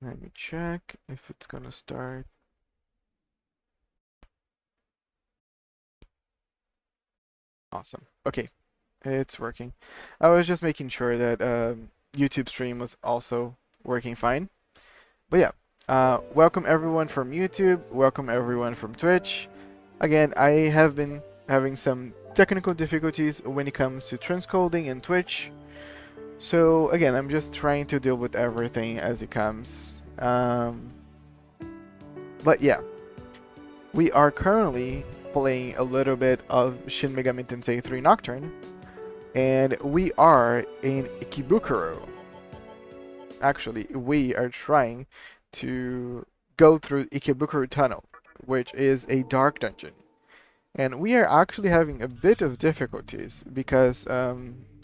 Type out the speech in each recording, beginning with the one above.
Let me check if it's gonna start. Awesome. Okay, it's working. I was just making sure that YouTube stream was also working fine. But yeah, welcome everyone from YouTube. Welcome everyone from Twitch. Again, I have been having some technical difficulties when it comes to transcoding in Twitch. So again, I'm just trying to deal with everything as it comes. But yeah, we are currently playing a little bit of Shin Megami Tensei 3 Nocturne, and we are in Ikebukuro. Actually, we are trying to go through Ikebukuro Tunnel, which is a dark dungeon. And we are actually having a bit of difficulties because,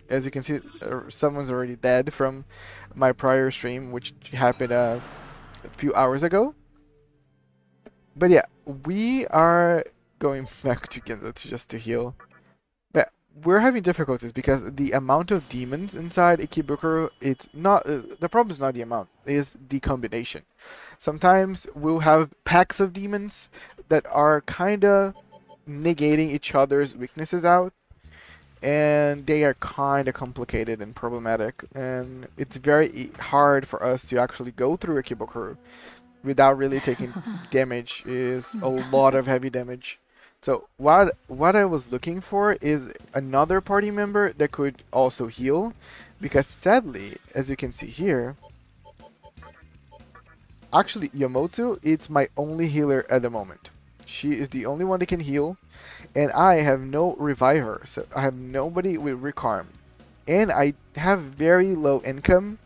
as you can see, someone's already dead from my prior stream, which happened a few hours ago. But yeah, we are going back to Ginza just to heal. But we're having difficulties because the amount of demons inside Ikebukuro, it's not, the problem is not the amount, it is the combination. Sometimes we'll have packs of demons that are kinda negating each other's weaknesses out, and they are kind of complicated and problematic, and it's very hard for us to actually go through Ikebukuro without really taking damage. Is a lot of heavy damage. So what I was looking for is another party member that could also heal, because sadly, as you can see here, actually Yomotsu is my only healer at the moment. She is the only one that can heal, and I have no reviver, so I have nobody with recarm, and I have very low income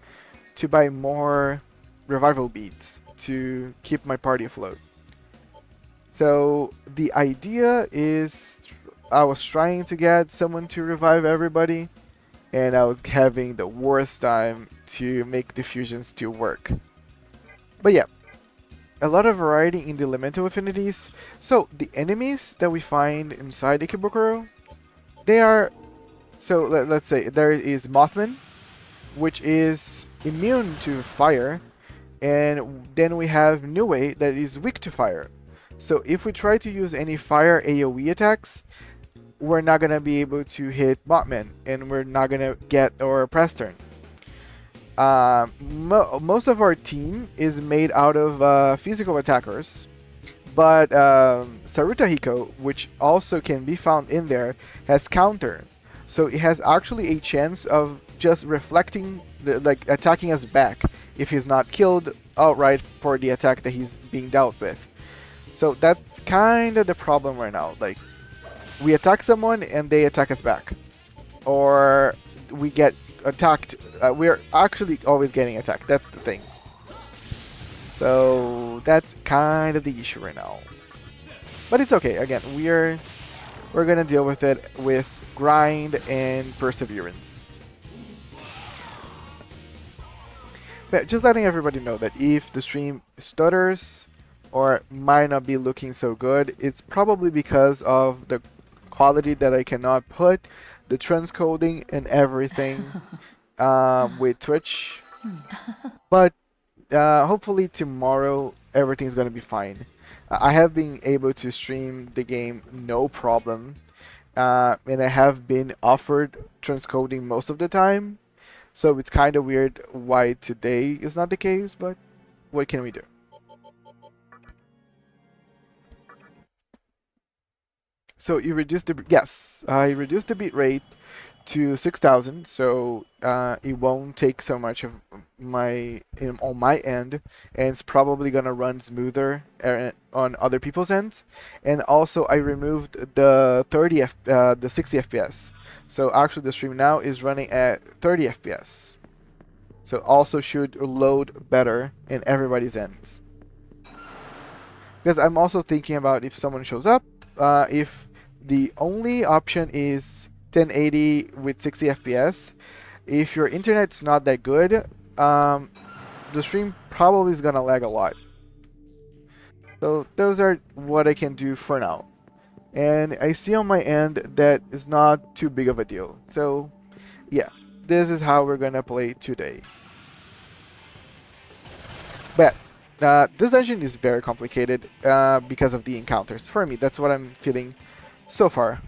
to buy more revival beads to keep my party afloat. So the idea is I was trying to get someone to revive everybody, and I was having the worst time to make the fusion still work. But yeah, a lot of variety in the elemental affinities. So the enemies that we find inside Ikebukuro, they are, so let's say there is Mothman, which is immune to fire, and then we have Nue that is weak to fire. So if we try to use any fire AoE attacks, we're not gonna be able to hit Mothman, and we're not gonna get our press turn. Most of our team is made out of physical attackers, but Saruta Hiko, which also can be found in there, has counter. So it has actually a chance of just reflecting, like attacking us back if he's not killed outright for the attack that he's being dealt with. So that's kind of the problem right now. Like, we attack someone and they attack us back. Or we get attacked. We're actually always getting attacked. That's the thing. So that's kind of the issue right now. But it's okay. Again, we're gonna deal with it with grind and perseverance. But just letting everybody know that if the stream stutters or might not be looking so good, it's probably because of the quality that I cannot put, the transcoding and everything with Twitch. But hopefully tomorrow everything's gonna be fine. I have been able to stream the game no problem, and I have been offered transcoding most of the time, so it's kind of weird why today is not the case, but what can we do? So you reduced the, yes, I reduced the bit rate to 6,000, so it won't take so much of on my end, and it's probably gonna run smoother on other people's ends. And also I removed the 60 FPS. So actually the stream now is running at 30 FPS. So also should load better in everybody's ends. Because I'm also thinking about if someone shows up, if the only option is 1080 with 60 FPS, if your internet's not that good, the stream probably is gonna lag a lot. So those are what I can do for now. And I see on my end that is not too big of a deal. So yeah, this is how we're gonna play today. But this dungeon is very complicated because of the encounters. For me, that's what I'm feeling so far.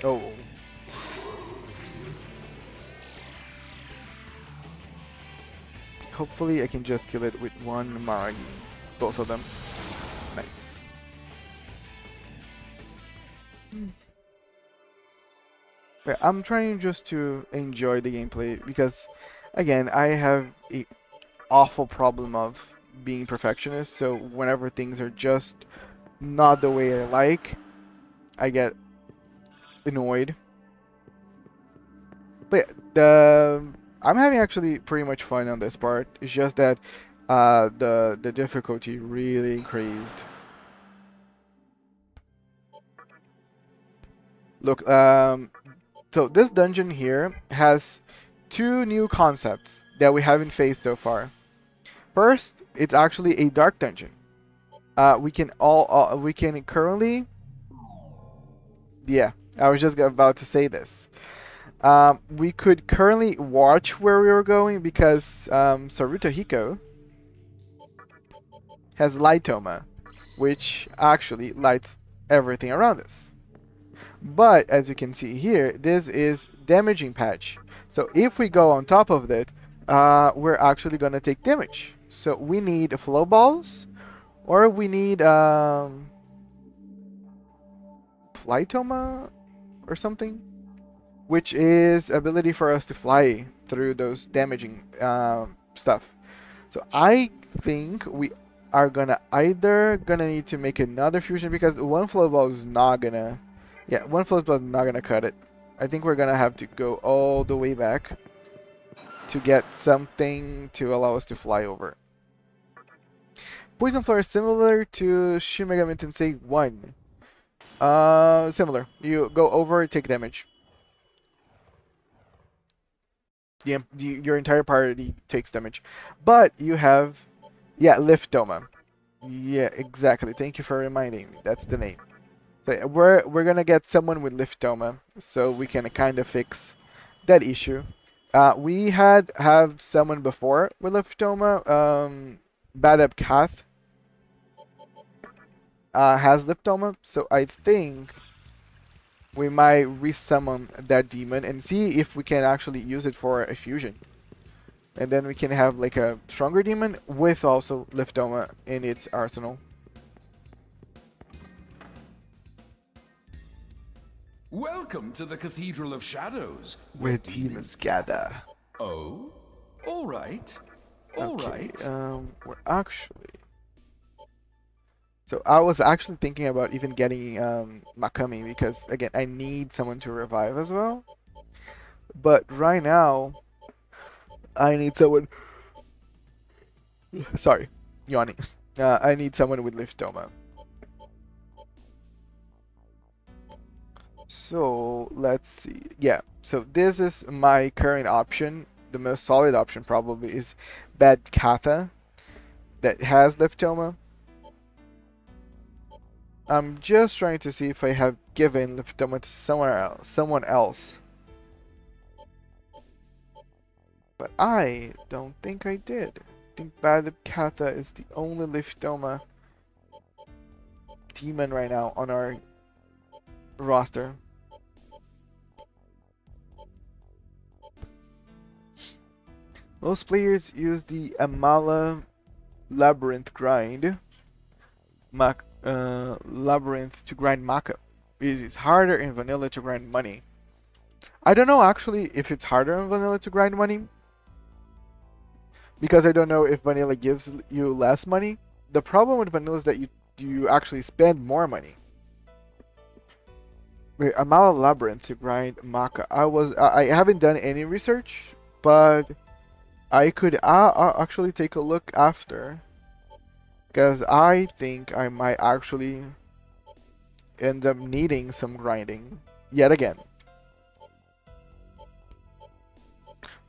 Oh. Hopefully I can just kill it with one Maragi. Both of them. Nice. But I'm trying just to enjoy the gameplay because, again, I have a awful problem of being perfectionist. So whenever things are just not the way I like, I get annoyed. But I'm having actually pretty much fun on this part. It's just that the difficulty really increased. Look, so this dungeon here has two new concepts that we haven't faced so far. First, it's actually a dark dungeon. We can currently, yeah, I was just about to say this. We could currently watch where we were going because Saruta Hiko has Lightoma, which actually lights everything around us. But as you can see here, this is damaging patch. So if we go on top of it, we're actually gonna take damage. So we need flow balls, or we need Flightoma or something, which is ability for us to fly through those damaging stuff. So I think we are gonna either gonna need to make another fusion because one flow ball is not gonna, yeah, one flow ball is not gonna cut it. I think we're gonna have to go all the way back to get something to allow us to fly over. Poison floor is similar to Shin Megami Tensei 1. Similar. You go over, take damage. Your entire party takes damage, but you have, yeah, Liftoma. Yeah, exactly. Thank you for reminding me. That's the name. So we're gonna get someone with Liftoma, so we can kind of fix that issue. We have someone before with Liftoma. Bad Up Kath has Liftoma, so I think we might resummon that demon and see if we can actually use it for a fusion. And then we can have like a stronger demon with also Liftoma in its arsenal. Welcome to the Cathedral of Shadows, Where demons gather. Oh? Alright. Alright. We're actually... So I was actually thinking about even getting Makami because, again, I need someone to revive as well. But right now, I need someone... Sorry, yawning. I need someone with Liftoma. So let's see. Yeah, so this is my current option. The most solid option probably is Bad Katha that has Liftoma. I'm just trying to see if I have given Liftoma to someone else. But I don't think I did. I think Bad Katha is the only Liftoma demon right now on our roster. Most players use the Amala Labyrinth grind, Labyrinth to grind Maka. It is harder in vanilla to grind money. I don't know actually if it's harder in vanilla to grind money, because I don't know if vanilla gives you less money. The problem with vanilla is that you actually spend more money. Wait, Amala Labyrinth to grind Maka. I haven't done any research, but I'll actually take a look after, because I think I might actually end up needing some grinding yet again.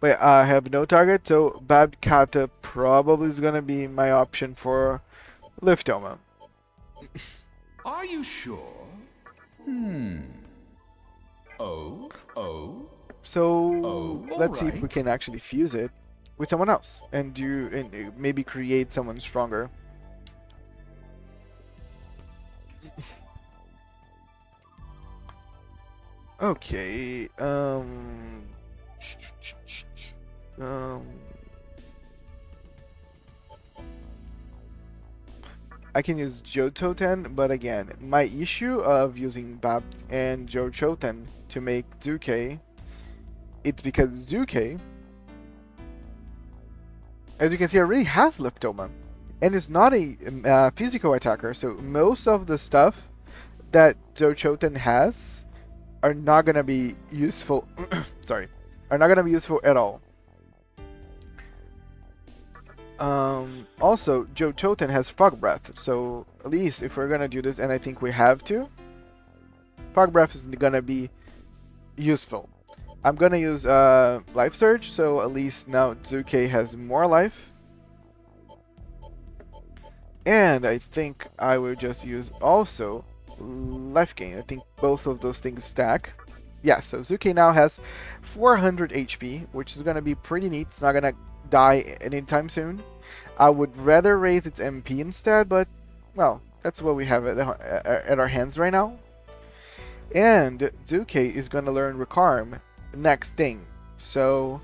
But I have no target, so Bad Kata probably is gonna be my option for Liftoma. Are you sure? Hmm. Oh, oh. So Oh, let's see if we alright. can actually fuse it with someone else and maybe create someone stronger. Okay. Um. I can use Jototen, but again, my issue of using Babt and Jochoten to make Zuke, it's because Zuke, as you can see, already has Leptoma, and is not a physical attacker, so most of the stuff that Jochoten has are not gonna be useful. Sorry, are not gonna be useful at all. Also, Joe Choten has Fog Breath, so at least if we're gonna do this, and I think we have to, Fog Breath is gonna be useful. I'm gonna use Life Surge, so at least now Zuke has more life. And I think I will just use also Life Gain. I think both of those things stack. Yeah, so Zuke now has 400 HP, which is gonna be pretty neat. It's not gonna die anytime soon. I would rather raise its MP instead, but, well, that's what we have at our hands right now. And Zuke is going to learn Recarm next thing. So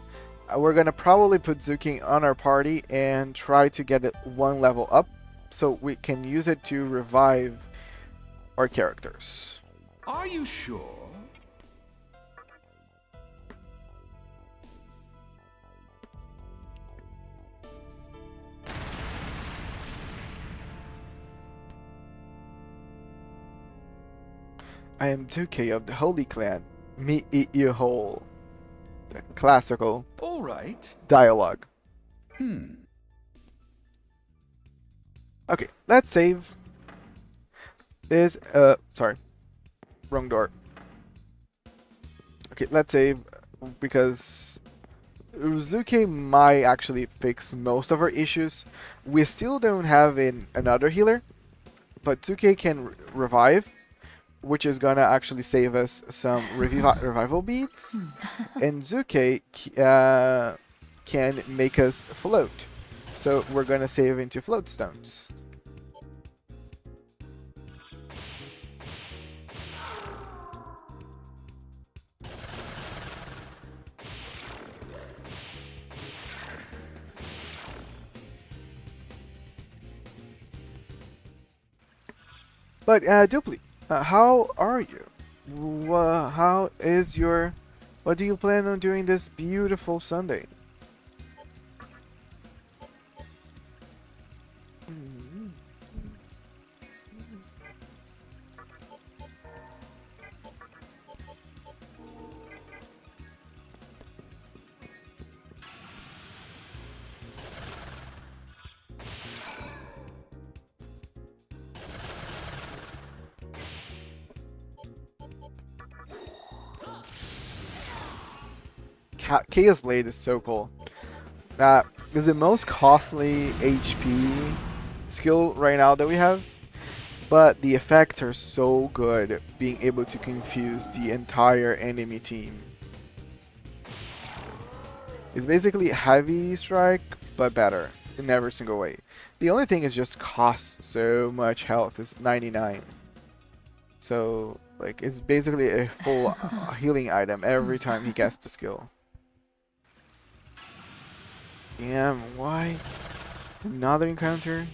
we're going to probably put Zuke on our party and try to get it one level up so we can use it to revive our characters. Are you sure? I am Zuke of the Holy Clan. Me eat you whole. The classical Alright. dialogue. Hmm. Okay, let's save. This, sorry. Wrong door. Okay, let's save, because Uzuki might actually fix most of our issues. We still don't have another healer, but Tsuke can revive, which is gonna actually save us some revival beads, and Zuke can make us float. So we're gonna save into float stones. But Dupli, how are you? How is your? What do you plan on doing this beautiful Sunday? Chaos Blade is so cool. Is the most costly HP skill right now that we have, but the effects are so good, being able to confuse the entire enemy team. It's basically heavy strike, but better in every single way. The only thing is just costs so much health. It's 99. So, like, it's basically a full healing item every time he casts the skill. Damn, why? Another encounter?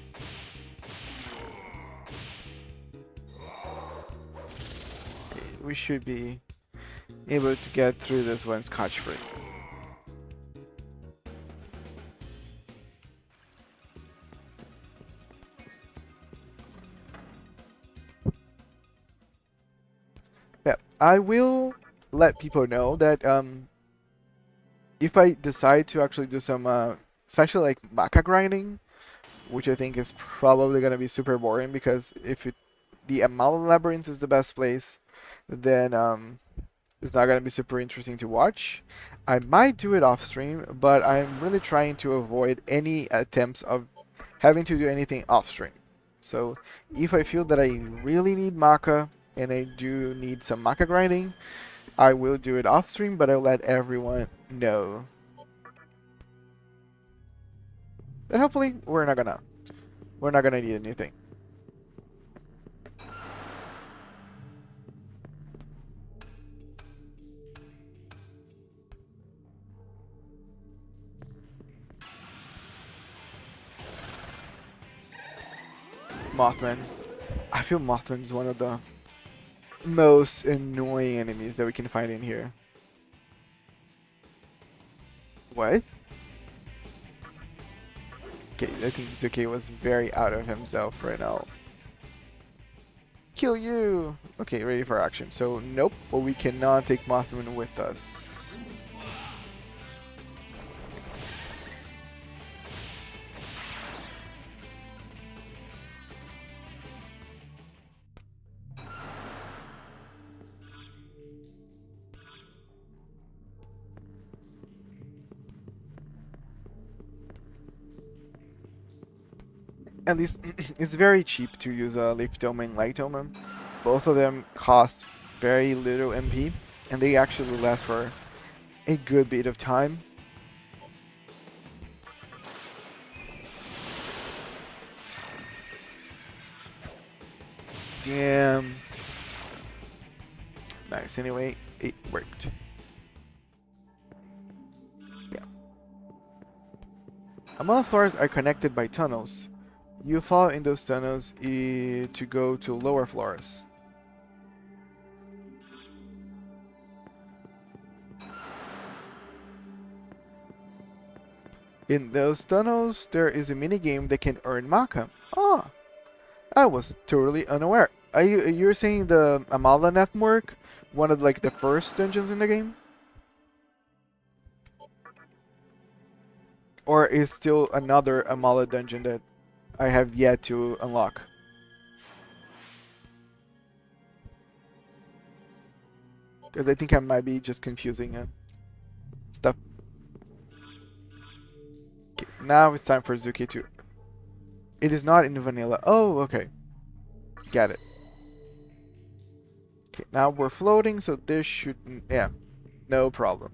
We should be able to get through this one scotch-free. Yeah, I will let people know that if I decide to actually do some especially like maca grinding, which I think is probably gonna be super boring because if the Amala Labyrinth is the best place, then it's not gonna be super interesting to watch. I might do it off stream, but I'm really trying to avoid any attempts of having to do anything off stream. So if I feel that I really need maca and I do need some maca grinding, I will do it off stream, but I'll let everyone know. And hopefully we're not gonna need anything. Mothman. I feel Mothman is one of the most annoying enemies that we can find in here. What? Okay, I think Zuki was very out of himself right now. Kill you! Okay, ready for action. So, nope, but we cannot take Mothman with us. At least, it's very cheap to use a Leaf Dome and Light Dome. Both of them cost very little MP, and they actually last for a good bit of time. Damn. Nice, anyway, it worked. Yeah. Among floors are connected by tunnels. You follow in those tunnels to go to lower floors. In those tunnels, there is a mini game that can earn Maka. Ah, I was totally unaware. You're saying the Amala Network, one of like the first dungeons in the game, or is still another Amala dungeon that I have yet to unlock? Because I think I might be just confusing stuff. Okay, now it's time for Zuki to. It is not in vanilla. Oh, okay. Get it. Okay, now we're floating, so this shouldn't. Yeah, no problem.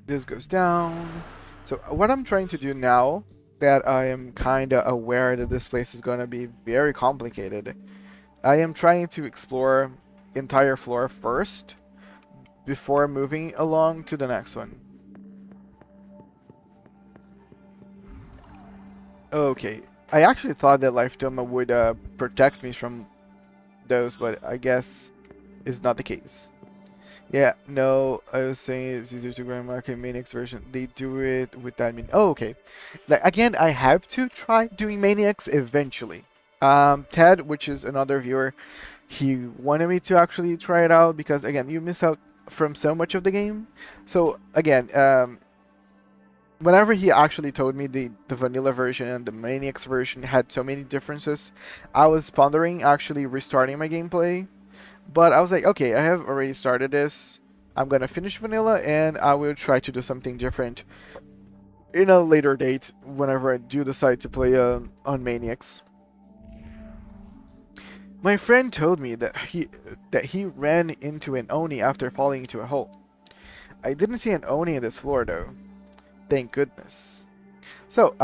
This goes down. So what I'm trying to do now that I am kinda aware that this place is gonna be very complicated, I am trying to explore entire floor first before moving along to the next one. Okay, I actually thought that Life Doma would protect me from those, but I guess is not the case. Yeah, no, I was saying it's easier to grind market Maniacs version. They do it with that mean. Oh, okay. Like again, I have to try doing Maniacs eventually. Ted, which is another viewer, he wanted me to actually try it out because again, you miss out from so much of the game. So again, whenever he actually told me the vanilla version and the Maniacs version had so many differences, I was pondering actually restarting my gameplay, but I was like, okay, I have already started this. I'm gonna finish vanilla and I will try to do something different in a later date whenever I do decide to play on Maniacs. My friend told me that he ran into an Oni after falling into a hole. I didn't see an Oni in this floor though. Thank goodness. So,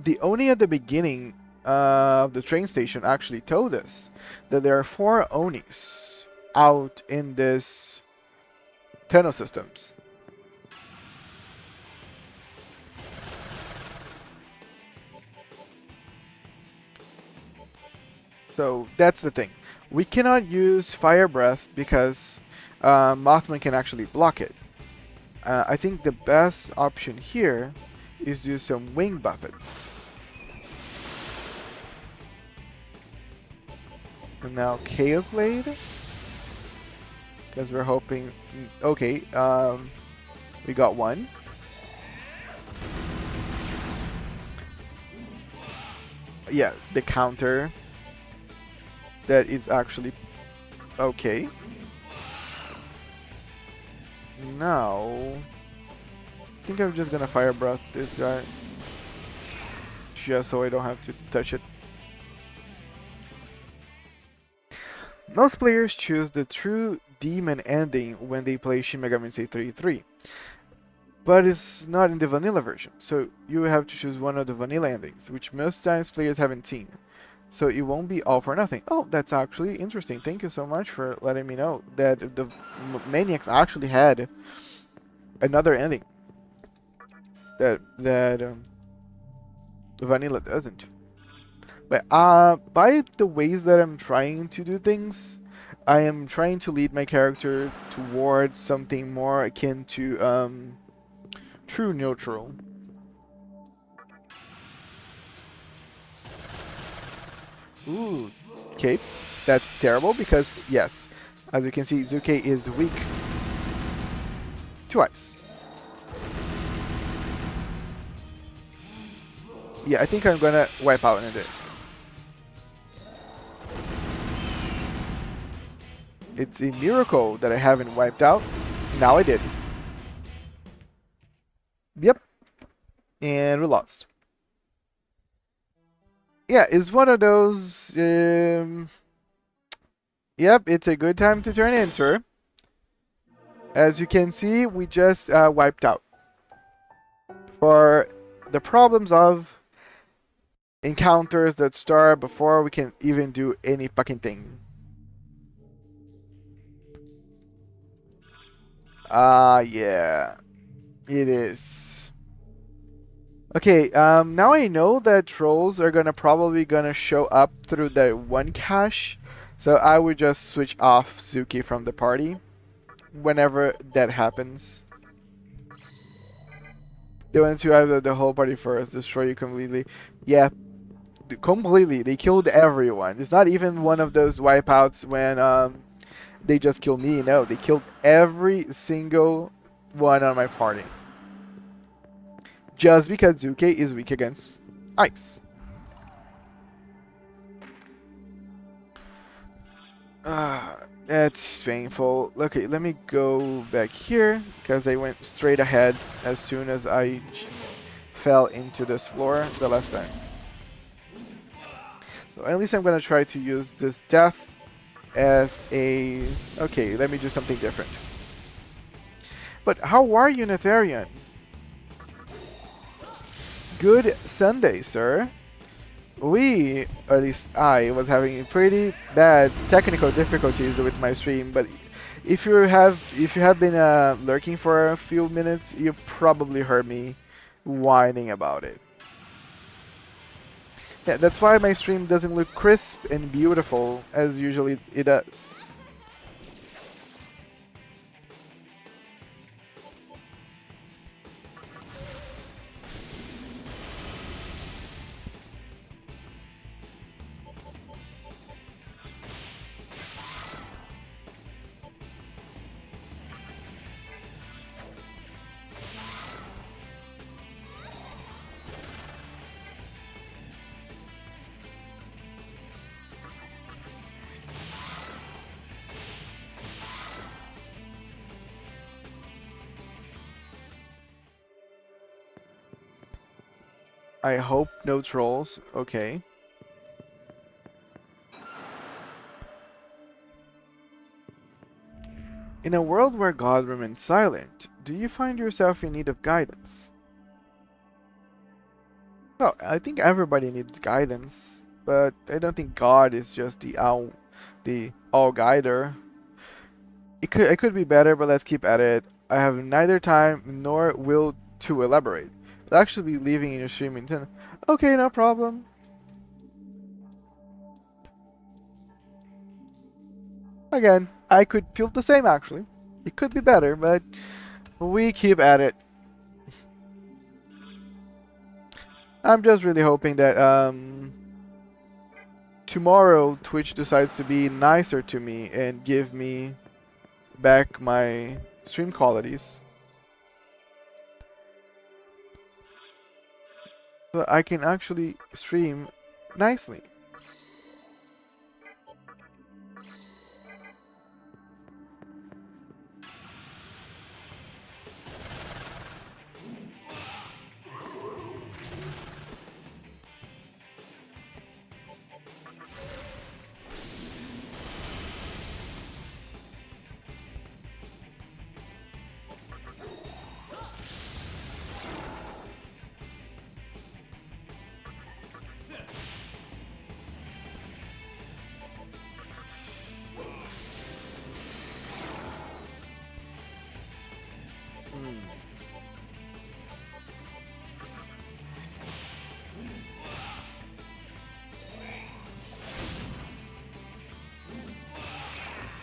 the Oni at the beginning of the train station actually told us that there are four Onis. out in this tunnel systems. So that's the thing. We cannot use fire breath because Mothman can actually block it. I think the best option here is do some wing buffets. And now Chaos Blade, because we're hoping. Okay, we got one. Yeah, the counter. That is actually okay. Now, I think I'm just gonna fire breath this guy, just so I don't have to touch it. Most players choose the true demon ending when they play Shin Megami Tensei 3, but it's not in the vanilla version, so you have to choose one of the vanilla endings, which most times players haven't seen. So it won't be all for nothing. Oh, that's actually interesting. Thank you so much for letting me know that the Maniacs actually had another ending that the vanilla doesn't. But by the ways that I'm trying to do things, I am trying to lead my character towards something more akin to true neutral. Ooh, okay, that's terrible because yes, as you can see, Zuke is weak to ice. Yeah, I think I'm gonna wipe out in it. It's a miracle that I haven't wiped out. Now I did. Yep, and we lost. Yeah, it's one of those. Yep, it's a good time to turn in, sir. As you can see, we just wiped out. For the problems of encounters that start before we can even do any fucking thing. Yeah, it is. Okay, now I know that trolls are probably gonna show up through the one cache, so I would just switch off Suki from the party whenever that happens. They went to either the whole party first, destroy you completely. Yeah, completely. They killed everyone. It's not even one of those wipeouts when they just kill me. No, they killed every single one on my party. Just because Zuke is weak against ice. That's painful. Okay, let me go back here because I went straight ahead as soon as I fell into this floor the last time. So at least I'm gonna try to use this death as a... Okay, let me do something different. But how are you, Netharian? Good Sunday, sir. We, or at least I, was having pretty bad technical difficulties with my stream, but if you have been lurking for a few minutes, you probably heard me whining about it. Yeah, that's why my stream doesn't look crisp and beautiful as usually it does. I hope no trolls. Okay. In a world where God remains silent, do you find yourself in need of guidance? Well, I think everybody needs guidance, but I don't think God is just the all guider. it could be better, but let's keep at it. I have neither time nor will to elaborate. I'll actually be leaving in your streaming 10. Okay, no problem. Again, I could feel the same actually. It could be better, but we keep at it. I'm just really hoping that tomorrow Twitch decides to be nicer to me and give me back my stream qualities, so I can actually stream nicely. Hmm.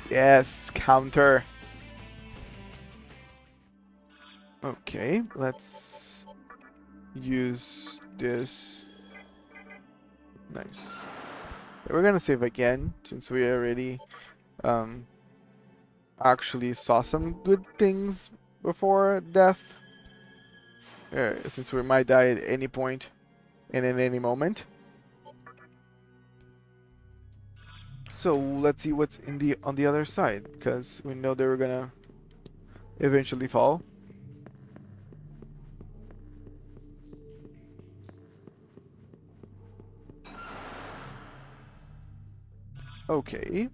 Yes, counter. Okay, let's use this. Nice. We're gonna save again since we already um actually saw some good things before death. Since we might die at any point and in any moment. So let's see what's in the on the other side, because we know they were gonna eventually fall. Okay.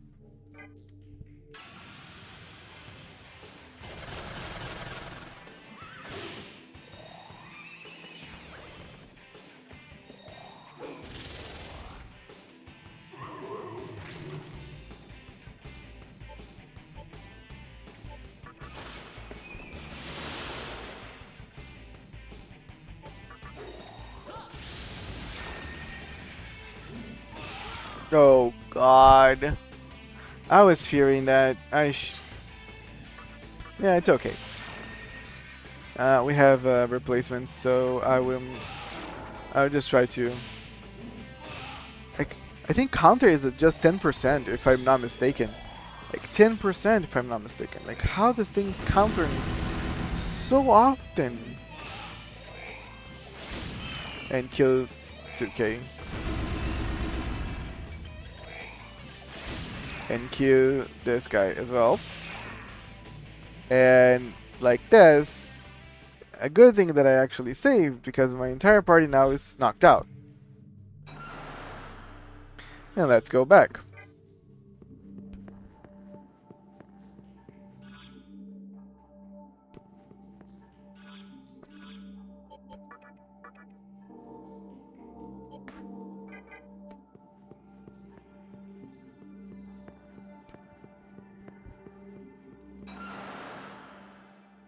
Oh God. I was fearing that. Yeah, it's okay. We have replacements, so I'll just try to. Like, I think counter is at just 10% if I'm not mistaken. Like 10% if I'm not mistaken. Like, how does things counter so often? And kill 2K. And kill this guy as well. And like this, a good thing that I actually saved, because my entire party now is knocked out. And let's go back.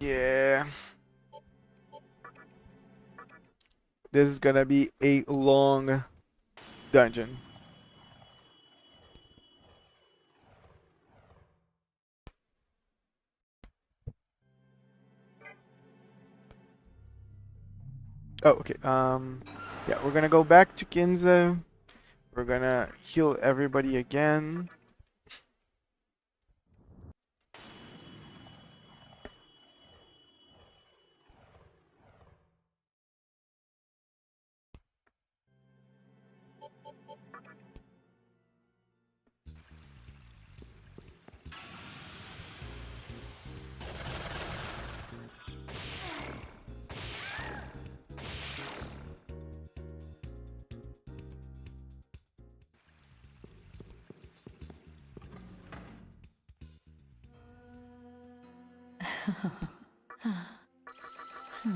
Yeah. This is gonna be a long dungeon. Oh, okay. Yeah, we're gonna go back to Ginza. We're gonna heal everybody again.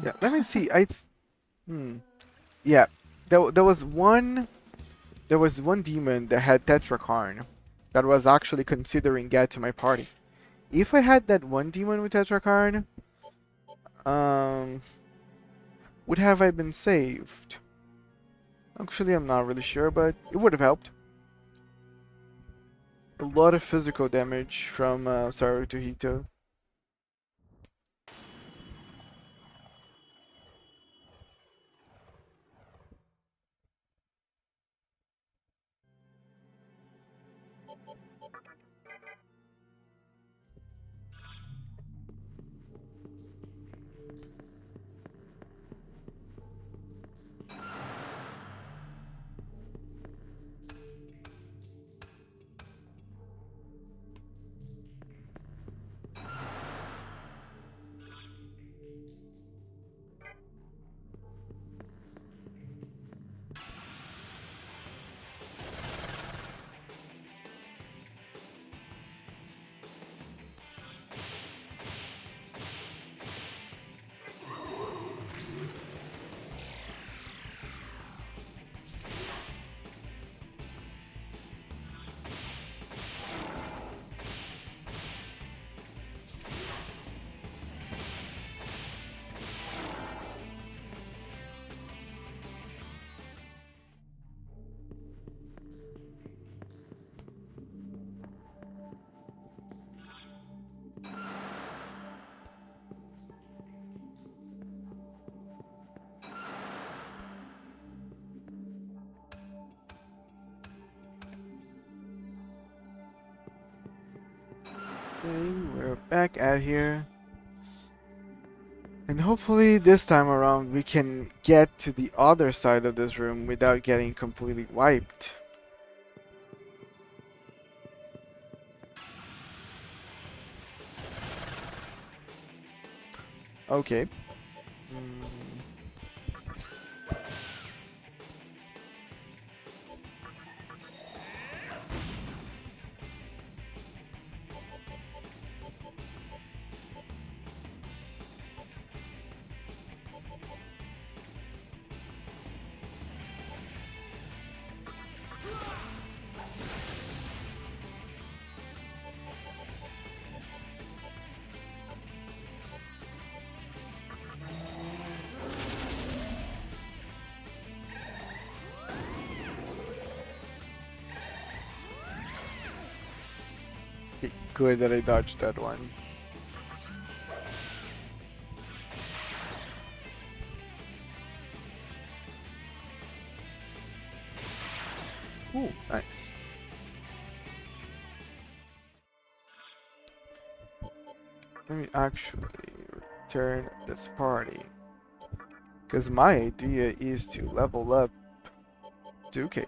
Yeah, let me see. Hmm. Yeah, there was one demon that had Tetrakarn that was actually considering get to my party. if I had that one demon with Tetra card, um, would have I been saved? Actually, I'm not really sure, but it would have helped. A lot of physical damage from Saru to Hito. Okay, we're back at here. And hopefully this time around we can get to the other side of this room without getting completely wiped. Okay. Mm, good that I dodged that one. Ooh, nice. Let me actually return this party. Because my idea is to level up 2K.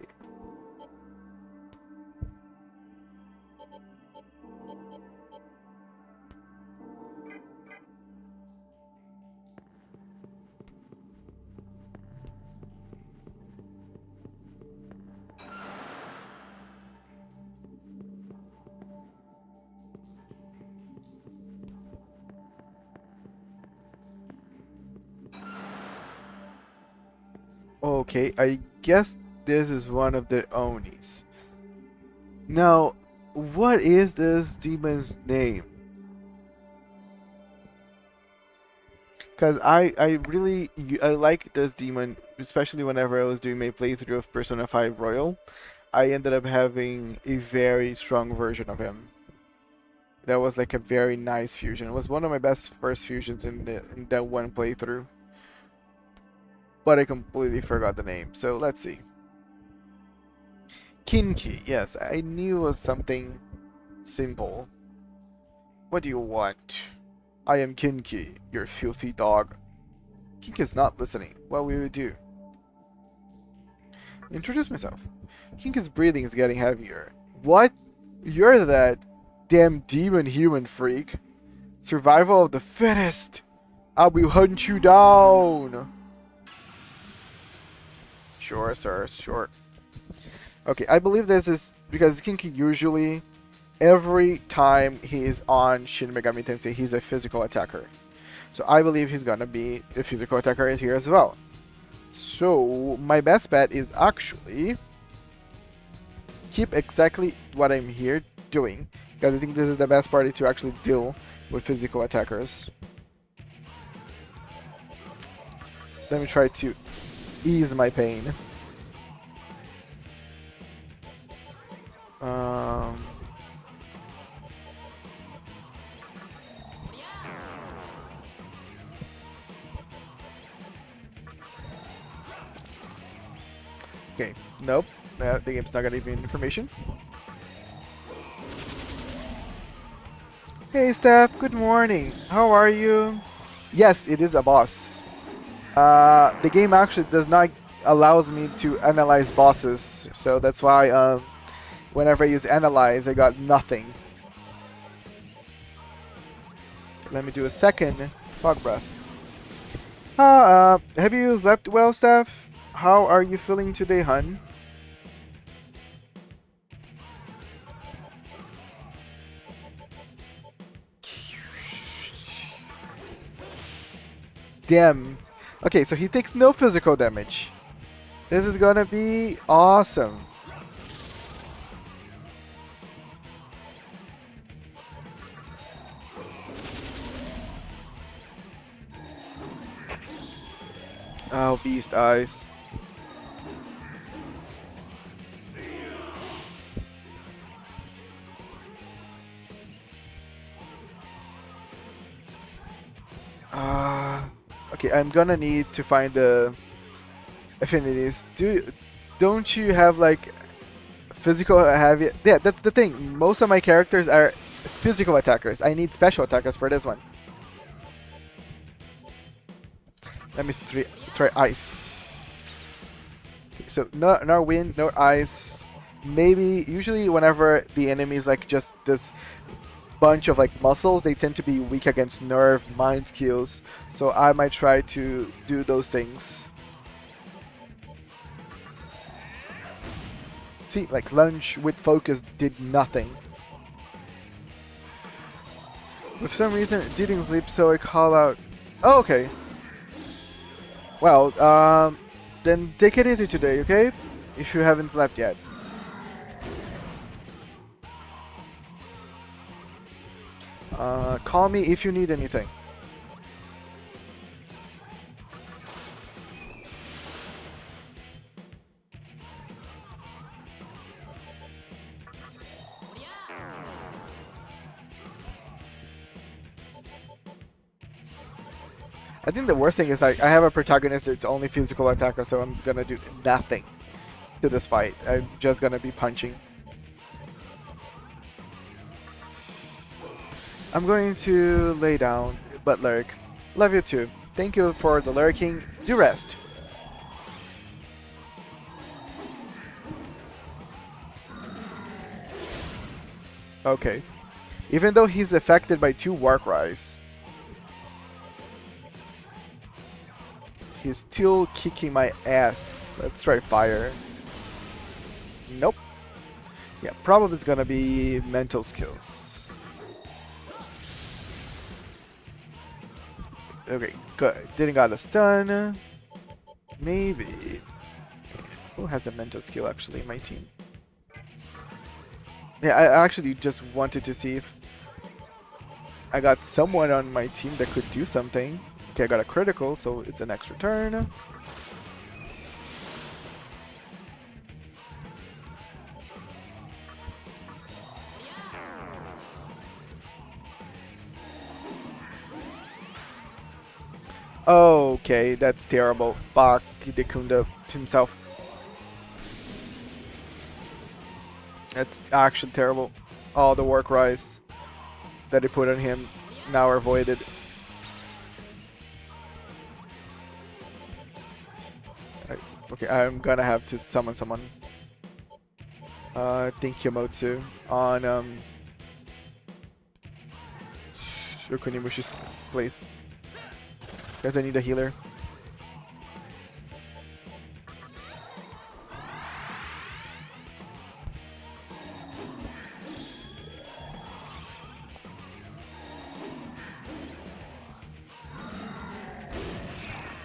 Okay, I guess this is one of the Onis. Now, what is this demon's name? Because I like this demon, especially whenever I was doing my playthrough of Persona 5 Royal. I ended up having a very strong version of him. That was like a very nice fusion. It was one of my best first fusions in that one playthrough. But I completely forgot the name. So let's see. Kinki, yes, I knew it was something simple. What do you want? I am Kinki, your filthy dog. Kinki is not listening. What will you do? Introduce myself. Kinki's breathing is getting heavier. What? You're that damn demon human freak. Survival of the fittest. I will hunt you down. Sure, sir, sure. Okay, I believe this is because Kinki usually, every time he is on Shin Megami Tensei, he's a physical attacker. So I believe he's gonna be a physical attacker here as well. So my best bet is actually keep exactly what I'm here doing Because I think this is the best party to actually deal with physical attackers. Let me try to ease my pain. Um, okay, nope. The game's not gonna give me information. Hey, Steph. Good morning. How are you? Yes, it is a boss. The game actually does not allows me to analyze bosses, so that's why whenever I use analyze, I got nothing. Let me do a second fog breath. Have you slept well, Steph? How are you feeling today, hun? Damn. Okay, so he takes no physical damage. This is gonna be awesome. Oh, beast eyes. Okay, I'm gonna need to find the affinities. Don't you have like physical heavy? Yeah, that's the thing. Most of my characters are physical attackers. I need special attackers for this one. Let me try ice. Okay, so no wind, no ice. Maybe usually whenever the enemy is like just this bunch of like muscles, they tend to be weak against nerve, mind skills. So I might try to do those things. See, like lunge with focus did nothing. For some reason it didn't sleep, so I call out. Oh, okay. Well, then take it easy today, okay? If you haven't slept yet. Call me if you need anything. I think the worst thing is like I have a protagonist that's only physical attacker, so I'm gonna do nothing to this fight. I'm just gonna be punching. I'm going to lay down, but lurk. Love you too. Thank you for the lurking. Do rest. Okay. Even though he's affected by 2 war cries, he's still kicking my ass. Let's try fire. Nope. Yeah, probably it's gonna be mental skills. Okay, good. Didn't got a stun. Maybe. Who has a mental skill actually in my team? Yeah, I actually just wanted to see if I got someone on my team that could do something. Okay, I got a critical, so it's an extra turn. Okay, that's terrible. Fuck, Hidekunda himself. That's actually terrible. All the work rise that he put on him now are voided. Okay, I'm gonna have to summon someone. I think Yamotsu on Shokunimushi's place. Because I need a healer.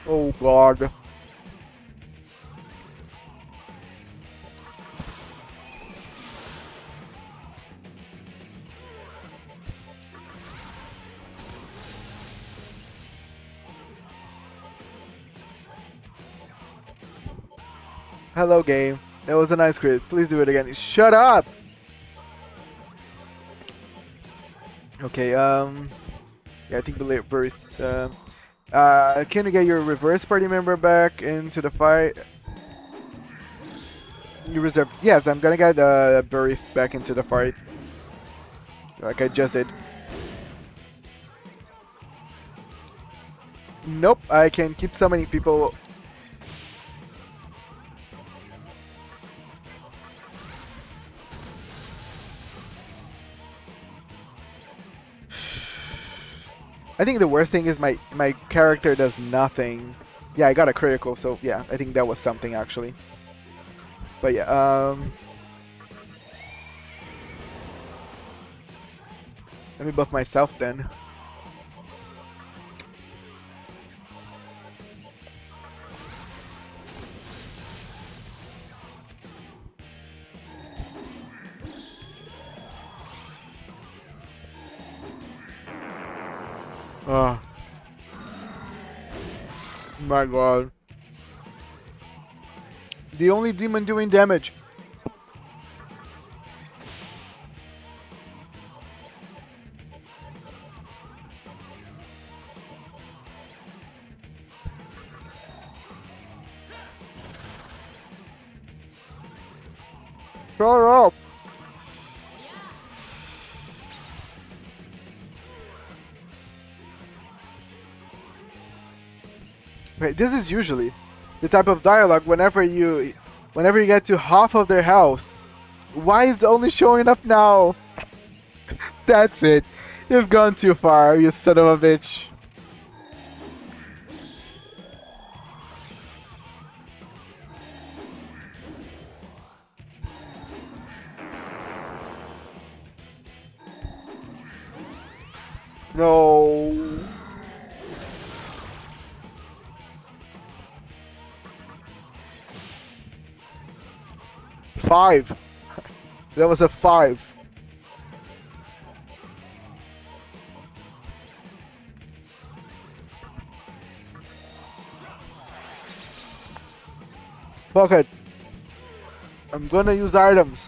Oh god. Hello, game. That was a nice crit. Please do it again. Shut up! Okay, yeah, I think the birth. Can you get your reverse party member back into the fight? You reserve. Yes, I'm gonna get Birth back into the fight. Like I just did. Nope, I can keep summoning people. I think the worst thing is my character does nothing. Yeah, I got a critical, so yeah, I think that was something actually. But yeah, let me buff myself then. Oh my god. The only demon doing damage. Shut up! Wait, this is usually the type of dialogue whenever you get to half of their health. Why is it only showing up now? That's it. You've gone too far, you son of a bitch. No. Five. That was a 5. Fuck it. I'm gonna use items.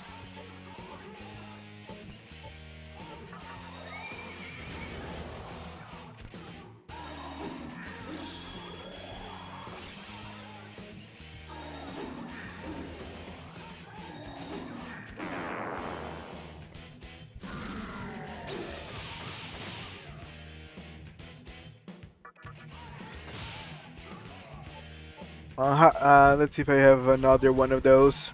Let's see if I have another one of those.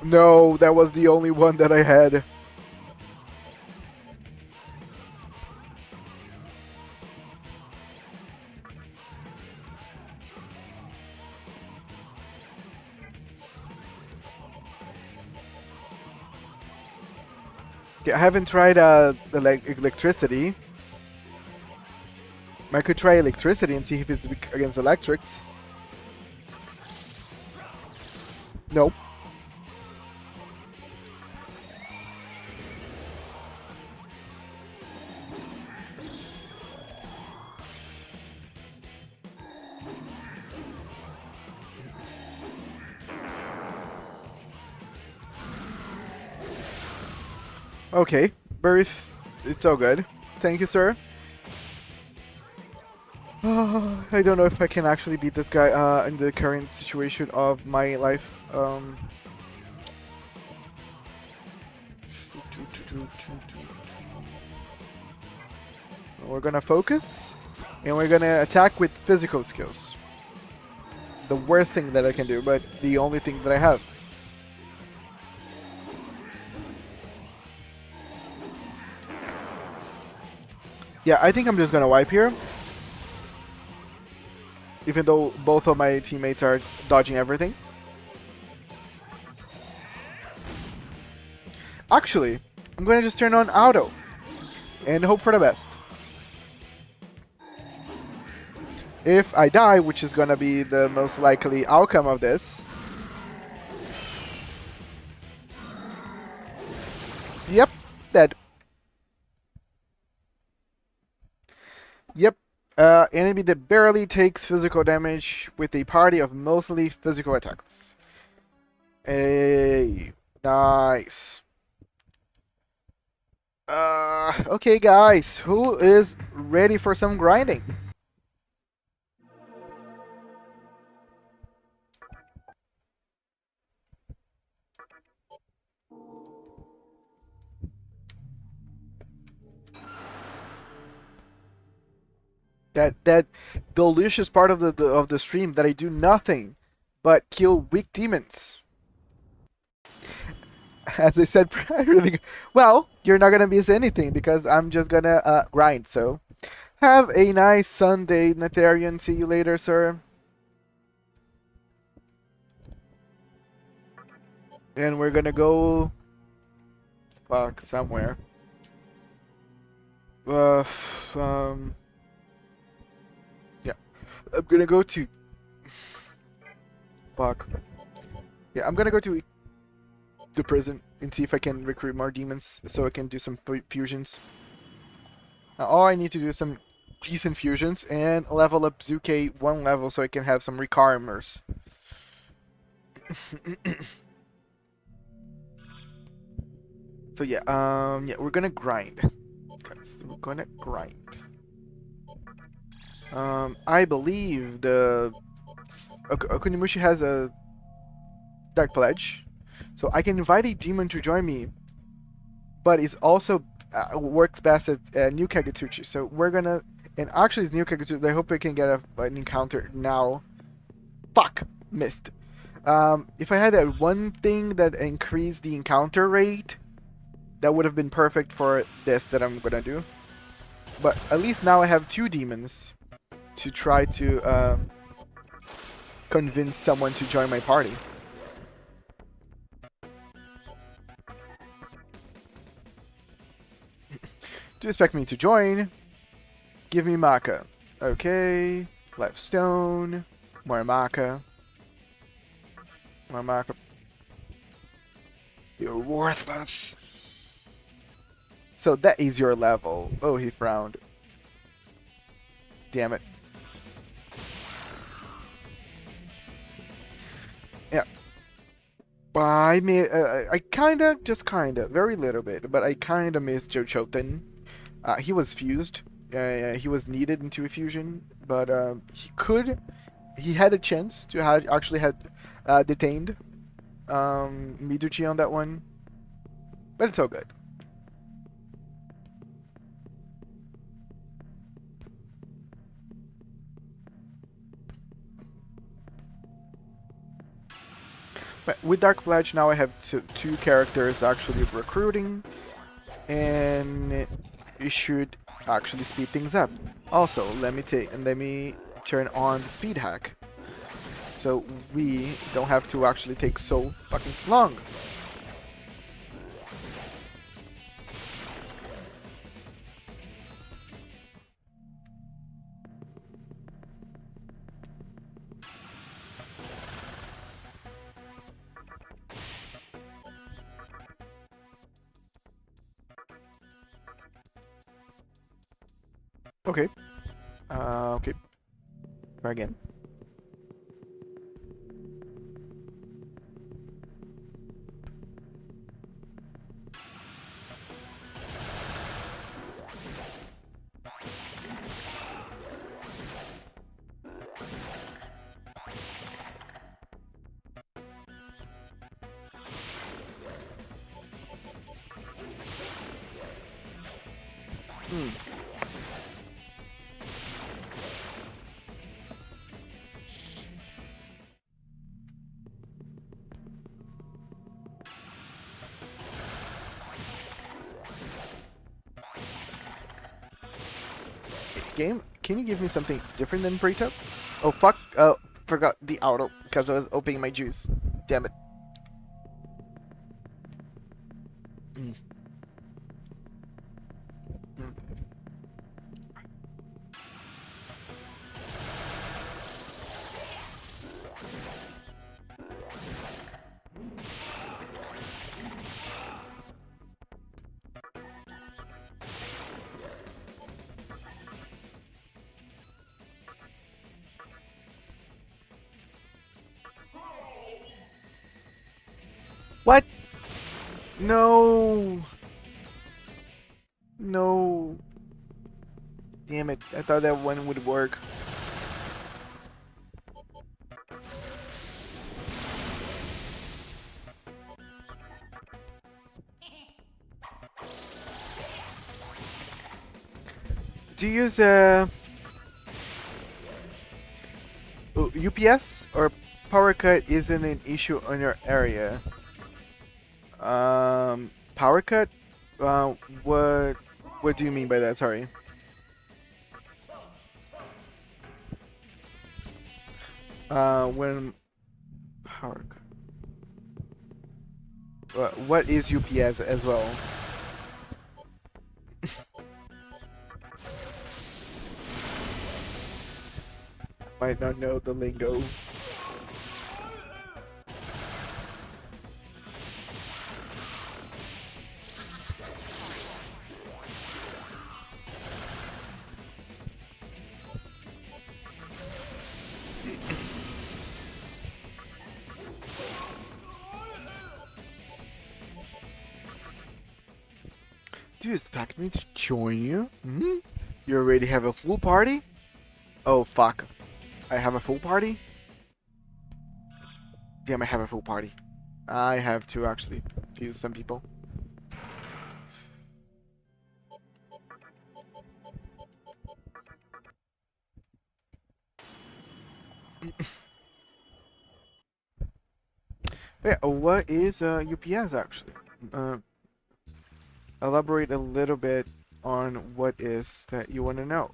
No, that was the only one that I had. Okay, I haven't tried electricity. I could try electricity and see if it's against electrics. Nope. Okay, Birth, it's all good. Thank you, sir. I don't know if I can actually beat this guy in the current situation of my life. We're gonna focus, and we're gonna attack with physical skills. The worst thing that I can do, but the only thing that I have. Yeah, I think I'm just gonna wipe here. Even though both of my teammates are dodging everything. Actually, I'm gonna just turn on auto and hope for the best. If I die, which is gonna be the most likely outcome of this. Yep, dead. Yep, Enemy that barely takes physical damage with a party of mostly physical attackers. Hey, nice. Okay, guys, who is ready for some grinding? That delicious part of the stream that I do nothing but kill weak demons. As I said, really, well, you're not gonna miss anything because I'm just gonna grind. So have a nice Sunday, Netharian. See you later, sir. And we're gonna go fuck somewhere. Uh, um, yeah, I'm gonna go to fuck. Yeah, I'm gonna go to the prison and see if I can recruit more demons so I can do some fusions. Now, all I need to do is some decent fusions and level up Zuke one level so I can have some recarmers. So yeah, we're gonna grind. Guys, we're gonna grind. I believe the Okunimushi has a Dark Pledge, so I can invite a demon to join me, but it also works best at New Kagatuchi. So we're gonna, and actually it's New Kagatuchi. I hope I can get an encounter now. Fuck, missed. If I had one thing that increased the encounter rate, that would have been perfect for this that I'm gonna do. But at least now I have two demons to try to convince someone to join my party. Do you expect me to join? Give me Maka. Okay. Life Stone. More Maka. More Maka. You're worthless. So that is your level. Oh, he frowned. Damn it. Yeah. I kinda, just kinda, very little bit, but I kinda miss Jochoten. He was fused. He was needed into a fusion, but he had a chance to actually had detained Miduchi on that one, but it's all good. But with Dark Pledge now I have two characters actually recruiting, and it should actually speed things up. Also, let me turn on the speed hack, so we don't have to actually take so fucking long. Okay. Okay. Try again. Hmm. Game, can you give me something different than Brito? Oh fuck! Oh, forgot the auto because I was opening my juice. Damn it. Mm. Mm. What? No. No. Damn it. I thought that one would work. Do you use UPS or power cut isn't an issue on your area? Power cut? Uh, what what do you mean by that? Sorry. When power cut. What is UPS as well? Might not know the lingo. Do you expect me to join you? Hmm? You already have a full party? Oh fuck. I have a full party? Damn, I have a full party. I have to actually fuse some people. Yeah, what is UPS actually? Uh, Elaborate a little bit on what is that you want to know.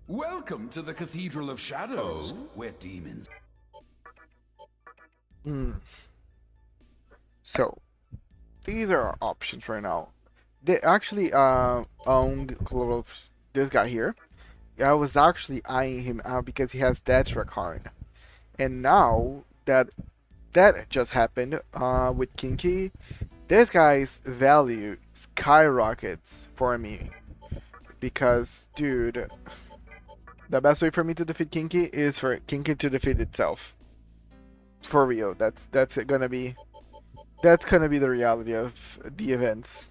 Welcome to the Cathedral of Shadows, where demons... Hmm. So, these are our options right now. They actually owned this guy here. I was actually eyeing him out because he has that card. And now that that just happened with Kinky, this guy's value skyrockets for me. Because, dude, the best way for me to defeat Kinky is for Kinky to defeat itself. For real, that's gonna be the reality of the events.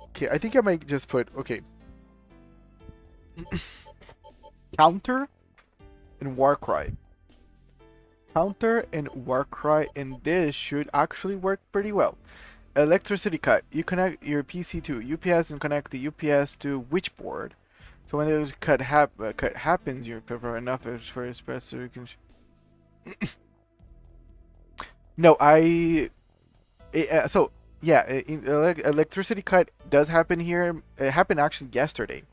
Okay, I think I might just put counter and Warcry. Counter and Warcry, and this should actually work pretty well. Electricity cut. You connect your PC to UPS and connect the UPS to which board. So when the cut happens, you prefer enough for express so you can. No, so yeah, electricity cut does happen here. It happened actually yesterday.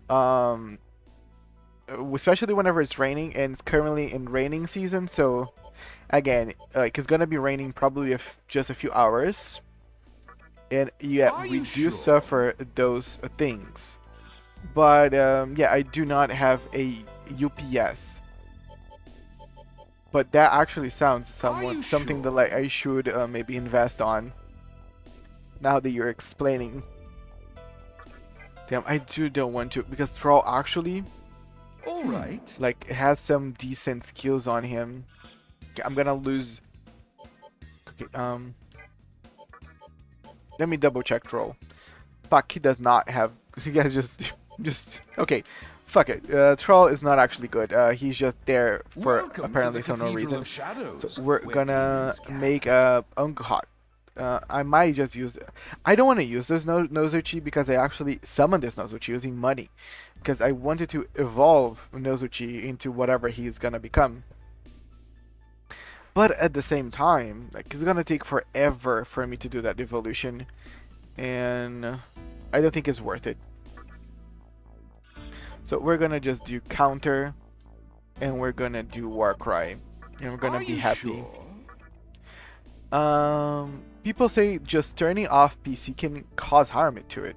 Um, Especially whenever it's raining, and it's currently in raining season. So again, like it's gonna be raining probably just a few hours, and yeah, Are we you do sure? suffer those things. But yeah, I do not have a UPS. But that actually sounds Are you something that sure? like I should maybe invest on. Now that you're explaining. Damn, I don't want to because Troll actually All right. like has some decent skills on him. Okay, I'm gonna lose. Okay, let me double check Troll. Fuck, he does not have. You guys just okay. Fuck it. Troll is not actually good. He's just there for Welcome to the apparently so no Cathedral reason. of So Shadows, we're where gonna demons make gather. a Unghot. I might just use. I don't want to use this Nozuchi because I actually summoned this Nozuchi using money, because I wanted to evolve Nozuchi into whatever he's gonna become. But at the same time, like it's gonna take forever for me to do that evolution, and I don't think it's worth it. So we're gonna just do counter, and we're gonna do Warcry, and we're gonna Are be you happy. sure? People say just turning off PC can cause harm to it.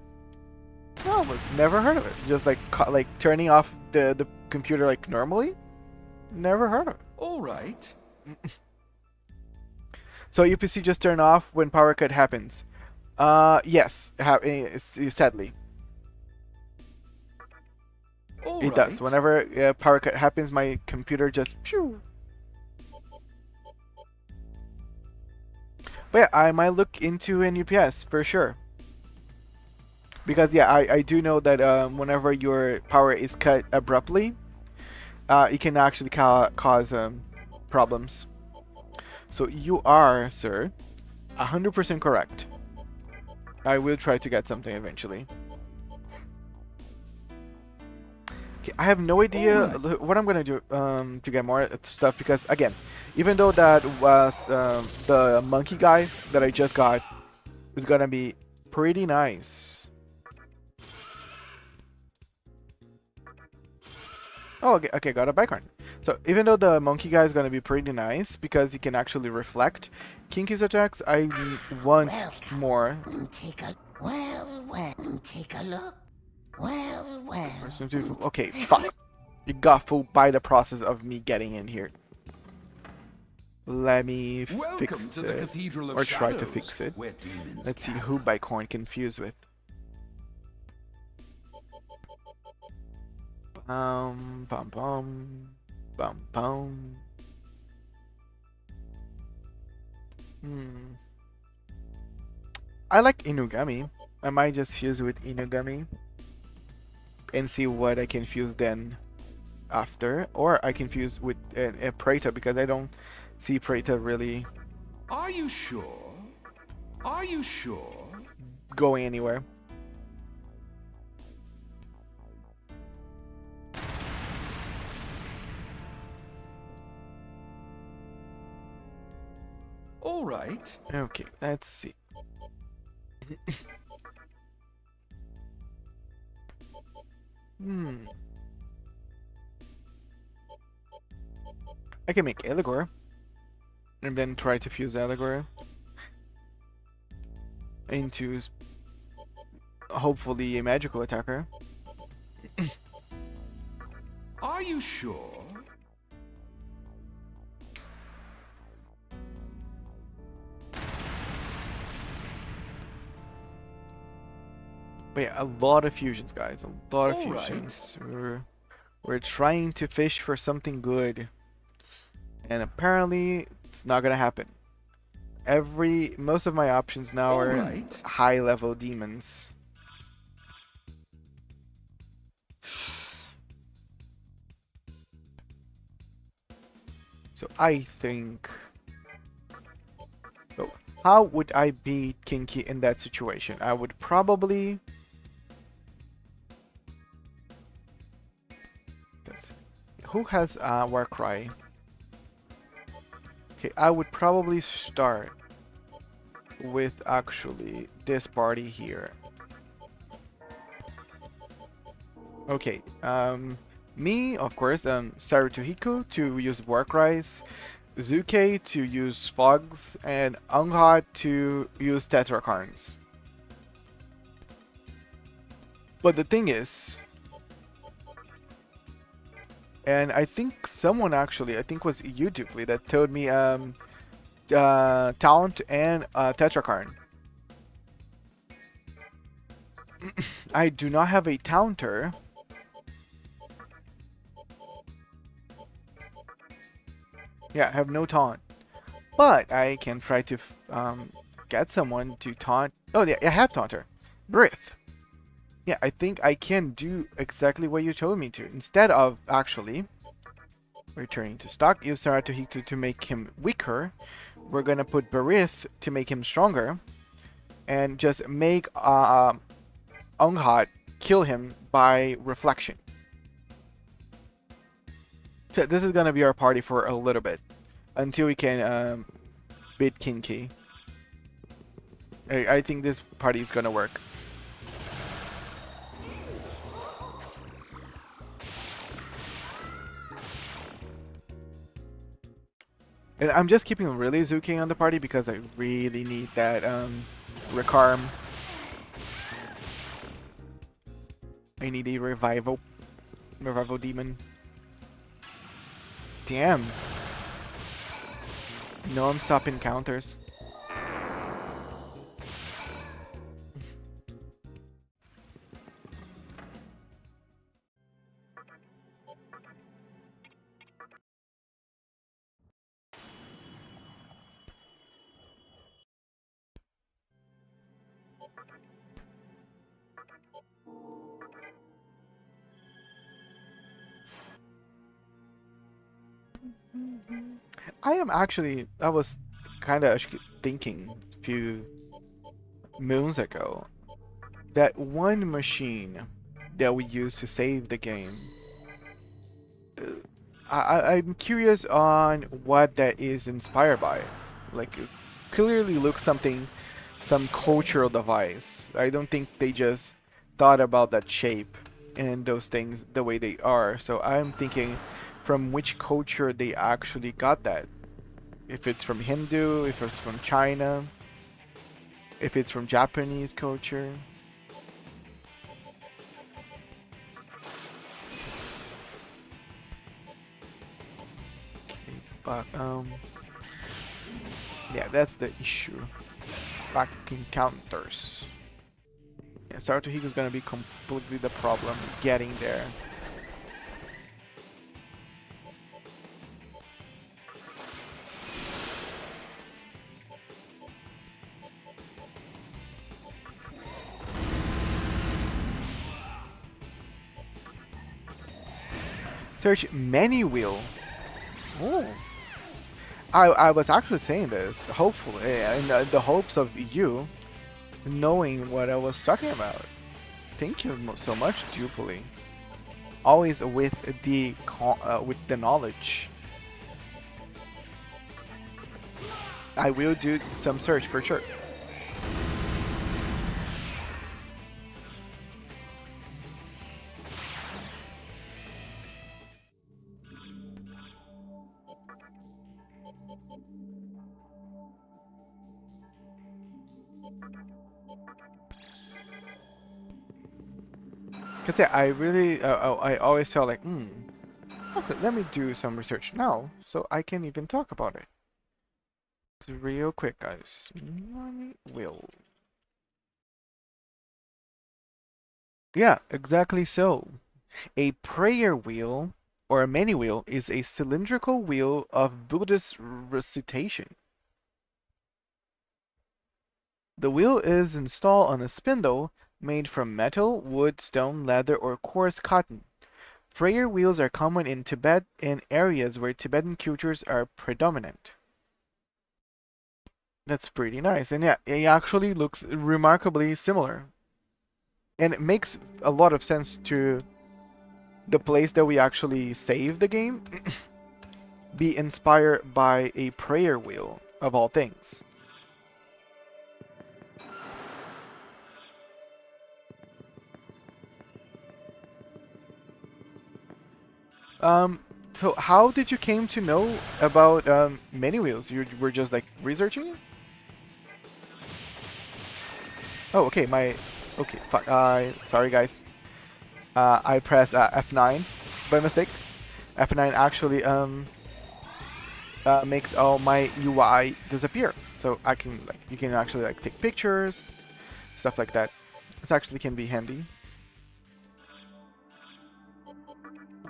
No, but never heard of it. Just like like turning off the computer like normally. Never heard of All right. it. So UPC just turn off when power cut happens. Yes, sadly. All It does. right. Whenever power cut happens, my computer just phew. But yeah, I might look into an UPS for sure. Because yeah, I do know that whenever your power is cut abruptly, it can actually cause problems. So you are, sir, 100% correct. I will try to get something eventually. Okay, I have no All idea right. what I'm gonna do to get more stuff because again, even though that was the monkey guy that I just got is gonna be pretty nice. Oh, okay, got a bicorn. So even though the monkey guy is gonna be pretty nice because he can actually reflect Kinky's attacks, I want Welcome. more. Take a take a look. Okay, fuck. You got fooled by the process of me getting in here. Let me Welcome fix to the it, Cathedral of or try to Shadows, fix it. where demons Let's see gather. who Bicorn confused with. Bum bum bum bum bum. Hmm. I like Inugami. I might just fuse with Inugami and see what I can fuse then after, or I can fuse with a Preta because I don't see Preta really Are you sure? Are you sure? going anywhere. All right. Okay, let's see. Hmm. I can make Eligor and then try to fuse Eligor into hopefully a magical attacker. Are you sure? But yeah, a lot of fusions, guys. A lot of All right. fusions. We're trying to fish for something good. And apparently it's not gonna happen. Most of my options now All are right. high level demons. So I think so how would I beat Kinky in that situation? I would probably who has Warcry? Okay, I would probably start with actually this party here. Okay, me, of course, Sarutohiko to use Warcries, Zuke to use Fogs, and Anghat to use Tetrakarns. But the thing is, and I think someone actually, I think was you, Dupli, that told me Talent and Tetrakarn. I do not have a Taunter. Yeah, I have no taunt. But I can try to get someone to taunt. Oh, yeah, I have Taunter. Breath. Yeah, I think I can do exactly what you told me to. Instead of actually returning to stock, use Saratohito to make him weaker. We're gonna put Barith to make him stronger. And just make Onghat kill him by reflection. So this is gonna be our party for a little bit. Until we can beat Kinky. I think this party is gonna work. And I'm just keeping really Zuki on the party because I really need that Recarm. I need a revival demon. Damn. No, I'm stopping counters. I was kind of thinking a few moons ago that one machine that we use to save the game, uh, I'm curious on what that is inspired by. Like, it clearly looks some cultural device. I don't think they just thought about that shape and those things the way they are. So I'm thinking from which culture they actually got that. If it's from Hindu, if it's from China, if it's from Japanese culture. Okay, but yeah, that's the issue. Back encounters. Yeah, Sarutohigo is gonna be completely the problem getting there. Search menu wheel. Oh. I was actually saying this, hopefully, in the hopes of you knowing what I was talking about. Thank you so much, Jubilee. Always with the knowledge. I will do some search for sure. Cause yeah, I always felt like, okay, let me do some research now, so I can even talk about it. So real quick, guys. Money will. Yeah, exactly so. A prayer wheel or a many wheel is a cylindrical wheel of Buddhist recitation. The wheel is installed on a spindle made from metal, wood, stone, leather, or coarse cotton. Prayer wheels are common in Tibet and areas where Tibetan cultures are predominant. That's pretty nice, and yeah, it actually looks remarkably similar. And it makes a lot of sense to the place that we actually save the game be inspired by a prayer wheel, of all things. Um, so how did you came to know about many wheels? You were just like researching? Oh, okay, okay, fuck, sorry guys. I pressed F9 by mistake. F9 actually makes all my UI disappear. So I can like you can actually like take pictures, stuff like that. This actually can be handy.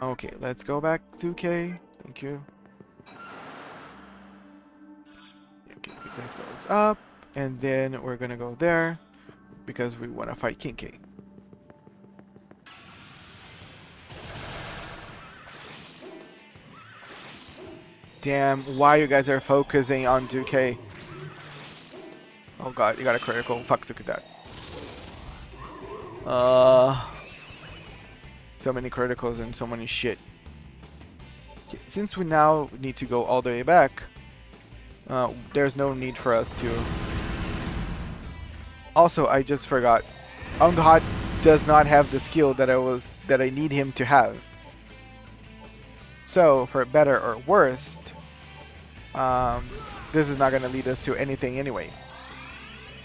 Okay, let's go back to K. Thank you. Okay, this goes up, and then we're gonna go there because we want to fight King K. Damn, why you guys are focusing on 2K? Oh god, you got a critical. Fuck, look at that. Uh, so many criticals and so many shit. Since we now need to go all the way back, there's no need for us to. Also, I just forgot. Unghat does not have the skill that I need him to have. So, for better or worse, this is not gonna lead us to anything anyway.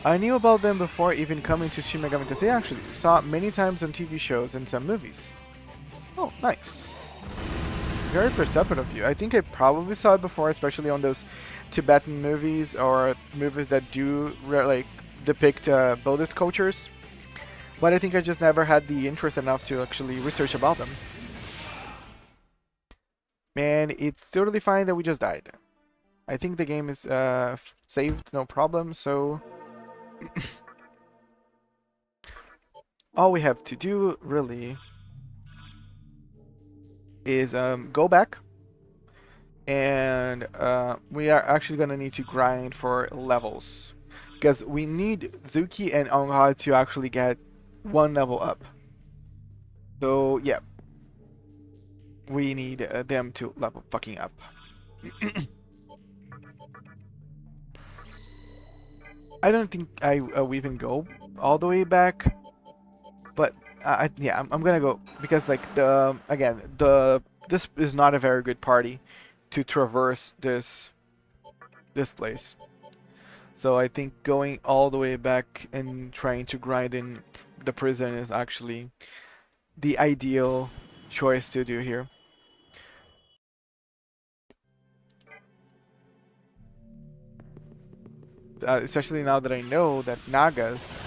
I knew about them before even coming to Shin Megami Tensei actually. Saw many times on TV shows and some movies. Oh, nice. Very perceptive of you. I think I probably saw it before, especially on those Tibetan movies or movies that do like depict Buddhist cultures. But I think I just never had the interest enough to actually research about them. And it's totally fine that we just died. I think the game is saved, no problem, so all we have to do really is go back, and we are actually gonna need to grind for levels because we need Zuki and Ongha to actually get one level up. So yeah, we need them to level fucking up. I don't think we even go all the way back, but yeah, I'm gonna go because like the again this is not a very good party to traverse this place. So I think going all the way back and trying to grind in the prison is actually the ideal choice to do here. Especially now that I know that Nagas,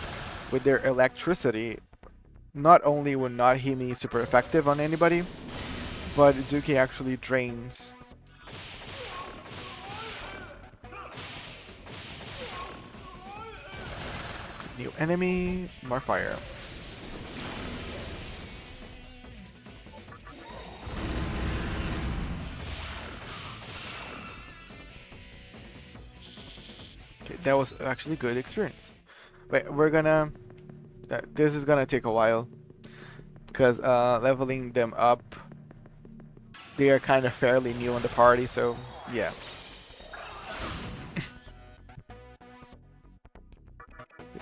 with their electricity, not only will not hit me super effective on anybody, but Zuki actually drains. New enemy, more fire. Okay, that was actually good experience. Wait, we're gonna. This is gonna take a while because leveling them up, they are kind of fairly new in the party, so yeah.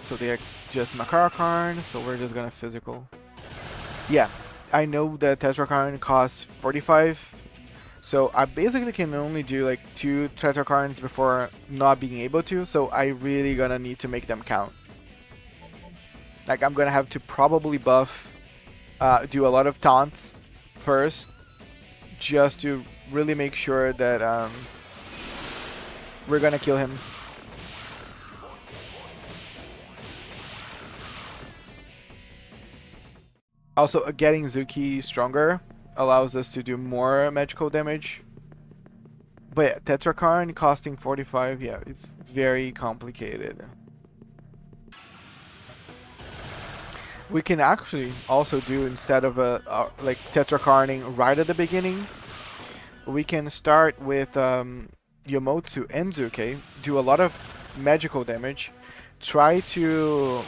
So they are just Makarakarn, so we're just gonna physical. Yeah, I know that Tetrakarn costs 45, so I basically can only do like 2 Tetrakarns before not being able to, so I really gonna need to make them count. Like I'm gonna have to probably buff, do a lot of taunts first, just to really make sure that we're gonna kill him. Also, getting Zuki stronger allows us to do more magical damage. But yeah, Tetrakarn costing 45, yeah, it's very complicated. We can actually also do, instead of like Tetrakarning right at the beginning, we can start with Yomotsu and Zuki, do a lot of magical damage, try to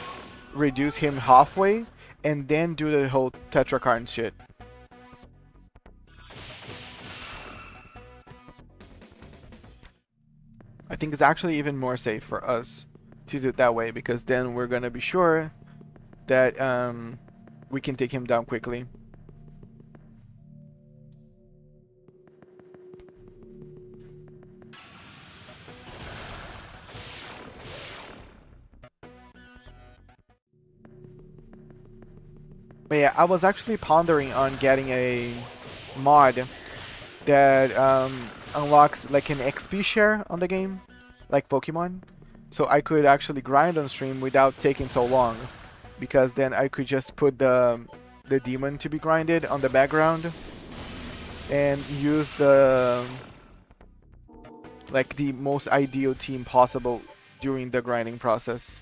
reduce him halfway, and then do the whole Tetrakarn shit. I think it's actually even more safe for us to do it that way, because then we're gonna be sure that we can take him down quickly. But yeah, I was actually pondering on getting a mod that unlocks like an XP share on the game, like Pokemon. So I could actually grind on stream without taking so long, because then I could just put the demon to be grinded on the background and use the most ideal team possible during the grinding process.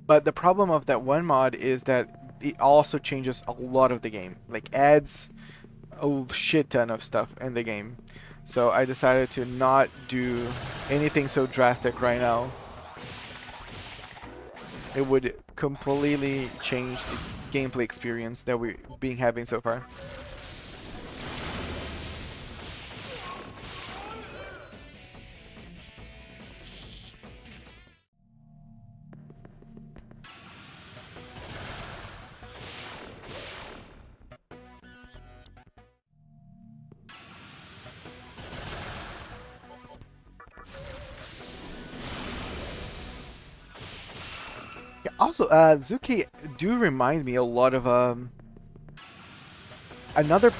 But the problem of that one mod is that it also changes a lot of the game, like adds a shit ton of stuff in the game. So I decided to not do anything so drastic right now. It would completely change the gameplay experience that we've been having so far. Yeah, also, Zuki do remind me a lot of another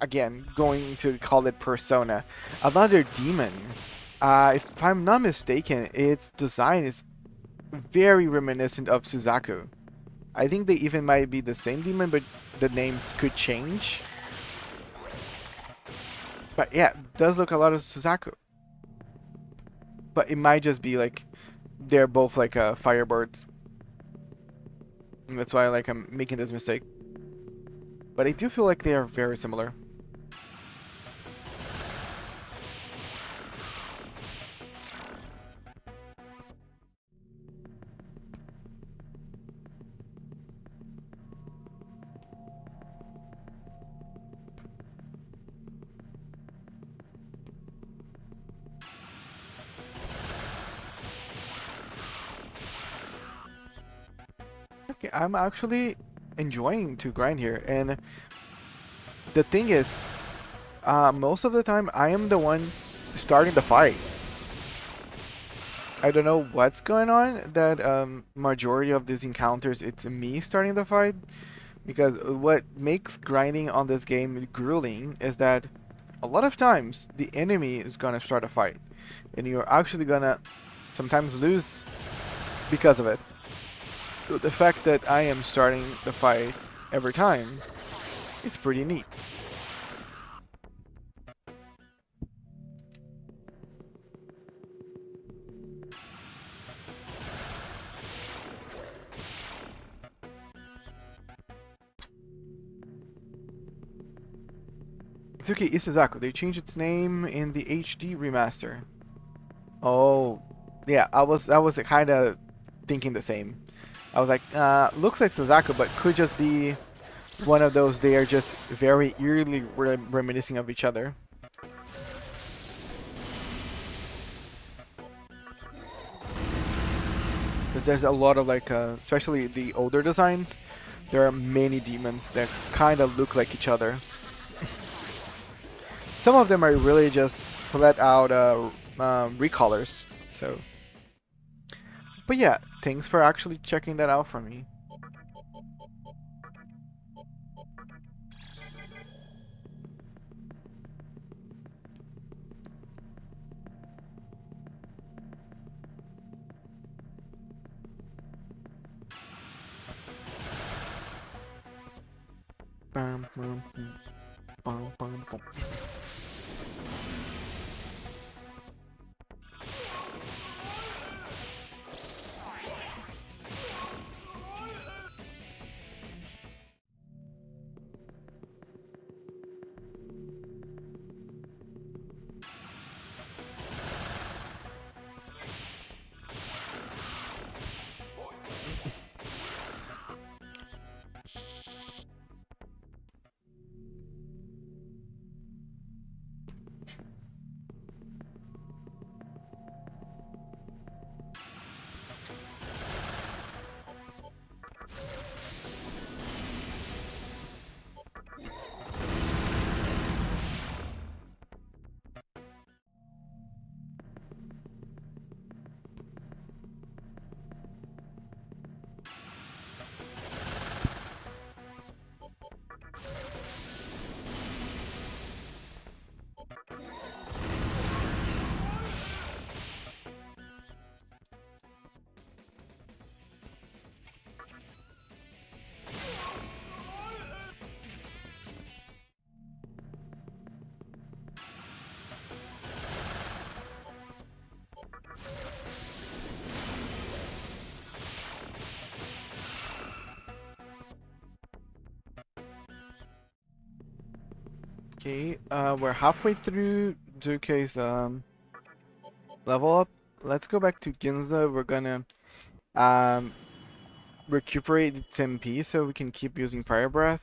again, going to call it persona, another demon. If I'm not mistaken, its design is very reminiscent of Suzaku. I think they even might be the same demon, but the name could change. But yeah, it does look a lot of Suzaku. But it might just be like they're both like firebirds. And that's why like I'm making this mistake. But I do feel like they are very similar. Okay, I'm actually enjoying to grind here, and the thing is, most of the time I am the one starting the fight. I don't know what's going on that majority of these encounters it's me starting the fight, because what makes grinding on this game grueling is that a lot of times the enemy is gonna start a fight, and you're actually gonna sometimes lose because of it. So the fact that I am starting the fight every time is pretty neat. Itsuki Ishizaku, they changed its name in the HD remaster. Oh, yeah, I was kind of thinking the same. I was like, looks like Suzaku, but could just be one of those they are just very eerily reminiscing of each other. Because there's a lot of like, especially the older designs, there are many demons that kind of look like each other. Some of them are really just flat out recolors. So, but yeah, thanks for actually checking that out for me. Bum, bum, bum, bum, bum. Okay, we're halfway through Duke's level up. Let's go back to Ginza. We're gonna um recuperate its MP so we can keep using Fire Breath.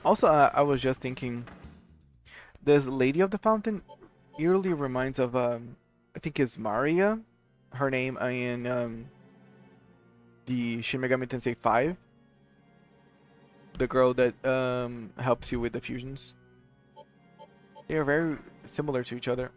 Also, I was just thinking, this Lady of the Fountain eerily reminds of I think it's Maria, her name in the Shin Megami Tensei 5, the girl that helps you with the fusions. They are very similar to each other.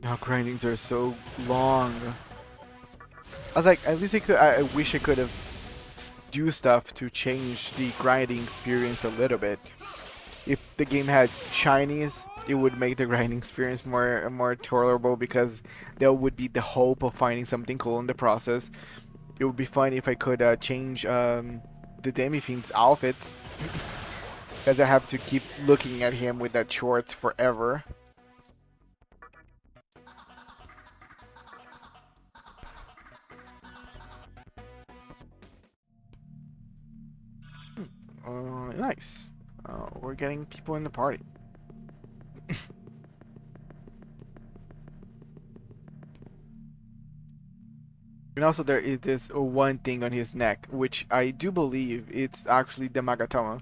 Now grindings are so long. I was like, at least I wish I could have do stuff to change the grinding experience a little bit. If the game had shinies, it would make the grinding experience more tolerable because there would be the hope of finding something cool in the process. It would be fun if I could change the Demi-Fiend's outfits because I have to keep looking at him with that shorts forever. Nice. We're getting people in the party. And also there is this one thing on his neck, which I do believe it's actually the Magatama.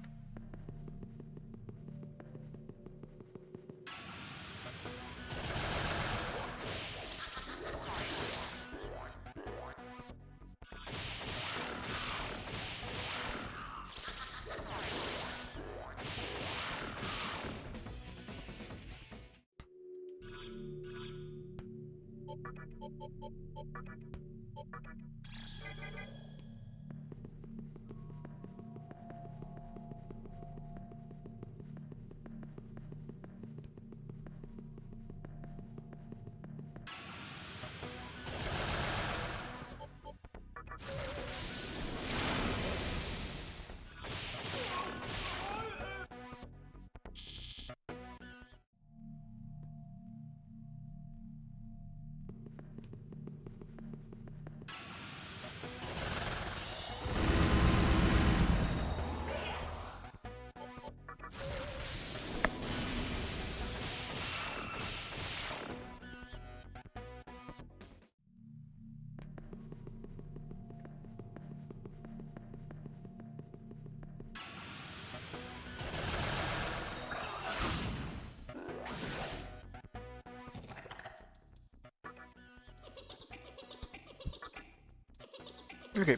Okay,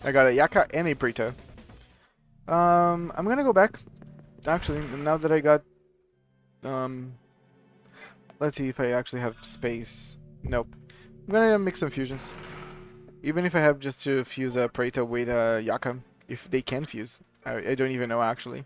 I got a Yaka and a Prito. I'm gonna go back. Actually, now that I got, um, let's see if I actually have space. Nope. I'm gonna mix some fusions. Even if I have just to fuse a Prito with a Yaka, if they can fuse. I don't even know actually.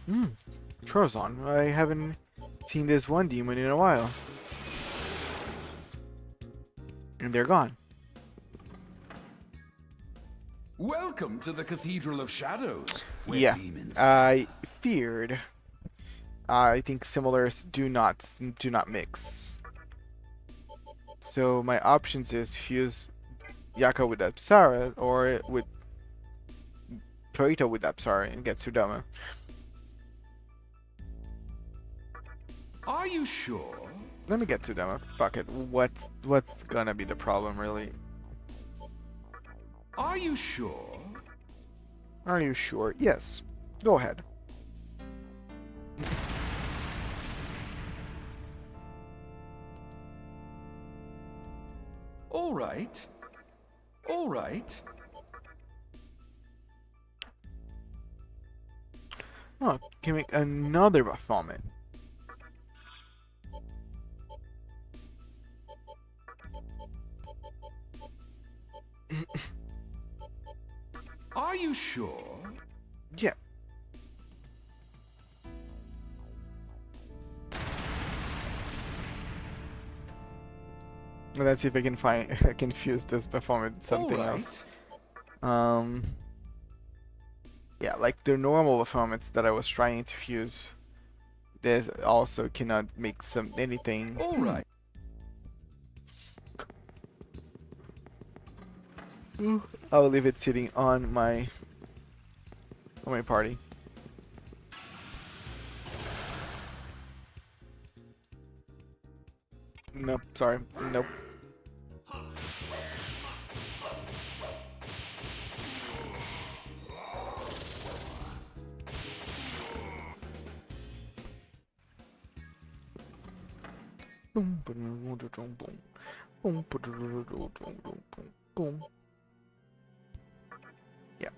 Hmm, Trozon. I haven't seen this one demon in a while. And they're gone. Welcome to the Cathedral of Shadows, where Yeah, demons. I feared. I think similars do not mix. So my options is fuse Yaka with Apsara or with Prito with Apsara and get Sudama. Are you sure? Let me get Sudama. Fuck it. What's gonna be the problem really? Are you sure? Are you sure? Yes. Go ahead. All right. All right. Oh, can make another vomit. Are you sure? Yeah. Let's see if I can find confuse this performance with All something else. right. Yeah, like the normal performance that I was trying to fuse. This also cannot make some anything. All right. I'll leave it sitting on my party. Nope, sorry. Nope. Boom, boom, boom, boom, boom, boom, boom, boom. Yeah.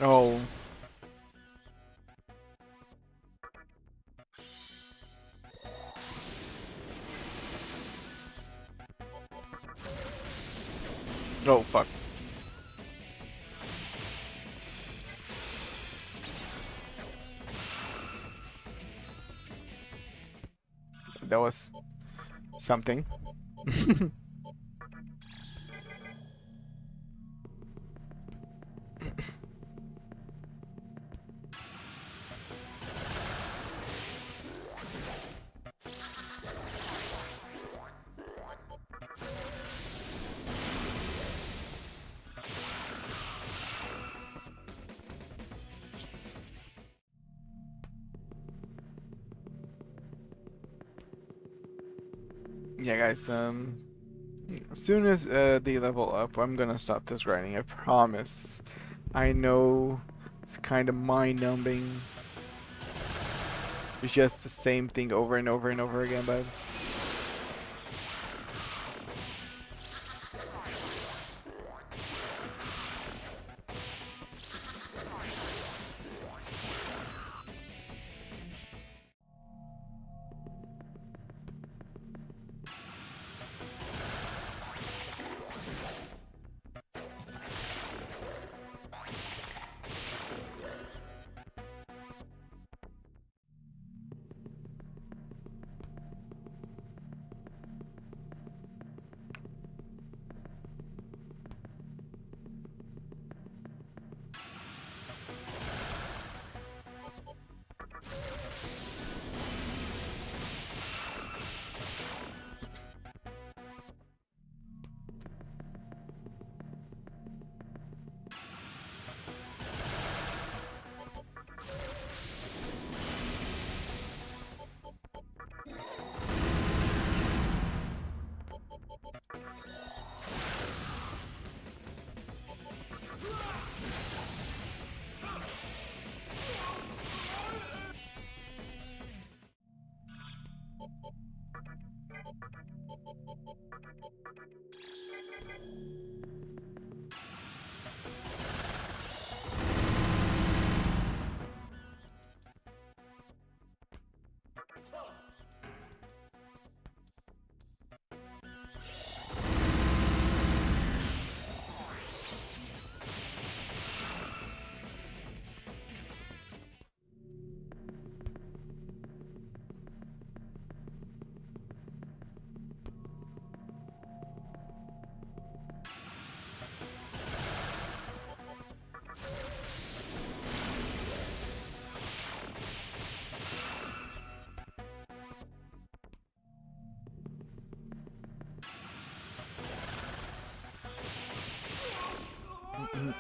Oh. Oh fuck. That was something. Yeah, guys. As soon as they level up, I'm gonna stop this grinding. I promise. I know it's kind of mind-numbing. It's just the same thing over and over and over again, but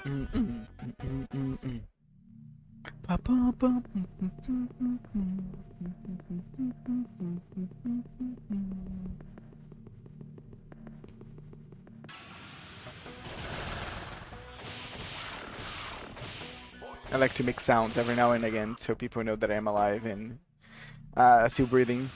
I like to make sounds every now and again so people know that I'm alive and still breathing.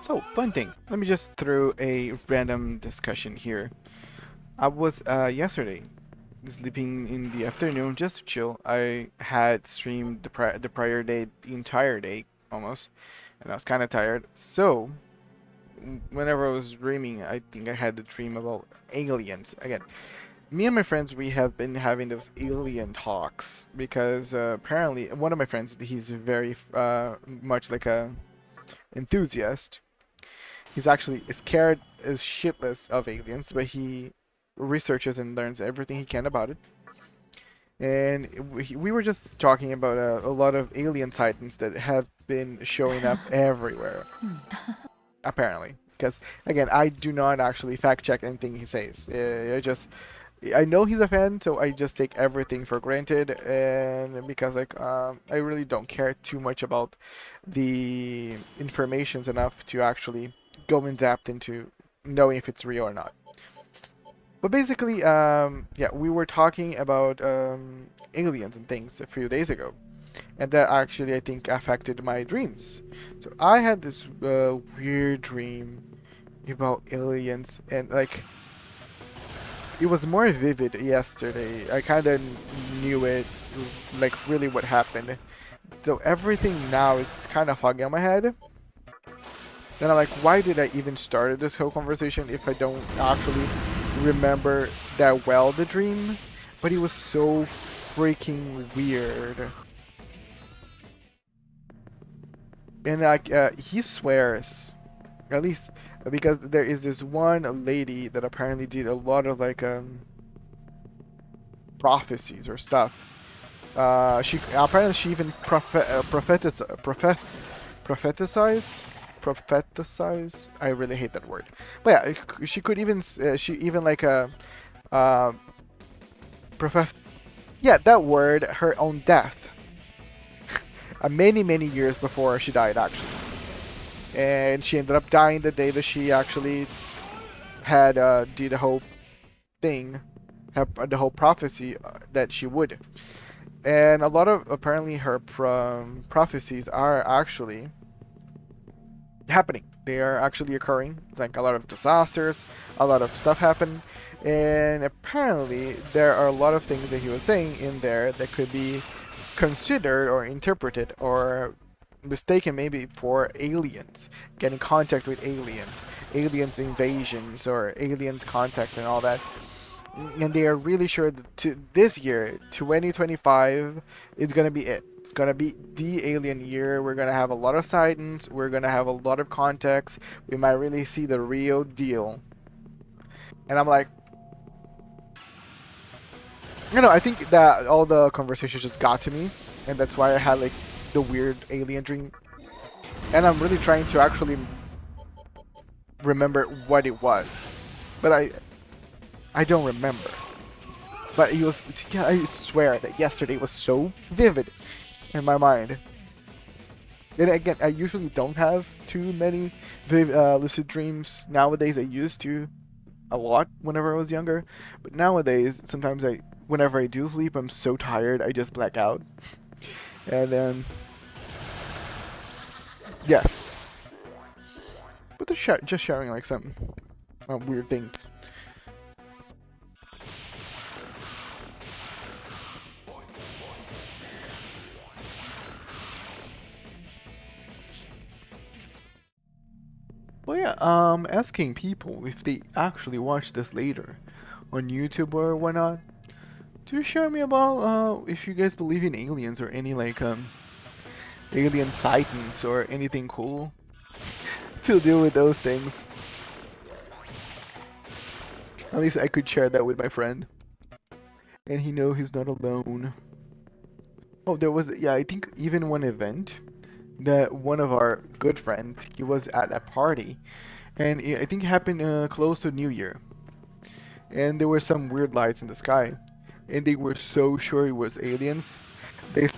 So, fun thing. Let me just throw a random discussion here. I was yesterday sleeping in the afternoon just to chill. I had streamed the prior day, the entire day almost, and I was kind of tired. So, whenever I was dreaming, I think I had the dream about aliens. Again, me and my friends, we have been having those alien talks because apparently one of my friends, he's very much like a enthusiast. He's actually scared as shitless of aliens, but he researches and learns everything he can about it. And we were just talking about a lot of alien sightings that have been showing up everywhere, apparently. Because again, I do not actually fact check anything he says. I know he's a fan, so I just take everything for granted, and because I really don't care too much about the informations enough to actually go in depth into knowing if it's real or not. But basically, yeah, we were talking about aliens and things a few days ago, and that actually I think affected my dreams. So I had this weird dream about aliens, and like it was more vivid yesterday. I kind of knew it, like really what happened. So everything now is kind of foggy on my head. And I'm like, why did I even start this whole conversation if I don't actually remember that well the dream? But it was so freaking weird. And like, he swears, at least because there is this one lady that apparently did a lot of like prophecies or stuff. She even prophesize. I really hate that word. But yeah, she could even she even like uh prophet yeah, that word, her own death many years before she died actually. And she ended up dying the day that she actually had did the whole thing, the whole prophecy that she would. And a lot of apparently her prophecies are actually happening. They are actually occurring. Like a lot of disasters, a lot of stuff happen, and apparently there are a lot of things that he was saying in there that could be considered or interpreted or mistaken maybe for aliens, getting contact with aliens invasions or aliens contacts and all that. And they are really sure that this year, 2025, is gonna be it. It's gonna be the alien year. We're gonna have a lot of sightings. We're gonna have a lot of contacts. We might really see the real deal. And I'm like, I think that all the conversations just got to me, and that's why I had like the weird alien dream. And I'm really trying to actually remember what it was, but I don't remember. But it was, I swear that yesterday was so vivid in my mind. And again, I usually don't have too many lucid dreams nowadays. I used to a lot whenever I was younger, but nowadays sometimes whenever I do sleep, I'm so tired I just black out. And then yeah, but just sharing like some weird things. Well, yeah, asking people if they actually watch this later on YouTube or whatnot. Do share me about if you guys believe in aliens or any like alien sightings or anything cool to deal with those things. At least I could share that with my friend. And he know he's not alone. Oh, there was, yeah, I think even one event that one of our good friends, he was at a party, and I think it happened close to New Year. And there were some weird lights in the sky, and they were so sure it was aliens. They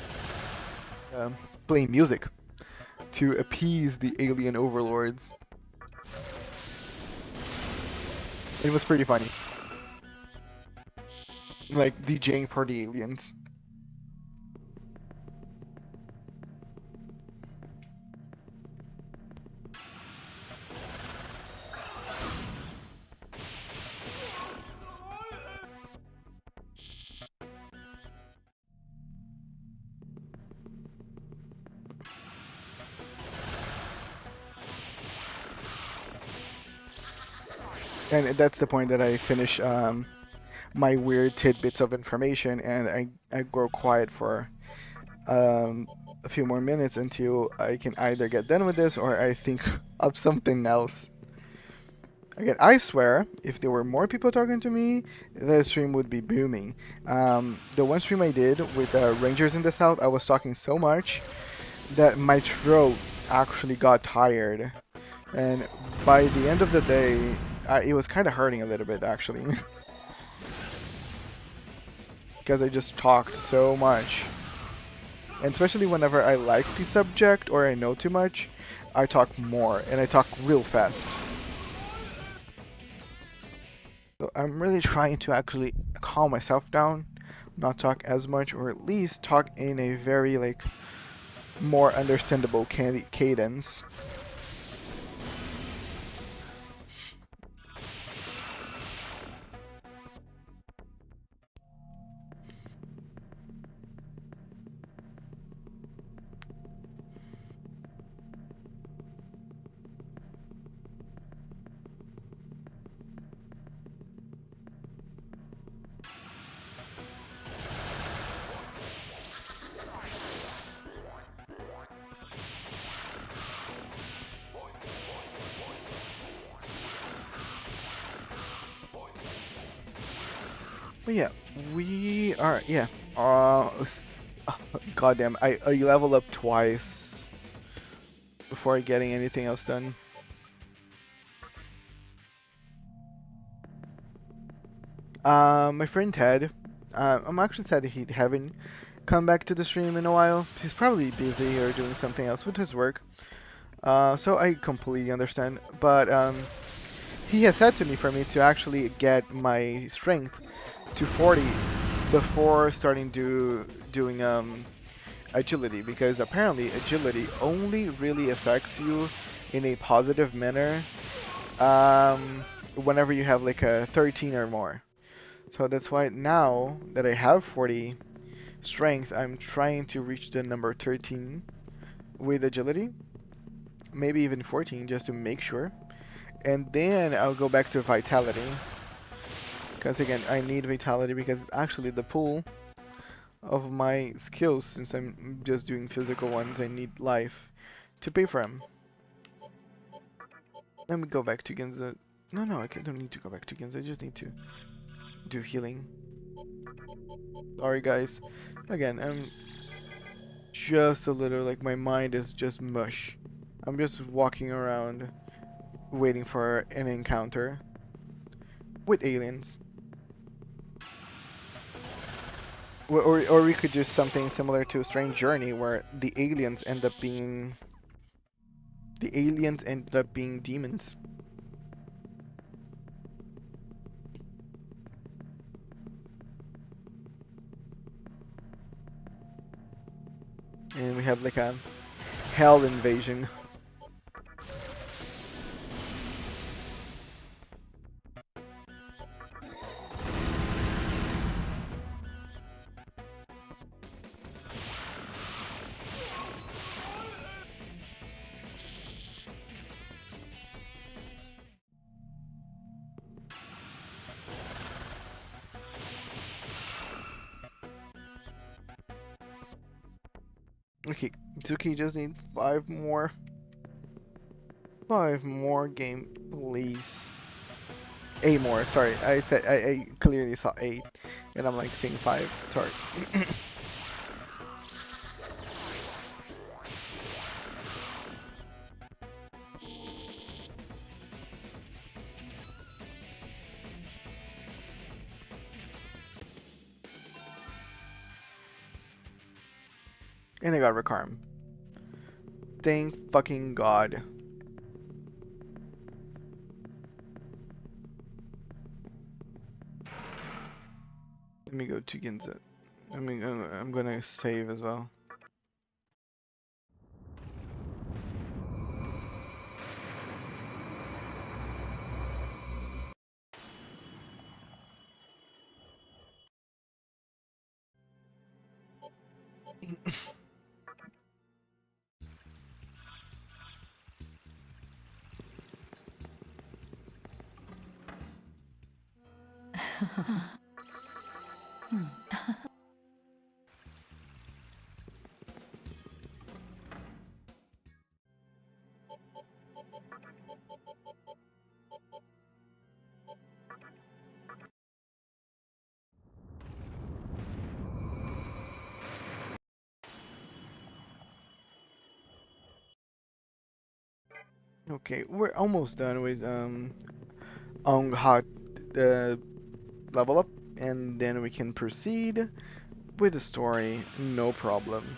playing music to appease the alien overlords. It was pretty funny, like DJing for the aliens. And that's the point that I finish my weird tidbits of information, and I grow quiet for um, a few more minutes until I can either get done with this or I think of something else. Again, I swear, if there were more people talking to me, the stream would be booming. The one stream I did with Rangers in the South, I was talking so much that my throat actually got tired. And by the end of the day, it was kind of hurting a little bit, actually. Because I just talked so much. And especially whenever I like the subject or I know too much, I talk more, and I talk real fast. So I'm really trying to actually calm myself down, not talk as much, or at least talk in a very, like, more understandable cadence. But yeah, we are, yeah. Goddamn, I level up twice before getting anything else done. My friend Ted, I'm actually sad he haven't come back to the stream in a while. He's probably busy or doing something else with his work. So I completely understand. But he has said to me for me to actually get my strength to 40 before starting doing agility, because apparently agility only really affects you in a positive manner whenever you have like a 13 or more. So that's why now that I have 40 strength, I'm trying to reach the number 13 with agility, maybe even 14 just to make sure. And then I'll go back to vitality. Because again, I need vitality because it's actually the pool of my skills. Since I'm just doing physical ones, I need life to pay for them. Let me go back to Ginza. No, don't need to go back to Ginza. I just need to do healing. Sorry, guys. Again, I'm just a little, like, my mind is just mush. I'm just walking around waiting for an encounter with aliens. Or we could do something similar to a Strange Journey where the aliens end up being demons. And we have like a hell invasion. Okay, It's okay, just need 5 more. 5 more game, please. 8 more, sorry. I clearly saw 8. And I'm like saying 5. Sorry. And I got Recarm. Thank fucking God. Let me go to Ginza. I mean, I'm gonna save as well. Okay, we're almost done with on hot uh, level up, and then we can proceed with the story, no problem.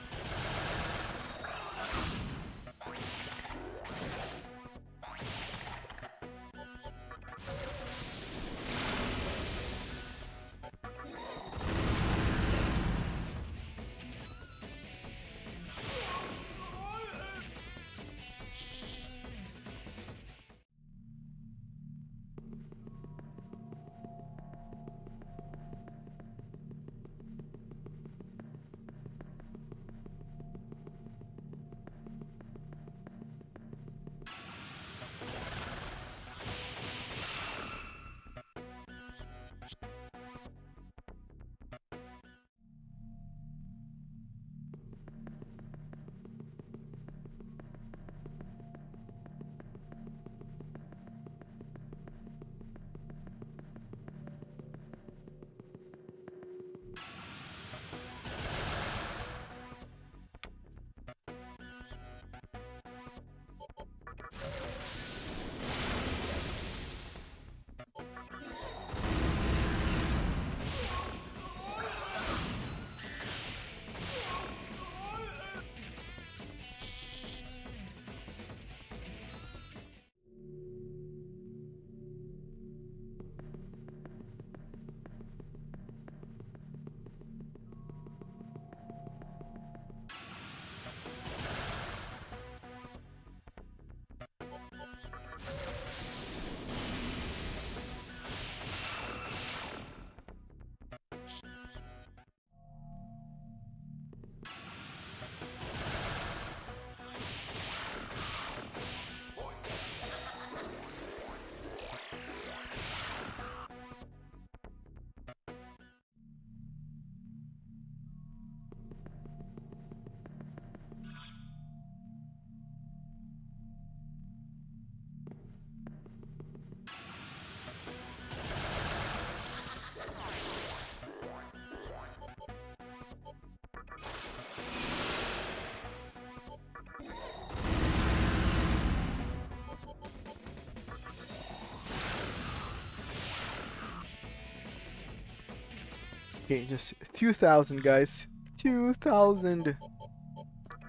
Okay, just 2,000 guys. 2,000.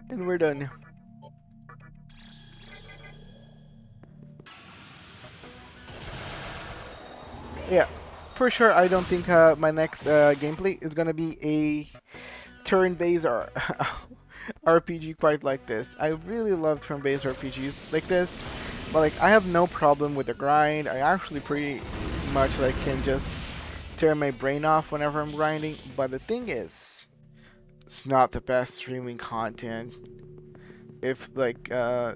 And we're done. Yeah, for sure I don't think my next gameplay is gonna be a turn-based or RPG quite like this. I really love turn-based RPGs like this, but like I have no problem with the grind. I actually pretty much like can just tear my brain off whenever I'm grinding. But the thing is, it's not the best streaming content. If like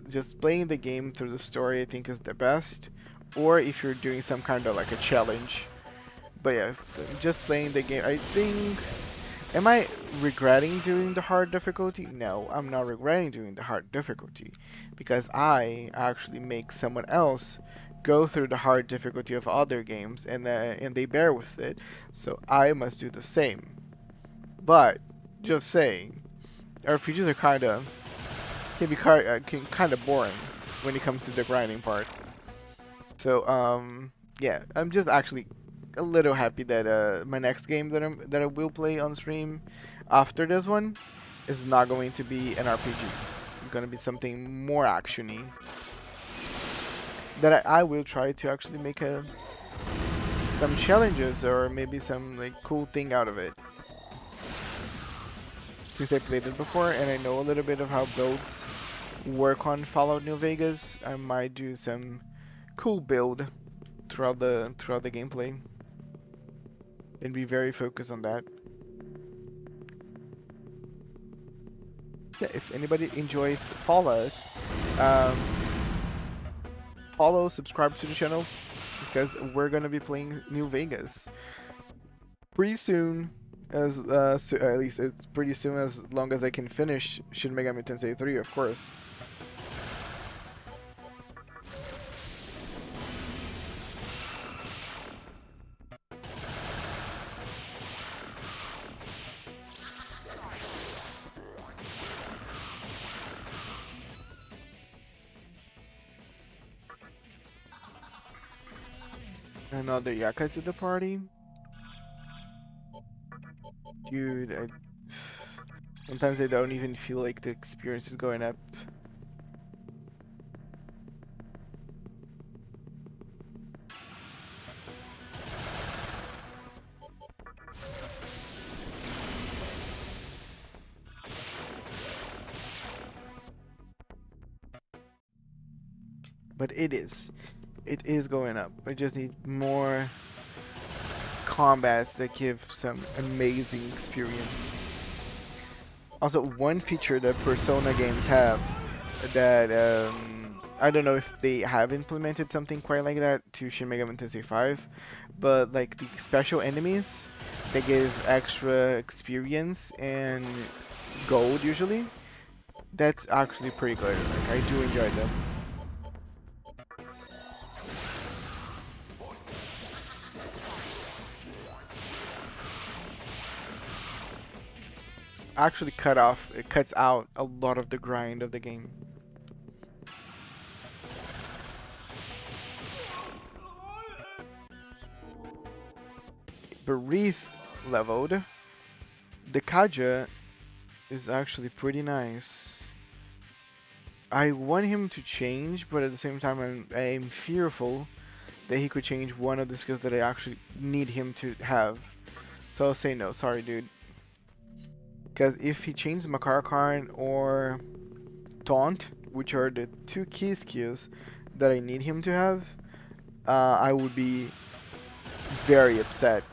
just playing the game through the story, I think is the best. Or if you're doing some kind of like a challenge. But yeah, just playing the game, I think Am I regretting doing the hard difficulty? No, I'm not regretting doing the hard difficulty because I actually make someone else go through the hard difficulty of other games and they bear with it, so I must do the same. But just saying, RPGs are kind of boring when it comes to the grinding part. So yeah, I'm just actually a little happy that my next game that I will play on stream after this one is not going to be an RPG. It's gonna be something more actiony that I will try to actually make some challenges or maybe some like cool thing out of it. Since I played it before and I know a little bit of how builds work on Fallout New Vegas, I might do some cool build throughout the gameplay and be very focused on that. Yeah, if anybody enjoys Fallout, um, follow, subscribe to the channel because we're gonna be playing New Vegas pretty soon. At least it's pretty soon as long as I can finish Shin Megami Tensei 3, of course. Another Yaka to the party, dude. Sometimes I don't even feel like the experience is going up. But it is. It is going up. I just need more combats that give some amazing experience. Also, one feature that Persona games have that I don't know if they have implemented something quite like that to Shin Megami Tensei 5, but like the special enemies, they give extra experience and gold usually. That's actually pretty good. Like I do enjoy them. Actually it cuts out a lot of the grind of the game. Bereath leveled. The Kaja is actually pretty nice. I want him to change, but at the same time I'm fearful that he could change one of the skills that I actually need him to have. So I'll say no, sorry dude. Because if he changes Makarakarn or Taunt, which are the two key skills that I need him to have, I would be very upset.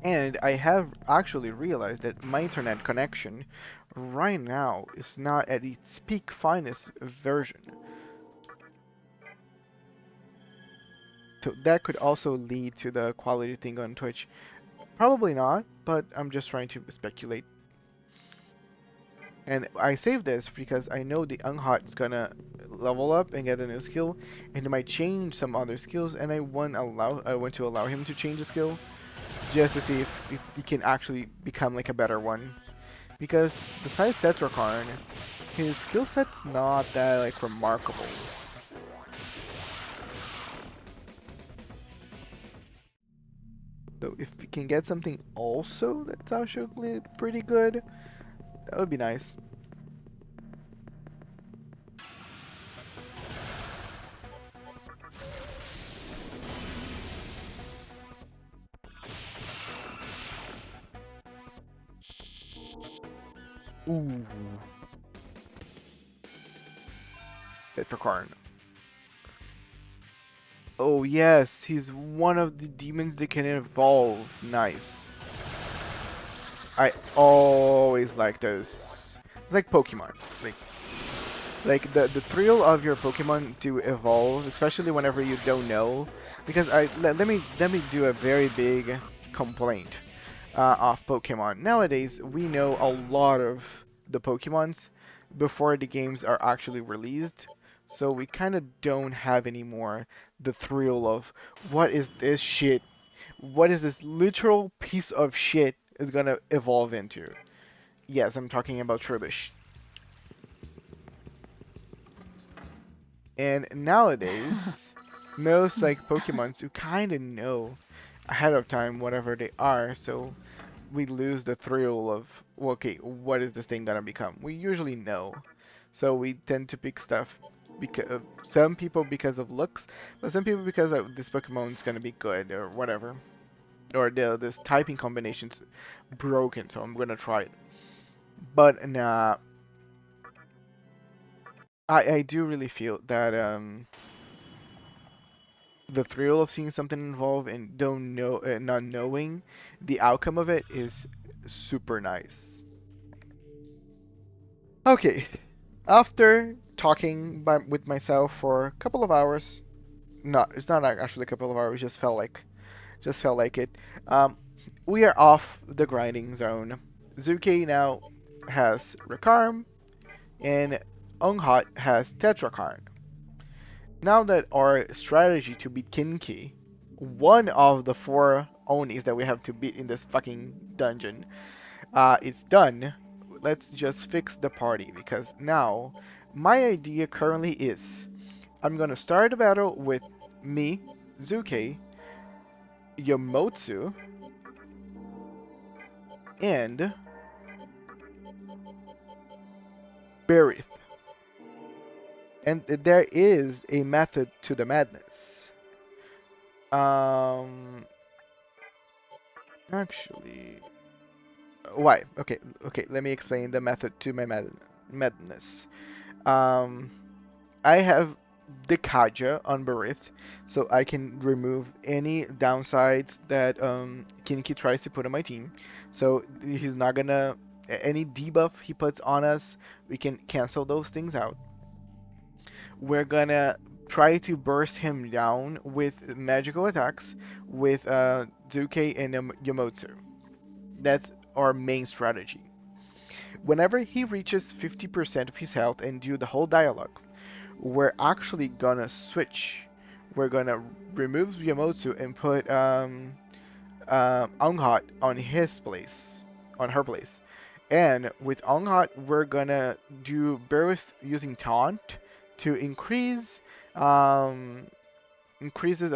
And I have actually realized that my internet connection right now is not at its peak finest version. So that could also lead to the quality thing on Twitch. Probably not, but I'm just trying to speculate. And I save this because I know the Unhot is gonna level up and get a new skill, and it might change some other skills, and I want to allow him to change the skill just to see if he can actually become like a better one. Because besides Tetrakarn, his skill set's not that like remarkable. So if we can get something also that's actually pretty good, that would be nice. Ooh, Tetrakarn. Oh yes, he's one of the demons that can evolve. Nice. I always like those. It's like Pokemon. Like the thrill of your Pokemon to evolve, especially whenever you don't know. Because let me do a very big complaint of Pokemon. Nowadays, we know a lot of the Pokemons before the games are actually released, so we kind of don't have anymore the thrill of what is this shit? What is this literal piece of shit is gonna evolve into? Yes, I'm talking about Trubbish. And nowadays, most like Pokemons you kind of know ahead of time whatever they are, so we lose the thrill of, well, okay, what is this thing gonna become? We usually know, so we tend to pick stuff because some people because of looks, but some people because this Pokemon's gonna be good or whatever, or this typing combination's broken, so I'm gonna try it. But nah, I do really feel that the thrill of seeing something involved and don't know not knowing the outcome of it is super nice. Okay, after talking with myself for a couple of hours, no, it's not actually a couple of hours, just felt like it. Um, we are off the grinding zone. Zuki now has Recarm, and Onghat has Tetrakarn. Now that our strategy to beat Kinki, one of the four Onis that we have to beat in this fucking dungeon, is done, let's just fix the party because now my idea currently is I'm gonna start a battle with me, Zuke, Yomotsu, and Berith. And there is a method to the madness. Um, actually, why? Okay, okay. Let me explain the method to my madness. Um, I have the Kaja on Barith, so I can remove any downsides that Kinki tries to put on my team. So he's not gonna any debuff he puts on us, we can cancel those things out. We're gonna try to burst him down with magical attacks with Zuke and Yamotsu. That's our main strategy. Whenever he reaches 50% of his health and do the whole dialogue, we're actually gonna switch. We're gonna remove Yamotsu and put Onghat on his place, on her place. And with Onghat, we're gonna do Berith using Taunt to um, increases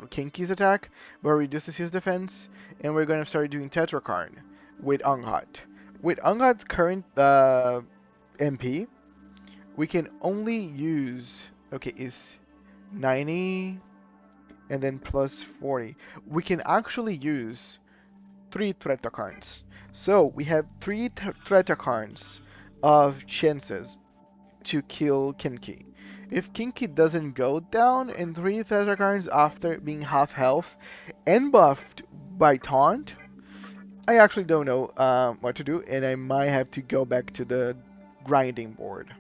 Kinky's attack, but reduces his defense. And we're gonna start doing Tetrakarn with Onghat. With Onghat's current MP, we can only use, okay, is 90 and then plus 40. We can actually use 3 Tretakarns. So we have 3 Tretakarns of chances to kill Kinki. If Kinki doesn't go down in 3 Tretakarns after being half health and buffed by Taunt, I actually don't know what to do, and I might have to go back to the grinding board.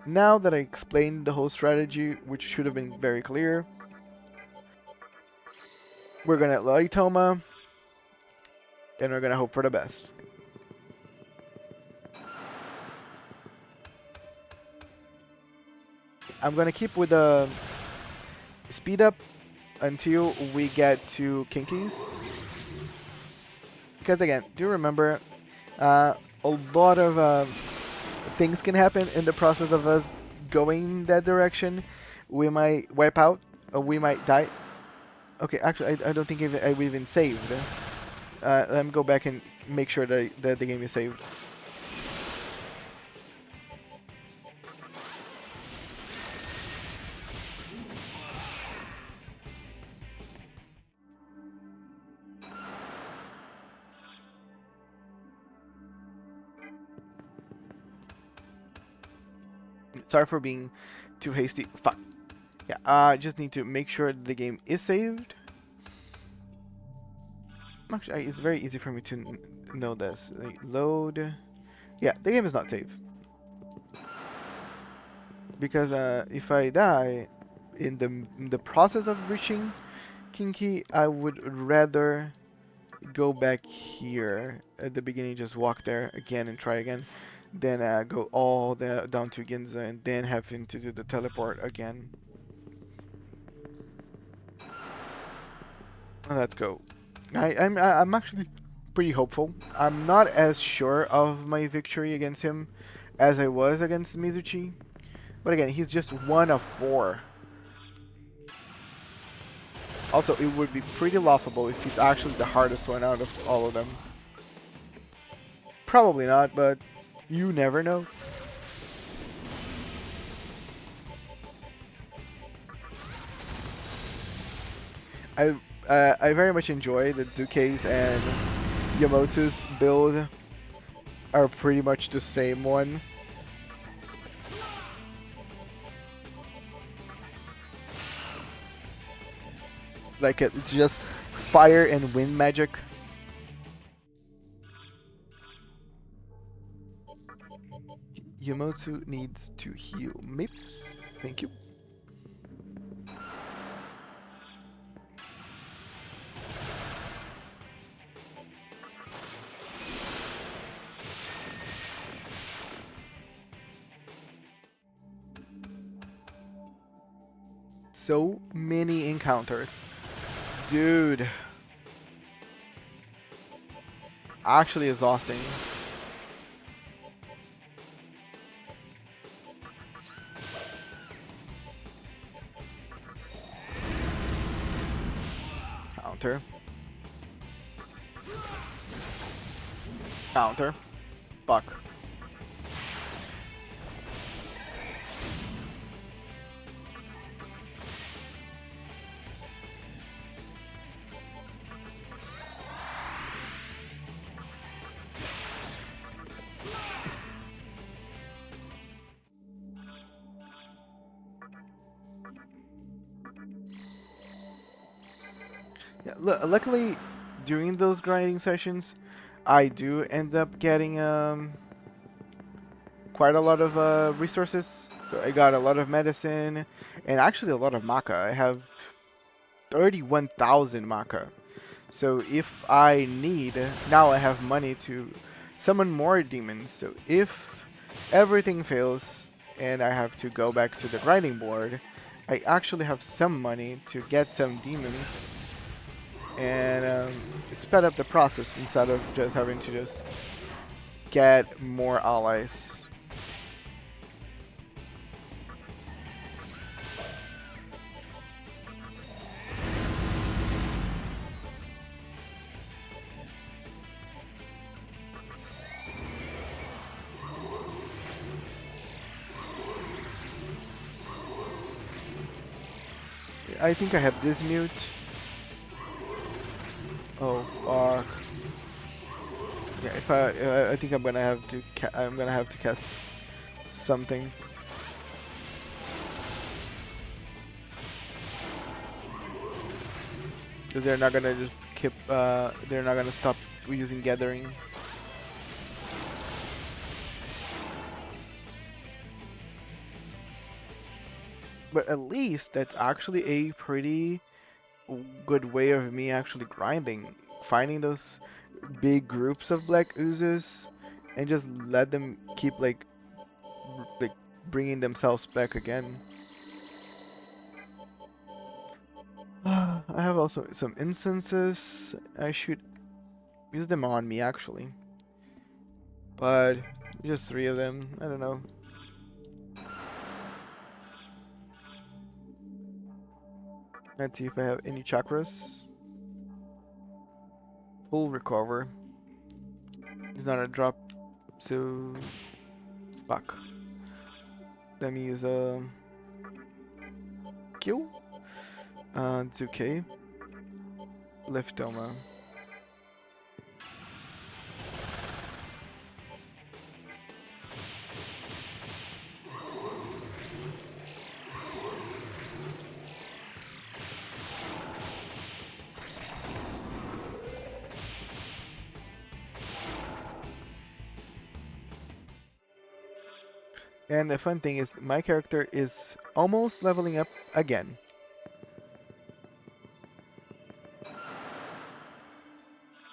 Now that I explained the whole strategy, which should have been very clear, we're gonna Laitoma, and we're gonna hope for the best. I'm gonna keep with the speed up until we get to Kinkies. Because again, do remember, a lot of things can happen in the process of us going that direction. We might wipe out, or we might die. Okay, actually, I don't think I've even saved. Let me go back and make sure that the game is saved. Sorry for being too hasty. Fuck. Yeah, I just need to make sure the game is saved. Actually, it's very easy for me to know this. Like, load. Yeah, the game is not safe. Because if I die in the process of reaching Kinky, I would rather go back here at the beginning, just walk there again and try again, then go all the down to Ginza and then having to do the teleport again. Let's go. I'm actually pretty hopeful. I'm not as sure of my victory against him as I was against Mizuchi, but again, he's just one of four. Also, it would be pretty laughable if he's actually the hardest one out of all of them. Probably not, but you never know. I I very much enjoy that Zuke's and Yamoto's build are pretty much the same one. Like it's just fire and wind magic. Yamoto needs to heal. Maybe. Thank you. So many encounters. Dude. Actually exhausting. Counter. Counter. Fuck. Yeah, luckily, during those grinding sessions, I do end up getting quite a lot of resources. So I got a lot of medicine and actually a lot of maca. I have 31,000 maca. So if I need, now I have money to summon more demons. So if everything fails and I have to go back to the grinding board, I actually have some money to get some demons and sped up the process instead of just having to just get more allies. I think I have this mute. Oh fuck. Yeah, if I think I'm gonna have to cast something. Because they're not gonna just keep, they're not gonna stop using gathering. But at least that's actually a pretty good way of me actually grinding. Finding those big groups of black oozes and just let them keep like bringing themselves back again. I have also some instances. I should use them on me actually. But just three of them. I don't know. Let's see if I have any chakras. Full recover. It's not a drop, so fuck. Let me use a kill. It's okay. Leftoma. And the fun thing is my character is almost leveling up again.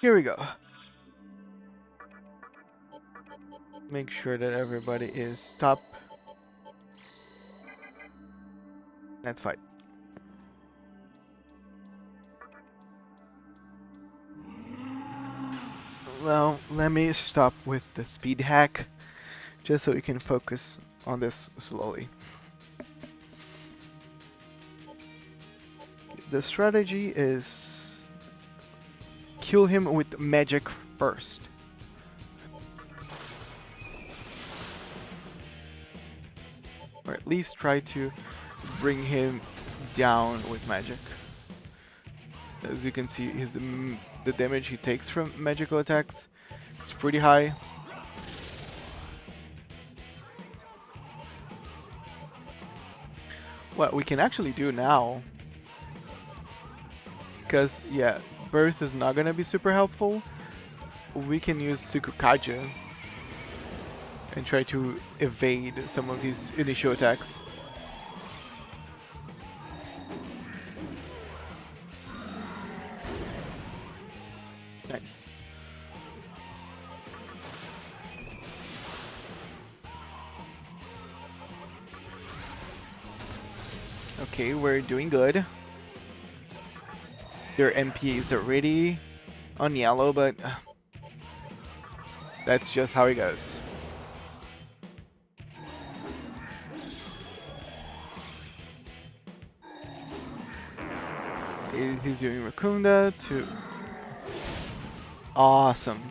Here we go. Make sure that everybody is stop. Let's fight. Well, let me stop with the speed hack, just so we can focus on this slowly. The strategy is kill him with magic first. Or at least try to bring him down with magic. As you can see, the damage he takes from magical attacks is pretty high. What we can actually do now, because yeah, burst is not gonna be super helpful, we can use Tsukukaja and try to evade some of his initial attacks. Nice. Okay, we're doing good. Their MP is already on yellow, but that's just how it goes. He's using Rakunda to... Awesome.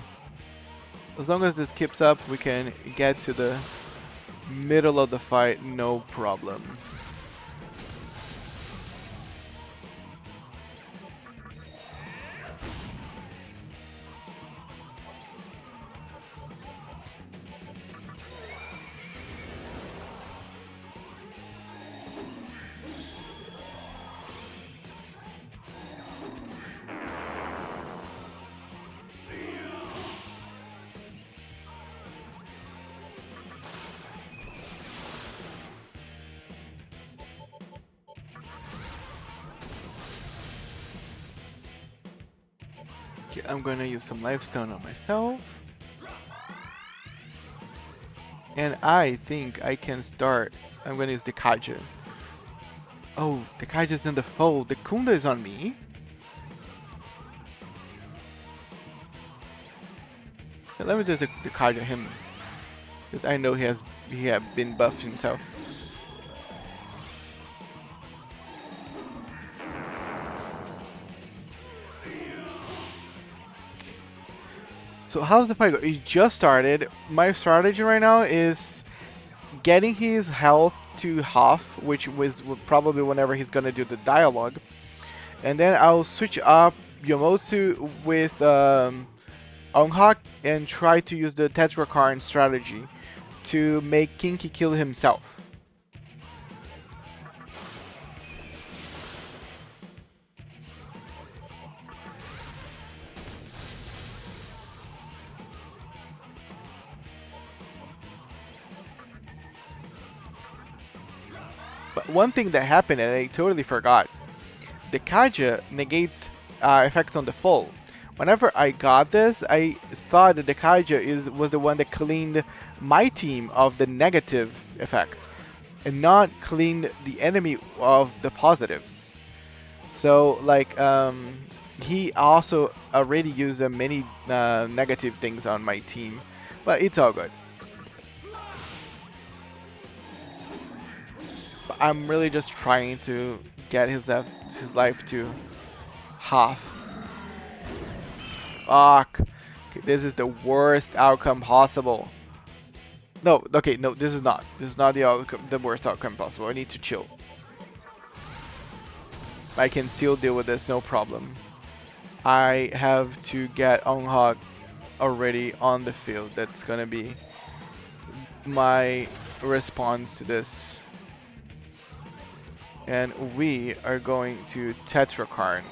As long as this keeps up, we can get to the middle of the fight, no problem. Okay, I'm gonna use some lifestone on myself. And I think I can start. I'm gonna use the Kaja. Oh, the Kaja's in the fold. The Kunda is on me. Let me just the Kaja him. Because I know he have been buffed himself. So how's the fight go? It just started. My strategy right now is getting his health to half, which was probably whenever he's gonna do the dialogue, and then I'll switch up Yomotsu with Onghak and try to use the Tetrakarn strategy to make Kinky kill himself. But one thing that happened and I totally forgot, the Kaja negates effects on the full. Whenever I got this, I thought that the Kaja was the one that cleaned my team of the negative effects and not cleaned the enemy of the positives. So like he also already used many negative things on my team, but it's all good. But I'm really just trying to get his life to half. Fuck. Okay, this is the worst outcome possible. No, okay, no, this is not. This is not the worst outcome possible. I need to chill. I can still deal with this, no problem. I have to get Onghak already on the field. That's gonna be my response to this. And we are going to Tetrakarn.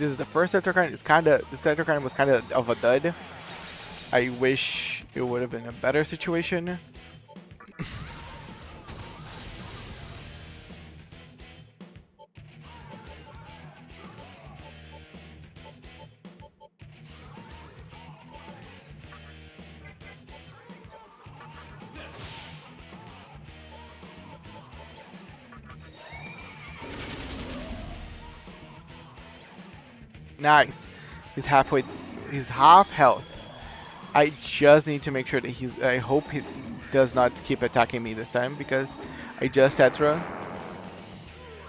this is the first Tetrakarn. It's kind of this Tetrakarn was kind of a dud. I wish it would have been a better situation. Nice. He's halfway. He's half health. I just need to make sure that he's. I hope he does not keep attacking me this time because I just Tetra.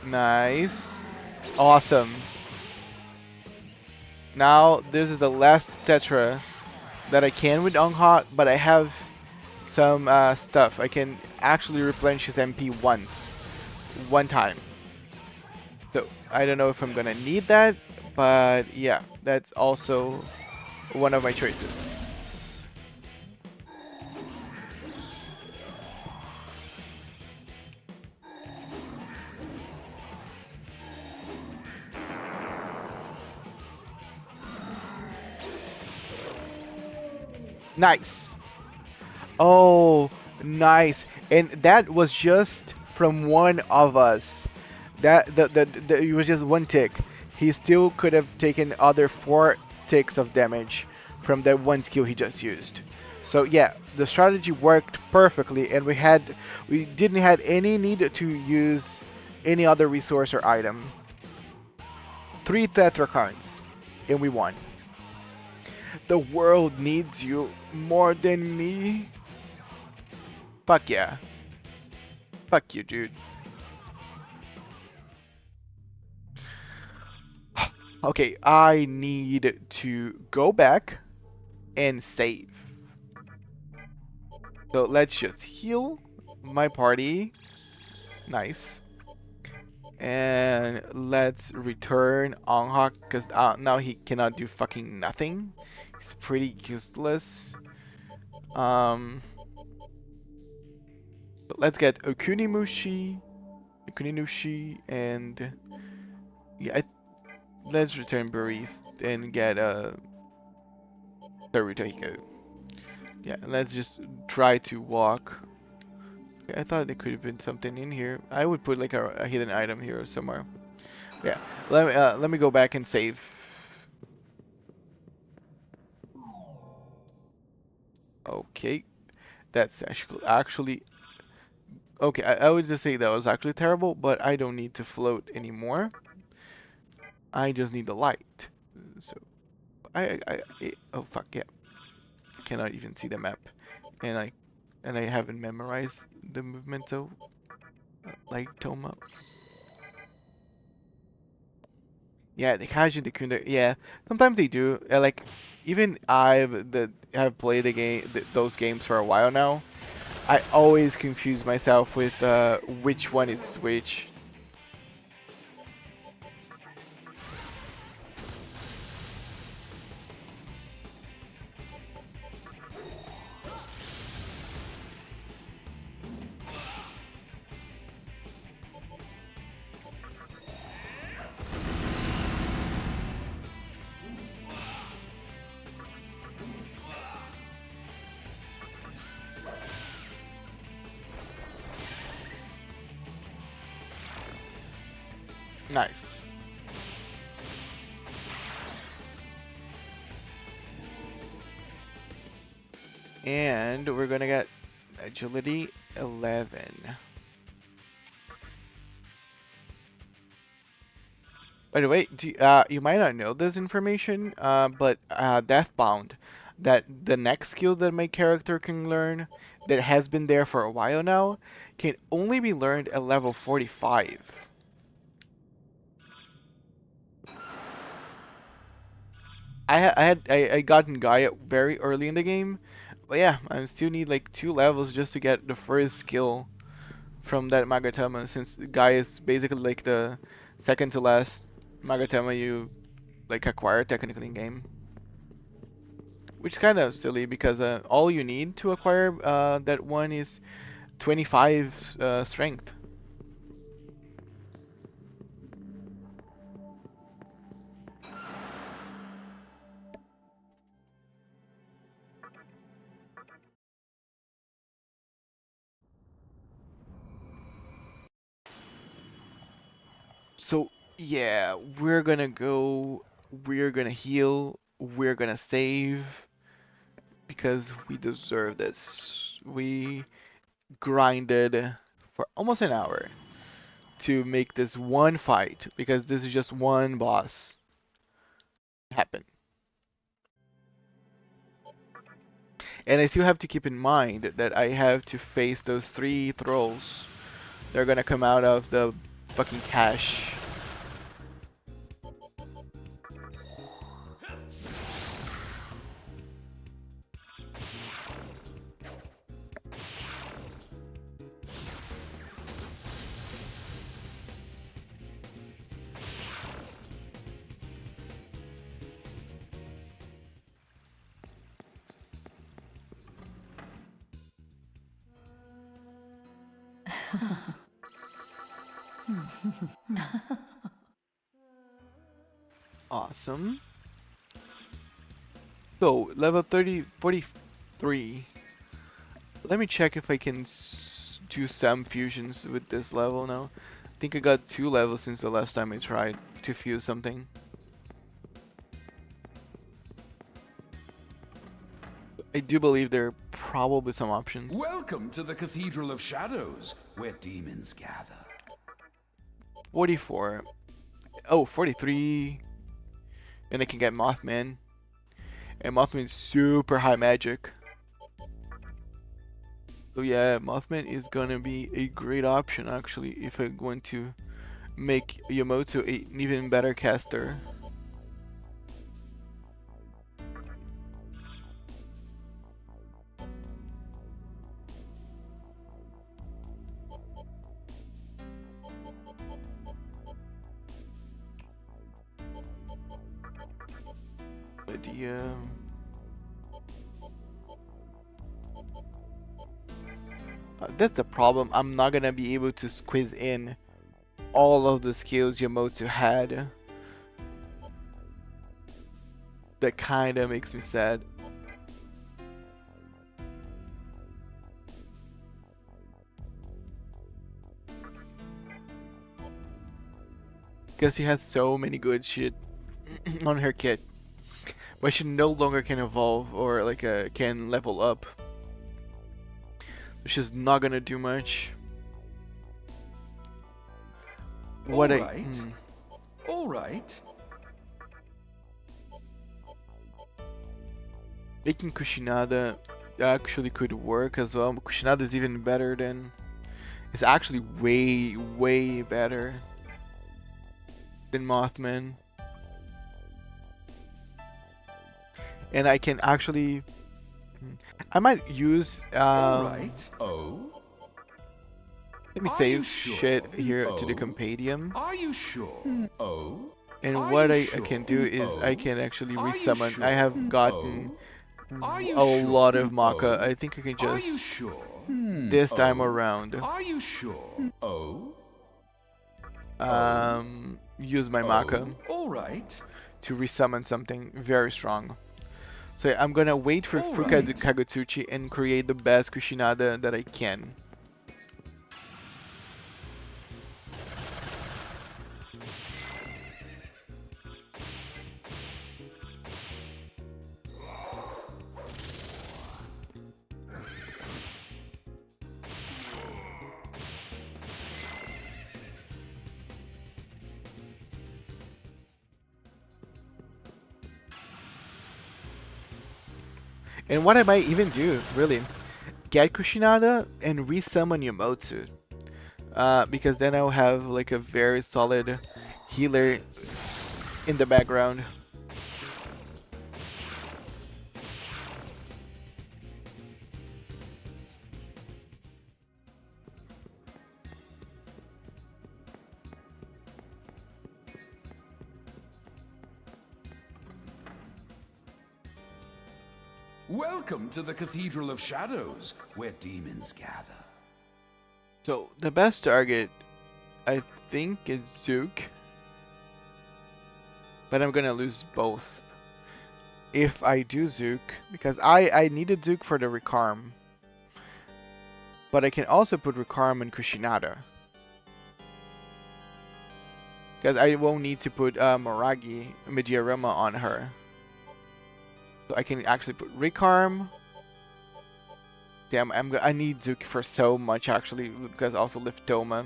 Nice. Awesome. Now this is the last Tetra that I can with Ongha, but I have some stuff. I can actually replenish his MP one time. So I don't know if I'm gonna need that, but yeah, that's also one of my choices. Nice. Oh, nice. And that was just from one of us. That it was just one tick. He still could have taken other 4 ticks of damage from that one skill he just used. So yeah, the strategy worked perfectly, and we didn't had any need to use any other resource or item. 3 Tetra cards, and we won. The world needs you more than me. Fuck yeah. Fuck you, dude. Okay, I need to go back and save. So let's just heal my party. Nice. And let's return Onghak because now he cannot do fucking nothing. He's pretty useless. But let's get Okuninushi, and yeah, let's return Burith and get Sarutahiko. Yeah, let's just try to walk. I thought there could have been something in here. I would put like a hidden item here somewhere. Yeah, let me go back and save. Okay, that's actually okay. I would just say that was actually terrible, but I don't need to float anymore. I just need the light. So oh fuck yeah, I cannot even see the map, and I haven't memorized the movement so like Toma. Yeah, the Kaiju, the Kunda, yeah. Sometimes they do. Like, even have played those games for a while now. I always confuse myself with which one is which. Nice. And we're gonna get agility 11. By the way, you might not know this information, but Deathbound, that the next skill that my character can learn, that has been there for a while now, can only be learned at level 45. I gotten Gaia very early in the game, but yeah, I still need like 2 levels just to get the first skill from that Magatama, since Gaia is basically like the second to last Magatama you like acquire technically in game. Which is kind of silly because all you need to acquire that one is 25 strength. Yeah, we're gonna go. We're gonna heal. We're gonna save because we deserve this. We grinded for almost an hour to make this one fight because this is just one boss happen. And I still have to keep in mind that I have to face those three trolls. They're gonna come out of the fucking cache. Awesome. So, level 43. Let me check if I can do some fusions with this level now. I think I got 2 levels since the last time I tried to fuse something. I do believe there are probably some options. Welcome to the Cathedral of Shadows, where demons gather. 44. Oh, 43. And I can get Mothman. And Mothman's super high magic. So yeah, Mothman is gonna be a great option actually if I want to make Yamoto an even better caster. But yeah. That's the problem. I'm not gonna be able to squeeze in all of the skills Yamoto had. That kinda makes me sad. Because she has so many good shit on her kit. But she no longer can evolve or like can level up. Which is not gonna do much. What All right. Making Kushinada actually could work as well. Kushinada is even better than. It's actually way, way better than Mothman. And I can actually. I might use. All right. Oh. Let me Are save you sure? shit here to the Oh. compendium. Are you sure? Oh. And Are what you I sure? can do is I Oh. can actually Are you resummon. I sure? have gotten Are you a sure? lot of Maka. Oh. I think I can Are you just sure? this time Oh. around Are you sure? Oh. use my Maka Oh. All right. to resummon something very strong. So yeah, I'm gonna wait for All Fuka right. Kagutsuchi and create the best Kushinada that I can. And what I might even do, really, get Kushinada and resummon Yomotsu. Because then I'll have like a very solid healer in the background. Welcome to the Cathedral of Shadows, where demons gather. So the best target, I think, is Zook. But I'm gonna lose both if I do Zook, because I needed Zook for the Recarm. But I can also put Recarm and Kushinada. Because I won't need to put Moragi Mediarama on her. So I can actually put Recarm. Damn, I need Zook for so much actually, because also Liftoma.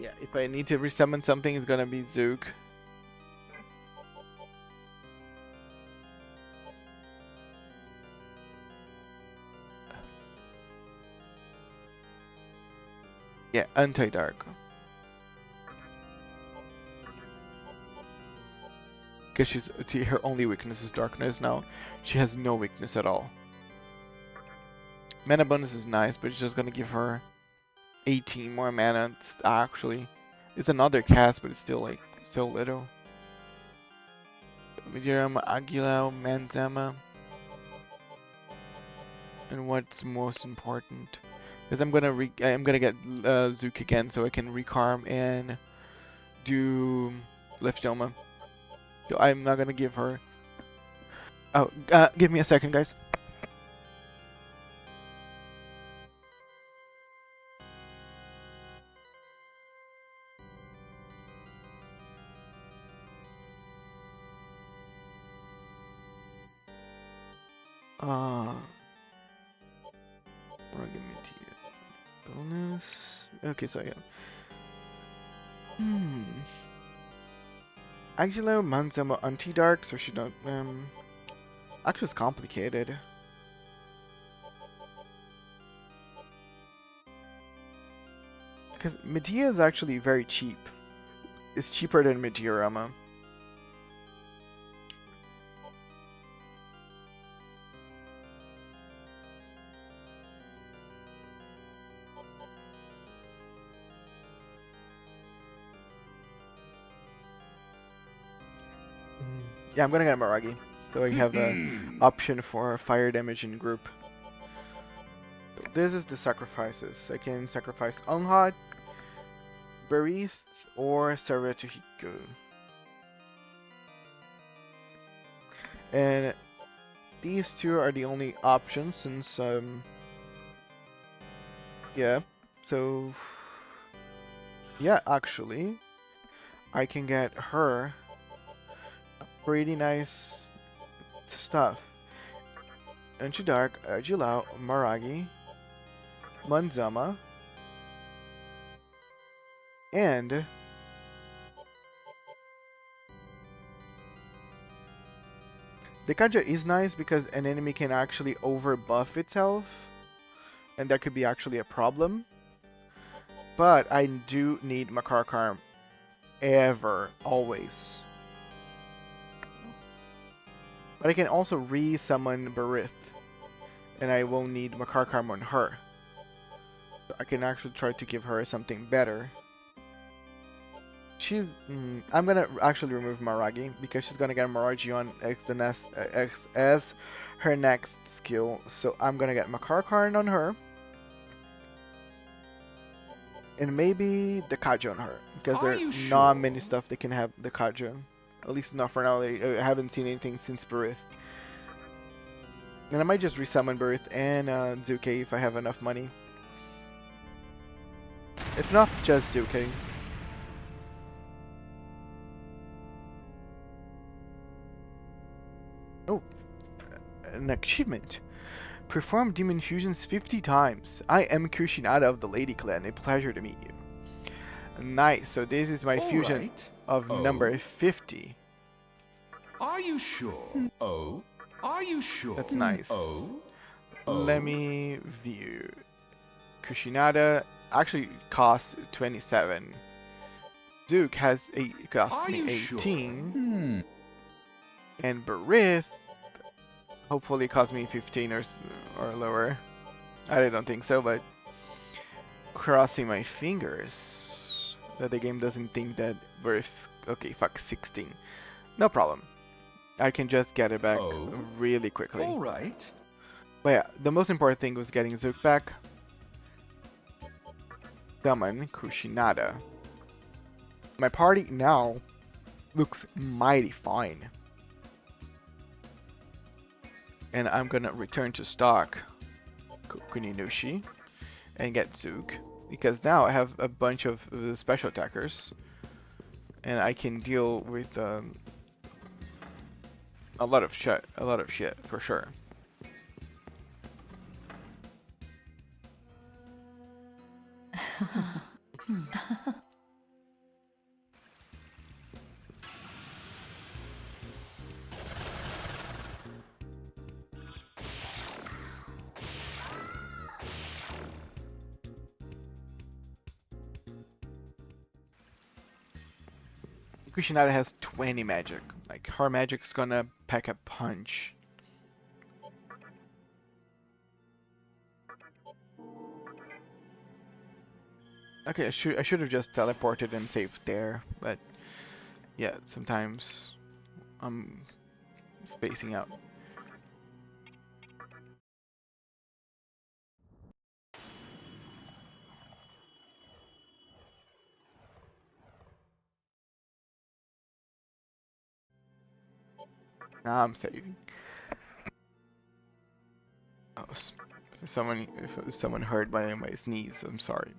Yeah, if I need to resummon something, it's gonna be Zook. Yeah, Anti-Dark. Because her only weakness is darkness now. She has no weakness at all. Mana bonus is nice, but it's just gonna give her 18 more mana. Actually, it's another cast, but it's still like so little. Mediarama, Aguila, Manzama. And what's most important is I'm gonna get Zook again, so I can recarm and do Liftoma. So I'm not gonna give her. Oh, give me a second, guys. Or give me bonus. Okay, so yeah. Actually, Manzama anti-dark, so she don't. Actually, it's complicated. Because Medea is actually very cheap. It's cheaper than Mediarama. Yeah, I'm gonna get Maragi, so I have an option for fire damage in group. So this is the sacrifices. I can sacrifice Onhot, Berith, or Saratuhiku. And these two are the only options since, yeah, so, yeah, actually, I can get her pretty nice stuff. Dark, Jilao, Maragi, Manzama, and the Kaja is nice because an enemy can actually overbuff itself, and that could be actually a problem. But I do need Makarkarm always. But I can also re-summon Berith, and I won't need Makarkarm on her. So I can actually try to give her something better. I'm gonna actually remove Maragi because she's gonna get Maragi on X as her next skill. So I'm gonna get Makarkarn on her, and maybe the Kaja on her because there's not many stuff they can have the Kaja. At least not for now. I haven't seen anything since Berith. And I might just resummon Berith and Zuke if I have enough money. If not, just Zuke. Oh, an achievement. Perform demon fusions 50 times. I am Kushinada of the Lady Clan. A pleasure to meet you. Nice. So this is my fusion of number 50. Are you sure? Oh, are you sure? That's nice. Oh, let me view. Kushinada actually costs 27. Duke costs me 18. Sure? And Berith hopefully costs me 15 or lower. I don't think so, but crossing my fingers that the game doesn't think that Berith's okay. Fuck, 16. No problem. I can just get it back really quickly. All right. But yeah, the most important thing was getting Zook back. Summon Kushinada. My party now looks mighty fine. And I'm gonna return to stock Kuninushi and get Zook. because now I have a bunch of special attackers, and I can deal with a lot of shit for sure. Kushinada has 20 magic. Like, her magic's gonna pack a punch. Okay, I should have just teleported and saved there, but yeah, sometimes I'm spacing out. Now I'm saving. Oh, if someone heard my sneeze, I'm sorry.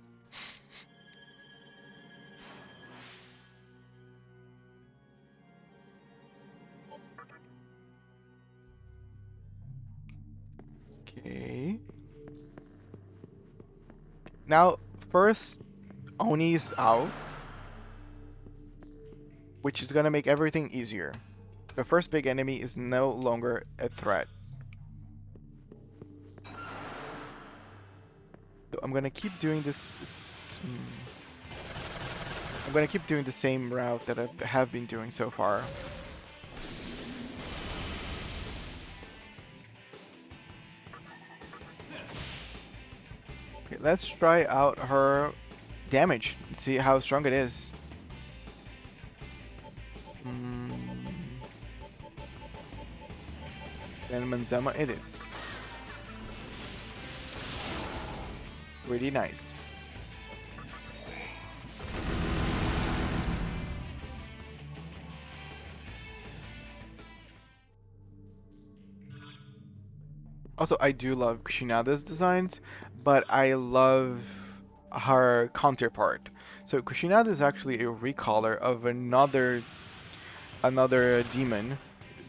Okay. Now, first, Oni's out, which is gonna make everything easier. The first big enemy is no longer a threat. So I'm gonna keep doing this. I'm gonna keep doing the same route that I have been doing so far. Okay, let's try out her damage and see how strong it is. And Manzama it is. Really nice. Also, I do love Kushinada's designs, but I love her counterpart. So Kushinada is actually a recolor of another demon.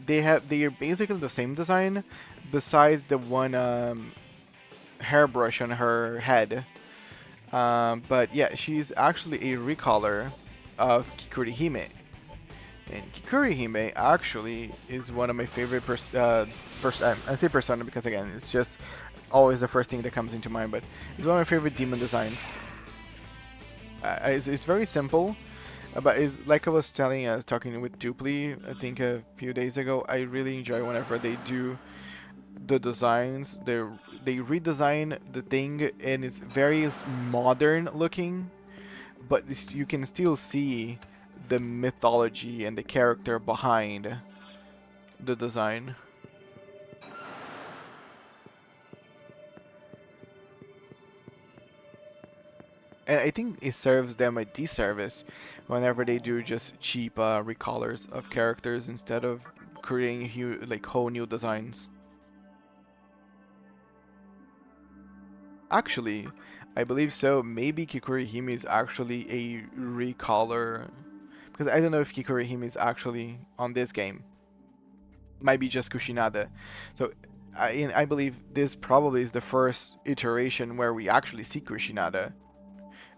They are basically the same design, besides the one hairbrush on her head. But yeah, she's actually a recolor of Kikurihime. And Kikurihime actually is one of my favorite I say persona because again, it's just always the first thing that comes into mind, but it's one of my favorite demon designs. It's very simple, but it's like I was talking with Dupli, I think a few days ago. I really enjoy whenever they do the designs. They redesign the thing, and it's very modern looking, but you can still see the mythology and the character behind the design. And I think it serves them a disservice whenever they do just cheap recolors of characters instead of creating like whole new designs. Actually, I believe so. Maybe Kikurihime is actually a recolor because I don't know if Kikurihime is actually on this game. Might be just Kushinada. So I believe this probably is the first iteration where we actually see Kushinada,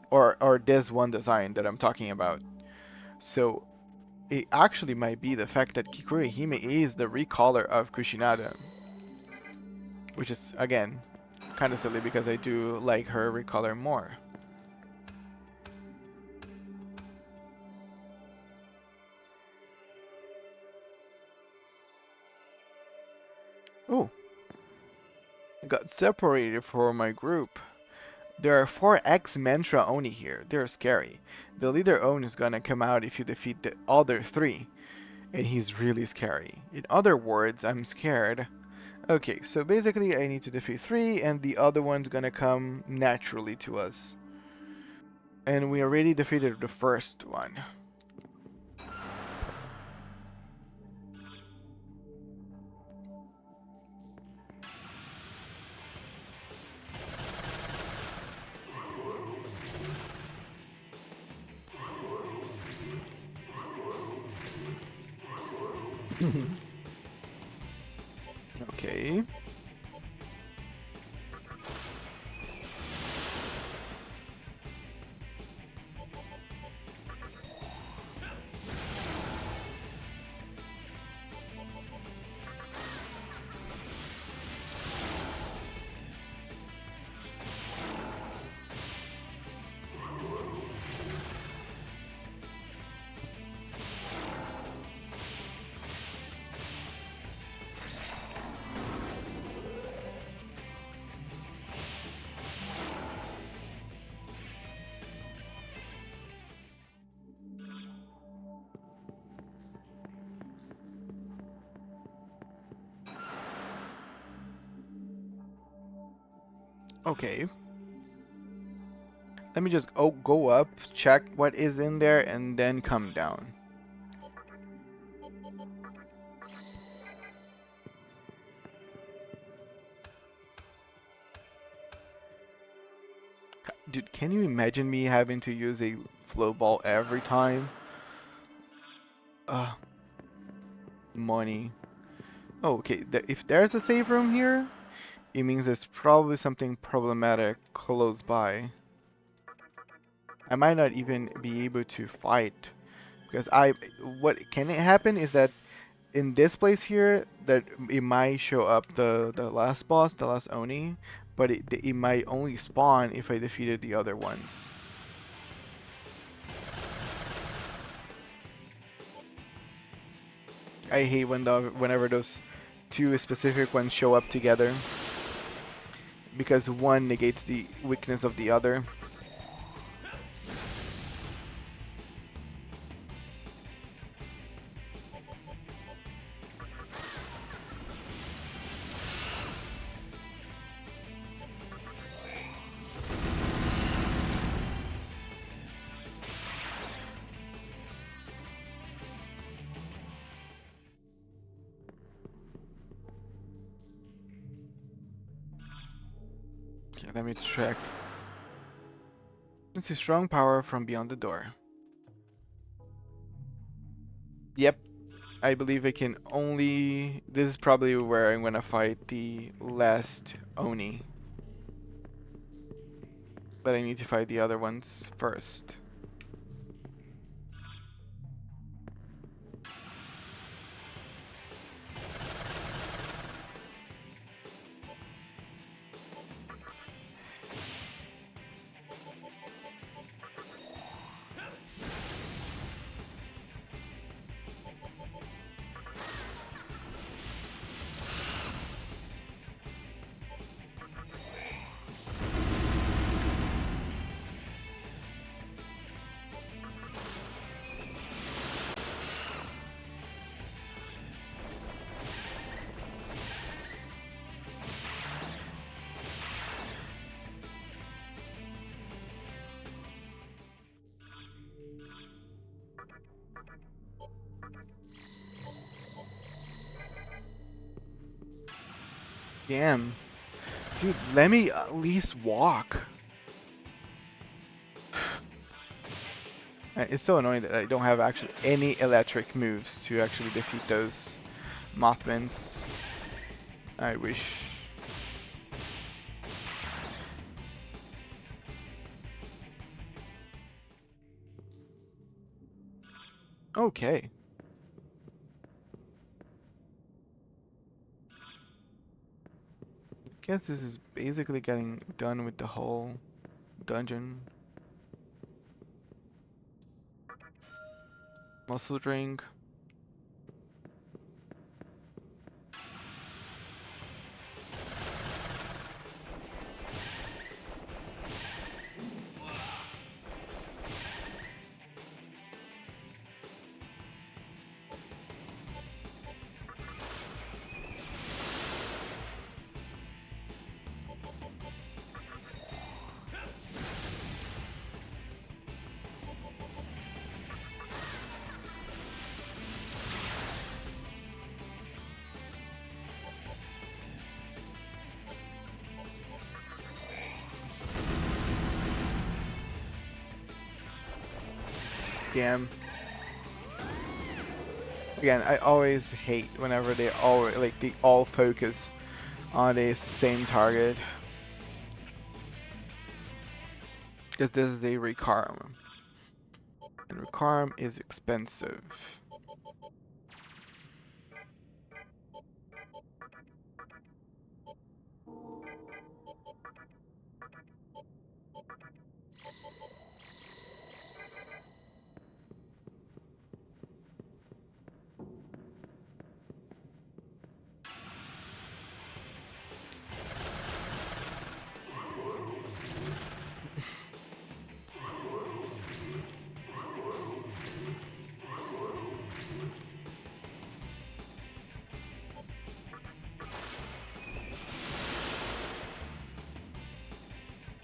or this one design that I'm talking about. So it actually might be the fact that Kikuri Hime is the recolor of Kushinada, which is again kind of silly because I do like her recolor more. Oh, I got separated from my group. There are 4 X Mantra Oni here. They're scary. The leader Oni is gonna come out if you defeat the other 3, and he's really scary. In other words, I'm scared. Okay, so basically I need to defeat 3, and the other one's gonna come naturally to us. And we already defeated the first one. Okay. Okay. Let me just go up, check what is in there, and then come down. Dude, can you imagine me having to use a flow ball every time? Ugh, money. Oh, okay, if there's a save room here, it means there's probably something problematic close by. I might not even be able to fight because what can it happen is that in this place here that it might show up the last boss, the last Oni, but it might only spawn if I defeated the other ones. I hate whenever those two specific ones show up together because one negates the weakness of the other. Okay, let me check. It's a strong power from beyond the door. Yep, I believe I can only... This is probably where I'm gonna fight the last Oni. But I need to fight the other ones first. Damn. Dude, let me at least walk. It's so annoying that I don't have actually any electric moves to actually defeat those Mothmans. I wish. Okay. Guess this is basically getting done with the whole dungeon. Muscle drink. Damn. Again, I always hate whenever they all focus on the same target. Because this is a recarm. And recarm is expensive.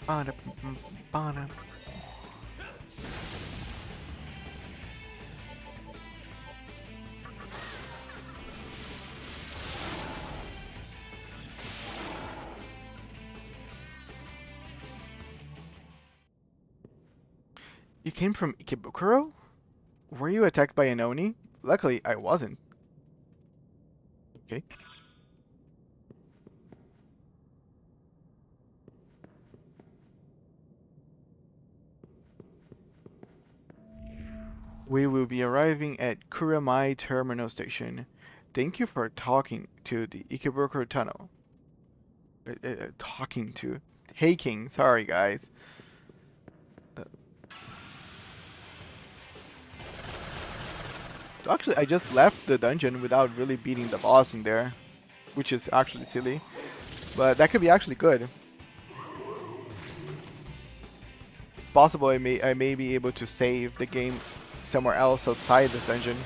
Ba-da-bum-bum-ba-da. You came from Ikebukuro? Were you attacked by an Oni? Luckily, I wasn't. Okay. We will be arriving at Kuramai Terminal Station. Thank you for talking to the Ikebukuro Tunnel. Talking to. Taking, sorry guys. Uh, so actually, I just left the dungeon without really beating the boss in there, which is actually silly. But that could be actually good. Possible I may be able to save the game somewhere else outside this dungeon.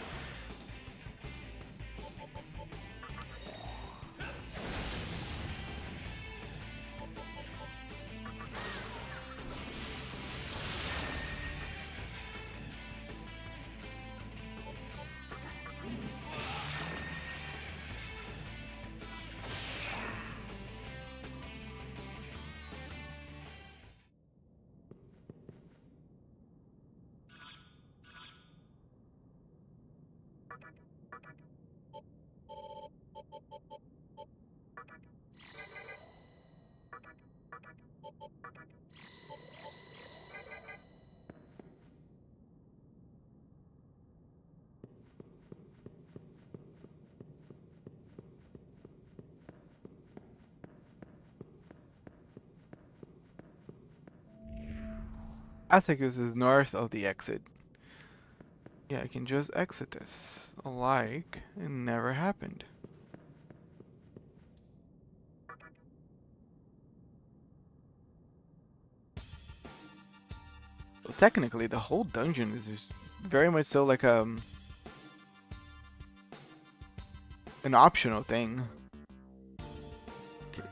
Asakus is north of the exit. Yeah, I can just exit this. Like it never happened. Well, technically, the whole dungeon is just very much so like an optional thing. Okay.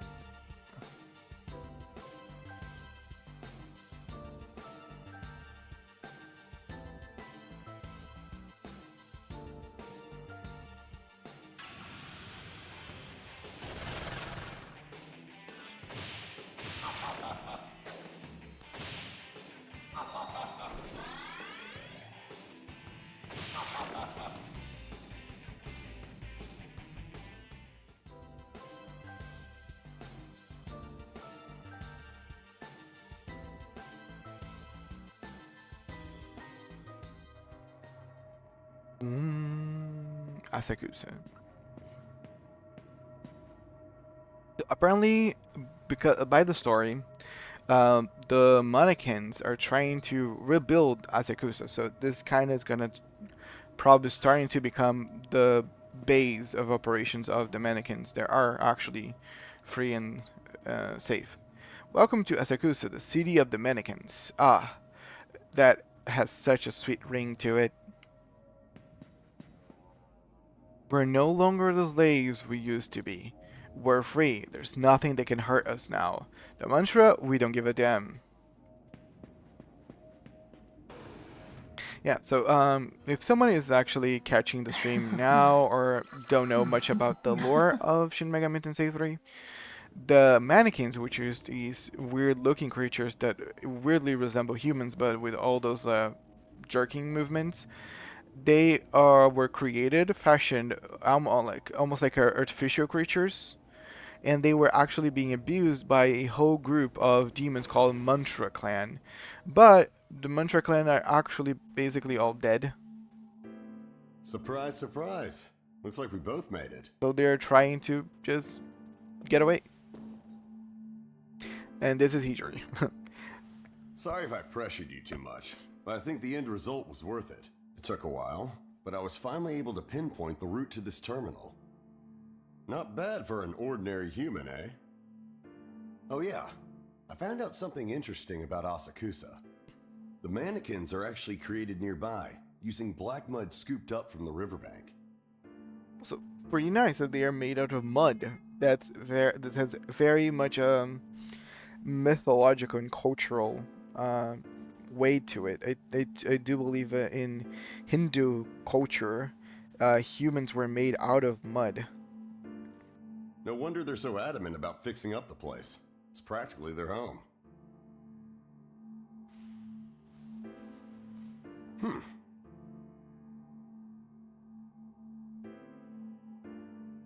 Asakusa. Apparently, because by the story, the mannequins are trying to rebuild Asakusa. So this kind of is gonna probably starting to become the base of operations of the mannequins. There are actually free and safe. Welcome to Asakusa, the city of the mannequins. Ah, that has such a sweet ring to it. We're no longer the slaves we used to be. We're free. There's nothing that can hurt us now. The mantra, we don't give a damn. Yeah, so if someone is actually catching the stream now or don't know much about the lore of Shin Megami Tensei 3, the mannequins, which is these weird-looking creatures that weirdly resemble humans but with all those jerking movements, They were created, fashioned almost like artificial creatures, and they were actually being abused by a whole group of demons called Mantra Clan. But the Mantra Clan are actually basically all dead, Surprise, surprise. Looks like we both made it. so they're trying to just get away. And this is Hijori. Sorry if I pressured you too much, but I think the end result was worth it. It took a while, but I was finally able to pinpoint the route to this terminal. Not bad for an ordinary human, eh? Oh yeah, I found out something interesting about Asakusa. The mannequins are actually created nearby, using black mud scooped up from the riverbank. So pretty nice that they are made out of mud. That has very much mythological and cultural weight to it. I do believe in Hindu culture, humans were made out of mud. No wonder they're so adamant about fixing up the place. It's practically their home.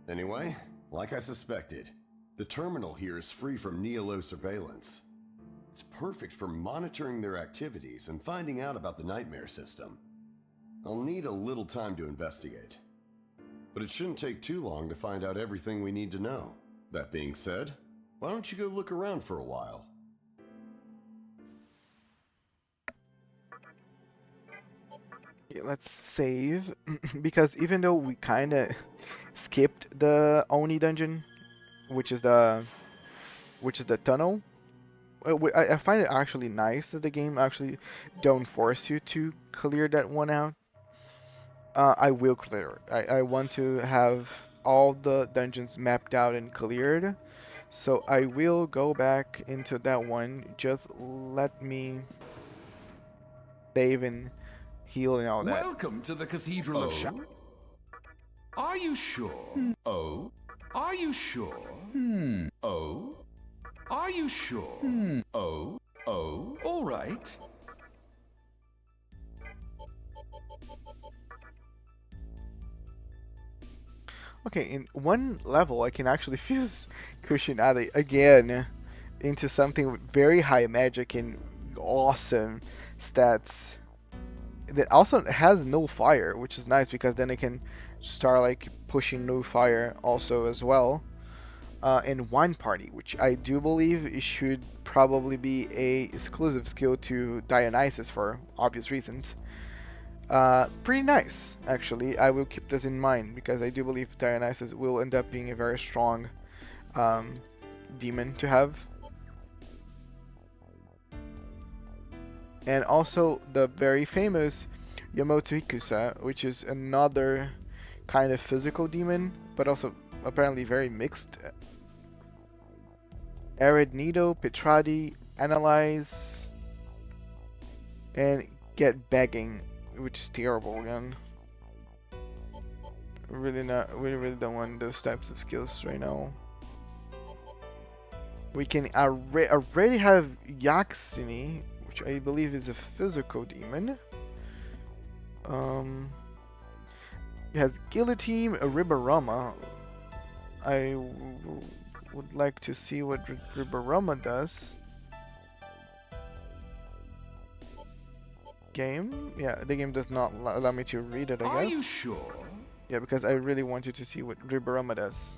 Anyway, like I suspected, the terminal here is free from Neolo surveillance. It's perfect for monitoring their activities and finding out about the nightmare system. I'll need a little time to investigate, but it shouldn't take too long to find out everything we need to know. That being said, why don't you go look around for a while? Yeah, let's save because even though we kind of skipped the Oni dungeon, which is the tunnel, I find it actually nice that the game actually don't force you to clear that one out. I will clear it. I want to have all the dungeons mapped out and cleared, so I will go back into that one. Just let me save and heal and all that. Welcome to the Cathedral of Shadows. Are you sure? Oh? Are you sure? Oh? Are you sure? Oh? Oh? All right. Okay, in one level, I can actually fuse Kushinade again into something with very high magic and awesome stats that also has no fire, which is nice because then I can start like pushing no fire also as well. In Wine Party, which I do believe it should probably be a exclusive skill to Dionysus for obvious reasons. Pretty nice, actually. I will keep this in mind because I do believe Dionysus will end up being a very strong um, demon to have. And also the very famous Yamoto Hikusa, which is another kind of physical demon, but also apparently very mixed. Arid Nido, Petradi, Analyze, and Get Begging, which is terrible again. Really not, we really don't want those types of skills right now. We can already have Yaxini, which I believe is a physical demon. It has Guillotine, a Ribarama. I would like to see what Ribarama does. Game? Yeah, the game does not allow me to read it, I guess. Are you sure? Yeah, because I really wanted to see what Ribarama does.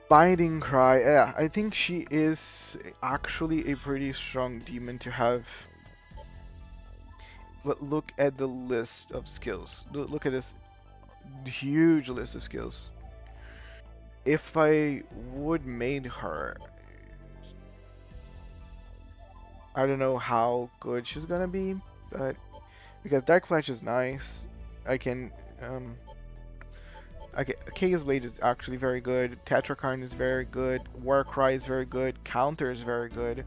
Binding Cry, yeah, I think she is actually a pretty strong demon to have. But look at the list of skills. Look at this huge list of skills. If I would made her, I don't know how good she's gonna be, but because Dark Flash is nice, I can okay, Chaos Blade is actually very good, Tetrakarn is very good, Warcry is very good, Counter is very good,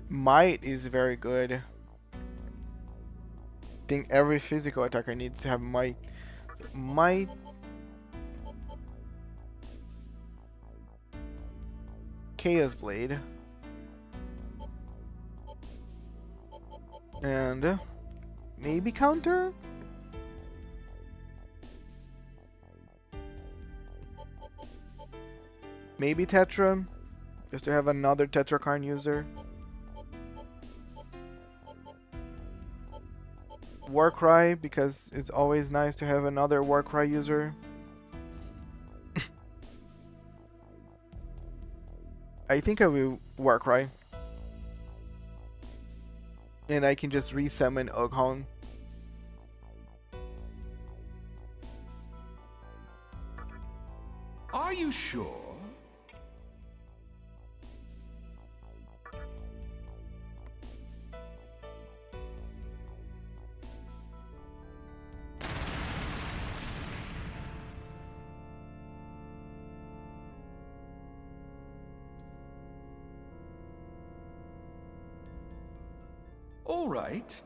Might is very good. I think every physical attacker needs to have Might. So Might, Chaos Blade, and maybe counter? Maybe Tetra, just to have another Tetrakarn user. Warcry, because it's always nice to have another Warcry user. I think I will Warcry. And I can just resummon Oghon. Are you sure? All right.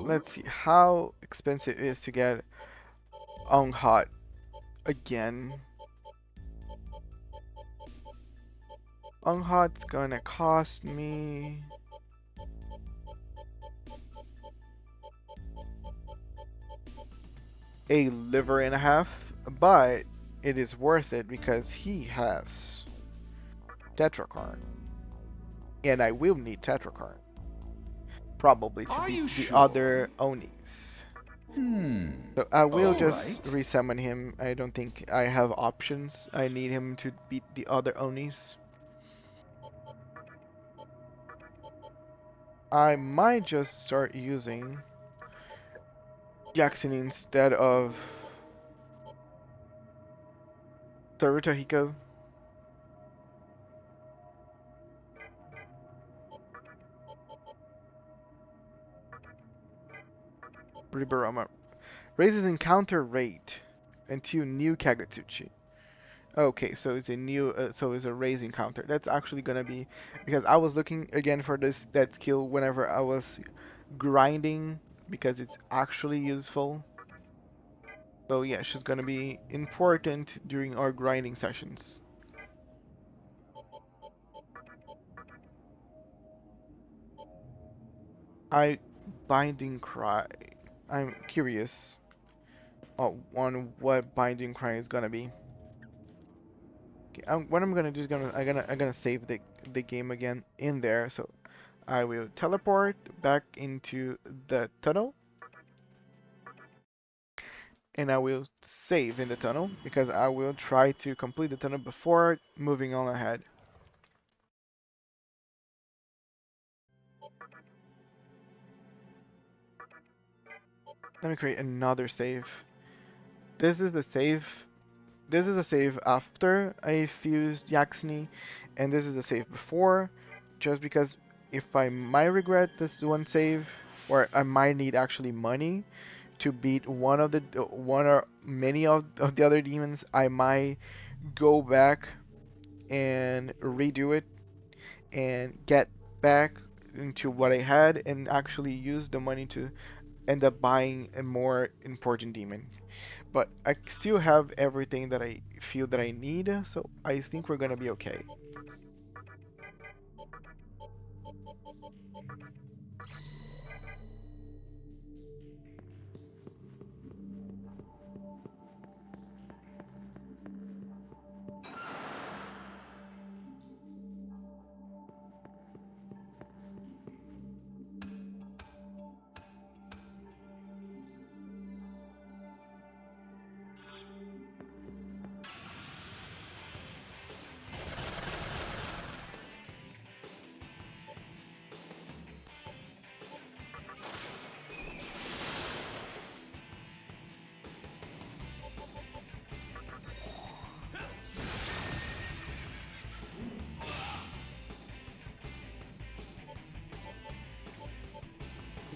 Let's see how expensive it is to get Hot again. Hot's gonna cost me a liver and a half, but it is worth it because he has Tetrakarn, and I will need Tetrakarn probably to Are beat you the sure? other Onis. So I will All just right. resummon him. I don't think I have options. I need him to beat the other Onis. I might just start using Jackson instead of Saruta Hiko. Riberoma raises encounter rate until new Kagetsuchi. Okay, so it's a new, so it's a raise encounter. That's actually gonna be because I was looking again for that skill whenever I was grinding because it's actually useful. So yeah, she's gonna be important during our grinding sessions. I binding cry. I'm curious on what binding cry is gonna be. Okay, what I'm gonna do is I'm gonna save the game again in there. So I will teleport back into the tunnel, and I will save in the tunnel because I will try to complete the tunnel before moving on ahead. Let me create another save. This is the save. This is a save after I fused Yaxni, and this is the save before, just because if I might regret this one save, or I might need actually money to beat one or many of the other demons, I might go back and redo it and get back into what I had and actually use the money to end up buying a more important demon. But I still have everything that I feel that I need, so I think we're gonna be okay.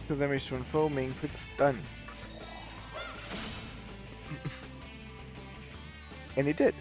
The damage to one foe may inflict stun. And it did.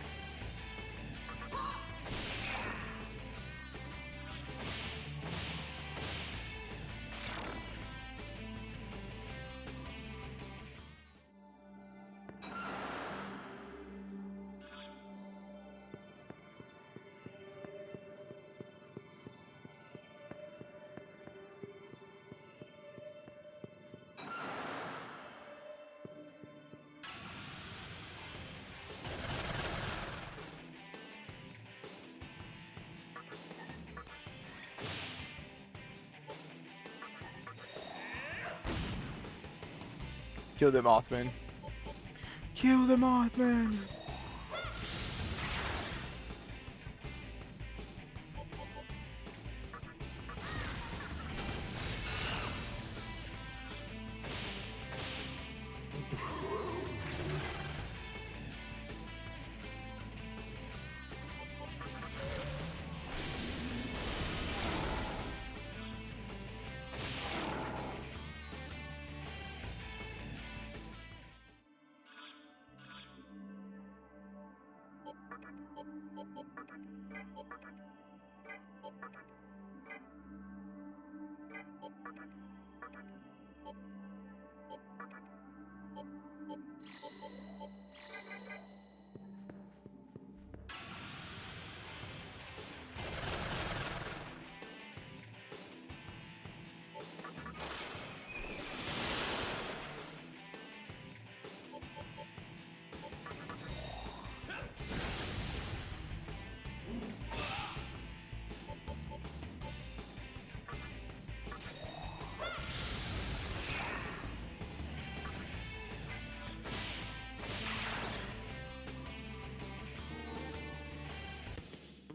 Kill the Mothman. Kill the Mothman!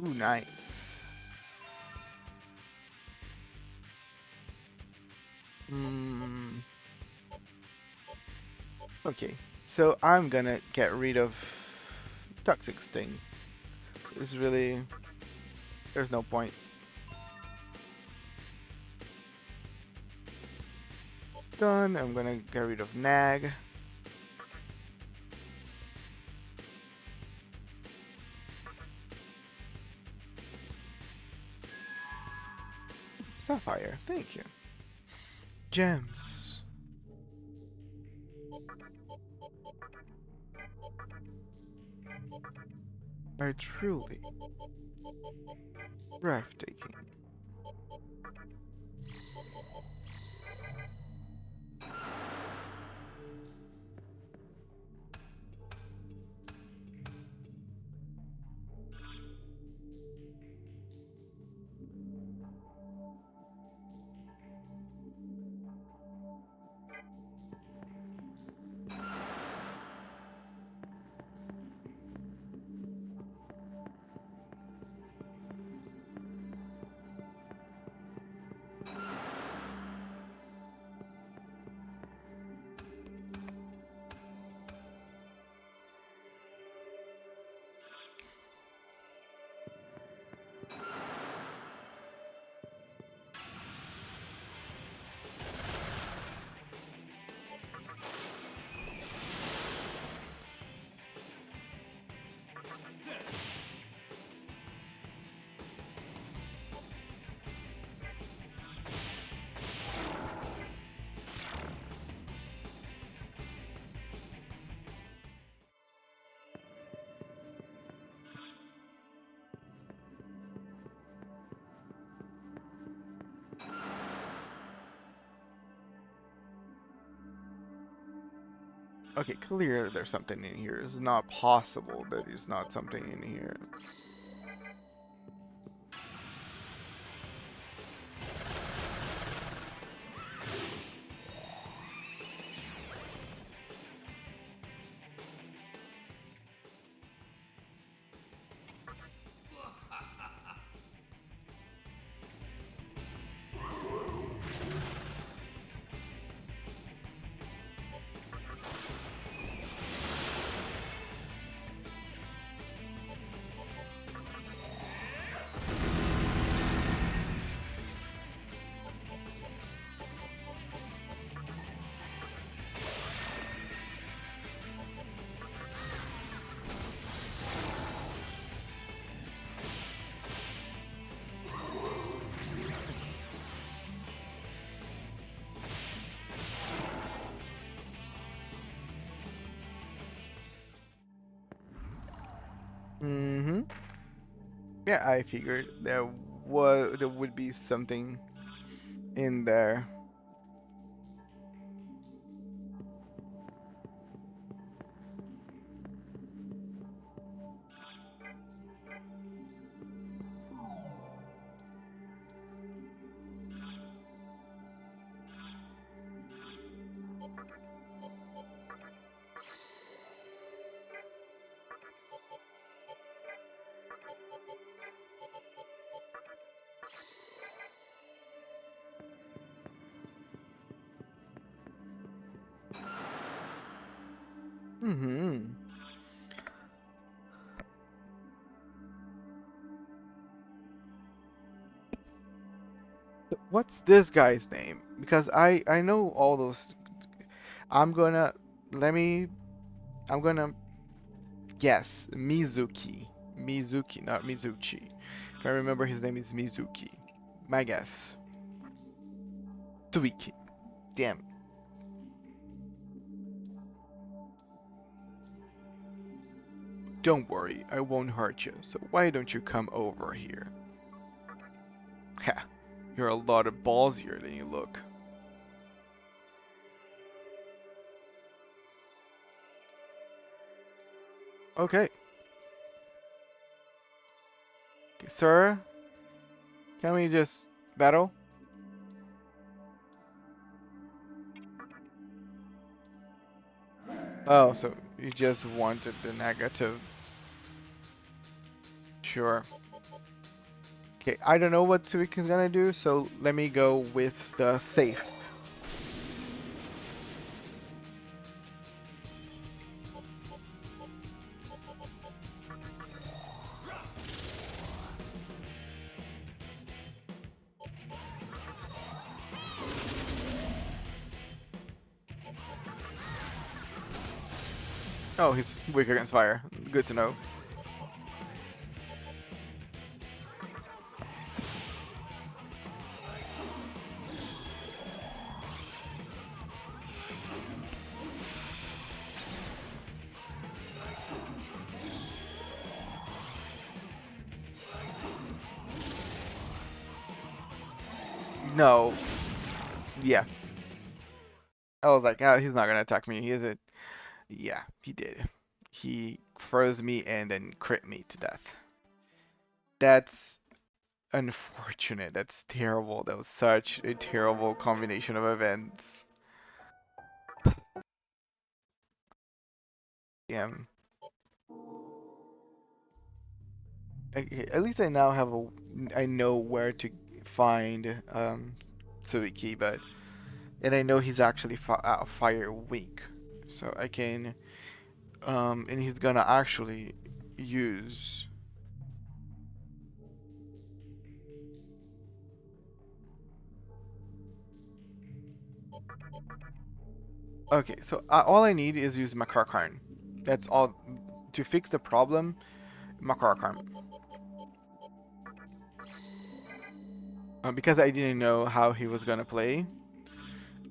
Ooh, nice. Okay, so I'm gonna get rid of Toxic Sting. There's really... there's no point. Done. I'm gonna get rid of Nag. Sapphire, thank you. Gems. Are truly breathtaking. Okay, clearly there's something in here. It's not possible that there's not something in here. Mm-hmm. Yeah, I figured there would be something in there. Mm-hmm. What's this guy's name? Because I know all those. I'm gonna let me. I'm gonna guess Mizuki. Mizuki, not Mizuchi. If I remember, his name is Mizuki. My guess. Suiki. Damn. Don't worry, I won't hurt you. So why don't you come over here? Ha. You're a lot of ballsier than you look. Okay. Sir, can we just battle? Oh, so you just wanted the negative. Sure. Okay, I don't know what Suiki's gonna do, so let me go with the safe. Oh, he's weak against fire. Good to know. No. Yeah. I was like, oh, he's not gonna attack me. He is it. Yeah, he did. He froze me and then crit me to death. That's unfortunate. That's terrible. That was such a terrible combination of events. Damn. Okay, at least I now have a. I know where to find Suiki, but and I know he's actually fire weak, so I can and he's gonna actually use. Okay, so all I need is use Makarkarn. That's all to fix the problem. Makarkarn. Because I didn't know how he was gonna play.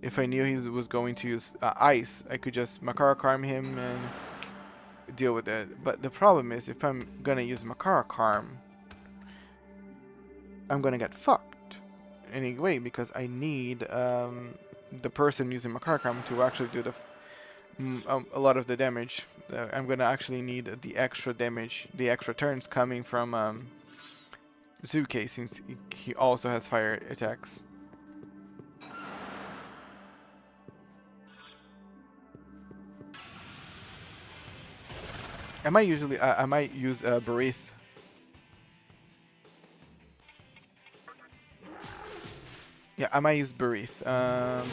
If I knew he was going to use ice, I could just Makarkarm him and deal with it. But the problem is, if I'm gonna use Makarkarm, I'm gonna get fucked anyway because I need the person using Makarkarm to actually do a lot of the damage. I'm gonna actually need the extra damage, the extra turns coming from Zuke since he also has fire attacks. I might use Barith. Yeah, I might use Barith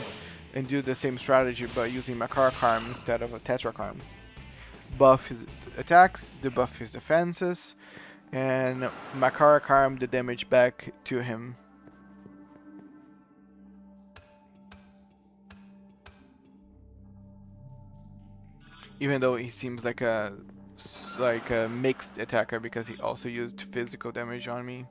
and do the same strategy but using Makarkarm instead of a Tetrakarm. Buff his attacks, debuff his defenses, and Makarkarm the damage back to him. Even though he seems like a mixed attacker because he also used physical damage on me.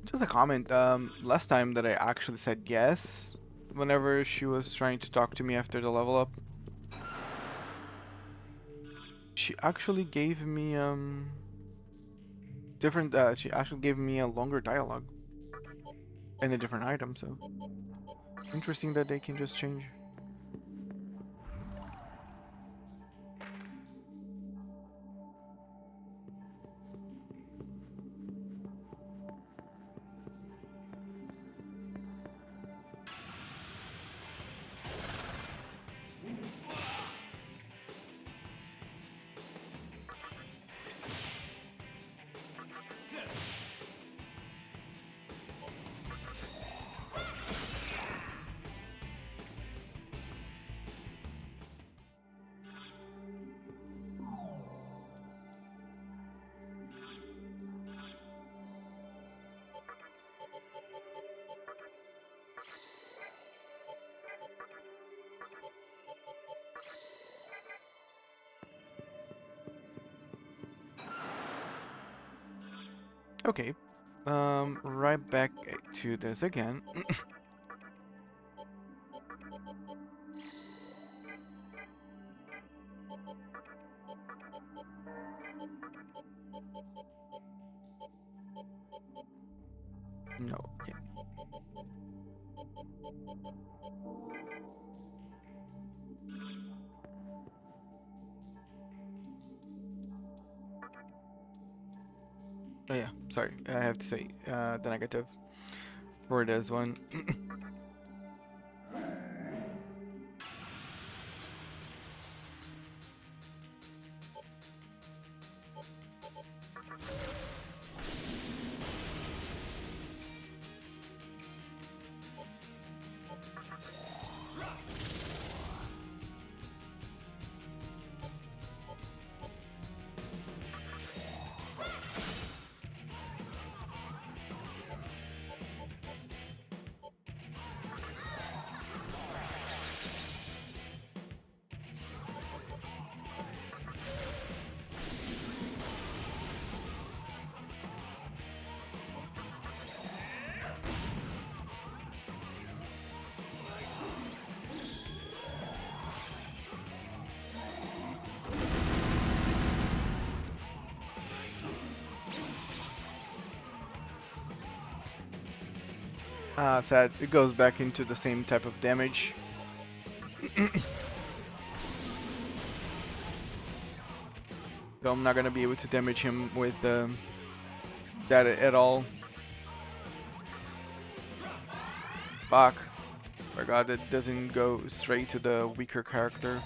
Just a comment. Last time that I actually said yes, whenever she was trying to talk to me after the level up, she actually gave me different. She actually gave me a longer dialogue and a different item. So interesting that they can just change. Okay. Right back to this again. No. Okay. Oh yeah. Sorry. I have to say the negative for this one. Sad. It goes back into the same type of damage. So I'm not gonna be able to damage him with that at all. Fuck. Forgot that doesn't go straight to the weaker character.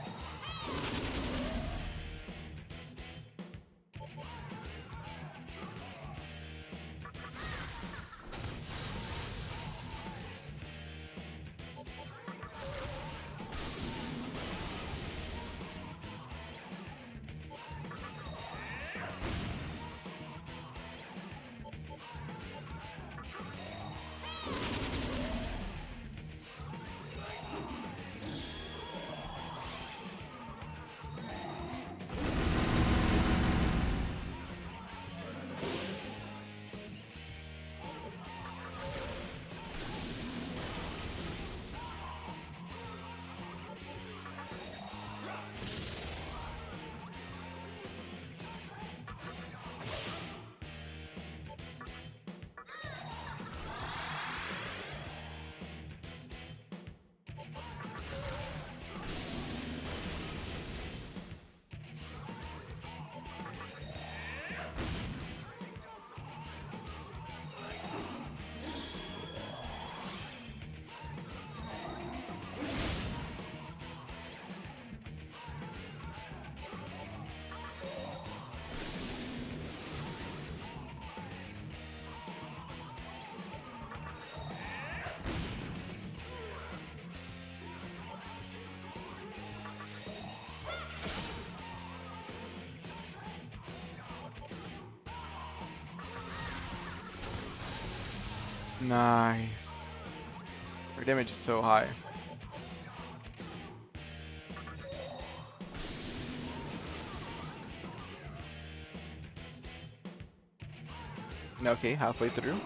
Nice. Her damage is so high. Okay, halfway through.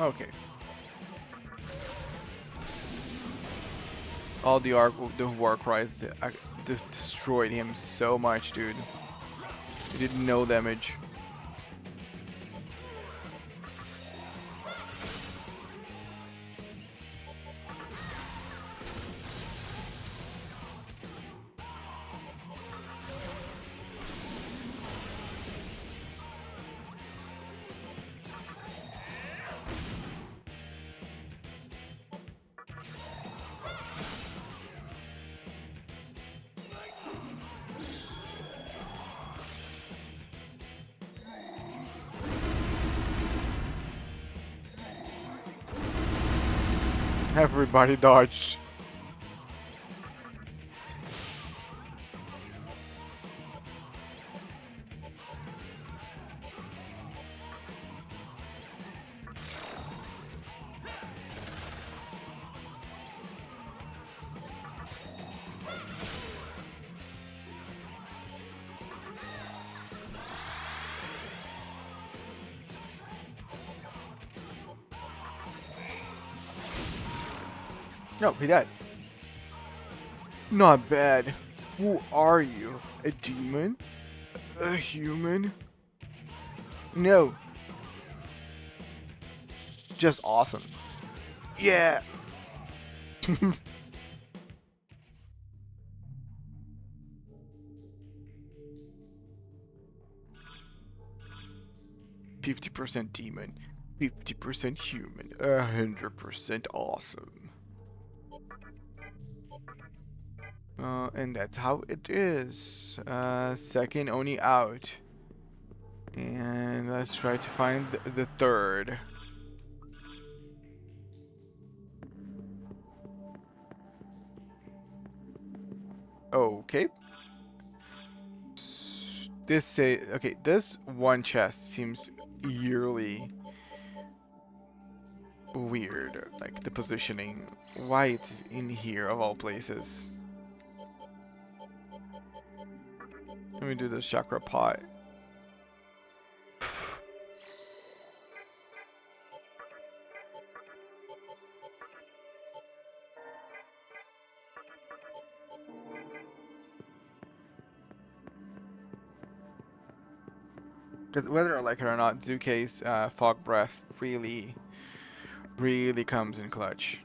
Okay. All the war cries destroyed him so much, dude. He did no damage. Everybody dodged. No, he died. Not bad. Who are you? A demon? A human? No. Just awesome. Yeah. 50% demon, 50% human, 100% awesome. And that's how it is. Second Oni out. And let's try to find the third. Okay. This one chest seems eerily weird. Like the positioning. Why it's in here of all places. Let me do the chakra pot. Because whether I like it or not, Zuke's fog breath really comes in clutch.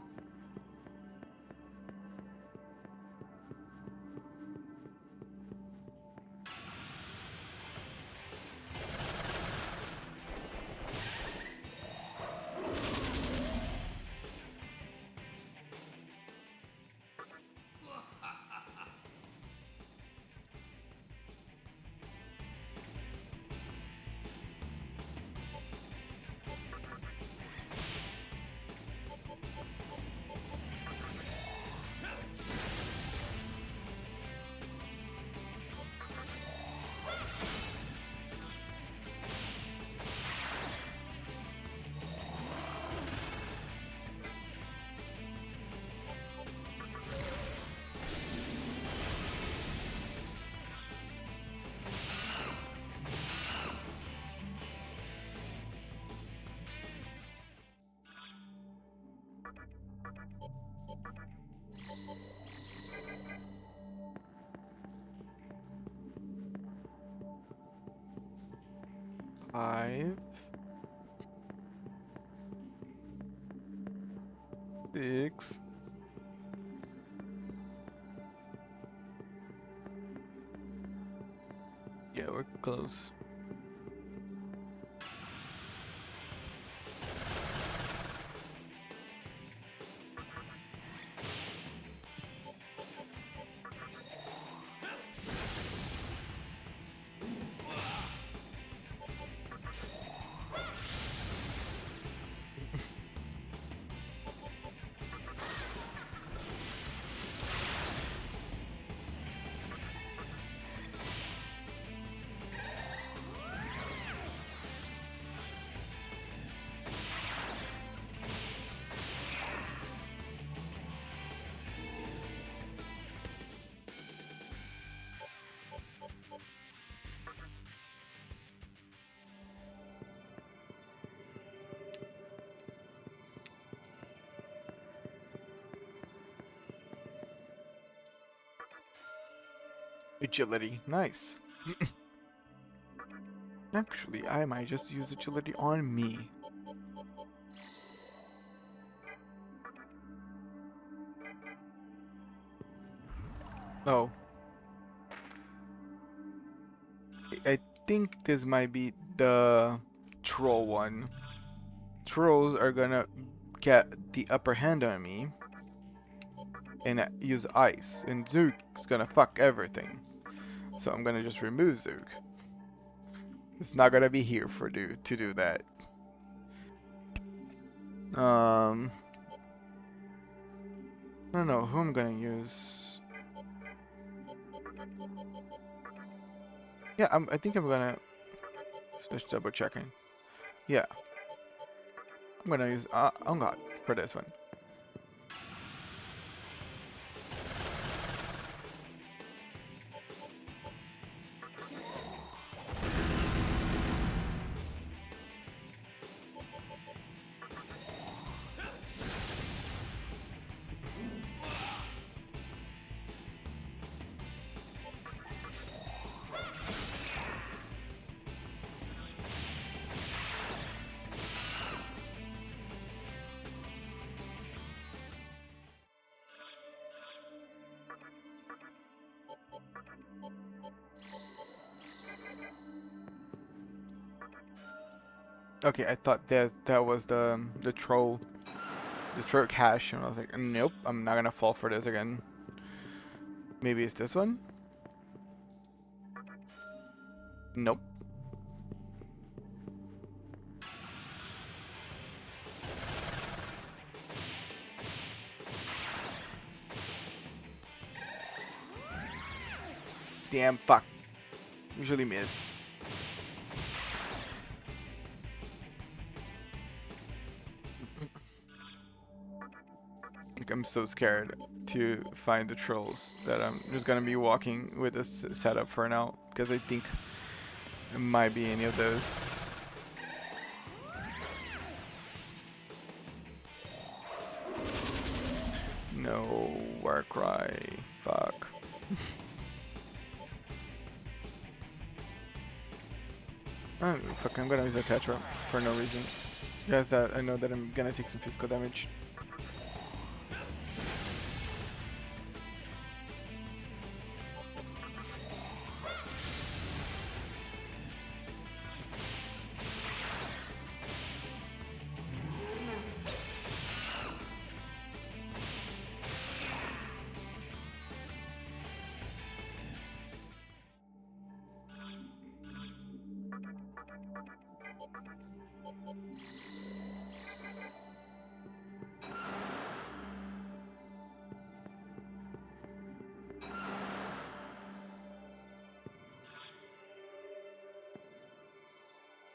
Five, 6. Yeah, we're close. Agility, nice. Actually, I might just use agility on me. Oh. I think this might be the troll one. Trolls are gonna get the upper hand on me and use ice, and Zook's gonna fuck everything. So I'm gonna just remove Zook. It's not gonna be here for to do that. I don't know who I'm gonna use. Yeah, I think I'm gonna just double checking. Yeah, I'm gonna use oh god for this one. Okay, I thought that was the troll, the troll cache, and I was like, nope, I'm not gonna fall for this again. Maybe it's this one? Nope. Damn, fuck. Usually miss. Like, I'm so scared to find the trolls that I'm just gonna be walking with this setup for now, because I think it might be any of those. No, Warcry. Fuck. Oh, fuck, I'm gonna use a Tetra for no reason. Just that I know that I'm gonna take some physical damage.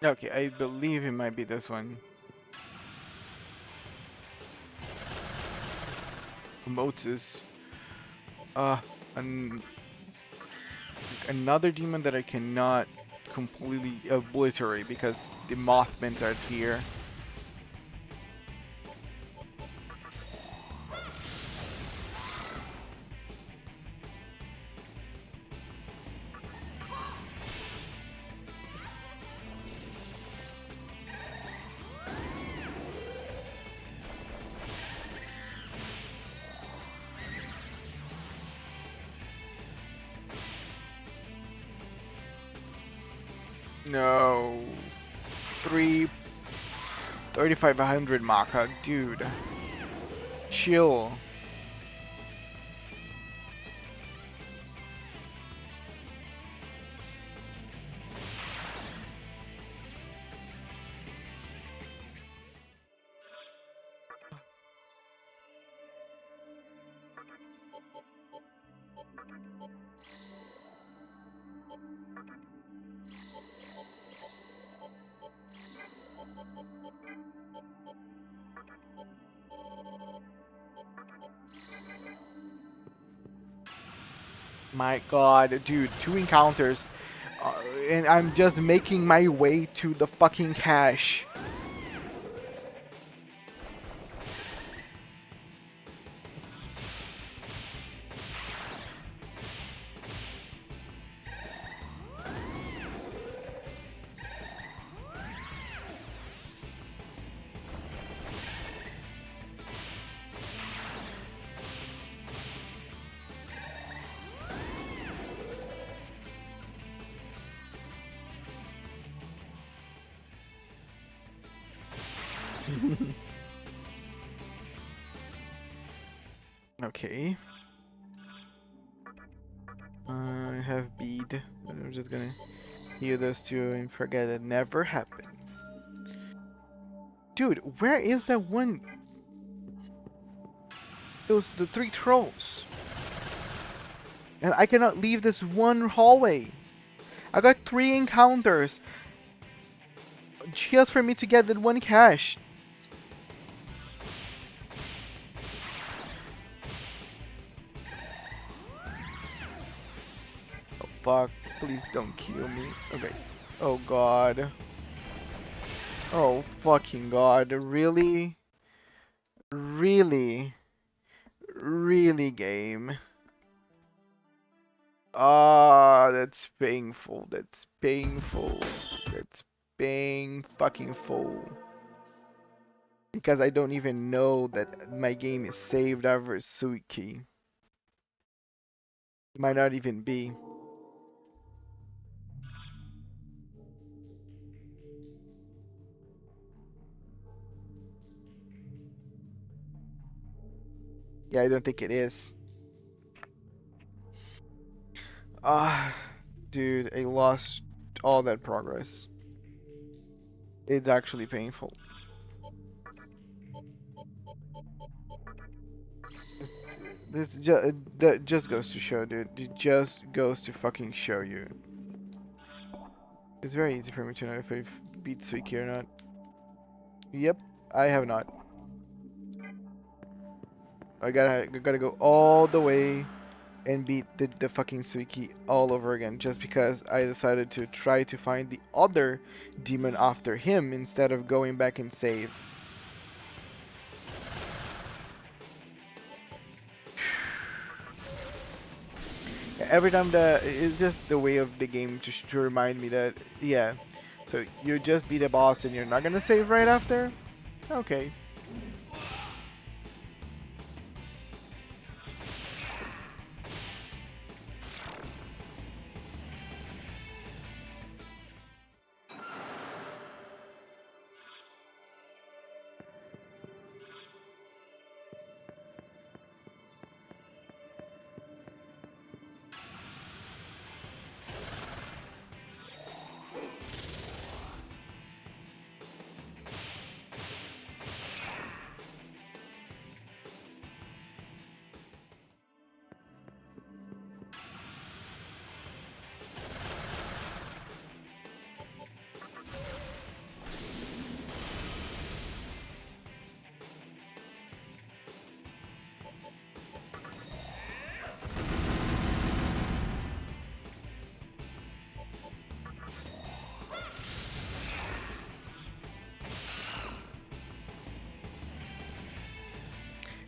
Okay, I believe it might be this one. Motsus. An another demon that I cannot completely obliterate because the Mothmans are here. No. 3,500 Maka, dude. Chill. My god, dude, 2 encounters. And I'm just making my way to the fucking cache. Okay. I have bead, but I'm just gonna heal those two and forget it never happened. Dude, where is that one? The three trolls. And I cannot leave this one hallway. I got 3 encounters just for me to get that one cache. Oh fuck, please don't kill me. Okay. Oh god. Oh fucking god, really? Really? Really, game? Ah, that's painful. That's painful. That's fucking full. Because I don't even know that my game is saved over Suiki. Might not even be. Yeah, I don't think it is. Ah, dude, I lost all that progress. It's actually painful. This just that just goes to show, dude. It just goes to fucking show you. It's very easy for me to know if I've beat Suiki or not. Yep, I have not. I gotta go all the way and beat the fucking Suiki all over again just because I decided to try to find the other demon after him instead of going back and save. Every time that it's just the way of the game just to remind me that yeah, so you just beat a boss and you're not gonna save right after? Okay.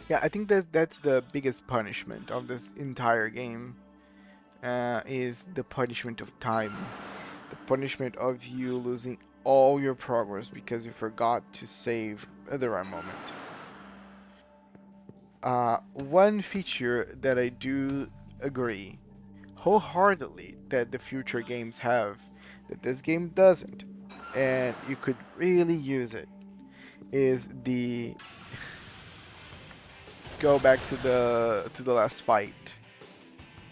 Yeah, I think that's the biggest punishment of this entire game. Is the punishment of time. The punishment of you losing all your progress because you forgot to save at the right moment. One feature that I do agree wholeheartedly that the future games have that this game doesn't, and you could really use it, is the go back to the last fight,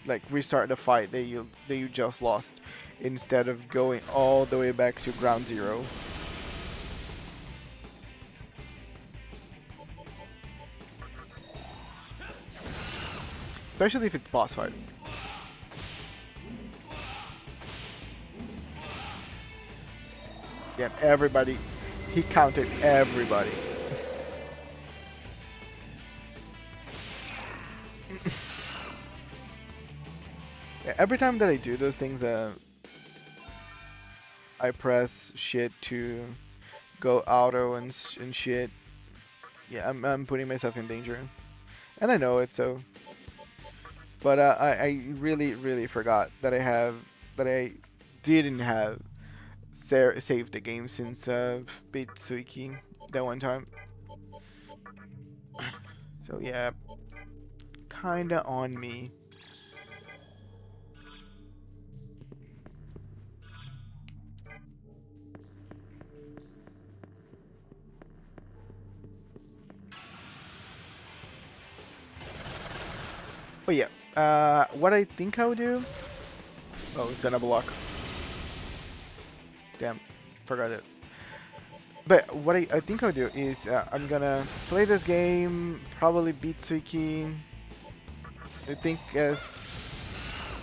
like restart the fight that you just lost, instead of going all the way back to ground zero. Especially if it's boss fights. Yeah, everybody. He counted everybody. Yeah, every time that I do those things, I press shit to go auto and shit. Yeah, I'm putting myself in danger, and I know it. So, but I really forgot that I didn't have saved the game since beat Suiki that one time. So yeah, kinda on me. But yeah, what I think I'll do. Oh, it's gonna block. Damn, forgot it. But what I think I'll do is I'm gonna play this game, probably beat Suiki. I think as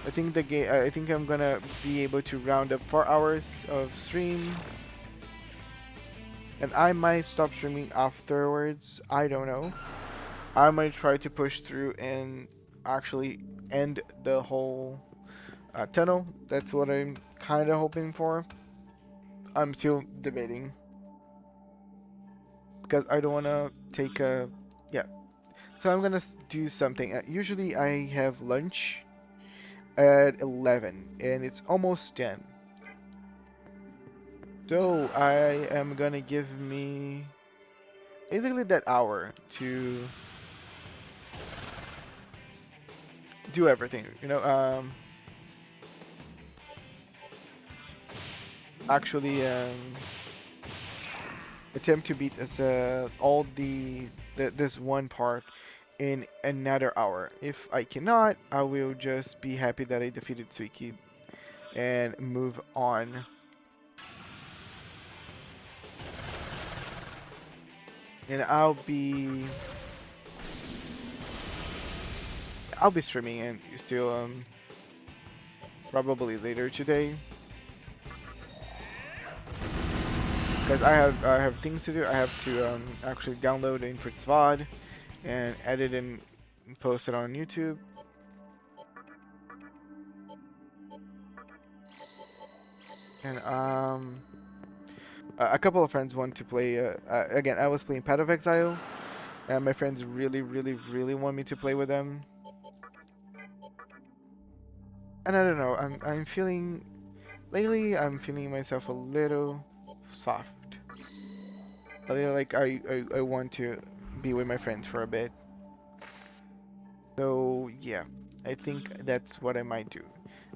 I think the game. I think I'm gonna be able to round up 4 hours of stream, and I might stop streaming afterwards. I don't know. I might try to push through and actually end the whole tunnel. That's what I'm kind of hoping for. I'm still debating because I don't want to take a yeah. So I'm gonna do something. Usually I have lunch at 11 and it's almost 10. So I am gonna give me basically that hour to do everything. Actually attempt to beat all this one part in another hour. If I cannot, I will just be happy that I defeated Suiki and move on. And I'll be streaming and still probably later today because I have things to do. I have to actually download Input VOD and edit and post it on YouTube. And a couple of friends want to play. Again, I was playing Path of Exile, and my friends really, really, really want me to play with them. And I don't know. I'm feeling lately. I'm feeling myself a little soft. A little like I want to be with my friends for a bit. So yeah, I think that's what I might do.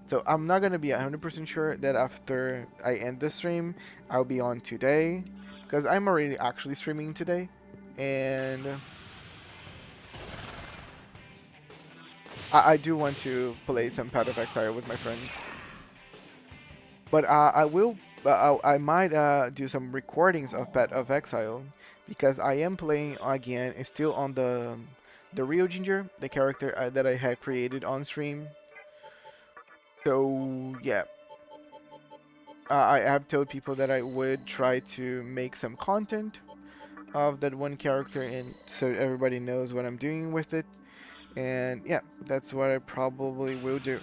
So I'm not gonna be 100% sure that after I end the stream, I'll be on today, because I'm already actually streaming today, and I do want to play some Path of Exile with my friends. But I will, I might do some recordings of Path of Exile, because I am playing again, still on the real Ginger, the character that I had created on stream. So yeah, I have told people that I would try to make some content of that one character, and so everybody knows what I'm doing with it. And yeah, that's what I probably will do.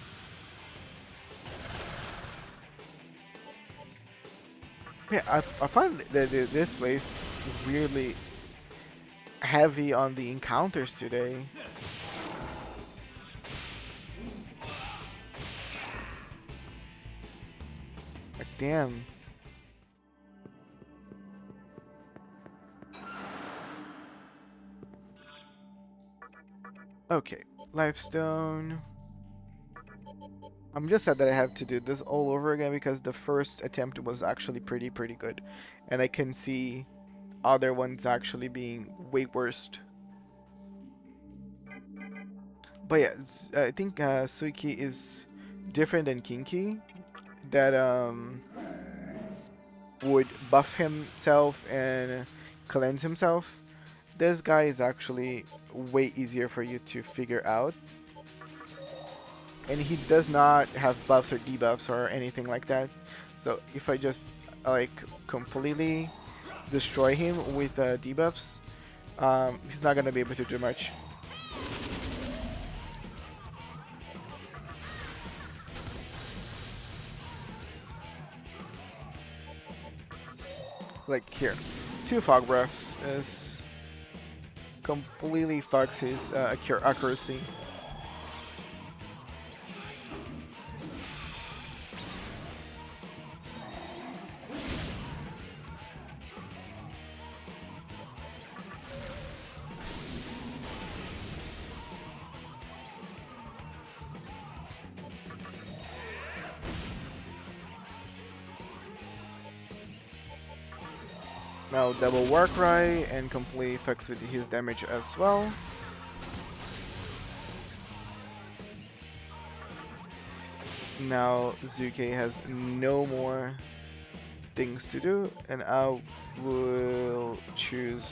Yeah, I find that this place is really heavy on the encounters today. Like, damn. Okay, Lifestone. I'm just sad that I have to do this all over again because the first attempt was actually pretty good, and I can see other ones actually being way worse. But yeah, I think Suiki is different than Kinky, that would buff himself and cleanse himself. This guy is actually way easier for you to figure out, and he does not have buffs or debuffs or anything like that. So if I just like completely destroy him with debuffs, he's not gonna be able to do much. Like here, 2 fog breaths is completely fucks his accuracy. Now double Warcry and completely fucks with his damage as well. now Zuke has no more things to do, and I will choose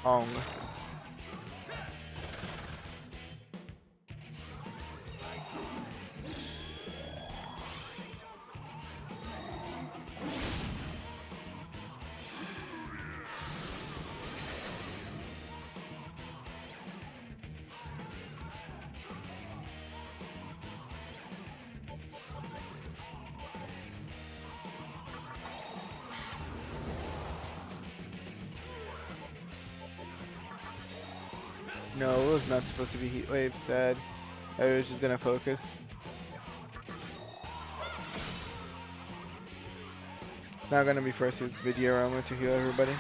Ong. No, it was not supposed to be Heat Wave, sad. I was just gonna focus. Now gonna be first with Diorama to heal everybody.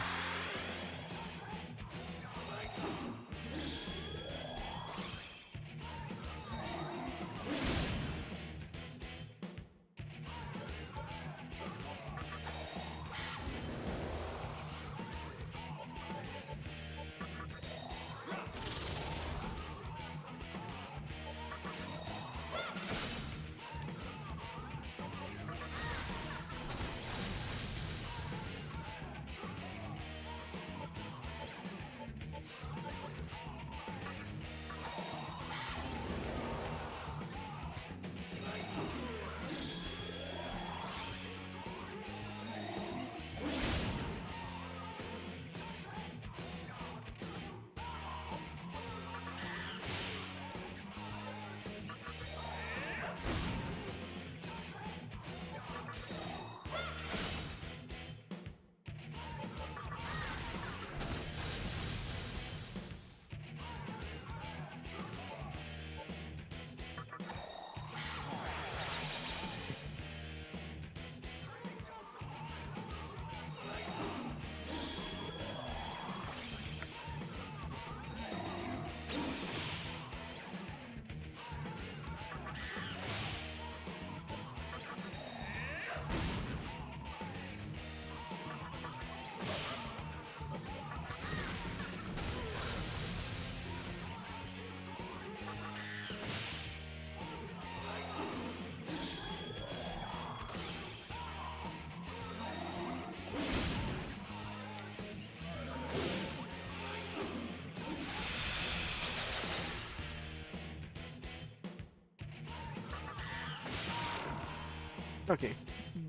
Okay,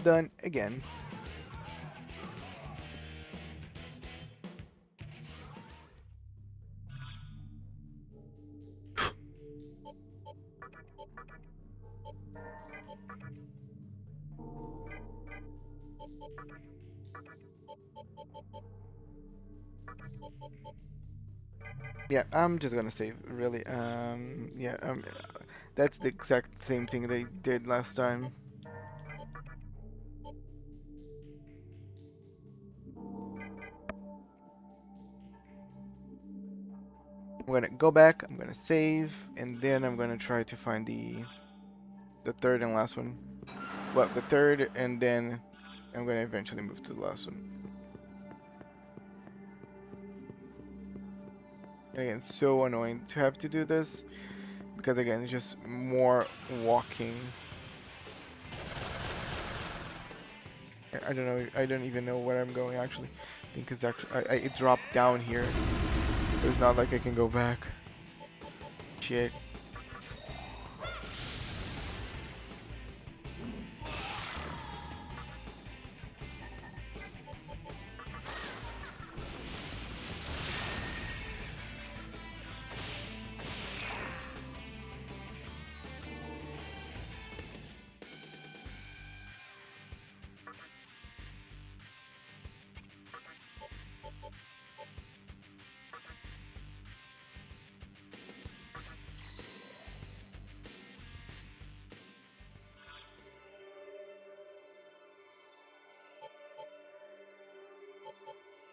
done again. Yeah, I'm just gonna save, really. Yeah, that's the exact same thing they did last time. I'm gonna go back, I'm gonna save, and then I'm gonna try to find the third and last one. Well, the third, and then I'm gonna eventually move to the last one. Again, so annoying to have to do this, because again, it's just more walking. I don't know, I don't even know where I'm going actually. I think it's actually, it dropped down here. So it's not like I can go back. Shit.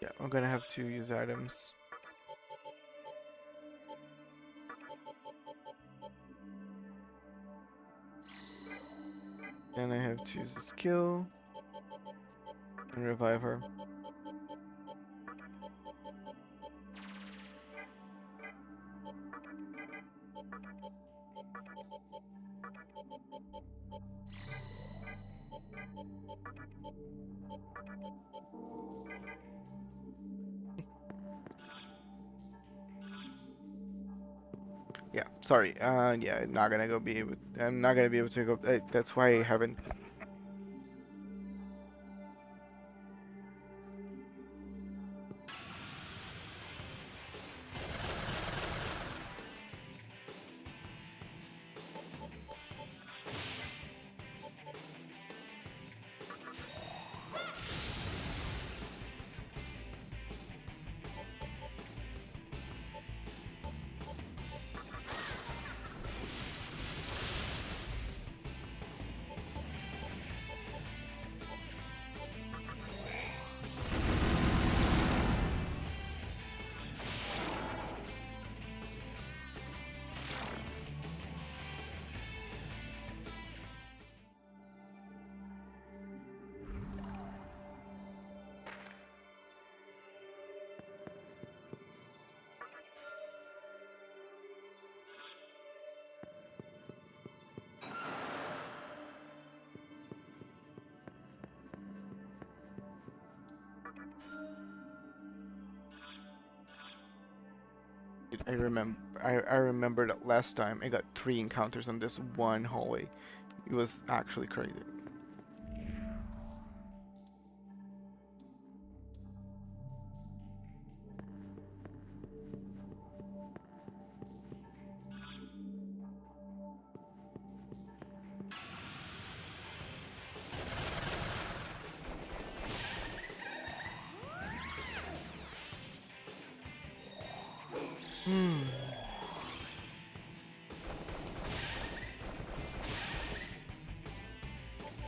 Yeah, I'm gonna have to use items. And I have to use a skill and revive her. Yeah, sorry. Yeah, I'm not gonna go be able. I'm not gonna be able to go. That's why I haven't. I remember. I remember that last time I got 3 encounters on this one hallway. It was actually crazy. Hmm.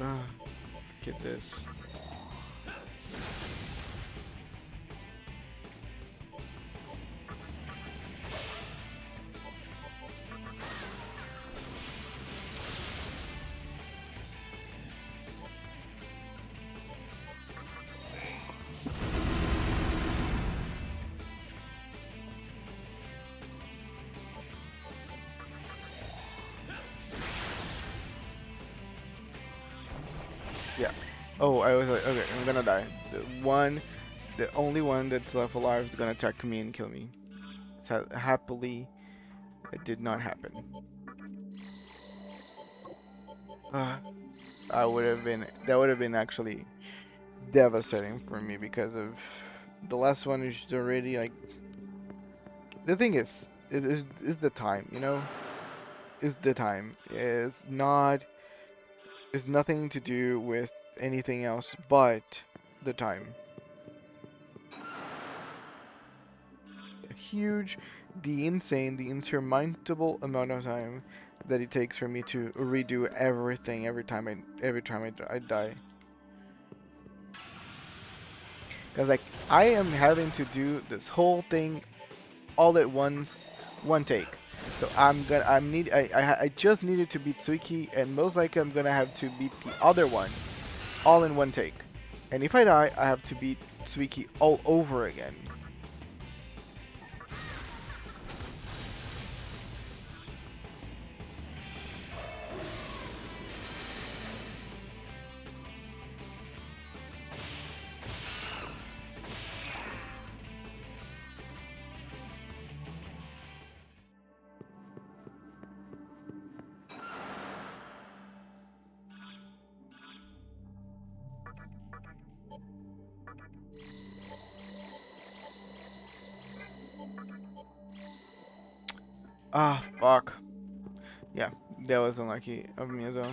Ah, get this. Yeah. Oh, I was like, okay, I'm gonna die. The only one that's left alive is gonna attack me and kill me. So happily, it did not happen. Uh, I would have been that would have been actually devastating for me because of the last one is already like the thing is the time, you know? Is the time. It's nothing to do with anything else but the time. Huge, the insane, the insurmountable amount of time that it takes for me to redo everything every time I die. Cause like I am having to do this whole thing all at once, one take. So I just needed to beat Suiki, and most likely I'm gonna have to beat the other one all in one take. And if I die, I have to beat Suiki all over again. Ah, fuck. Yeah, that was unlucky of me as well.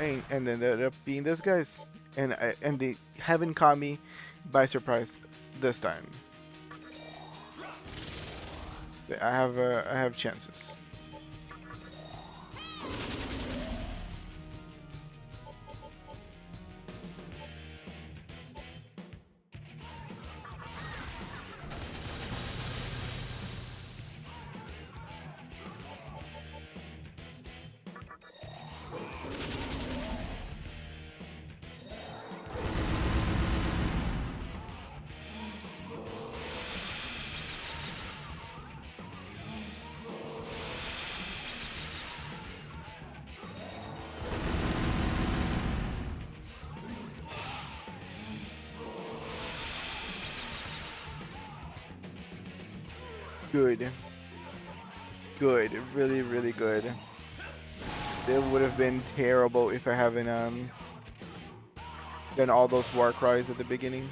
And then there ended up being this guys, and they haven't caught me by surprise this time. I have chances. good. Good. Really, really good. It would have been terrible if I haven't done all those war cries at the beginning.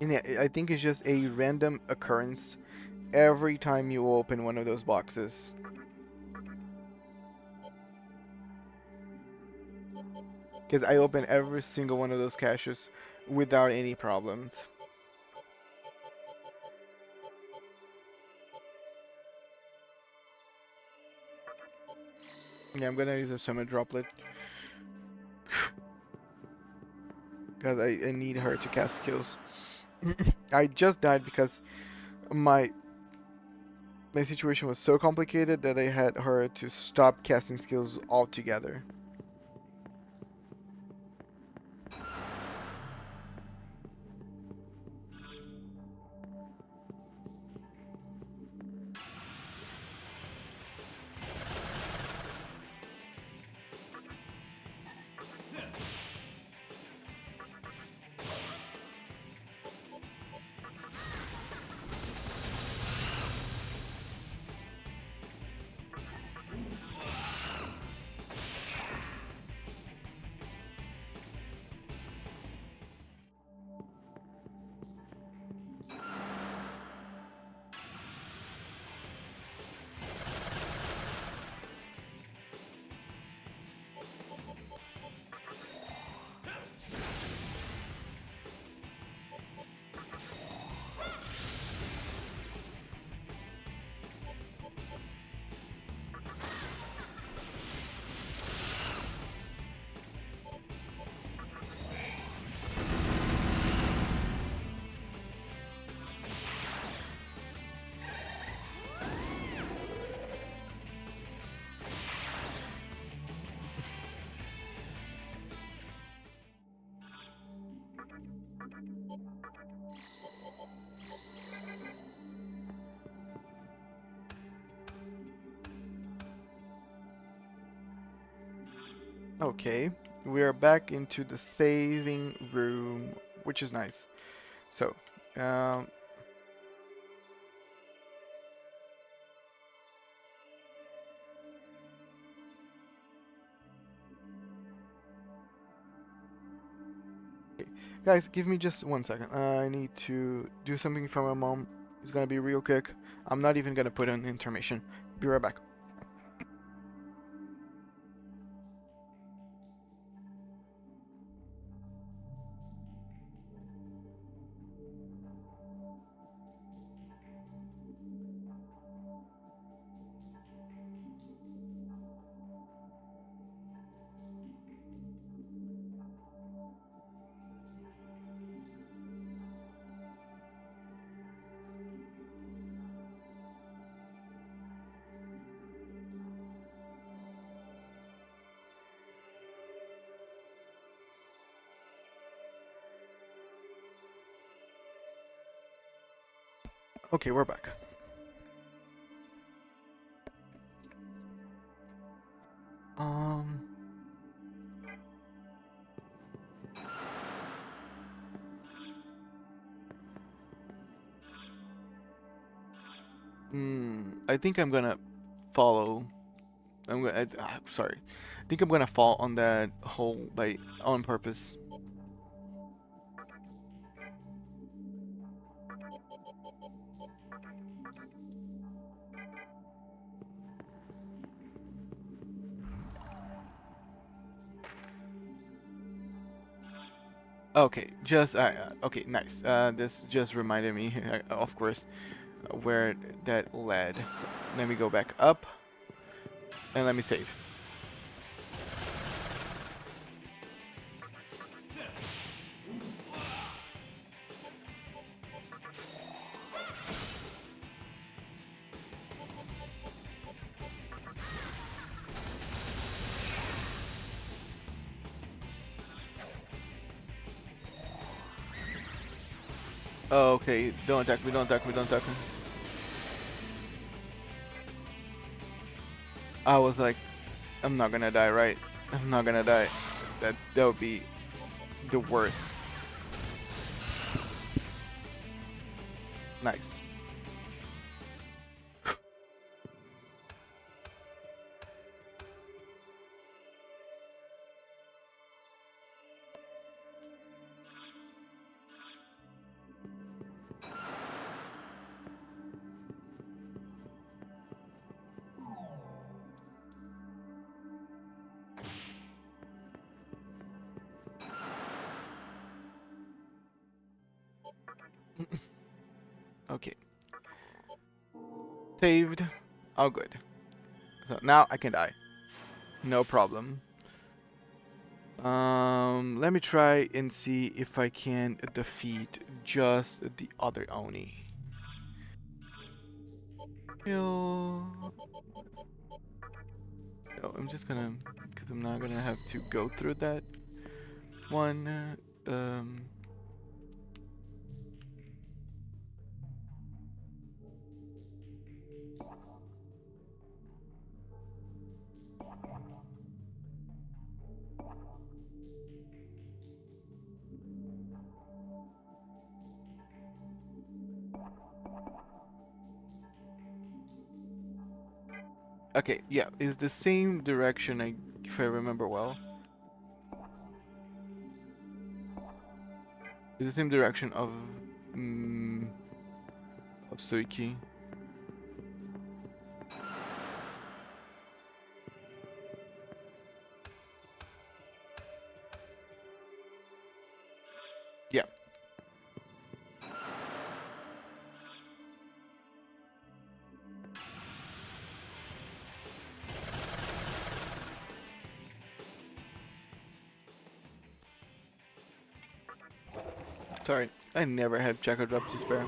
And yeah, I think it's just a random occurrence every time you open one of those boxes. Because I open every single one of those caches without any problems. Yeah, I'm gonna use a summon droplet. Because I need her to cast skills. I just died because my my situation was so complicated that I had her to stop casting skills altogether. Okay, we are back into the saving room, which is nice. So, um, guys, give me just 1 second. I need to do something for my mom. It's gonna be real quick. I'm not even gonna put an intermission. Be right back. Okay, we're back. Um, I think I'm gonna follow. Sorry. I think I'm gonna fall on that hole by on purpose. Okay, just okay, nice. This just reminded me, of course, where that led. So let me go back up and let me save. Oh, okay, don't attack me, don't attack me, don't attack me. I was like, I'm not gonna die, right? I'm not gonna die. That would be the worst. Nice. Okay. Saved. All good. So now I can die. No problem. Let me try and see if I can defeat just the other Oni. Kill. No, I'm just gonna, because I'm not gonna have to go through that one. Um. Okay, yeah, it's the same direction, if I remember well. It's the same direction of Suiki. Yeah. Sorry, I never have chakra drops to spare.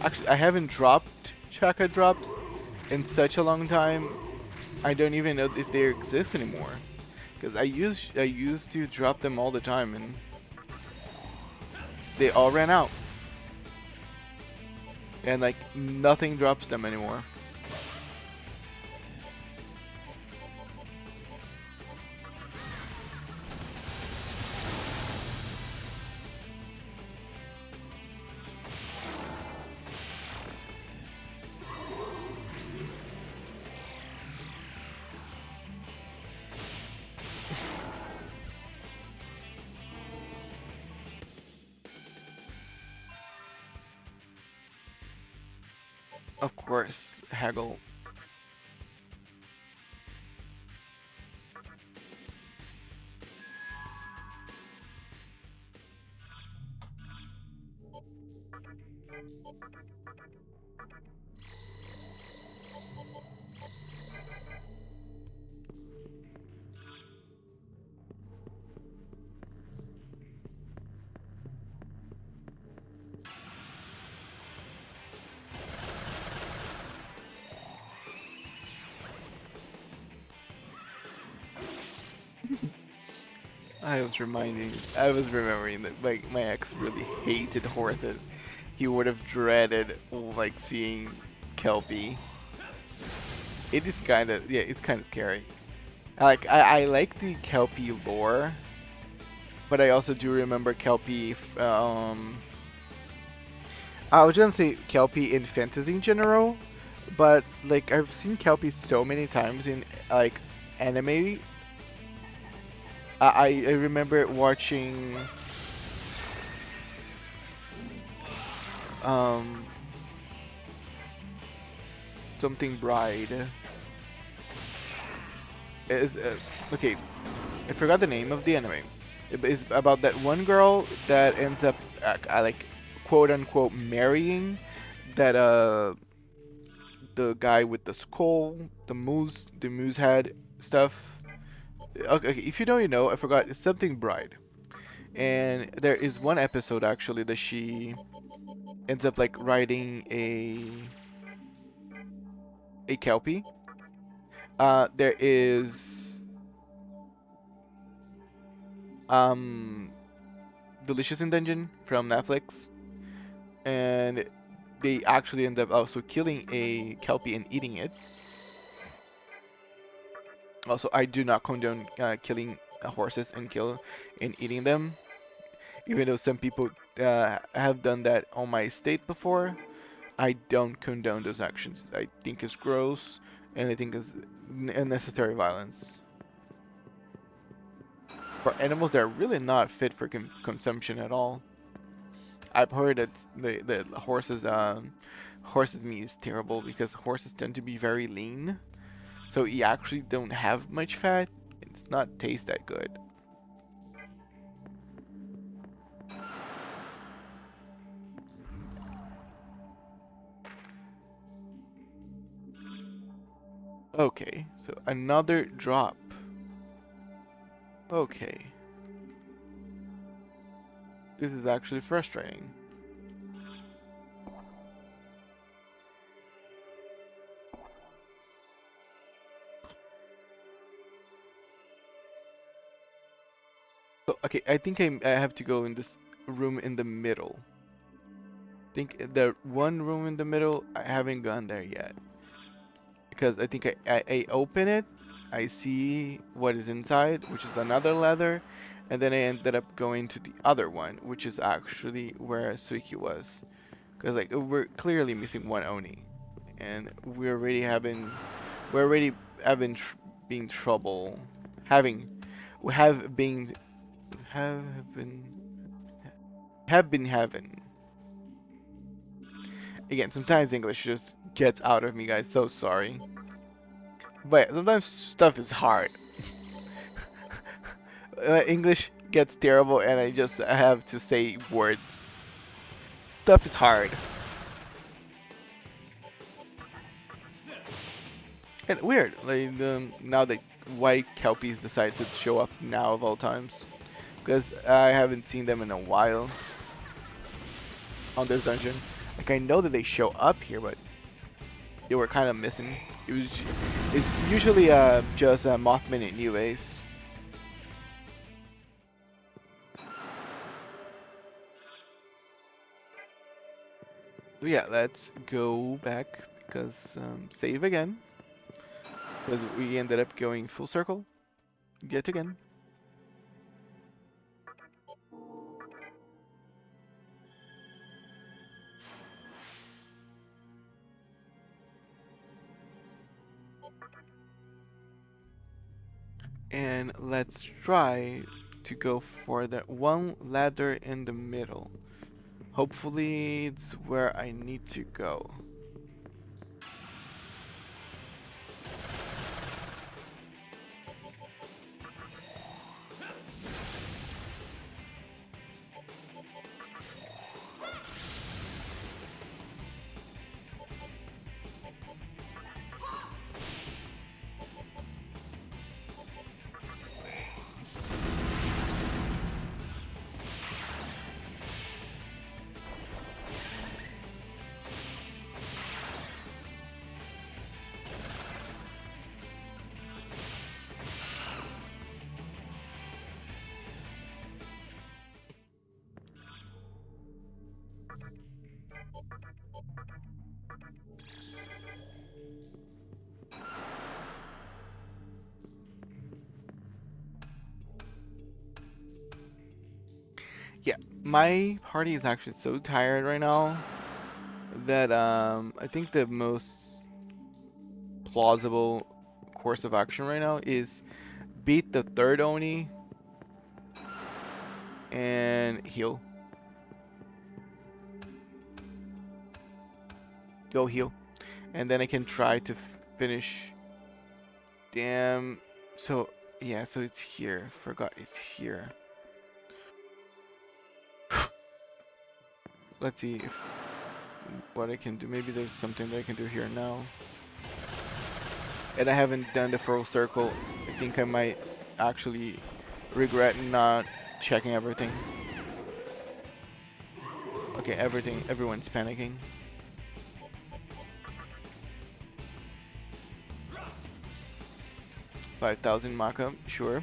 Actually, I haven't dropped chakra drops in such a long time. I don't even know if they exist anymore. Because I used to drop them all the time and they all ran out. And like nothing drops them anymore. Of course, haggle. I was remembering that my ex really hated horses. He would have dreaded like seeing Kelpie. It is kind of, yeah, it's kind of scary. I like the Kelpie lore, but I also do remember Kelpie. I was gonna say Kelpie in fantasy in general, but like I've seen Kelpie so many times in like anime. I remember watching um something Bride. Is okay. I forgot the name of the anime. It is about that one girl that ends up like quote unquote marrying that the guy with the skull, the moose head stuff. Okay, okay, if you know, you know. I forgot. It's something Bride, and there is one episode actually that she ends up like riding a kelpie. There is um Delicious in Dungeon from Netflix. and they actually end up also killing a kelpie and eating it. Also, I do not condone killing horses and eating them, even though some people have done that on my estate before. I don't condone those actions. I think it's gross, and I think it's unnecessary violence for animals that are really not fit for consumption at all. I've heard that the horses meat is terrible because horses tend to be very lean, so you actually don't have much fat. It's not taste that good. Okay, so another drop. Okay. This is actually frustrating. So, okay, I think I have to go in this room in the middle. I think the one room in the middle, I haven't gone there yet. Because I think I open it, I see what is inside, which is another leather, and then I ended up going to the other one, which is actually where Suiki was. Because like we're clearly missing one Oni, and we're already having being trouble, having we have been have been having. Again, sometimes English just gets out of me, guys. So sorry. But sometimes stuff is hard. English gets terrible, and I have to say words. Stuff is hard. And weird, like now that white kelpies decide to show up now of all times, because I haven't seen them in a while on this dungeon. Like I know that they show up here, but they were kind of missing. It's usually just Mothman and New Ace. So yeah, let's go back because save again. Because we ended up going full circle yet again. And let's try to go for that one ladder in the middle. Hopefully it's where I need to go. Yeah, my party is actually so tired right now that I think the most plausible course of action right now is beat the third Oni and heal. Go heal. And then I can try to finish. Damn. So, yeah, so it's here. Forgot it's here. Let's see if what I can do. Maybe there's something that I can do here now. And I haven't done the full circle. I think I might actually regret not checking everything. Okay, everyone's panicking. $5,000 Maka, sure.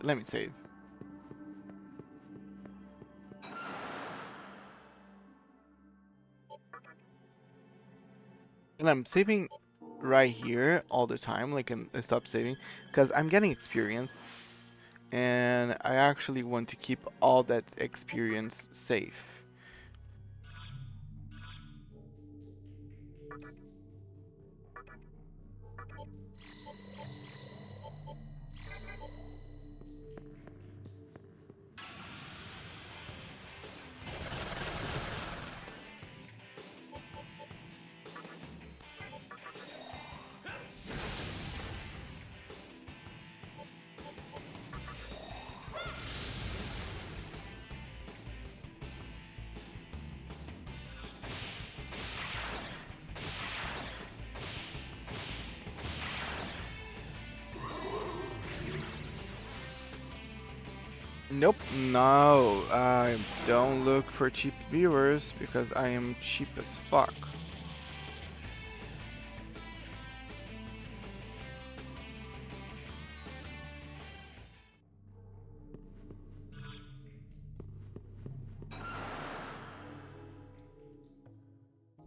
let me save. And I'm saving right here all the time, like I stop saving, because I'm getting experience, and I actually want to keep all that experience safe. Nope, no, I don't look for cheap viewers because I am cheap as fuck.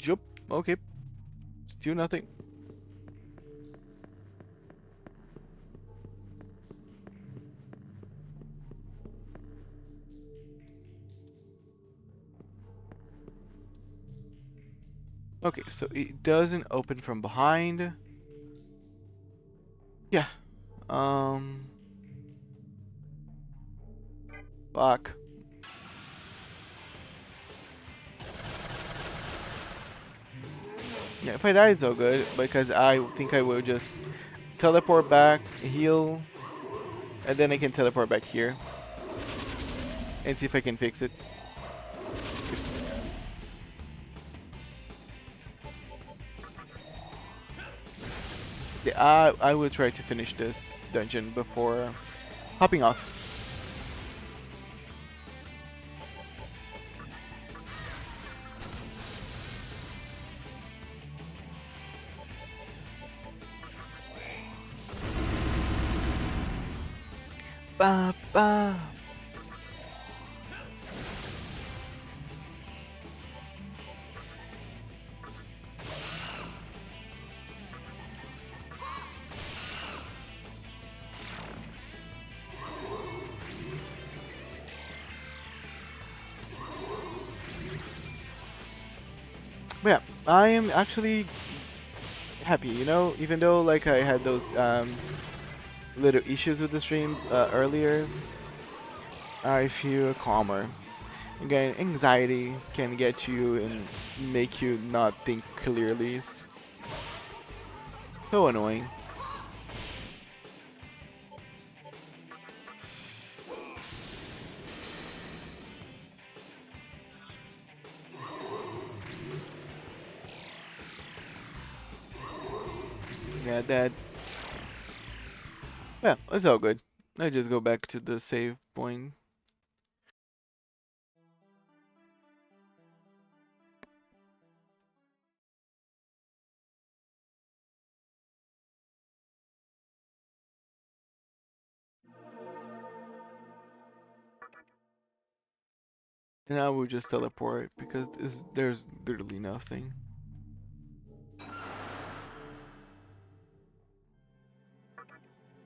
Yup, okay, still nothing. Okay, so it doesn't open from behind. Yeah, um, fuck. Yeah, if I die, it's all good, because I think I will just teleport back, heal, and then I can teleport back here and see if I can fix it. Yeah, I will try to finish this dungeon before hopping off. Ba ba. But yeah, I am actually happy, you know, even though like I had those little issues with the stream earlier, I feel calmer. Again, anxiety can get you and make you not think clearly. It's so annoying. Yeah, that. Yeah, it's all good. I just go back to the save point. And I will just teleport because there's literally nothing.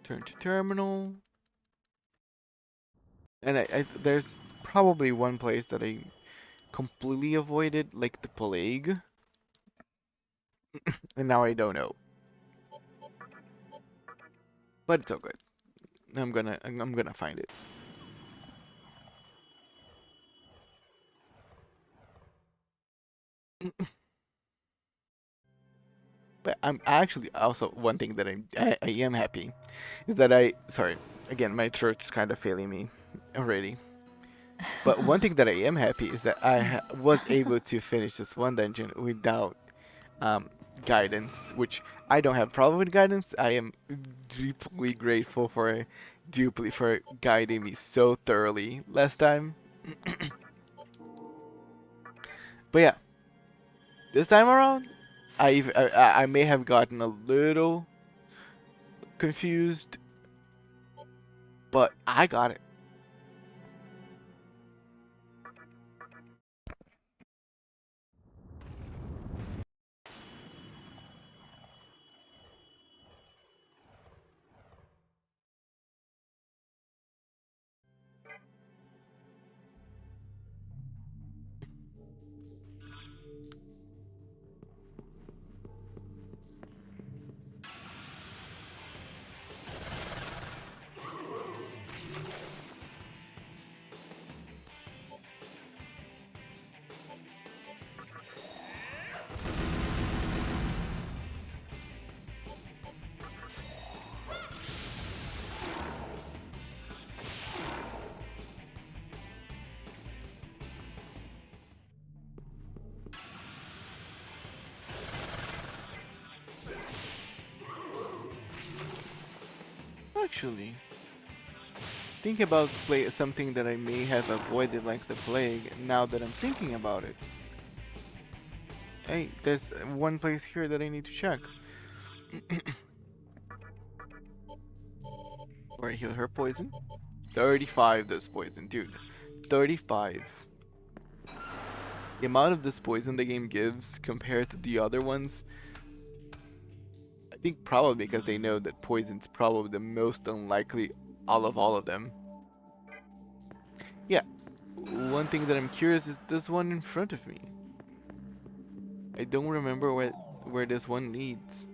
Turn to terminal. And there's probably one place that I completely avoided, like the plague, and now I don't know. But it's all good. I'm gonna find it. But I'm actually also one thing that I am happy is that sorry, again, my throat's kind of failing me already. But one thing that I am happy is that I was able to finish this one dungeon without um, guidance, which I don't have problem with guidance. I am deeply grateful for Dupli for guiding me so thoroughly last time. But yeah, this time around, I may have gotten a little confused, but I got it. Actually, think about something that I may have avoided like the plague now that I'm thinking about it. Hey, there's one place here that I need to check. Where I heal her poison. 35 does poison, dude. 35. The amount of this poison the game gives compared to the other ones, I think probably because they know that poison's probably the most unlikely out of all of them. Yeah, one thing that I'm curious is this one in front of me. I don't remember where this one leads.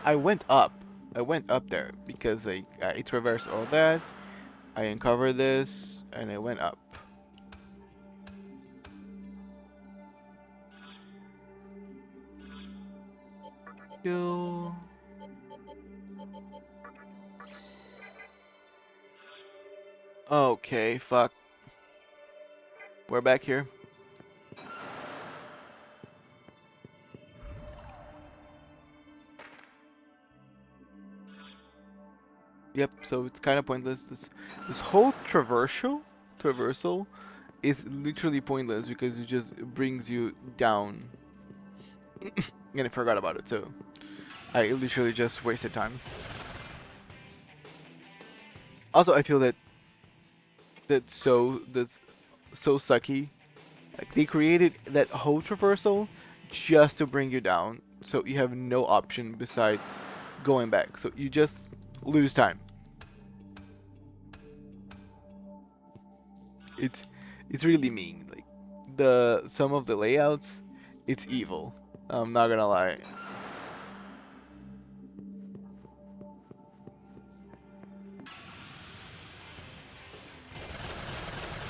I went up. I went up there because I traversed all that. I uncovered this and I went up. Kill. Okay, fuck. We're back here. Yep, so it's kind of pointless. This whole traversal is literally pointless because it just brings you down. And I forgot about it, so I literally just wasted time. Also, I feel that's so sucky. Like they created that whole traversal just to bring you down, so you have no option besides going back. So you just lose time. It's it's really mean. Like some of the layouts, it's evil. I'm not gonna lie.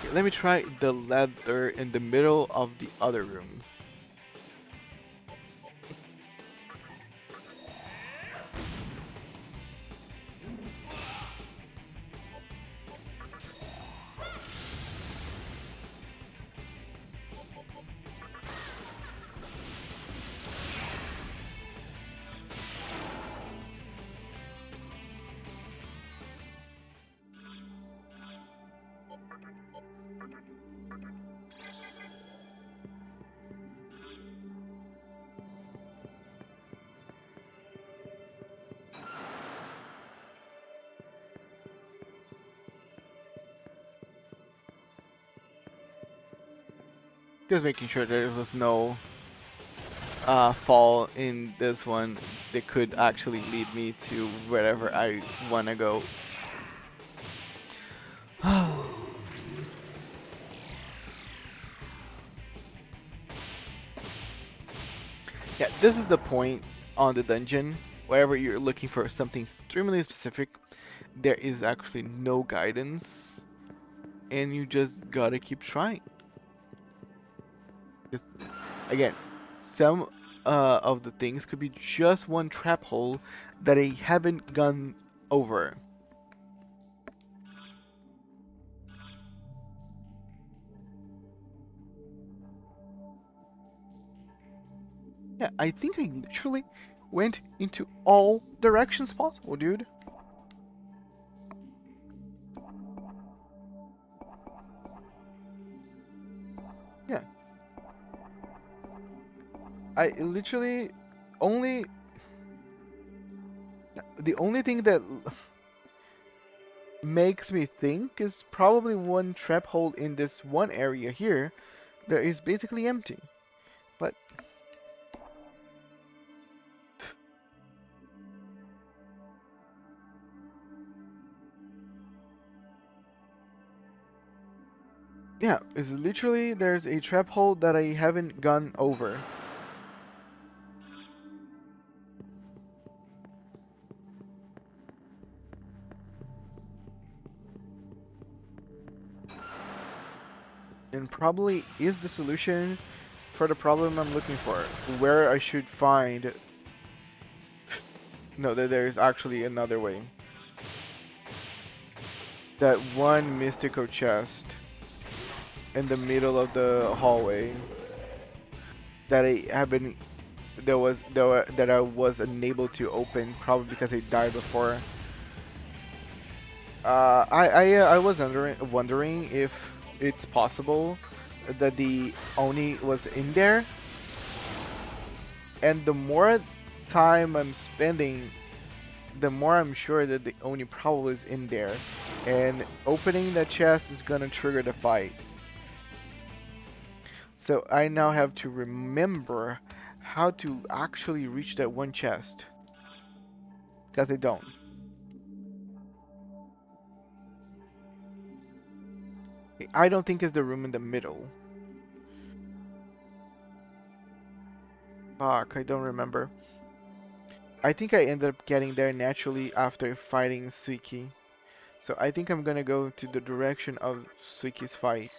Okay, let me try the ladder in the middle of the other room. Just making sure there was no fall in this one that could actually lead me to wherever I want to go. Yeah, this is the point on the dungeon. Wherever you're looking for something extremely specific, there is actually no guidance, and you just gotta keep trying. Just, again, some of the things could be just one trap hole that I haven't gone over. Yeah, I think I literally went into all directions possible, dude. Yeah, I literally only the only thing that makes me think is probably one trap hole in this one area here that is basically empty. But yeah, it's literally there's a trap hole that I haven't gone over. And probably is the solution for the problem I'm looking for. Where I should find... No, there's actually another way. That one mystical chest in the middle of the hallway that I haven't... that I was unable to open, probably because I died before. I was wondering if it's possible that the Oni was in there, and the more time I'm spending, the more I'm sure that the Oni probably is in there, and opening that chest is gonna trigger the fight. So I now have to remember how to actually reach that one chest, because I don't. I don't think it's the room in the middle. Fuck, I don't remember. I think I ended up getting there naturally after fighting Suiki. So I think I'm gonna go to the direction of Suiki's fight.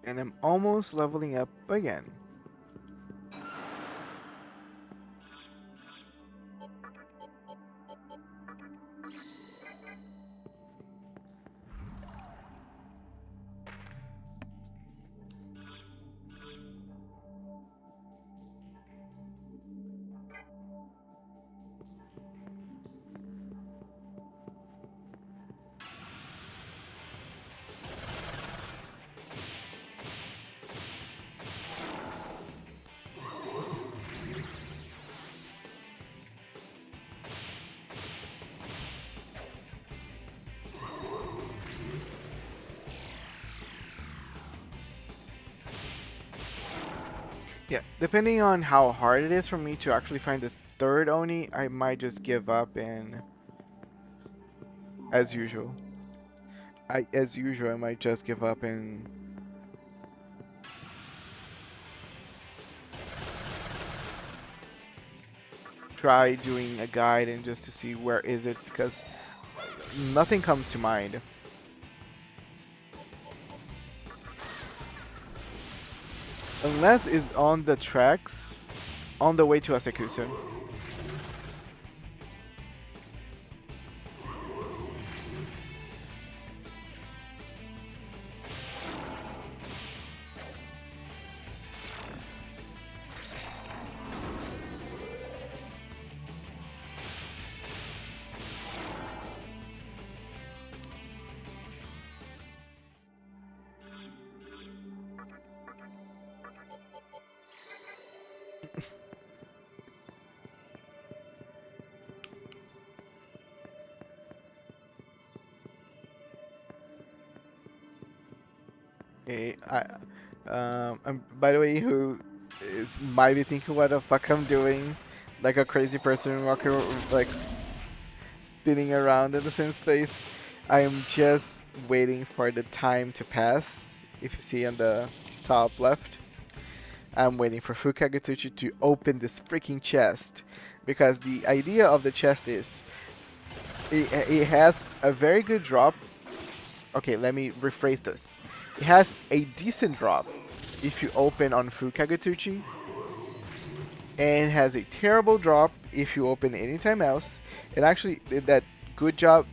And I'm almost leveling up again. Yeah, depending on how hard it is for me to actually find this third Oni, I might just give up and, as usual. I might just give up and try doing a guide and just to see where is it, because nothing comes to mind. Unless it's on the tracks on the way to Asekusun. By the way, who is might be thinking what the fuck I'm doing, like a crazy person walking, like spinning around in the same space. I am just waiting for the time to pass. If you see on the top left, I'm waiting for Fukagutsuchi to open this freaking chest, because the idea of the chest is it has a very good drop. Okay, let me rephrase this. It has a decent drop if you open on Fukagutsuchi, and has a terrible drop if you open anytime else. And actually, that good job,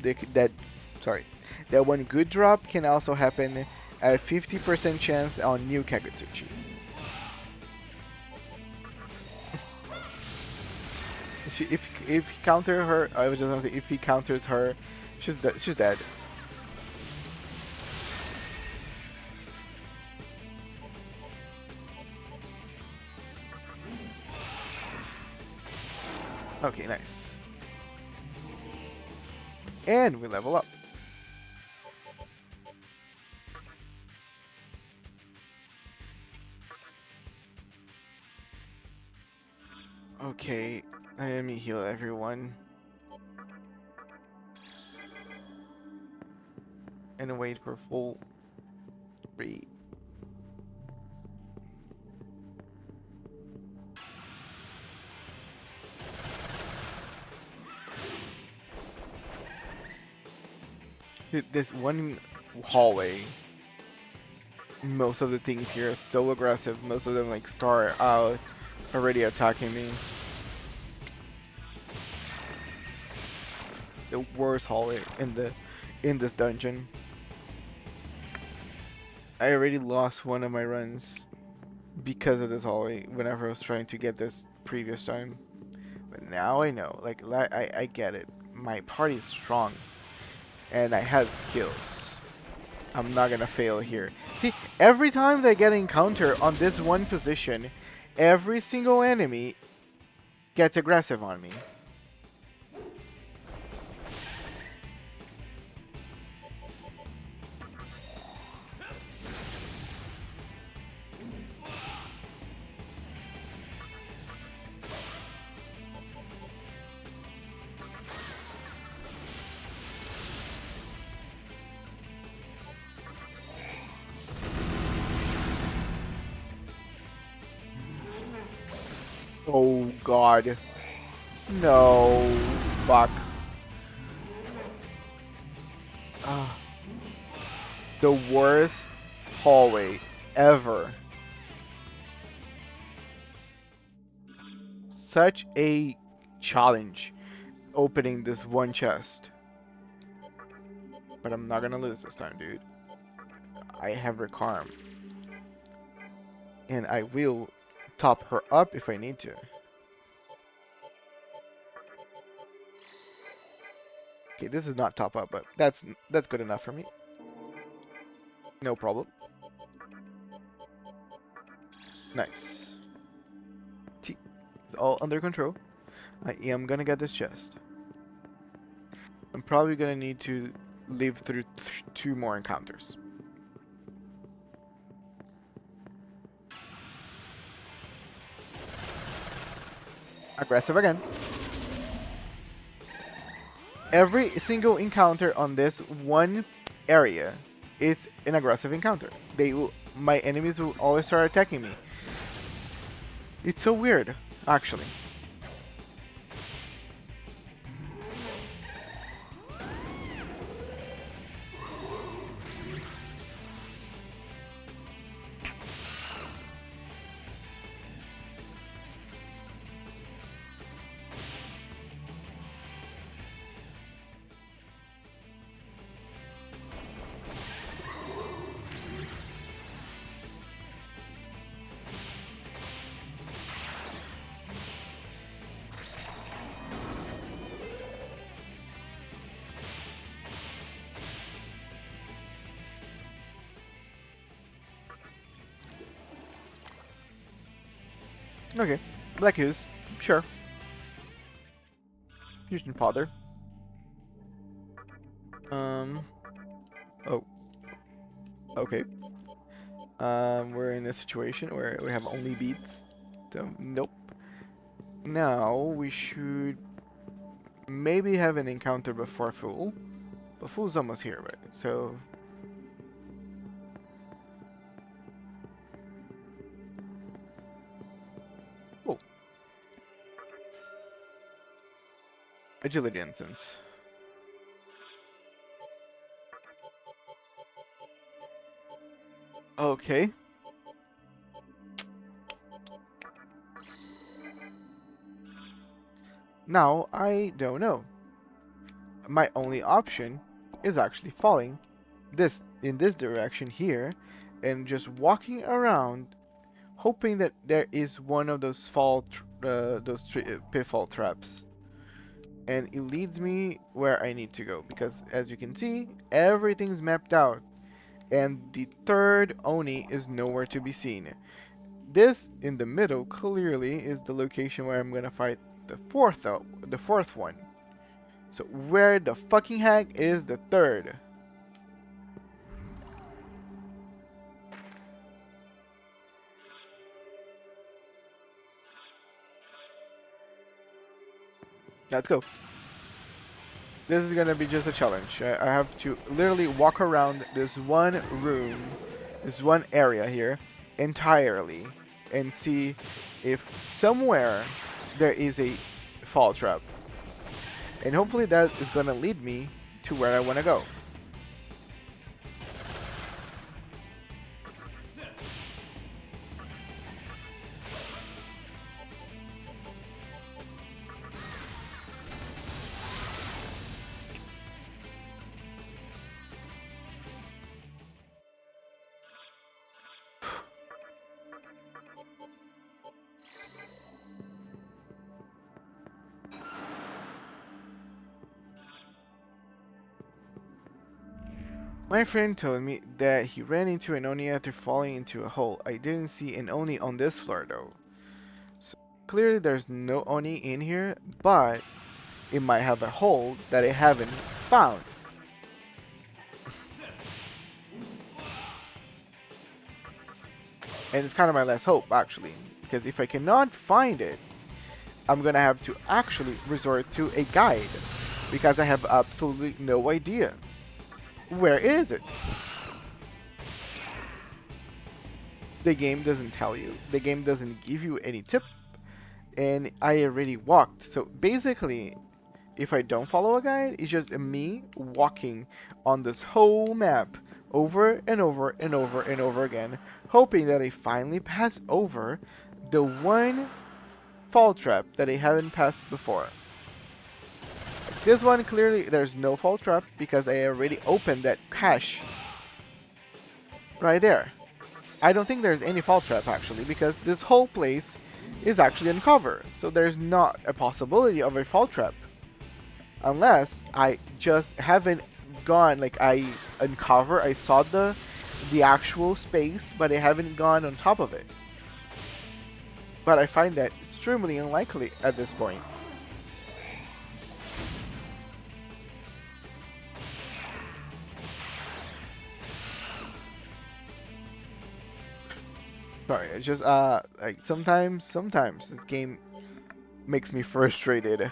sorry, that one good drop can also happen at 50% chance on new Kagutsuchi. If he counter her, I was just gonna say, if he counters her, she's dead. Okay, nice. And we level up. Okay, let me heal everyone. And wait for full read. This one hallway, most of the things here are so aggressive. Most of them like start out already attacking me. The worst hallway in this dungeon. I already lost one of my runs because of this hallway whenever I was trying to get this previous time. But now I know, like I get it. My party is strong and I have skills. I'm not gonna fail here. See, every time they get encounter on this one position, every single enemy gets aggressive on me. Oh god. No. Fuck. Ah, the worst hallway ever. Such a challenge opening this one chest. But I'm not gonna lose this time, dude. I have Recarm. And I will top her up if I need to. Okay, this is not top up, but that's good enough for me. No problem. Nice. T is all under control. I am gonna get this chest. I'm probably gonna need to live through two more encounters. Aggressive again. Every single encounter on this one area is an aggressive encounter. My enemies will always start attacking me. It's so weird, actually. Okay, Black Hughes, sure. Fusion Powder. Um, oh, okay. We're in a situation where we have only beats. So, nope. Now, we should maybe have an encounter before Fool. But Fool's almost here, right? So... Oh. Agility instance. Okay. Now, I don't know. My only option is actually falling in this direction here and just walking around hoping that there is one of those pitfall traps, and it leads me where I need to go because as you can see everything's mapped out and the third Oni is nowhere to be seen. This in the middle clearly is the location where I'm gonna fight the fourth one. So where the fucking heck is the third? Let's go. This is gonna be just a challenge. I have to literally walk around this one room, this one area here, entirely, and see if somewhere there is a fall trap. And hopefully that is gonna lead me to where I wanna go. My friend told me that he ran into an Oni after falling into a hole. I didn't see an Oni on this floor though. So clearly there's no Oni in here, but it might have a hole that I haven't found. And it's kind of my last hope actually, because if I cannot find it, I'm gonna have to actually resort to a guide, because I have absolutely no idea. Where is it? The game doesn't tell you. The game doesn't give you any tip. And I already walked. So basically, if I don't follow a guide, it's just me walking on this whole map over and over and over and over again, hoping that I finally pass over the one fall trap that I haven't passed before. This one, clearly, there's no fall trap because I already opened that cache right there. I don't think there's any fall trap actually because this whole place is actually uncovered. So there's not a possibility of a fall trap. Unless I just haven't gone, like I I saw the actual space, but I haven't gone on top of it. But I find that extremely unlikely at this point. Sorry, it's just like sometimes this game makes me frustrated.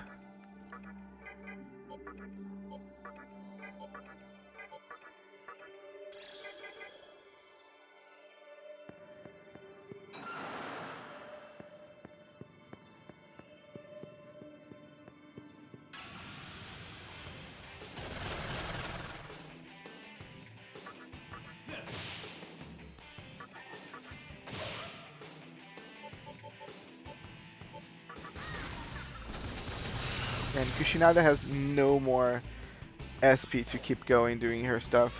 And Kushinada has no more SP to keep going doing her stuff.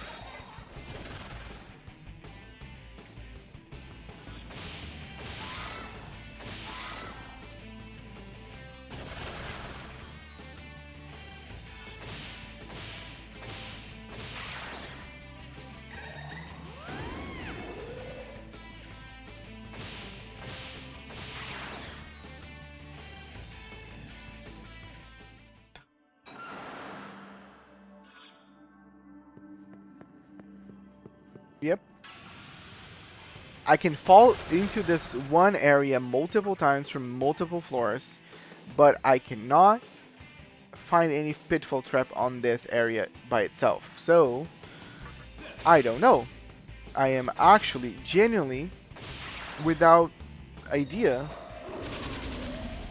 Yep. I can fall into this one area multiple times from multiple floors, but I cannot find any pitfall trap on this area by itself. So, I don't know. I am actually genuinely without idea.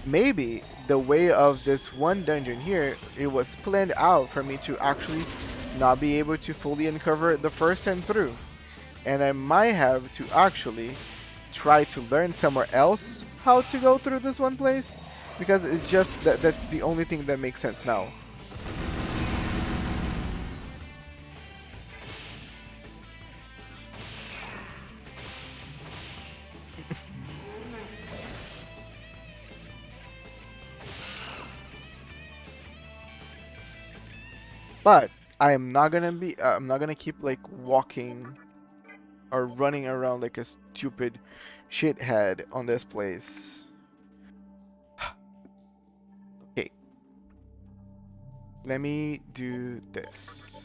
Maybe the way of this one dungeon here, it was planned out for me to actually not be able to fully uncover the first time through. And I might have to actually try to learn somewhere else how to go through this one place, because it's just that's the only thing that makes sense now. But I'm not gonna keep like walking or running around like a stupid shithead on this place. Okay, let me do this.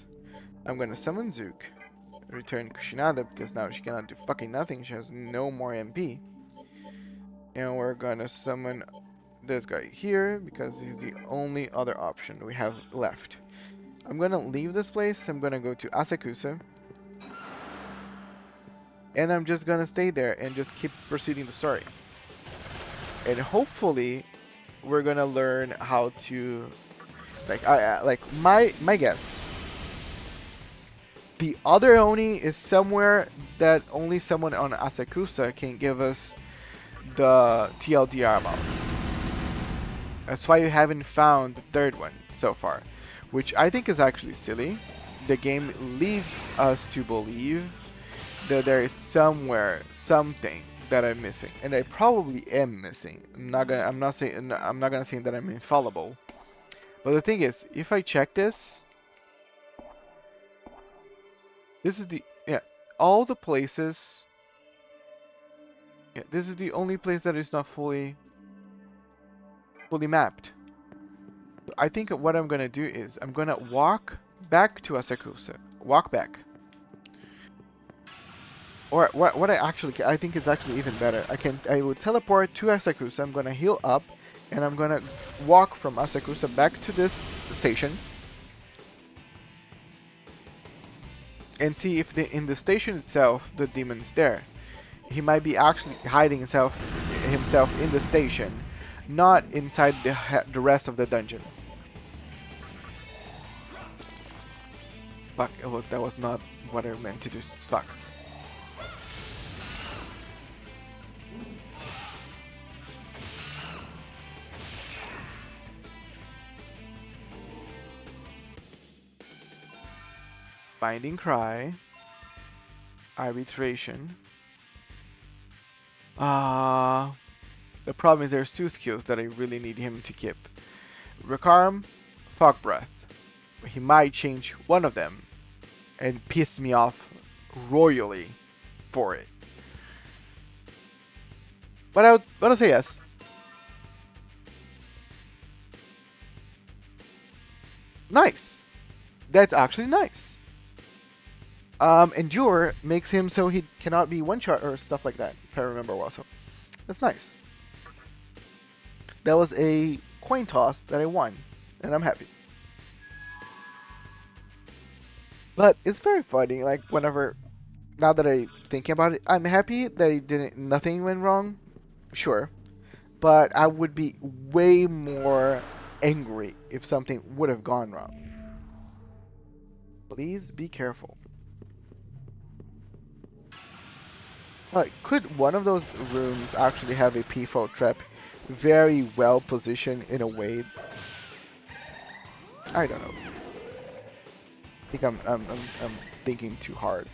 I'm gonna summon Zook, return Kushinada because now she cannot do fucking nothing. She has no more MP. And we're gonna summon this guy here because he's the only other option we have left. I'm gonna leave this place. I'm gonna go to Asakusa. And I'm just gonna stay there and just keep proceeding the story. And hopefully we're gonna learn how to like my guess. The other Oni is somewhere that only someone on Asakusa can give us the TLDR about. That's why you haven't found the third one so far, which I think is actually silly. The game leads us to believe that there is somewhere something that I'm missing, and I probably am missing. I'm not gonna say that I'm infallible. But the thing is, if I check this, this is the all the places. Yeah, this is the only place that is not fully mapped. I think what I'm gonna do is I'm gonna walk back to Asakusa. Walk back. Or what I think is actually even better. I will teleport to Asakusa. I'm gonna heal up, and I'm gonna walk from Asakusa back to this station, and see if in the station itself the demon is there. He might be actually hiding himself in the station, not inside the rest of the dungeon. Fuck! Well, that was not what I meant to do. Fuck. Binding Cry, Arbitration. The problem is there's two skills that I really need him to keep. Recarm, Fog Breath. He might change one of them and piss me off royally for it. But I'll say yes. Nice. That's actually nice. Endure makes him so he cannot be one-shot or stuff like that, if I remember well. So that's nice. That was a coin toss that I won, and I'm happy. But it's very funny, like whenever, now that I'm thinking about it, I'm happy that nothing went wrong, sure. But I would be way more angry if something would have gone wrong. Please be careful. Could one of those rooms actually have a P4 trap very well positioned in a way? I don't know. I think I'm thinking too hard.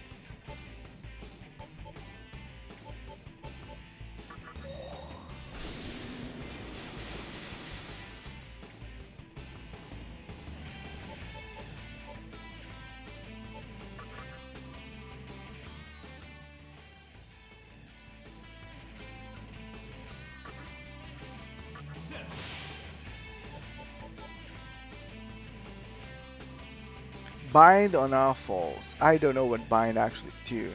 Bind on all falls. I don't know what bind actually do.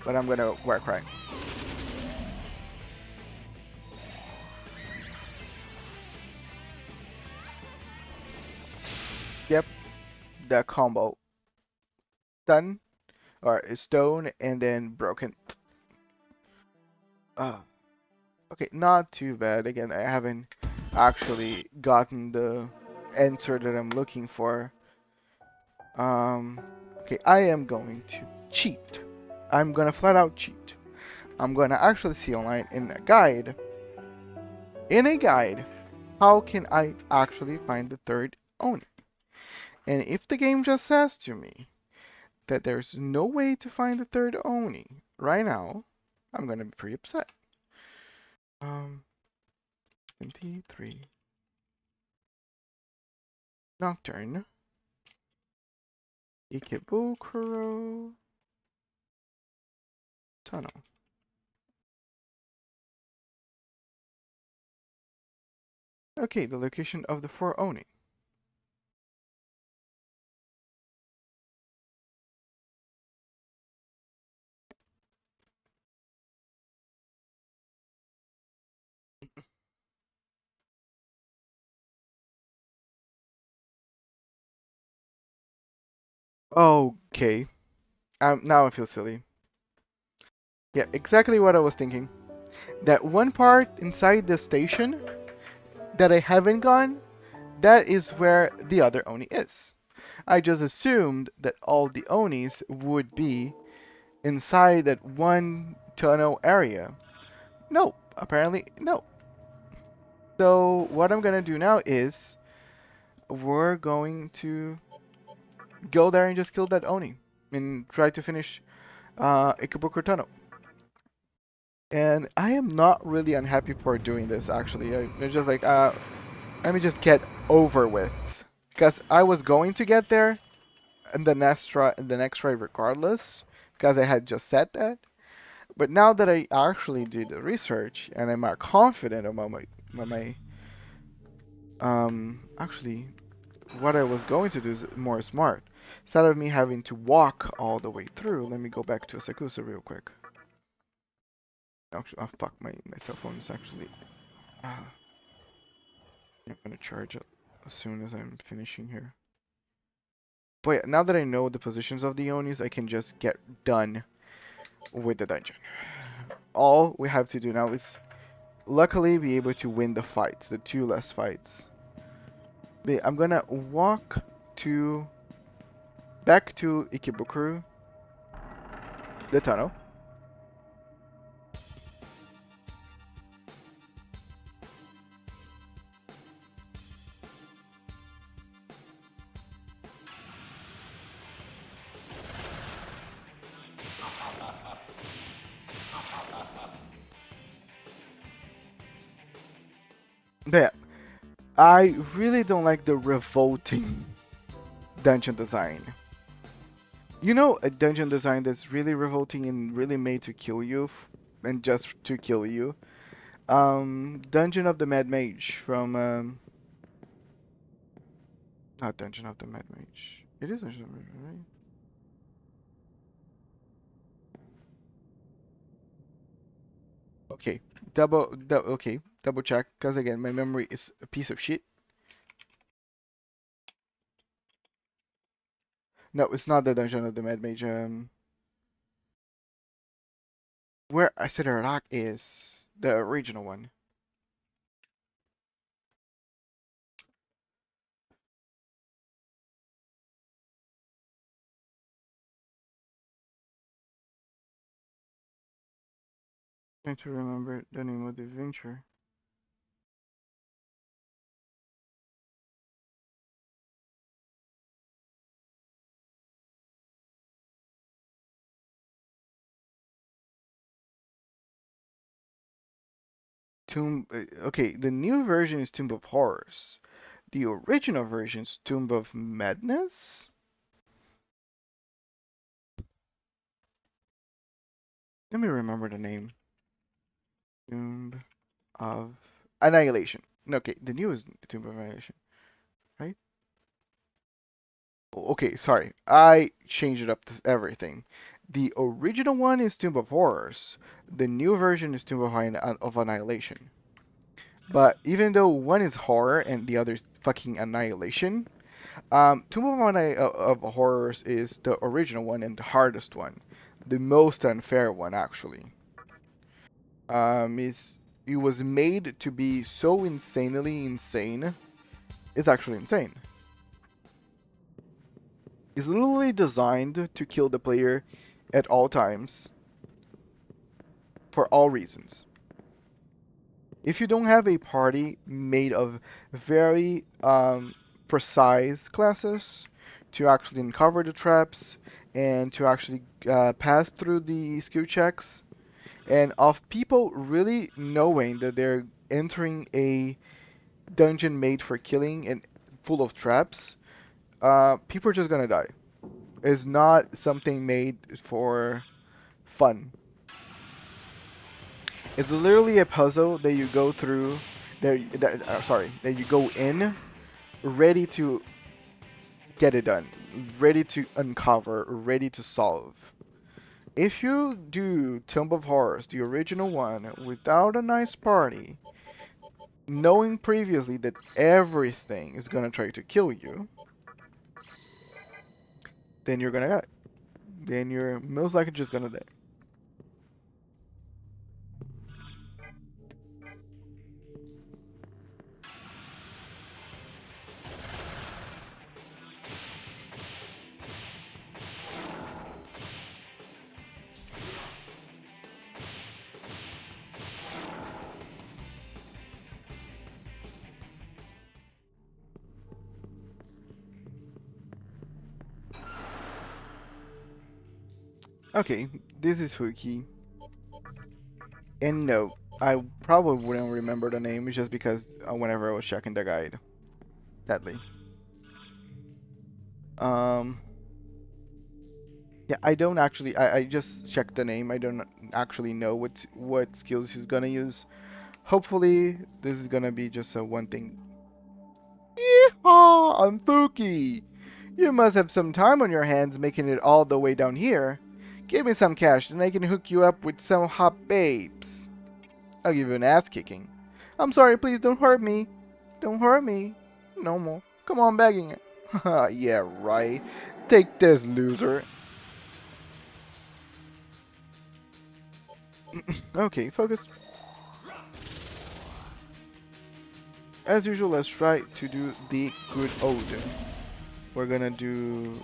but I'm gonna Warcry. Yep, the combo. Stun, or stone, and then broken. Uh, okay, not too bad. Again, I haven't actually gotten the answer that I'm looking for. Okay, I am going to cheat. I'm gonna flat out cheat. I'm gonna actually see online in a guide, how can I actually find the third Oni? And if the game just says to me that there's no way to find the third Oni right now, I'm gonna be pretty upset. SMT3 Nocturne, Ikebukuro Tunnel. Okay, the location of the four Oni. Okay, now I feel silly. Yeah, exactly what I was thinking. That one part inside the station that I haven't gone, that is where the other Oni is. I just assumed that all the Onis would be inside that one tunnel area. No, apparently no. So what I'm gonna do now is we're going to go there and just kill that Oni and try to finish Ikebukuro Tunnel. And I am not really unhappy for doing this actually. I'm just like, let me just get over with. Because I was going to get there in the next try regardless, because I had just said that. But now that I actually did the research and I'm more confident about my actually what I was going to do is more smart. Instead of me having to walk all the way through, let me go back to Asakusa real quick. Actually, oh fuck, my cell phone is actually. Uh, I'm gonna charge it as soon as I'm finishing here. But yeah, now that I know the positions of the Onis, I can just get done with the dungeon. All we have to do now is luckily be able to win the fights, the two last fights. But I'm gonna walk to back to Ikebukuro, the tunnel. But yeah, I really don't like the revolting dungeon design. You know, a dungeon design that's really revolting and really made to kill you, and just to kill you. Dungeon of the Mad Mage from not Dungeon of the Mad Mage. It is Dungeon of the Mad Mage, right? Okay, okay, double check, because again, my memory is a piece of shit. No, it's not the Dungeon of the Mad Mage. Where Rock is the original one. Trying to remember the name of the adventure. Okay, the new version is Tomb of Horrors. The original version is Tomb of Madness? Let me remember the name. Tomb of Annihilation. Okay, the new is Tomb of Annihilation, right? Okay, sorry. I changed it up to everything. The original one is Tomb of Horrors. The new version is Tomb of Annihilation. But even though one is horror and the other is fucking annihilation, Tomb of Horrors is the original one and the hardest one, the most unfair one actually. Is It was made to be so insanely insane. It's actually insane. It's literally designed to kill the player at all times for all reasons. If you don't have a party made of very precise classes to actually uncover the traps and to actually pass through the skill checks, and of people really knowing that they're entering a dungeon made for killing and full of traps, people are just gonna die. It's not something made for fun. It's literally a puzzle that you go through, that you go in, ready to get it done, ready to uncover, ready to solve. If you do Tomb of Horrors, the original one, without a nice party, knowing previously that everything is gonna try to kill you, then you're gonna die. Then you're most likely just gonna die. Okay, this is Fuki. And no, I probably wouldn't remember the name just because whenever I was checking the guide. Sadly. Um, yeah, I don't actually. I just checked the name. I don't actually know what skills he's gonna use. Hopefully, this is gonna be just a one thing. Yeehaw! I'm Fuki. You must have some time on your hands making it all the way down here. Give me some cash, and I can hook you up with some hot babes. I'll give you an ass kicking. I'm sorry, please don't hurt me. Don't hurt me. No more. Come on, begging it. Yeah, right. Take this, loser. Okay, focus. As usual, let's try to do the good ode. We're gonna do...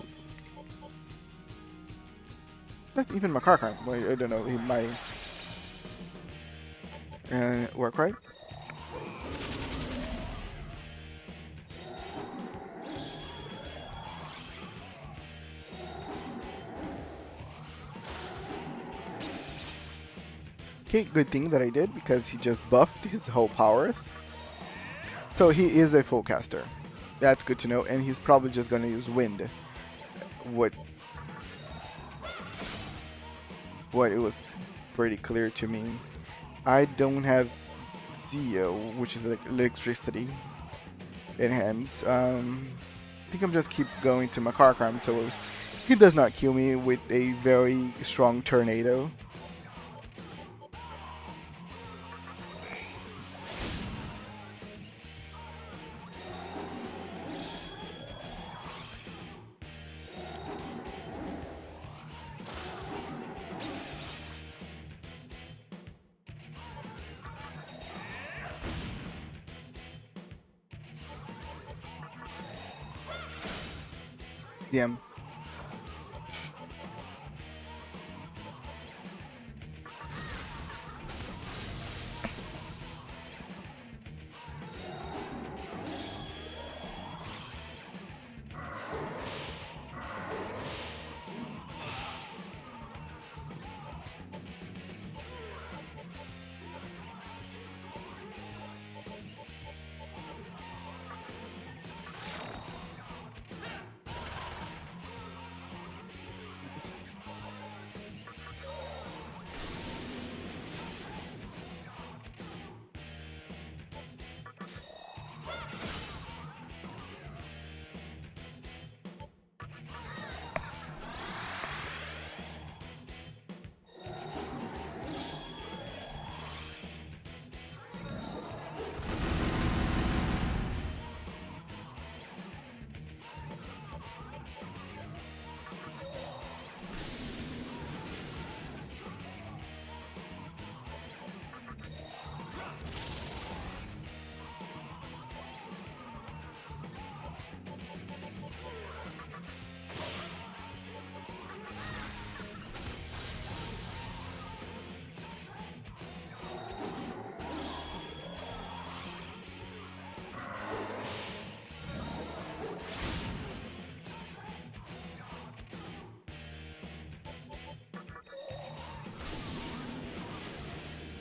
That's even Makarka. I don't know, he might... work right? Okay, good thing that I did because he just buffed his whole powers. So he is a full caster. That's good to know, and he's probably just gonna use wind. What it was pretty clear to me. I don't have Zeo, which is like electricity in hands. I think I'm just keep going to Makarkam so he does not kill me with a very strong tornado. Damn.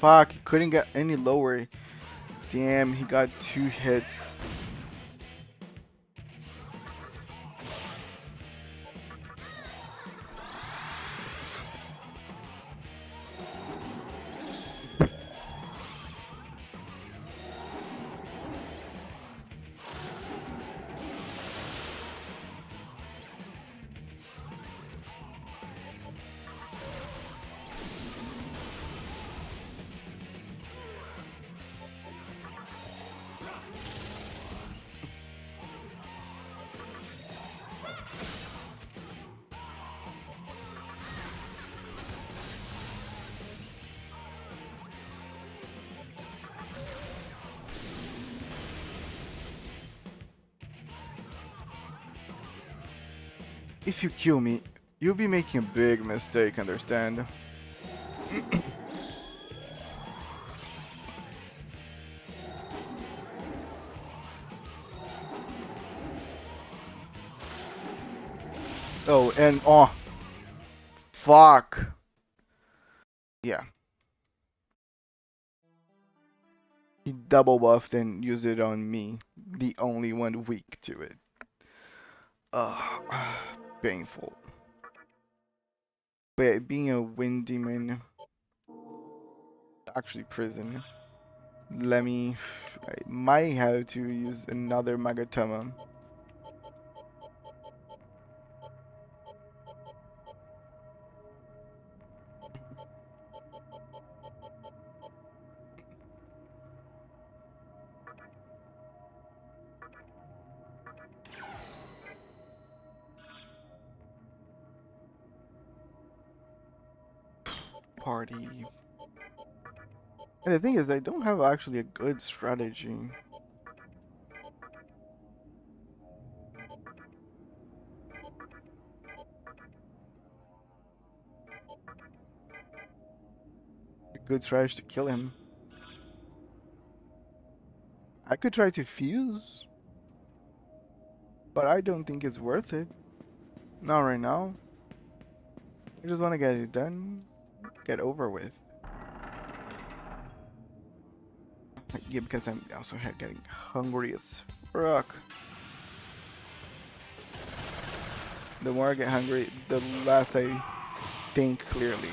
Fuck, he couldn't get any lower. Damn, he got 2 hits. If you kill me, you'll be making a big mistake, understand? Oh, and oh, fuck. Yeah. He double buffed and used it on me, the only one weak to it. Ugh, painful. But being a wind demon, actually prison. Let me. I might have to use another Magatama. Party. And the thing is, I don't have actually a good strategy. A good strategy to kill him. I could try to fuse, but I don't think it's worth it. Not right now. I just want to get it done, get over with. Yeah, because I'm also getting hungry as fuck. The more I get hungry, the less I think clearly.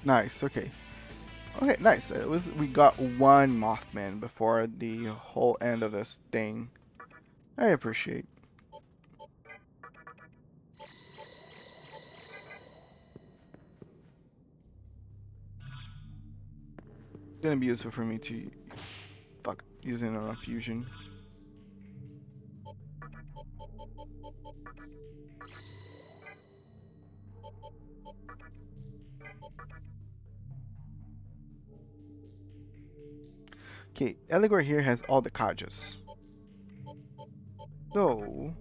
Nice. Okay. Okay. Nice. It was. We got one Mothman before the whole end of this thing. I appreciate. It's gonna be useful for me to fuck using on a fusion. Okay, Eligor here has all the Kajas. So,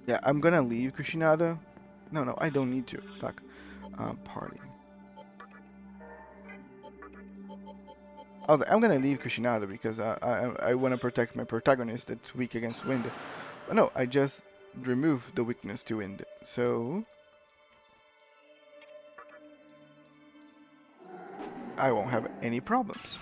yeah, I'm gonna leave Kushinada. No, I don't need to. Fuck. Party. I'm gonna leave Kushinada because I want to protect my protagonist that's weak against wind. But no, I just removed the weakness to wind. So, I won't have any problems.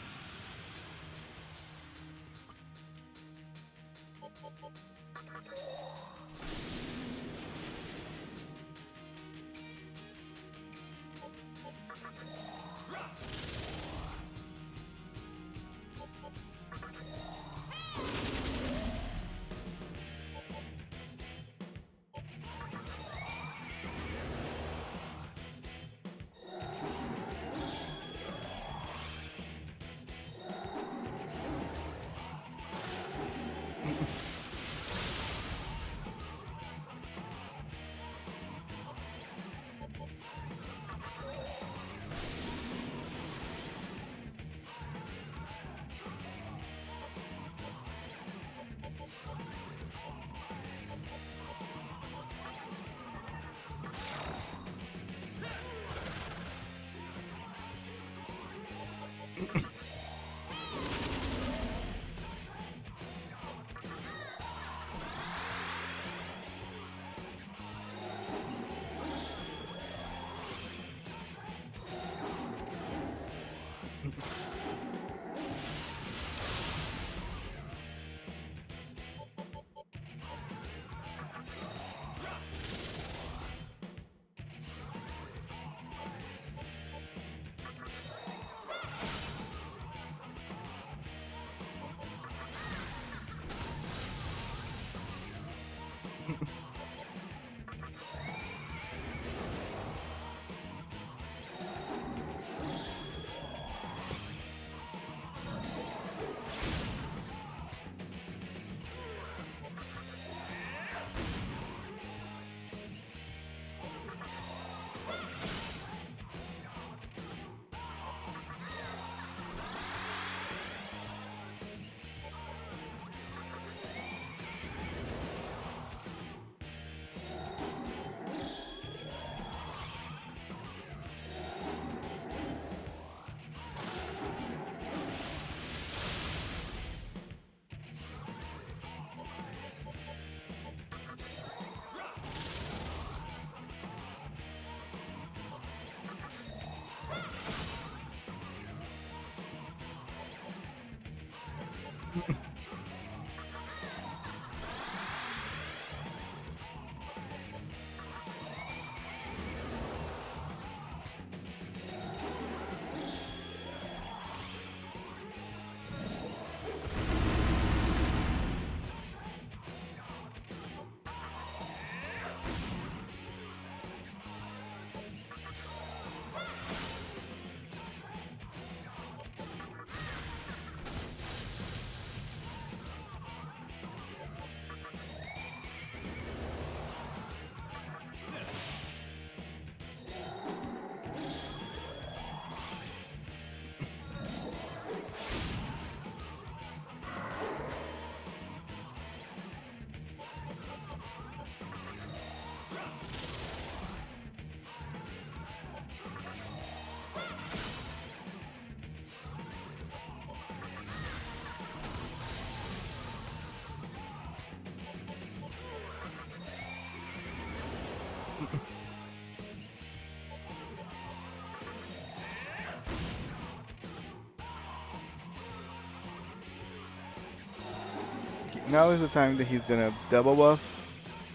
Now is the time that he's gonna double buff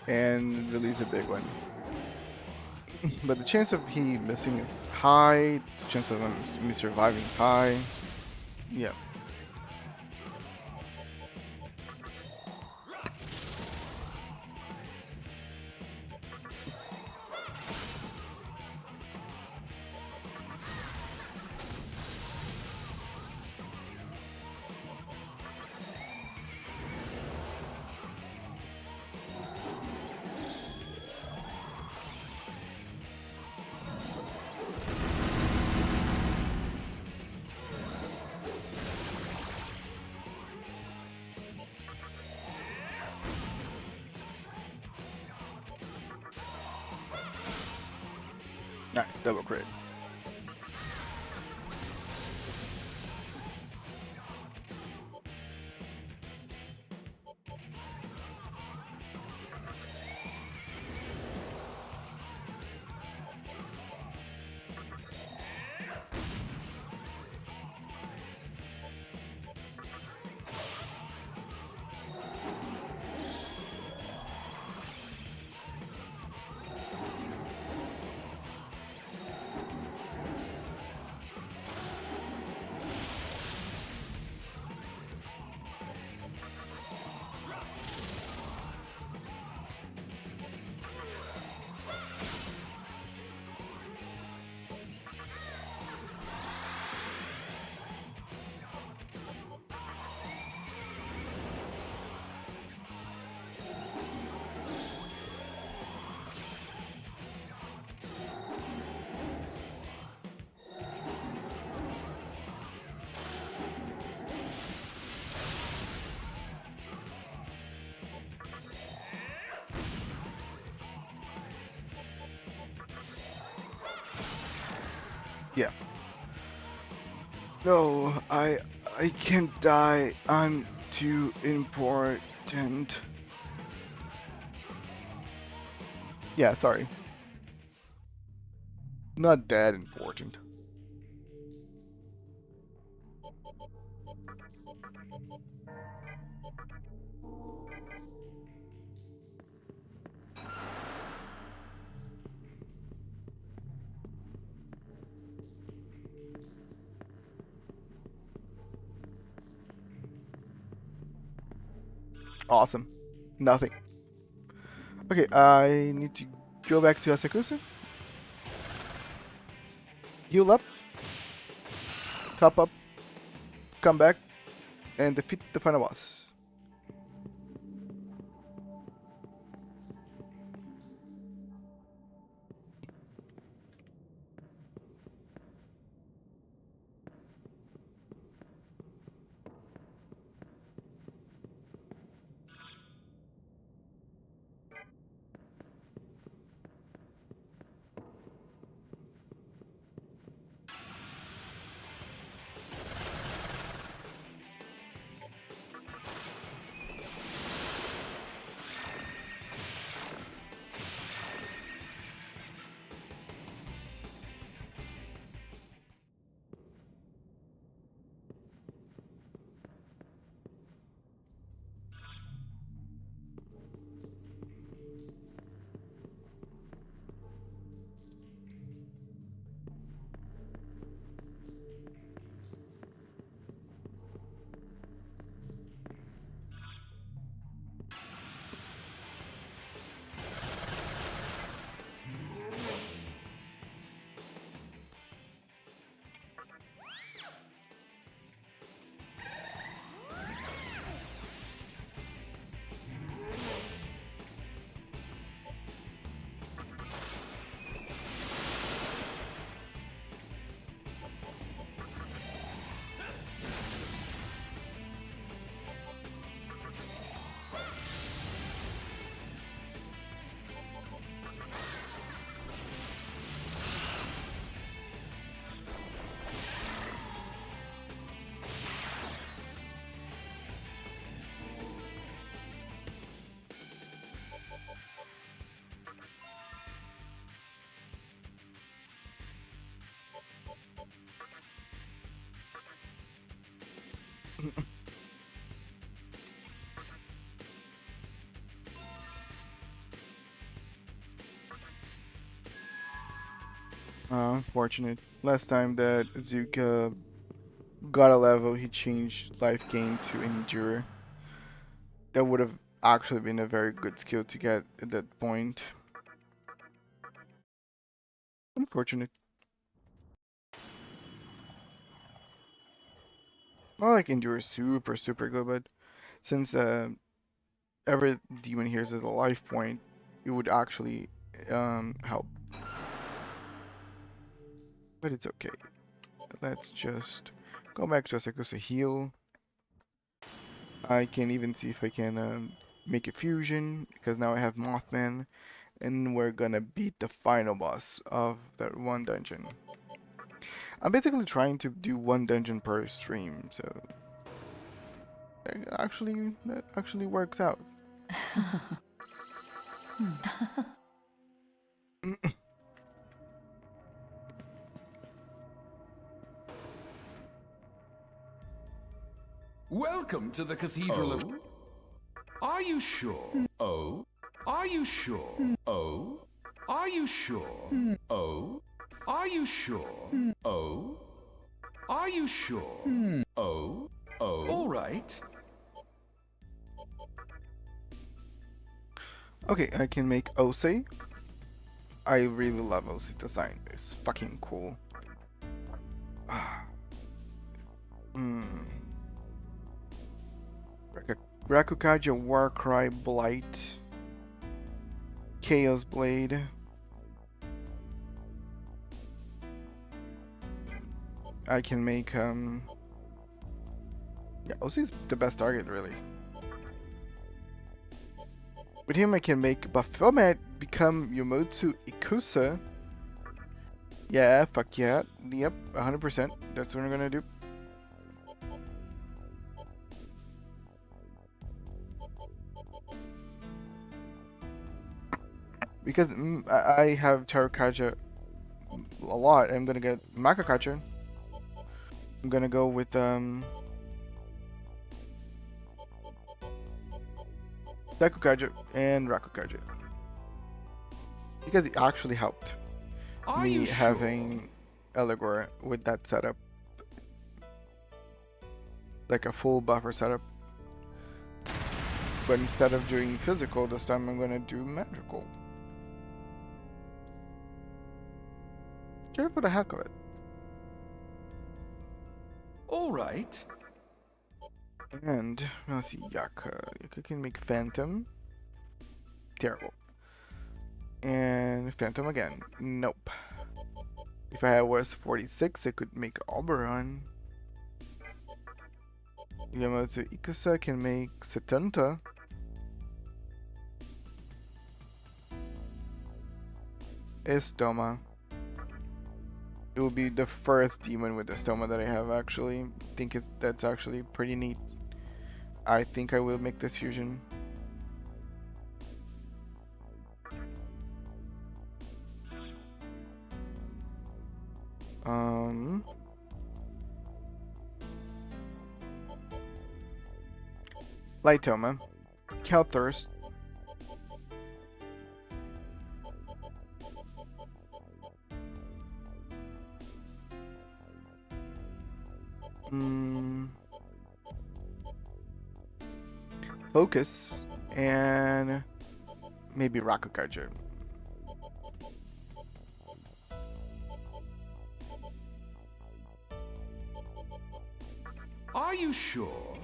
and release a big one. But the chance of he missing is high, the chance of me surviving is high. Yeah. Double crit. Yeah. No, I can't die. I'm too important. Yeah, sorry. Not that important. Awesome. Nothing. Okay, I need to go back to Asakusa, heal up, top up, come back, and defeat the final boss. Unfortunate. Last time that Zuka got a level, he changed life gain to endure. That would have actually been a very good skill to get at that point. Unfortunate. I like endure super super good, but since every demon here is a life point, it would actually help. But it's okay. Let's just go back to Asakusa heal. I can even see if I can make a fusion because now I have Mothman and we're gonna beat the final boss of that one dungeon. I'm basically trying to do one dungeon per stream, so that actually works out. Welcome to the Cathedral of... Are you sure? Oh? Are you sure? Oh? Are you sure? Oh? Are you sure? Oh? Are you sure? Oh? Oh? All right. Okay, I can make Ose. I really love Ose's design. It's fucking cool. Rakukaja Warcry Blight. Chaos Blade. I can make yeah, Ose's the best target really. With him I can make Baphomet become Yomotsu Ikusa. Yeah, fuck yeah. Yep, 100%. That's what I'm gonna do. Because I have Tarokaja a lot, I'm gonna get Makakacha. I'm gonna go with Sakukaja and Rakukaja. Because it actually helped me having Eligor with that setup. Like a full buffer setup. But instead of doing physical, this time I'm gonna do magical. Just for the heck of it. Alright. And, let's see, Yaka. Yaka can make Phantom. Terrible. And Phantom again. Nope. If I was 46, I could make Oberon. Yamato Ikusa can make Setanta. Estoma. It will be the first demon with Estoma that I have actually. I think that's actually pretty neat. I think I will make this fusion. Lightoma. Calthirst. Focus. And maybe Rakukaja. Are you sure?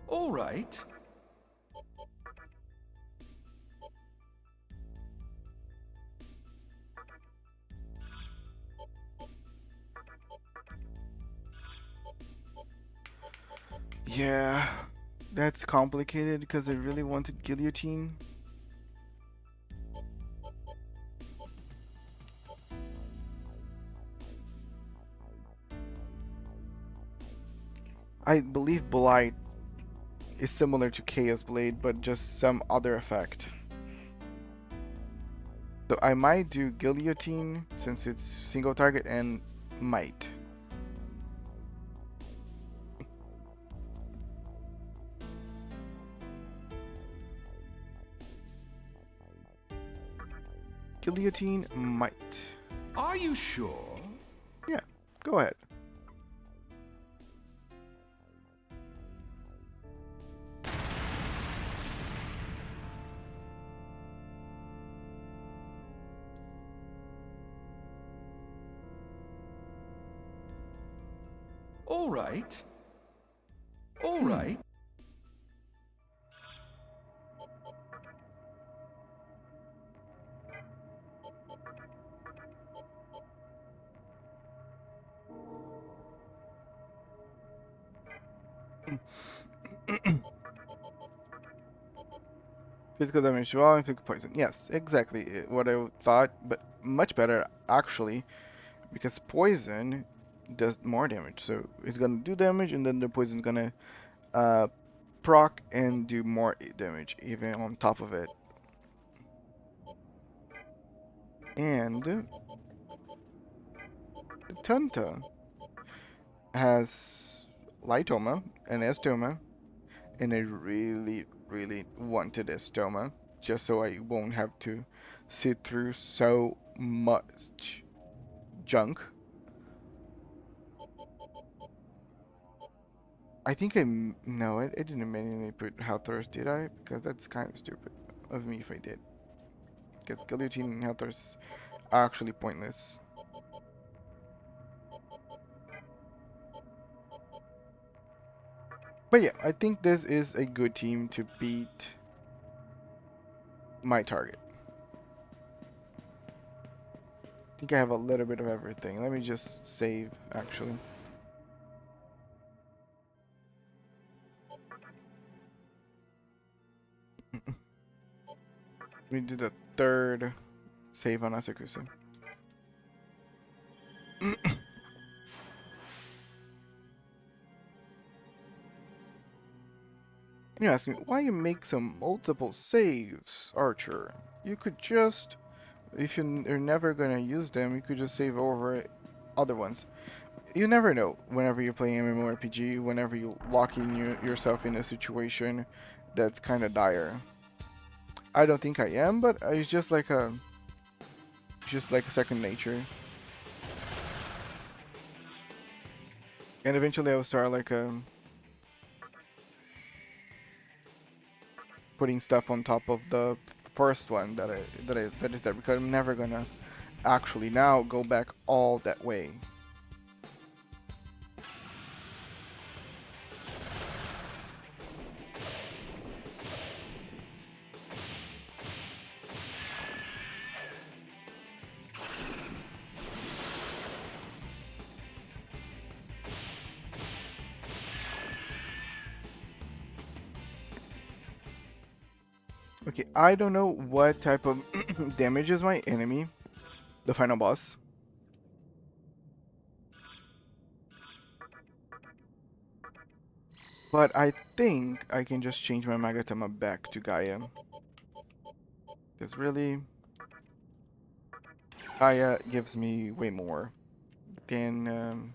All right. Yeah, that's complicated because I really wanted Guillotine. I believe Blight is similar to Chaos Blade, but just some other effect. So I might do Guillotine since it's single target and Might. Guillotine Might. Are you sure? Yeah, go ahead. All right. All right. Physical damage to all inflict poison. Yes, exactly what I thought, but much better actually, because poison does more damage. So it's gonna do damage, and then the poison's gonna uh, proc and do more damage even on top of it. And Tunta has Lightoma and Estoma, and I really, really wanted Estoma just so I won't have to sit through so much junk. I think no, I didn't manually put Hawthorns, did I? Because that's kind of stupid of me if I did. Because Guillotine and Hawthorns are actually pointless. But yeah, I think this is a good team to beat my target. I think I have a little bit of everything. Let me just save, actually. Let me do the third save on Asakusa. You ask me, why you make some multiple saves, Archer? You could just, if you're never gonna use them, you could just save over other ones. You never know whenever you're playing MMORPG, whenever you lock in yourself in a situation that's kind of dire. I don't think I am, but it's just like a second nature. And eventually I'll start like putting stuff on top of the first one that is there, because I'm never gonna actually now go back all that way. Okay, I don't know what type of damages my enemy, the final boss. But I think I can just change my Magatama back to Gaia. Because really, Gaia gives me way more than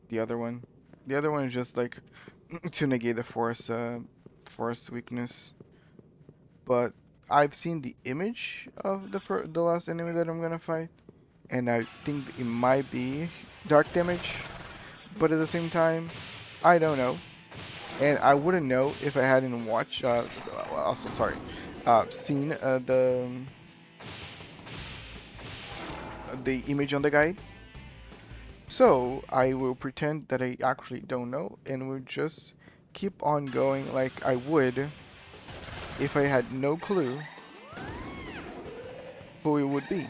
the other one. The other one is just like to negate the force weakness. But I've seen the image of the last enemy that I'm gonna fight, and I think it might be dark damage. But at the same time, I don't know, and I wouldn't know if I hadn't watched. Also, sorry, seen the image on the guide. So I will pretend that I actually don't know, and will just keep on going like I would if I had no clue who it would be.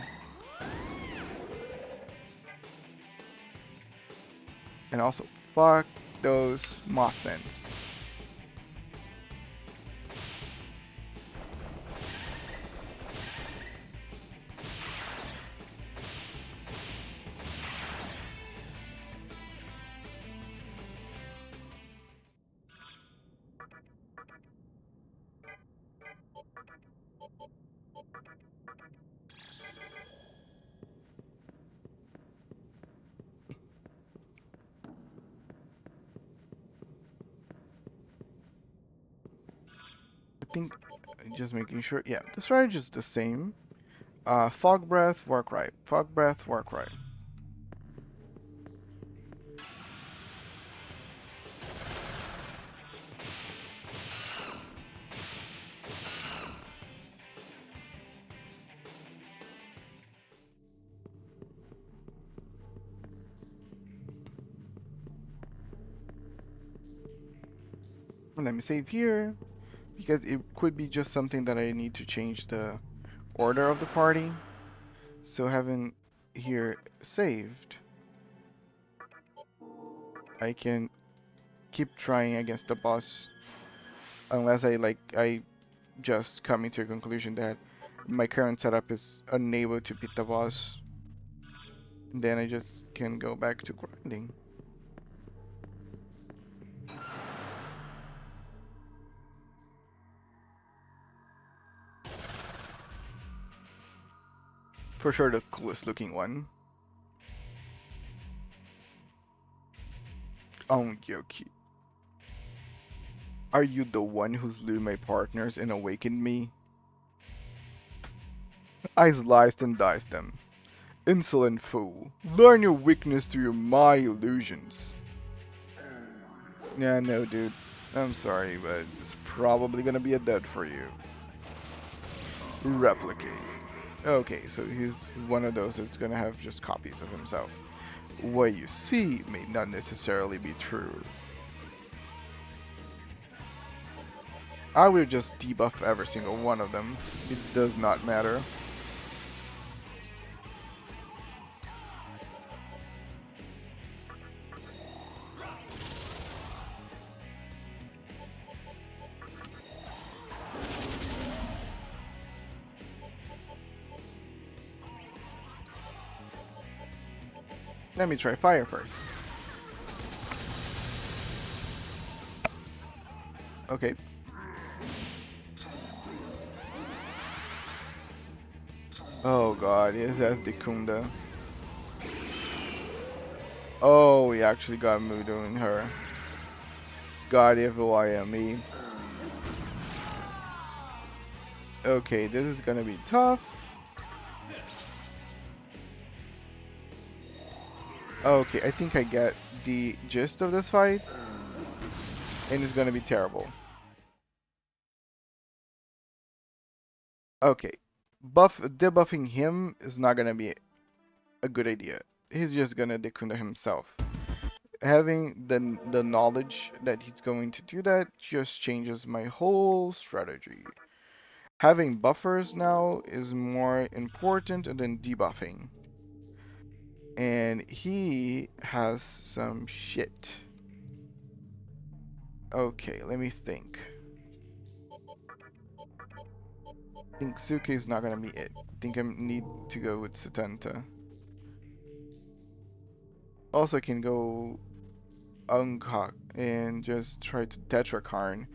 And also, fuck those Mothmans. I think, just making sure, yeah, the strategy is the same. Fog Breath, Warcry. Fog Breath, Warcry. And let me save here, because it could be just something that I need to change the order of the party. So having here saved, I can keep trying against the boss unless I just coming to a conclusion that my current setup is unable to beat the boss. Then I just can go back to grinding. For sure the coolest looking one. Ongyoki. Are you the one who slew my partners and awakened me? I sliced and diced them. Insolent fool. Learn your weakness through my illusions. Yeah, no, dude. I'm sorry, but it's probably gonna be a dead for you. Replicate. Okay, so he's one of those that's gonna have just copies of himself. What you see may not necessarily be true. I will just debuff every single one of them. It does not matter. Let me try fire first. Okay. Oh god, yes, that's the Kunda. Oh, he actually got me doing her. God, evil I am me. Okay, this is gonna be tough. Okay, I think I get the gist of this fight. And it's gonna be terrible. Okay. Debuffing him is not gonna be a good idea. He's just gonna Dekunda himself. Having the knowledge that he's going to do that just changes my whole strategy. Having buffers now is more important than debuffing. And he has some shit. Okay, let me think. I think Suki is not gonna be it. I think I need to go with Satanta. Also, I can go Uncock and just try to Tetrakarn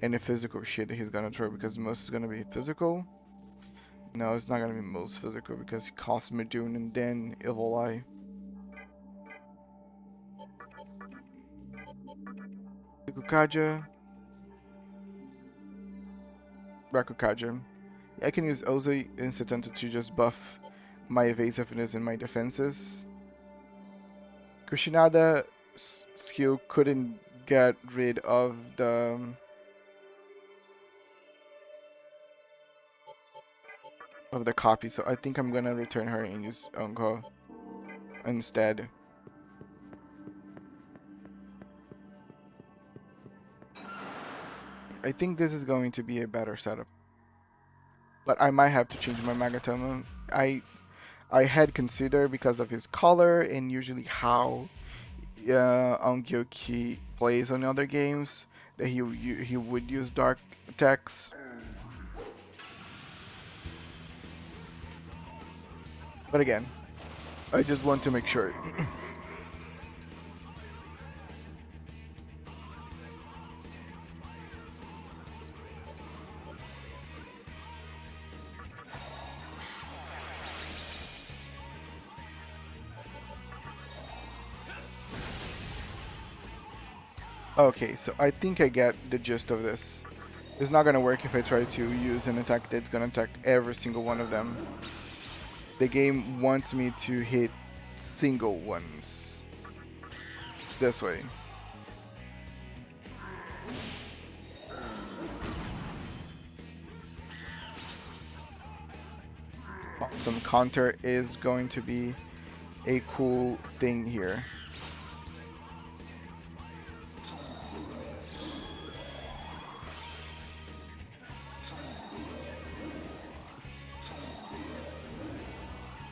and the physical shit that he's gonna throw because most is gonna be physical. No, it's not gonna be most physical because he costs Majoon and then Evil Eye. Rakukaja. Rakukaja. I can use Ozi and Satanta to just buff my evasiveness and my defenses. Kushinada skill couldn't get rid of the copy, so I think I'm gonna return her and use Onko instead. I think this is going to be a better setup. But I might have to change my Magatama. I had considered because of his color and usually how Ongyoki plays on other games that he would use dark attacks. But again, I just want to make sure. Okay, so I think I get the gist of this. It's not gonna work if I try to use an attack that's gonna attack every single one of them. The game wants me to hit single ones. This way. Some counter is going to be a cool thing here.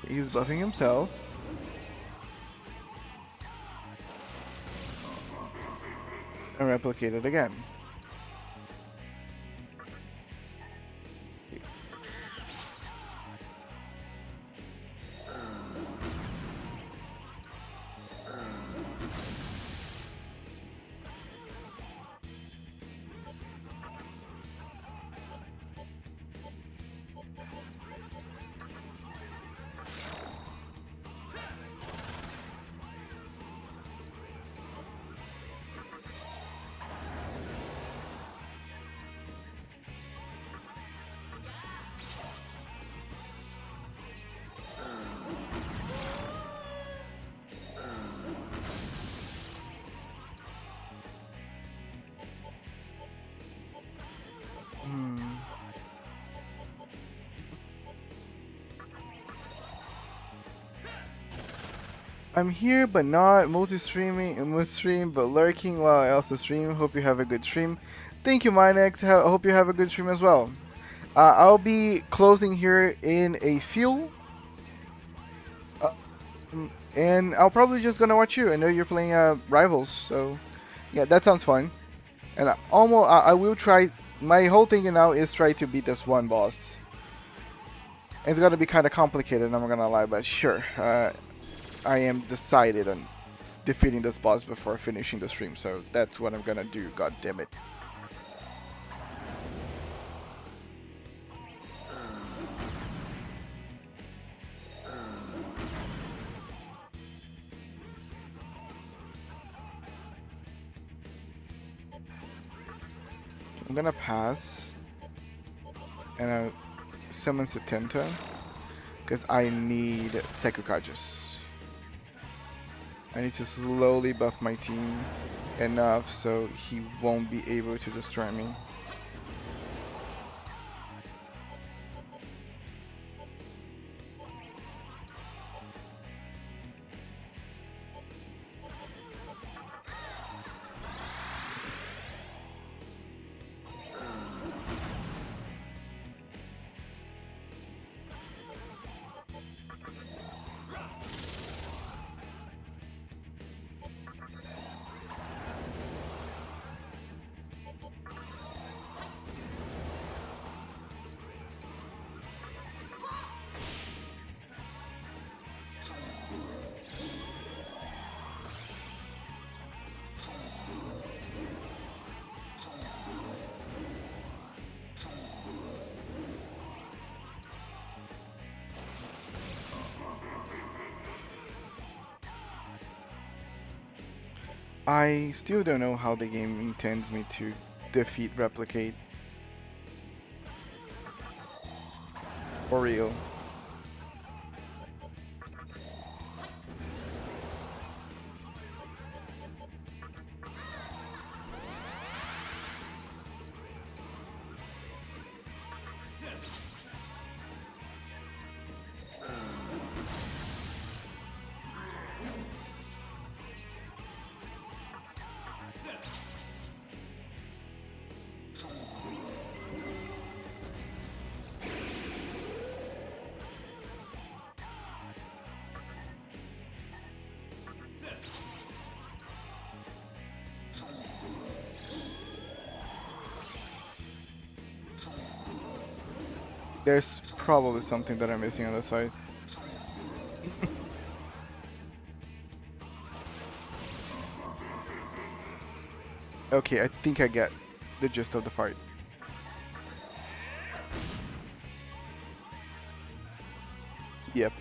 He's buffing himself. replicated again. I'm here but not multi-stream but lurking while I also stream. Hope you have a good stream. Thank you, Minex. I hope you have a good stream as well. I'll be closing here in a few. And I'll probably just gonna watch you. I know you're playing Rivals, so yeah, that sounds fun. And I will try. My whole thing now is try to beat this one boss. It's gonna be kind of complicated, I'm not gonna lie, but sure. I am decided on defeating this boss before finishing the stream, so that's what I'm gonna do. God damn it. I'm gonna pass and I'll summon Setenta because I need Sekukajus. I need to slowly buff my team enough so he won't be able to destroy me. I still don't know how the game intends me to defeat Replicate. For real. There's probably something that I'm missing on the side. Okay, I think I get the gist of the fight. Yep.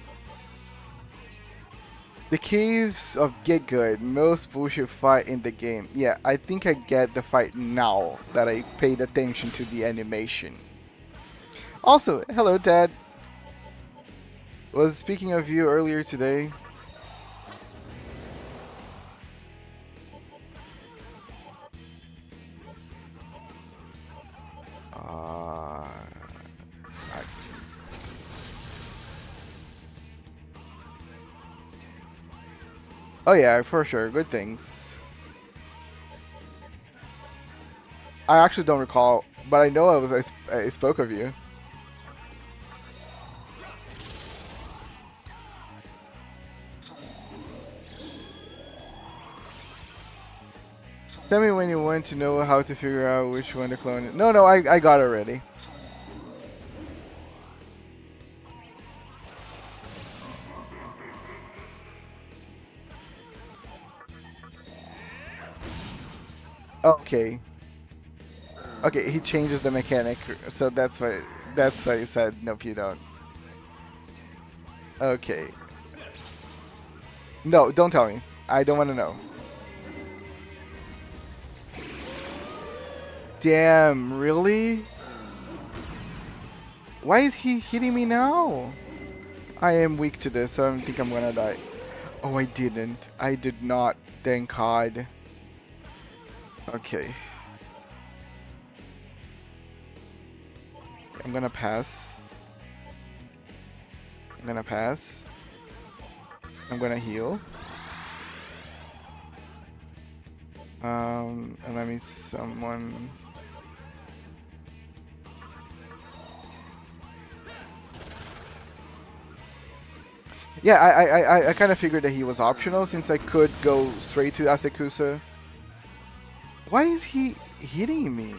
The caves of Get Good, most bullshit fight in the game. Yeah, I think I get the fight now that I paid attention to the animation. Also, hello Dad. Was speaking of you earlier today. Oh yeah, for sure, good things. I actually don't recall, but I know I spoke of you. Tell me when you want to know how to figure out which one to clone is. No, I got it already. Okay. Okay, he changes the mechanic, so that's why he said nope you don't. Okay. No, don't tell me. I don't want to know. Damn, really? Why is he hitting me now? I am weak to this, so I think I'm gonna die. Oh, I didn't. I did not. Thank God. Okay. I'm gonna pass. I'm gonna pass. I'm gonna heal. And let me someone. Yeah, I kind of figured that he was optional since I could go straight to Asekusa. Why is he hitting me?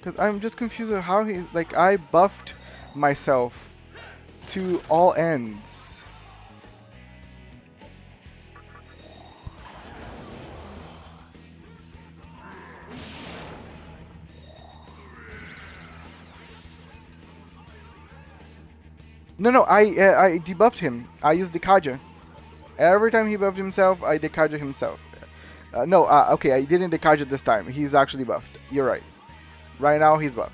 Because I'm just confused with how he, like, I buffed myself to all ends. No, I debuffed him. I used Dekaja. Every time he buffed himself, I Dekaja himself. No, okay, I didn't Dekaja this time. He's actually buffed. You're right. Right now, he's buffed.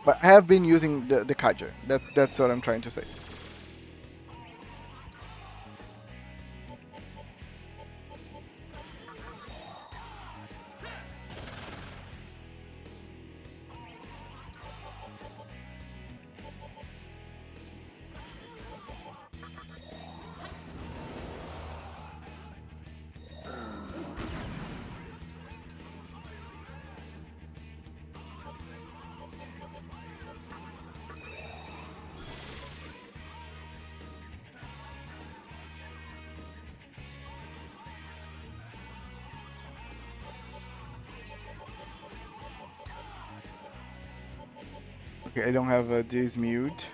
But I have been using the Dekaja. That's what I'm trying to say. Okay, I don't have this mute.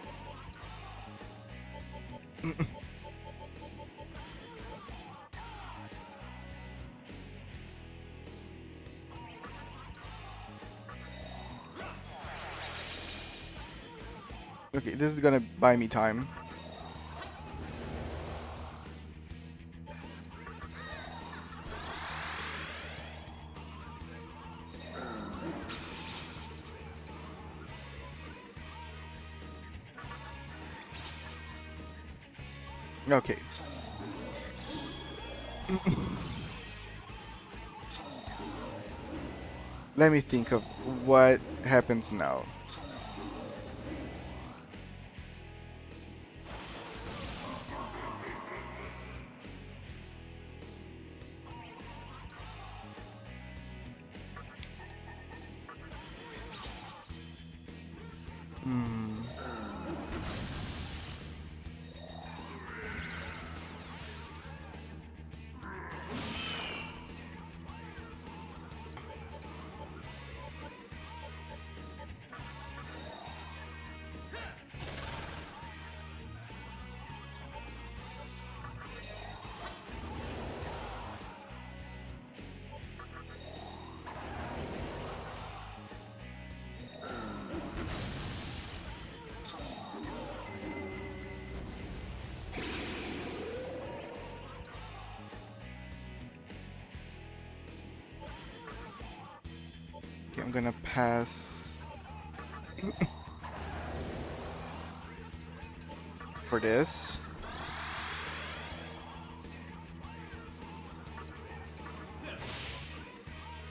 Okay, this is gonna buy me time. Okay. Let me think of what happens now. Hmm. Okay, I'm gonna pass. For this.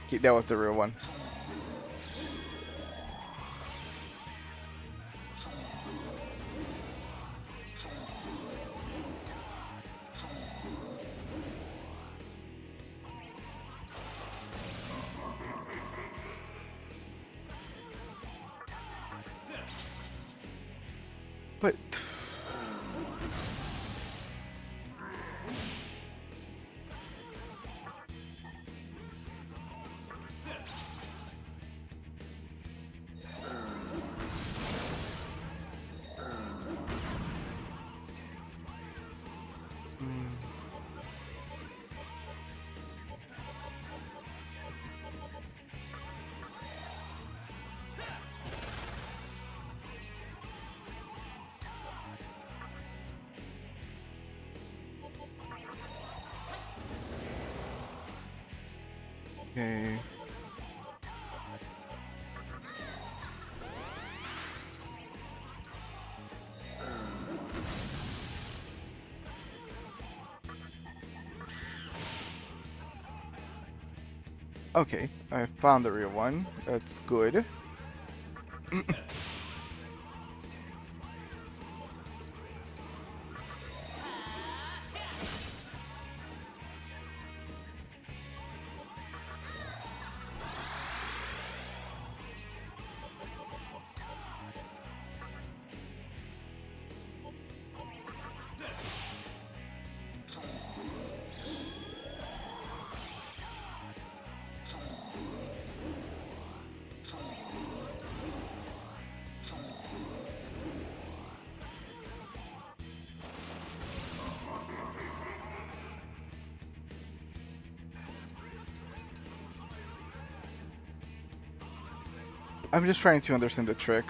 Okay, that was the real one. But mm, okay. Okay, I found the real one. That's good. I'm just trying to understand the trick.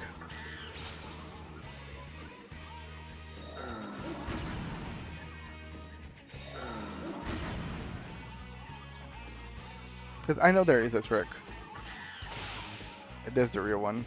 Because I know there is a trick. There's the real one.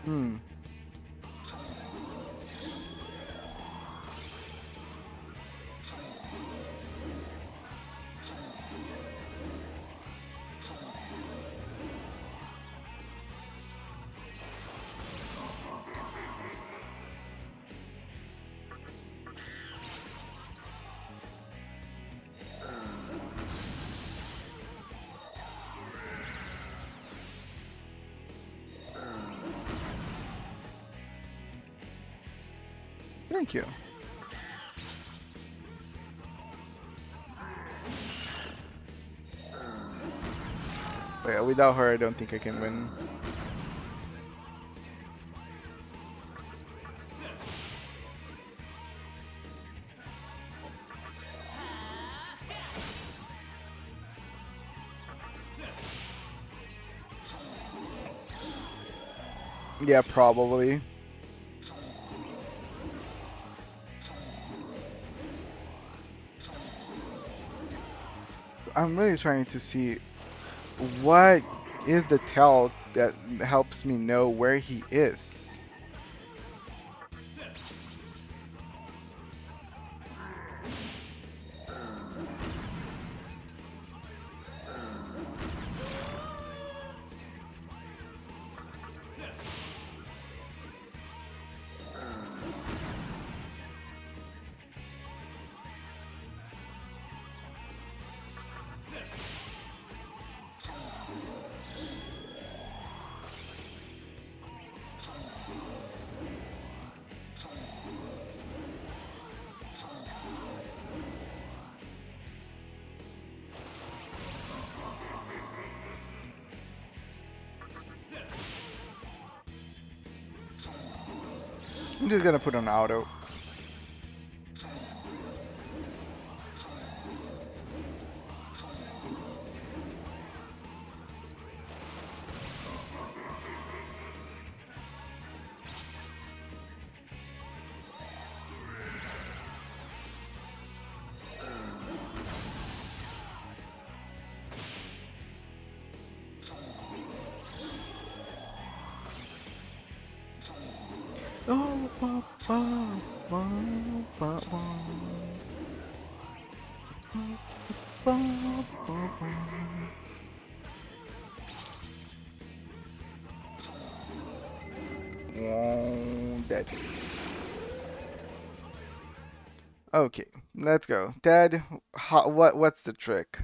Hmm. Thank you. But yeah, without her, I don't think I can win. Yeah, probably. I'm really trying to see what is the tell that helps me know where he is. I'm just gonna put on auto. Oh, ba, ba, ba, ba, ba. Ba, ba, ba. Oh, dead. Okay, let's go. Dad, what's the trick?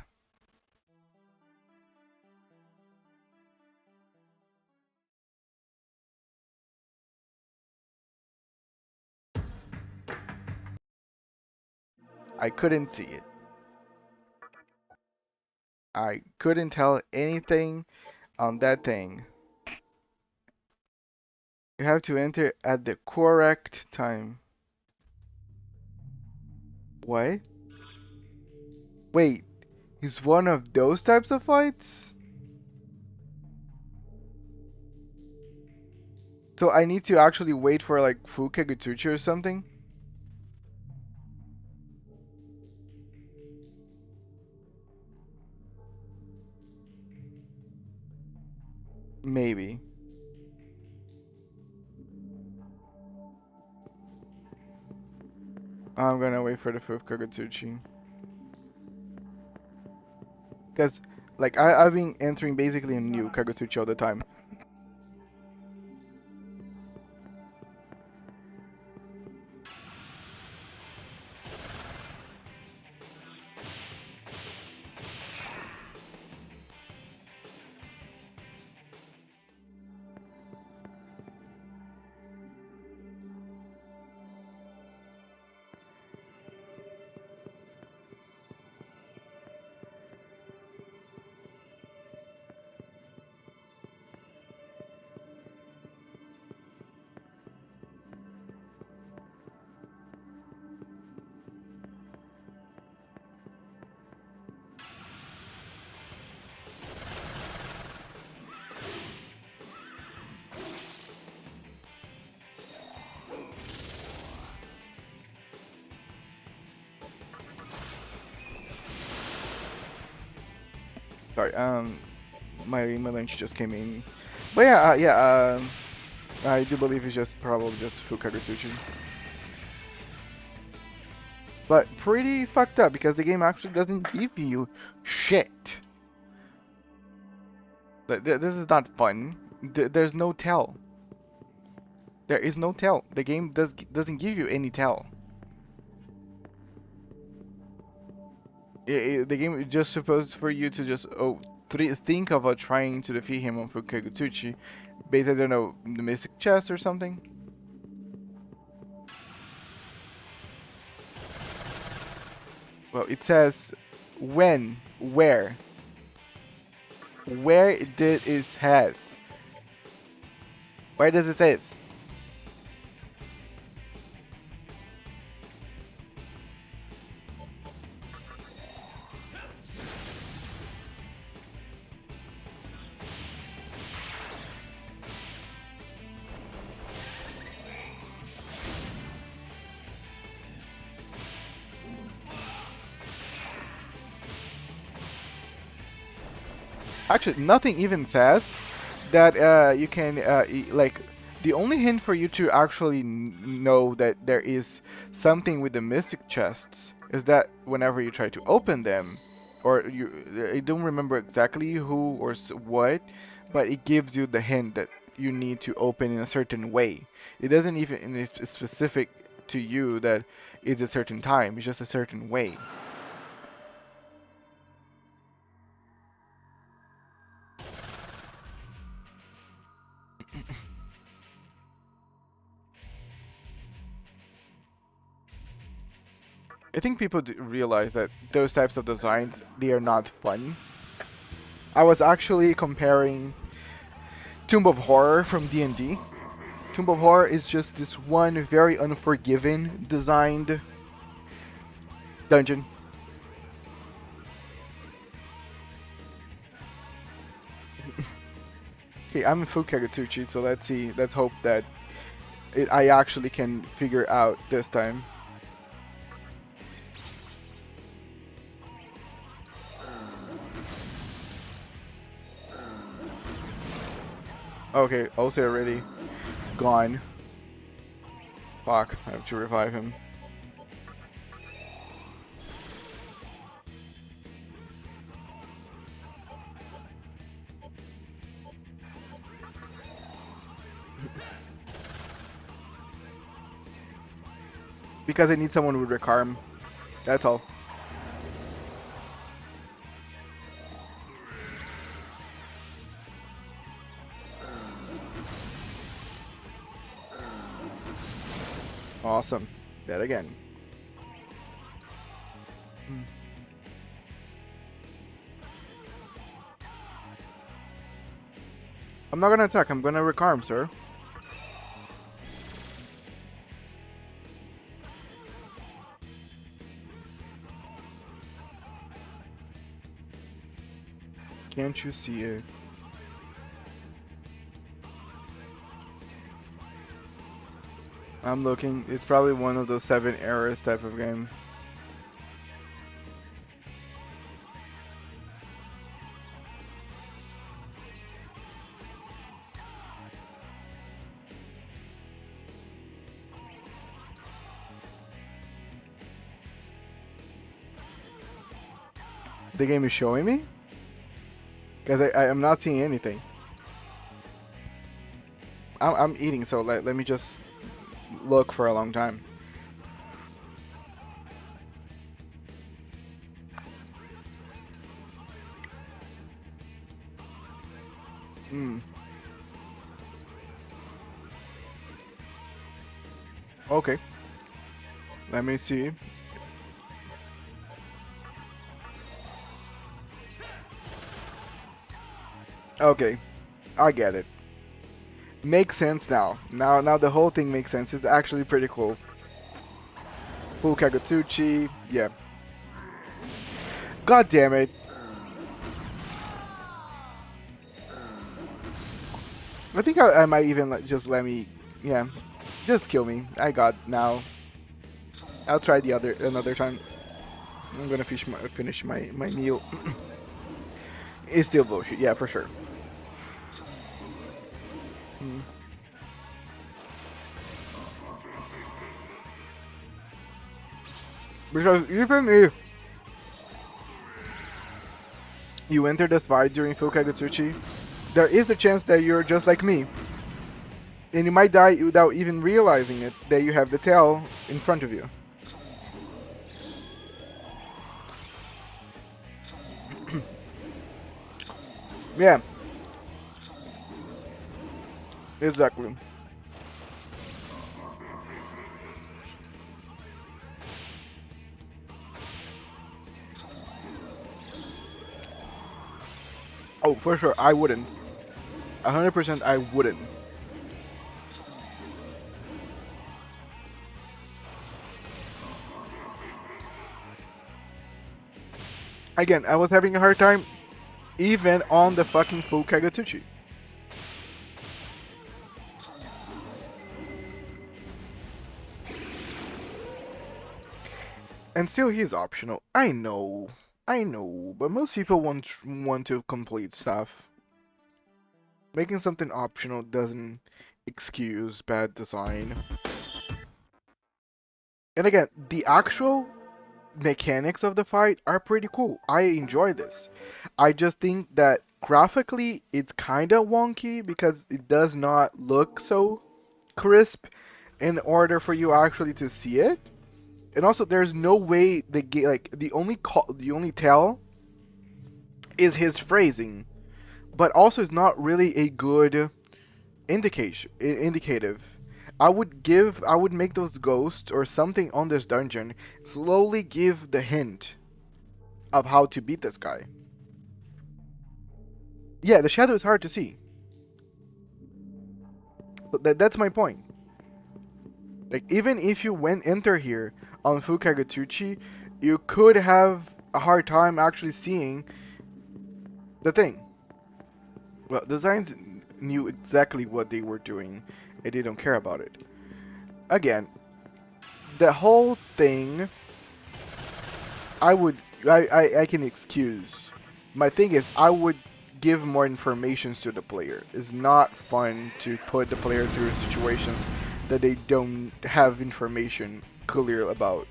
I couldn't see it. I couldn't tell anything on that thing. You have to enter at the correct time. What? Wait, he's one of those types of fights? So I need to actually wait for like Fukagutsuchi or something? Maybe. I'm gonna wait for the Fukagutsuchi. Because, like, I've been entering basically a new Kagutsuchi all the time. Sorry, my lunch just came in. But yeah, I do believe it's just probably just Fukagutsuchi. But pretty fucked up because the game actually doesn't give you shit. This is not fun. There's no tell. There is no tell. The game doesn't give you any tell. The game is just supposed for you to just think about trying to defeat him on Fukagutsuchi, based I don't know the Mystic Chest or something. Well, it says when, where did it has? Where does it say it? Actually, nothing even says that you can like the only hint for you to actually know that there is something with the mystic chests is that whenever you try to open them, or I don't remember exactly who or what, but it gives you the hint that you need to open in a certain way. It doesn't even it's specific to you that it's a certain time. It's just a certain way. I think people do realize that those types of designs, they are not fun. I was actually comparing Tomb of Horror from D&D Tomb of Horror is just this one very unforgiving designed dungeon. Okay, I'm in Fukagatuchi, so let's see. Let's hope that I actually can figure out this time. Okay, also already gone. Fuck, I have to revive him. Because I need someone with Recarm. That's all. Awesome. That again. I'm not gonna attack, I'm gonna Recarm, sir. Can't you see it? I'm looking. It's probably one of those 7 errors type of game. The game is showing me? Because I am not seeing anything. I'm eating, so let me just look for a long time. Okay. Let me see. Okay. I get it. Makes sense now. Now the whole thing makes sense. It's actually pretty cool. Full Kagutsuchi. Yeah. God damn it. I think I might even just let me, yeah, just kill me. I got now. I'll try the another time. I'm gonna finish my meal. It's still bullshit, yeah, for sure. Because even if you enter this fight during Full Kagutsuchi, there is a chance that you're just like me. And you might die without even realizing it, that you have the tail in front of you. Yeah. Exactly. Oh, for sure, I wouldn't. 100% I wouldn't. Again, I was having a hard time even on the fucking full Kagutsuchi. And still he's optional. I know, but most people want to complete stuff. Making something optional doesn't excuse bad design. And again, the actual mechanics of the fight are pretty cool. I enjoy this. I just think that graphically it's kind of wonky because it does not look so crisp in order for you actually to see it. And also there's no way the only tell is his phrasing, but also it's not really a good indicative. I would make those ghosts or something on this dungeon slowly give the hint of how to beat this guy. Yeah, the shadow is hard to see. So that's my point. Like, even if you went enter here on Fukagatuchi, you could have a hard time actually seeing the thing. Well, designs knew exactly what they were doing, and they don't care about it. Again, the whole thing, I can excuse. My thing is, I would give more information to the player. It's not fun to put the player through situations that they don't have information clear about.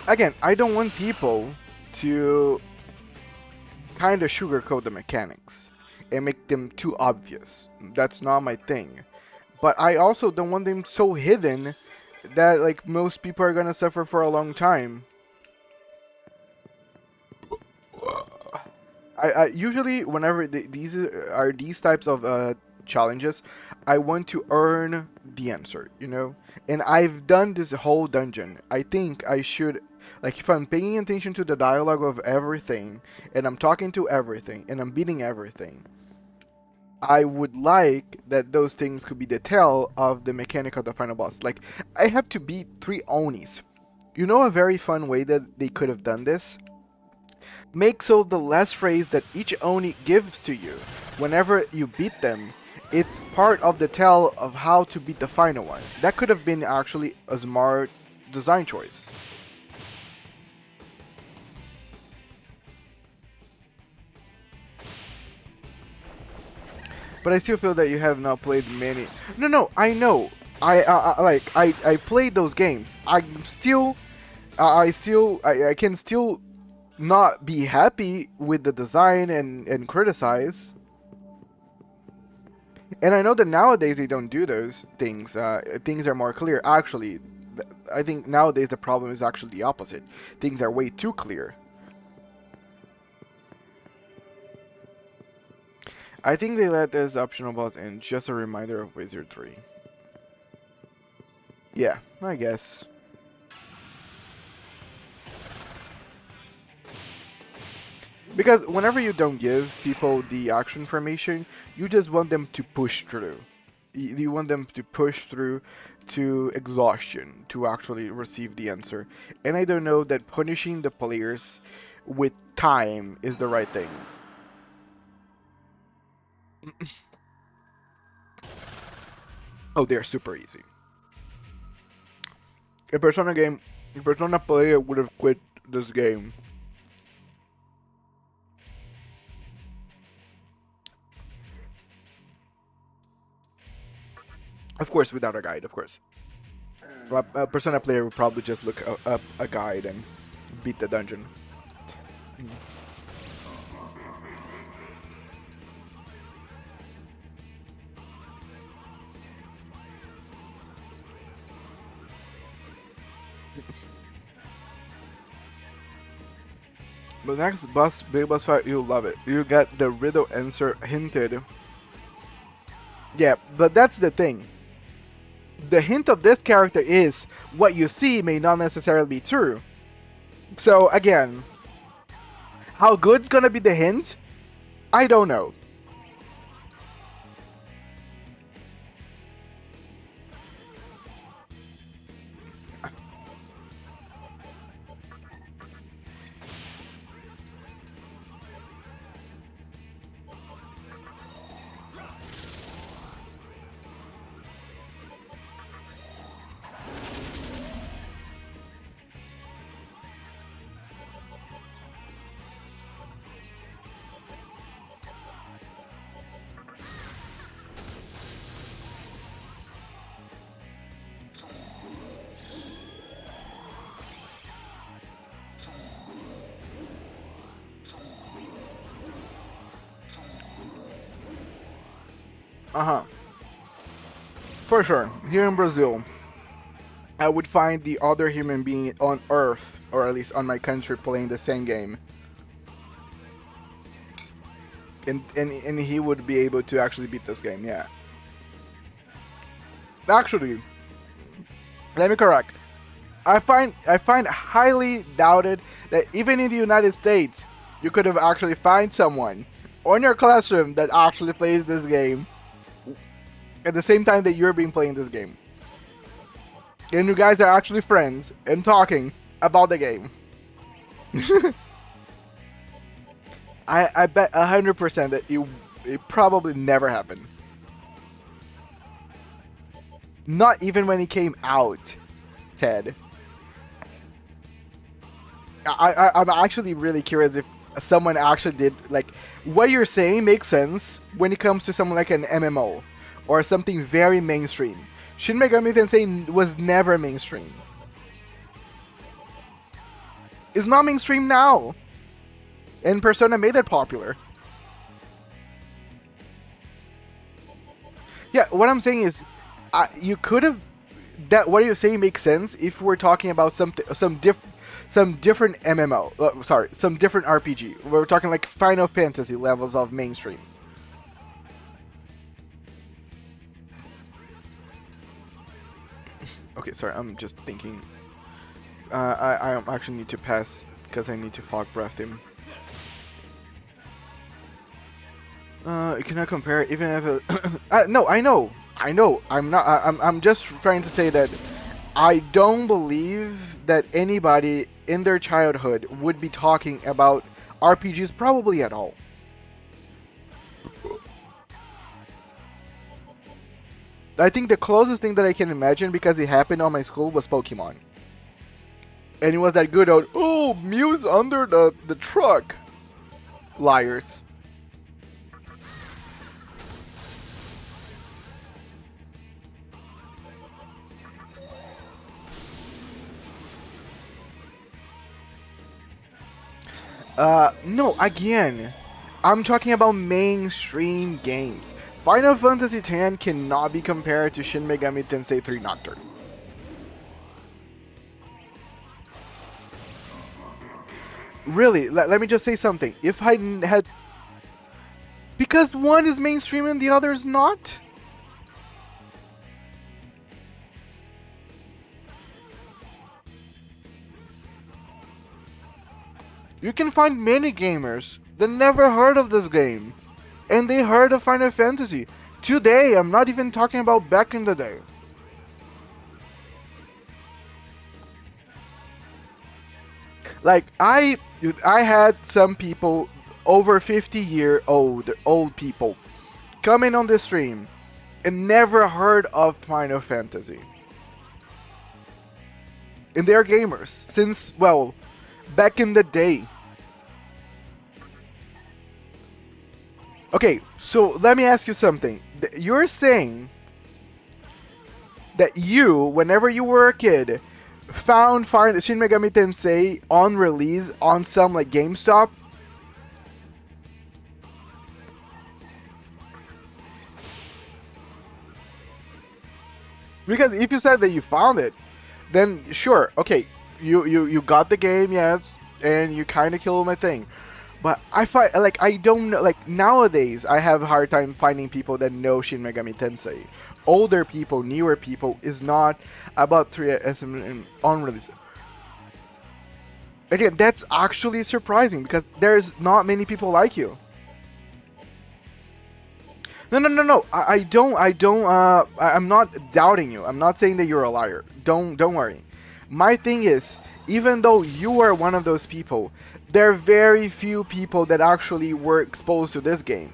Again, I don't want people to kind of sugarcoat the mechanics and make them too obvious. That's not my thing. But I also don't want them so hidden that like most people are gonna suffer for a long time. I usually whenever these types of challenges, I want to earn the answer, you know. And I've done this whole dungeon. I think I should, like, if I'm paying attention to the dialogue of everything, and I'm talking to everything, and I'm beating everything, I would like that those things could be the tell of the mechanic of the final boss. Like, I have to beat 3 Onis. You know a very fun way that they could have done this? Make so the last phrase that each Oni gives to you, whenever you beat them, it's part of the tell of how to beat the final one. That could have been actually a smart design choice. But I still feel that you have not played many. No, I know. I played those games. I'm still, I can still not be happy with the design and criticize. And I know that nowadays they don't do those things. Things are more clear. Actually, I think nowadays the problem is actually the opposite. Things are way too clear. I think they let this optional boss in, just a reminder of Wizard 3. Yeah, I guess. Because whenever you don't give people the action information, you just want them to push through. You want them to push through to exhaustion to actually receive the answer. And I don't know that punishing the players with time is the right thing. Oh, they're super easy. A Persona player would have quit this game. Of course, without a guide, of course. A Persona player would probably just look up a guide and beat the dungeon. The next big boss fight, you'll love it. You get the riddle answer hinted. Yeah, but that's the thing. The hint of this character is what you see may not necessarily be true. So again, how good's gonna be the hint? I don't know. Uh-huh. For sure. Here in Brazil, I would find the other human being on Earth, or at least on my country, playing the same game. And he would be able to actually beat this game, yeah. Actually, let me correct. I find highly doubted that even in the United States, you could have actually find someone on your classroom that actually plays this game at the same time that you're being playing this game. And you guys are actually friends and talking about the game. I bet 100% that it probably never happened. Not even when it came out, Ted. I'm actually really curious if someone actually did, like, what you're saying makes sense when it comes to something like an MMO or something very mainstream. Shin Megami Tensei was never mainstream. It's not mainstream now. And Persona made it popular. Yeah, what I'm saying is, you could have, that what you're saying makes sense if we're talking about some different MMO. Sorry, some different RPG. We're talking like Final Fantasy levels of mainstream. Okay, sorry, I'm just thinking. I actually need to pass because I need to fog breath him. You cannot compare even if no, I know. I'm not. I'm just trying to say that I don't believe that anybody in their childhood would be talking about RPGs probably at all. I think the closest thing that I can imagine, because it happened on my school, was Pokemon. And it was that good old, oh, Mew's under the truck. Liars. No, again, I'm talking about mainstream games. Final Fantasy X cannot be compared to Shin Megami Tensei 3 Nocturne. Really, let me just say something. If I had... Because one is mainstream and the other is not? You can find many gamers that never heard of this game. And they heard of Final Fantasy. Today, I'm not even talking about back in the day. Like, I had some people, over 50-year-old people, coming on the stream and never heard of Final Fantasy. And they're gamers since, well, back in the day. Okay, so let me ask you something. You're saying that you, whenever you were a kid, found Shin Megami Tensei on release on some like GameStop? Because if you said that you found it, then sure, okay, you got the game, yes, and you kind of killed my thing. But I find, like, I don't know, like, nowadays I have a hard time finding people that know Shin Megami Tensei. Older people, newer people, is not about 3SM on release. Again, that's actually surprising because there's not many people like you. No. I'm not doubting you. I'm not saying that you're a liar. Don't worry. My thing is, even though you are one of those people, there are very few people that actually were exposed to this game.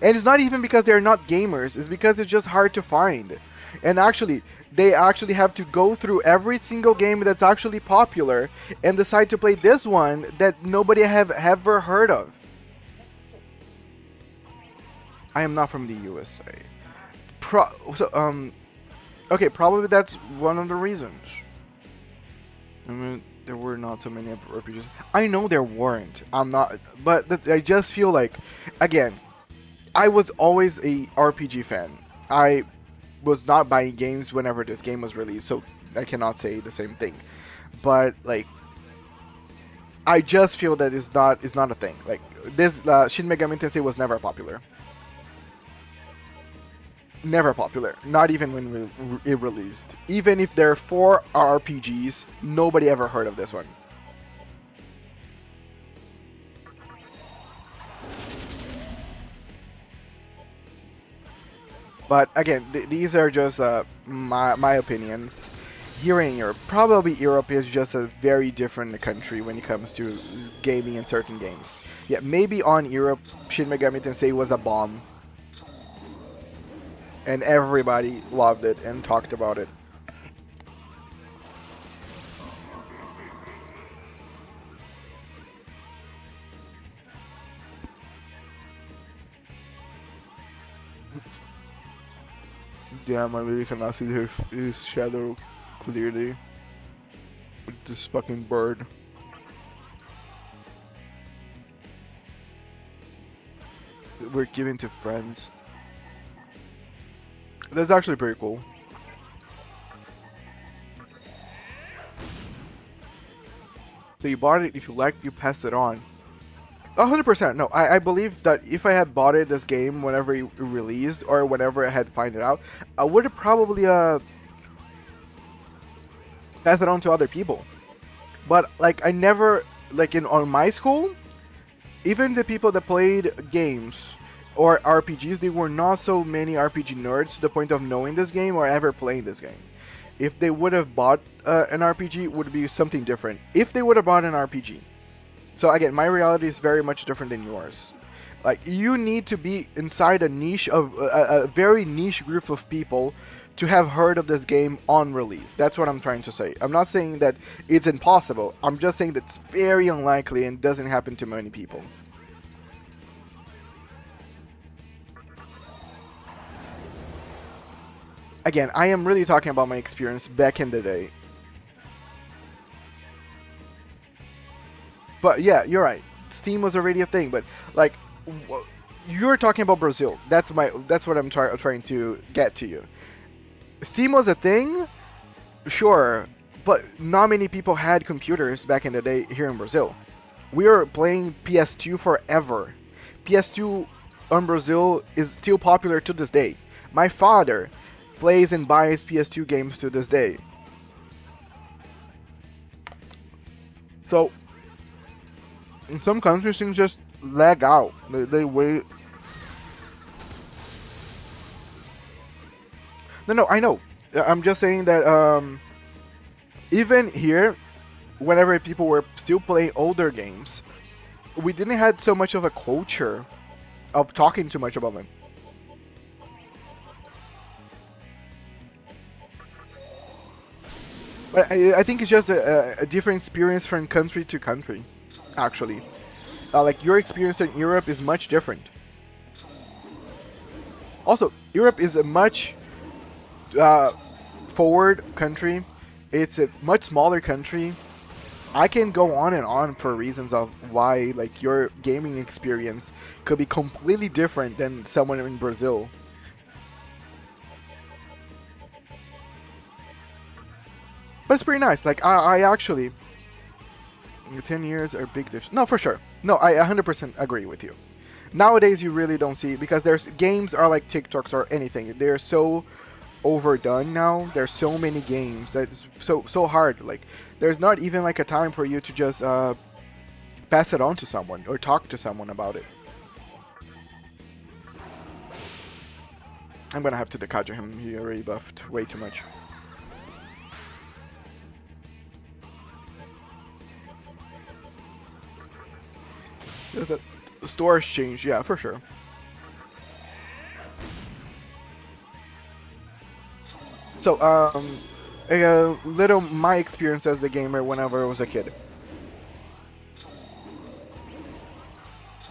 And it's not even because they're not gamers, it's because it's just hard to find. And actually, they actually have to go through every single game that's actually popular and decide to play this one that nobody have ever heard of. I am not from the USA. Okay, probably that's one of the reasons. I mean, there were not so many RPGs. I know there weren't. I'm not, but I just feel like, again, I was always a RPG fan. was not buying games whenever this game was released, so I cannot say the same thing. But like, I just feel that it's not a thing. Like this, Shin Megami Tensei was never popular. Never popular. Not even when it released. Even if there are 4 RPGs, nobody ever heard of this one. But again, these are just my opinions. Here in Europe, probably Europe is just a very different country when it comes to gaming and certain games. Yeah, maybe on Europe, Shin Megami Tensei was a bomb, and everybody loved it and talked about it. Damn, I really cannot see his shadow clearly with this fucking bird. We're giving to friends. That's actually pretty cool. So you bought it, if you liked, you passed it on. 100%. No, I believe that if I had bought it, this game, whenever it released, or whenever I had find it out, I would have probably passed it on to other people. But like I never, like on my school, even the people that played games or RPGs, they were not so many RPG nerds to the point of knowing this game or ever playing this game. If they would have bought an RPG, it would be something different. If they would have bought an RPG. So again, my reality is very much different than yours. Like you need to be inside a niche of a very niche group of people to have heard of this game on release. That's what I'm trying to say. I'm not saying that it's impossible. I'm just saying that it's very unlikely and doesn't happen to many people. Again, I am really talking about my experience back in the day. But yeah, you're right. Steam was already a thing, but like you're talking about Brazil. That's what I'm trying to get to you. Steam was a thing, sure, but not many people had computers back in the day here in Brazil. We were playing PS2 forever. PS2 on Brazil is still popular to this day. My father plays and buys PS2 games to this day. So in some countries things just lag out. They wait. No, I know. I'm just saying that even here, whenever people were still playing older games, we didn't have so much of a culture of talking too much about them. But I think it's just a different experience from country to country, actually. Like your experience in Europe is much different. Also, Europe is a much forward country. It's a much smaller country. I can go on and on for reasons of why like your gaming experience could be completely different than someone in Brazil. But it's pretty nice. Like I actually 10 years are big difference. No, for sure. No, I 100% agree with you. Nowadays you really don't see because there's games are like TikToks or anything. They're so overdone now. There's so many games that it's so hard. Like there's not even like a time for you to just pass it on to someone or talk to someone about it. I'm gonna have to Dekaja him. He already buffed way too much. The stores change, yeah, for sure. So, a little my experience as a gamer whenever I was a kid.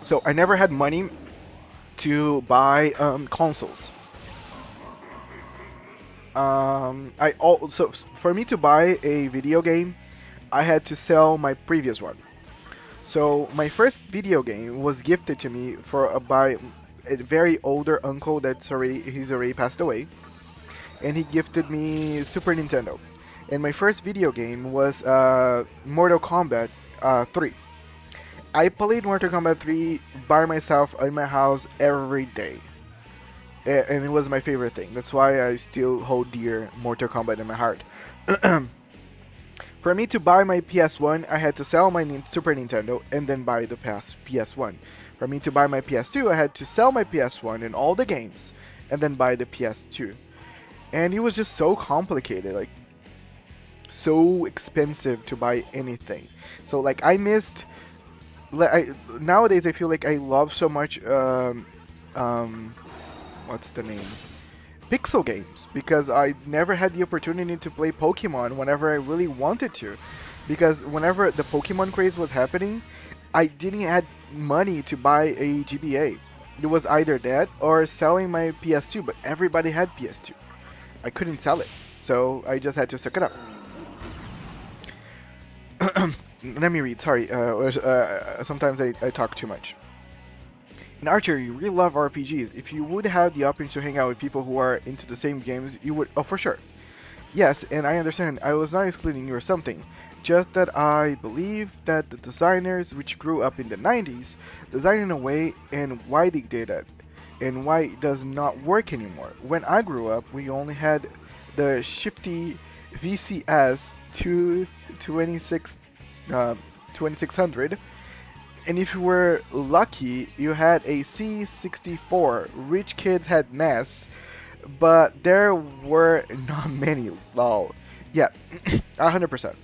So, I never had money to buy consoles. So for me to buy a video game, I had to sell my previous one. So my first video game was gifted to me by a very older uncle he's already passed away. and he gifted me Super Nintendo. And my first video game was Mortal Kombat 3. I played Mortal Kombat 3 by myself in my house every day. And it was my favorite thing. That's why I still hold dear Mortal Kombat in my heart. For me to buy my PS1, I had to sell my Super Nintendo and then buy the PS1. For me to buy my PS2, I had to sell my PS1 and all the games and then buy the PS2. And it was just so complicated, like so expensive to buy anything. So like I missed. Nowadays I feel like I love so much. What's the name? Pixel games, because I never had the opportunity to play Pokemon whenever I really wanted to, because whenever the Pokemon craze was happening, I didn't have money to buy a GBA. It was either that or selling my PS2, but everybody had PS2. I couldn't sell it, so I just had to suck it up. Let me read, sorry, sometimes I talk too much. In Archer, you really love RPGs. If you would have the option to hang out with people who are into the same games, you would. Oh, for sure. Yes, and I understand. I was not excluding you or something. Just that I believe that the designers, which grew up in the 90s, designed in a way and why they did it, and why it does not work anymore. When I grew up, we only had the shifty VCS 2600. And if you were lucky, you had a C64. Rich kids had NES, but there were not many. Lol. Yeah, 100%.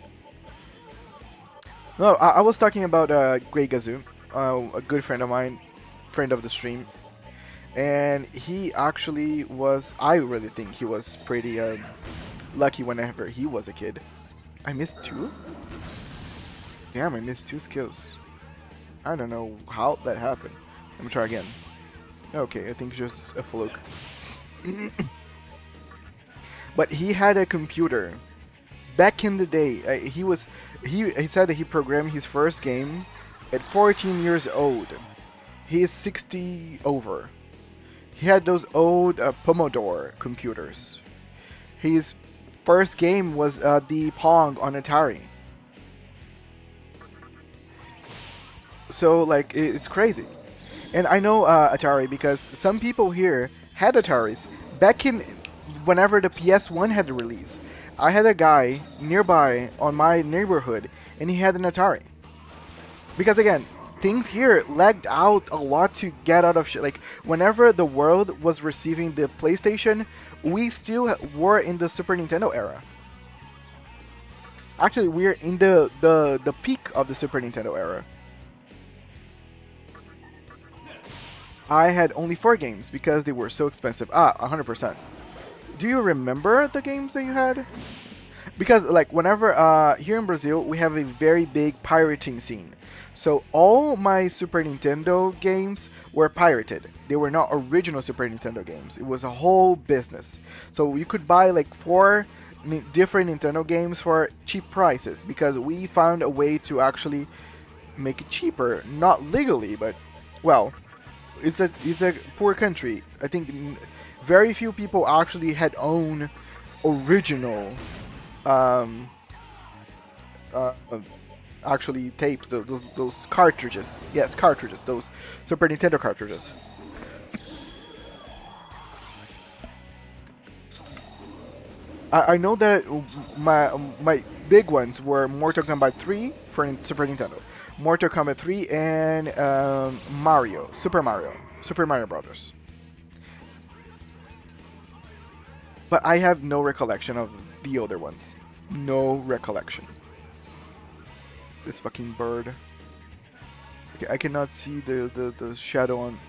No, I was talking about Grey Gazoo, a good friend of mine, friend of the stream, and he actually was. I really think he was pretty lucky whenever he was a kid. I missed 2. Damn, I missed 2 skills. I don't know how that happened. Let me try again. Okay, I think it's just a fluke. But he had a computer. Back in the day, he said that he programmed his first game at 14 years old. He is 60 over. He had those old Pomodoro computers. His first game was the Pong on Atari. So like it's crazy, and I know Atari because some people here had Ataris back in whenever the PS1 had the release. I had a guy nearby on my neighborhood, and he had an Atari. Because again, things here lagged out a lot to get out of shit. Like whenever the world was receiving the PlayStation, we still were in the Super Nintendo era. Actually, we're in the peak of the Super Nintendo era. I had only 4 games because they were so expensive. 100%. Do you remember the games that you had? Because like whenever here in Brazil we have a very big pirating scene. So all my Super Nintendo games were pirated. They were not original Super Nintendo games. It was a whole business. So you could buy like 4 different Nintendo games for cheap prices because we found a way to actually make it cheaper, not legally, but well, it's a poor country. I think very few people actually had owned original actually tapes, those cartridges. Yes, cartridges, those Super Nintendo cartridges. I know that my big ones were Mortal Kombat 3 for Super Nintendo, Mortal Kombat 3, and Super Mario Brothers. But I have no recollection of the other ones. No recollection. This fucking bird. Okay, I cannot see the shadow on,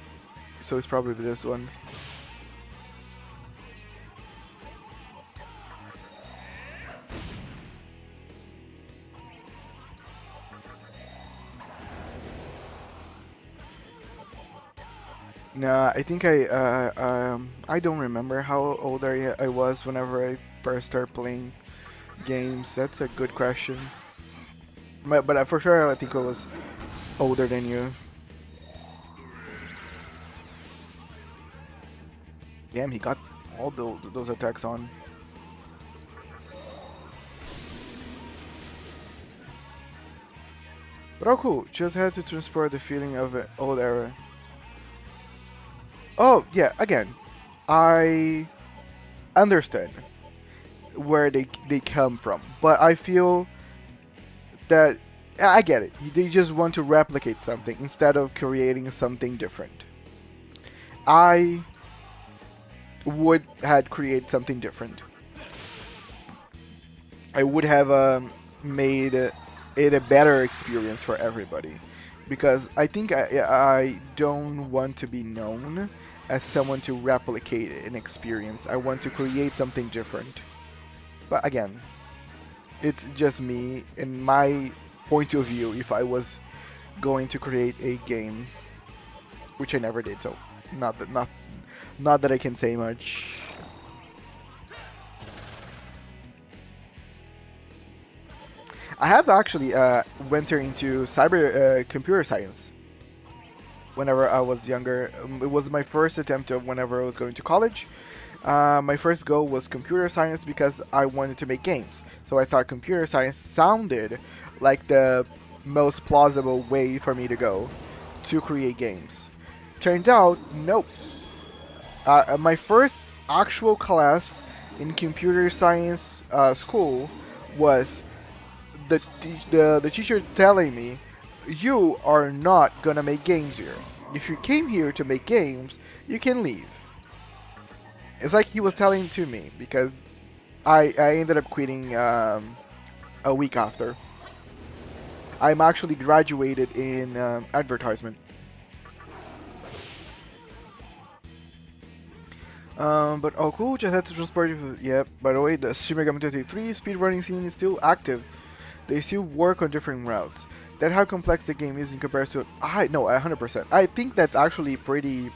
so it's probably this one. Nah, I think I don't remember how old I was whenever I first started playing games. That's a good question. But for sure, I think I was older than you. Damn, he got all those attacks on. But oh cool, just had to transport the feeling of an old era. Oh yeah, again, I understand where they come from, but I feel that I get it. They just want to replicate something instead of creating something different. I would had create something different. I would have made it a better experience for everybody, because I think I don't want to be known as someone to replicate an experience. I want to create something different. But again, it's just me in my point of view. If I was going to create a game, which I never did, so not that I can say much. I have actually went into cyber computer science whenever I was younger. It was my first attempt of whenever I was going to college. My first goal was computer science because I wanted to make games. So I thought computer science sounded like the most plausible way for me to go to create games. Turned out, nope. My first actual class in computer science school was the teacher telling me, "You are not gonna make games here. If you came here to make games, you can leave." It's like he was telling to me because I ended up quitting a week after. I'm actually graduated in advertisement. But oh cool, just had to transport you. Yeah, by the way, the Shin Megami Tensei 3 speedrunning scene is still active. They still work on different routes. That's how complex the game is in comparison to... I no, 100%. I think that's actually pretty...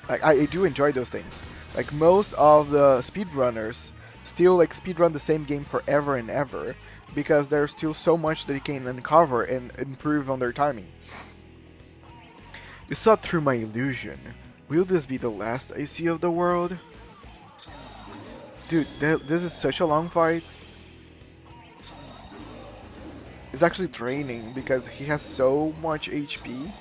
Like, I do enjoy those things. Like, most of the speedrunners still, like, speedrun the same game forever and ever, because there's still so much that you can uncover and improve on their timing. You saw through my illusion. Will this be the last I see of the world? Dude, this is such a long fight. It's actually draining because he has so much HP.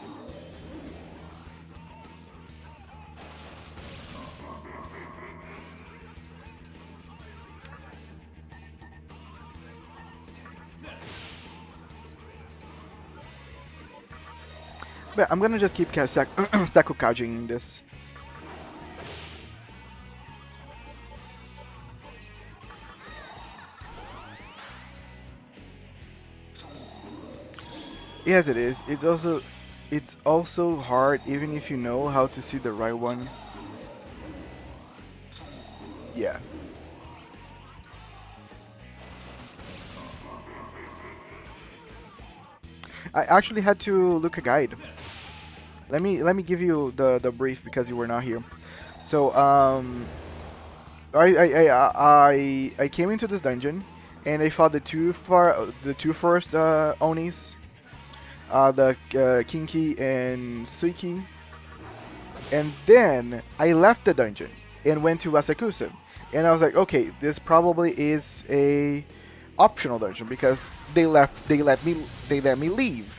But I'm gonna just keep Sakukajing this. Yes, it is. It's also hard even if you know how to see the right one. Yeah. I actually had to look a guide. Let me give you the brief because you were not here. So I came into this dungeon and I fought the two first Onis, the Kinki and Suiki, and then I left the dungeon and went to Asakusa, and I was like, okay, this probably is a optional dungeon because they let me leave.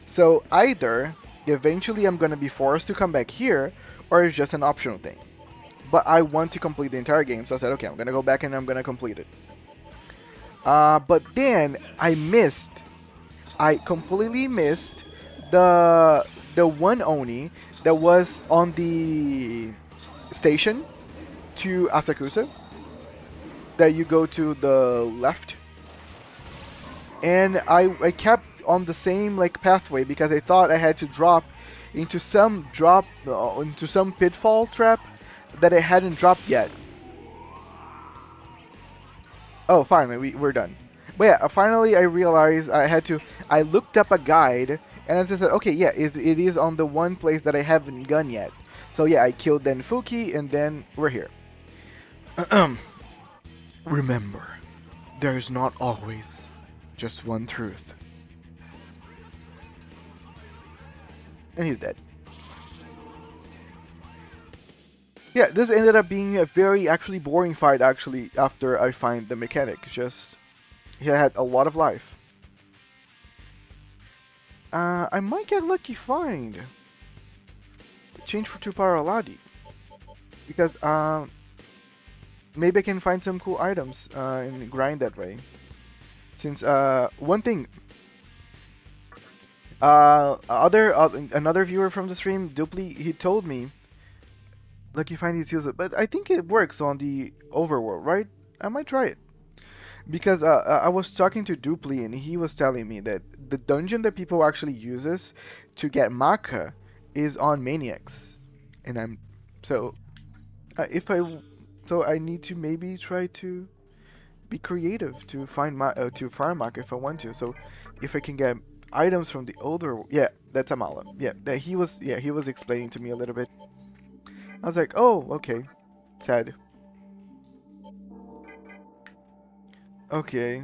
So either eventually I'm gonna be forced to come back here, or it's just an optional thing. But I want to complete the entire game, so I said, okay, I'm gonna go back and I'm gonna complete it. But then I completely missed the one Oni that was on the station to Asakusa, that you go to the left, and I kept on the same like pathway because I thought I had to into some pitfall trap that I hadn't dropped yet. Oh, finally, we're done. But yeah, finally I realized I looked up a guide, and I just said, okay, yeah, it is on the one place that I haven't gone yet. So yeah, I killed Denfuki, and then we're here. Remember, there's not always just one truth. And he's dead. Yeah, this ended up being a very actually boring fight actually after I find the mechanic. Just he had a lot of life. I might get lucky find. Change for 2 power Aladi. Because maybe I can find some cool items and grind that way. Since one thing, another viewer from the stream, Dupli, he told me lucky find these heals, but I think it works on the overworld, right? I might try it. Because I was talking to Dupli and he was telling me that the dungeon that people actually uses to get Maka is on Maniacs, and I'm so if I so I need to maybe try to be creative to find my to farm Maka if I want to. So if I can get items from the older, yeah, that's Amala. Yeah, that he was explaining to me a little bit. I was like, oh, okay, sad. Okay,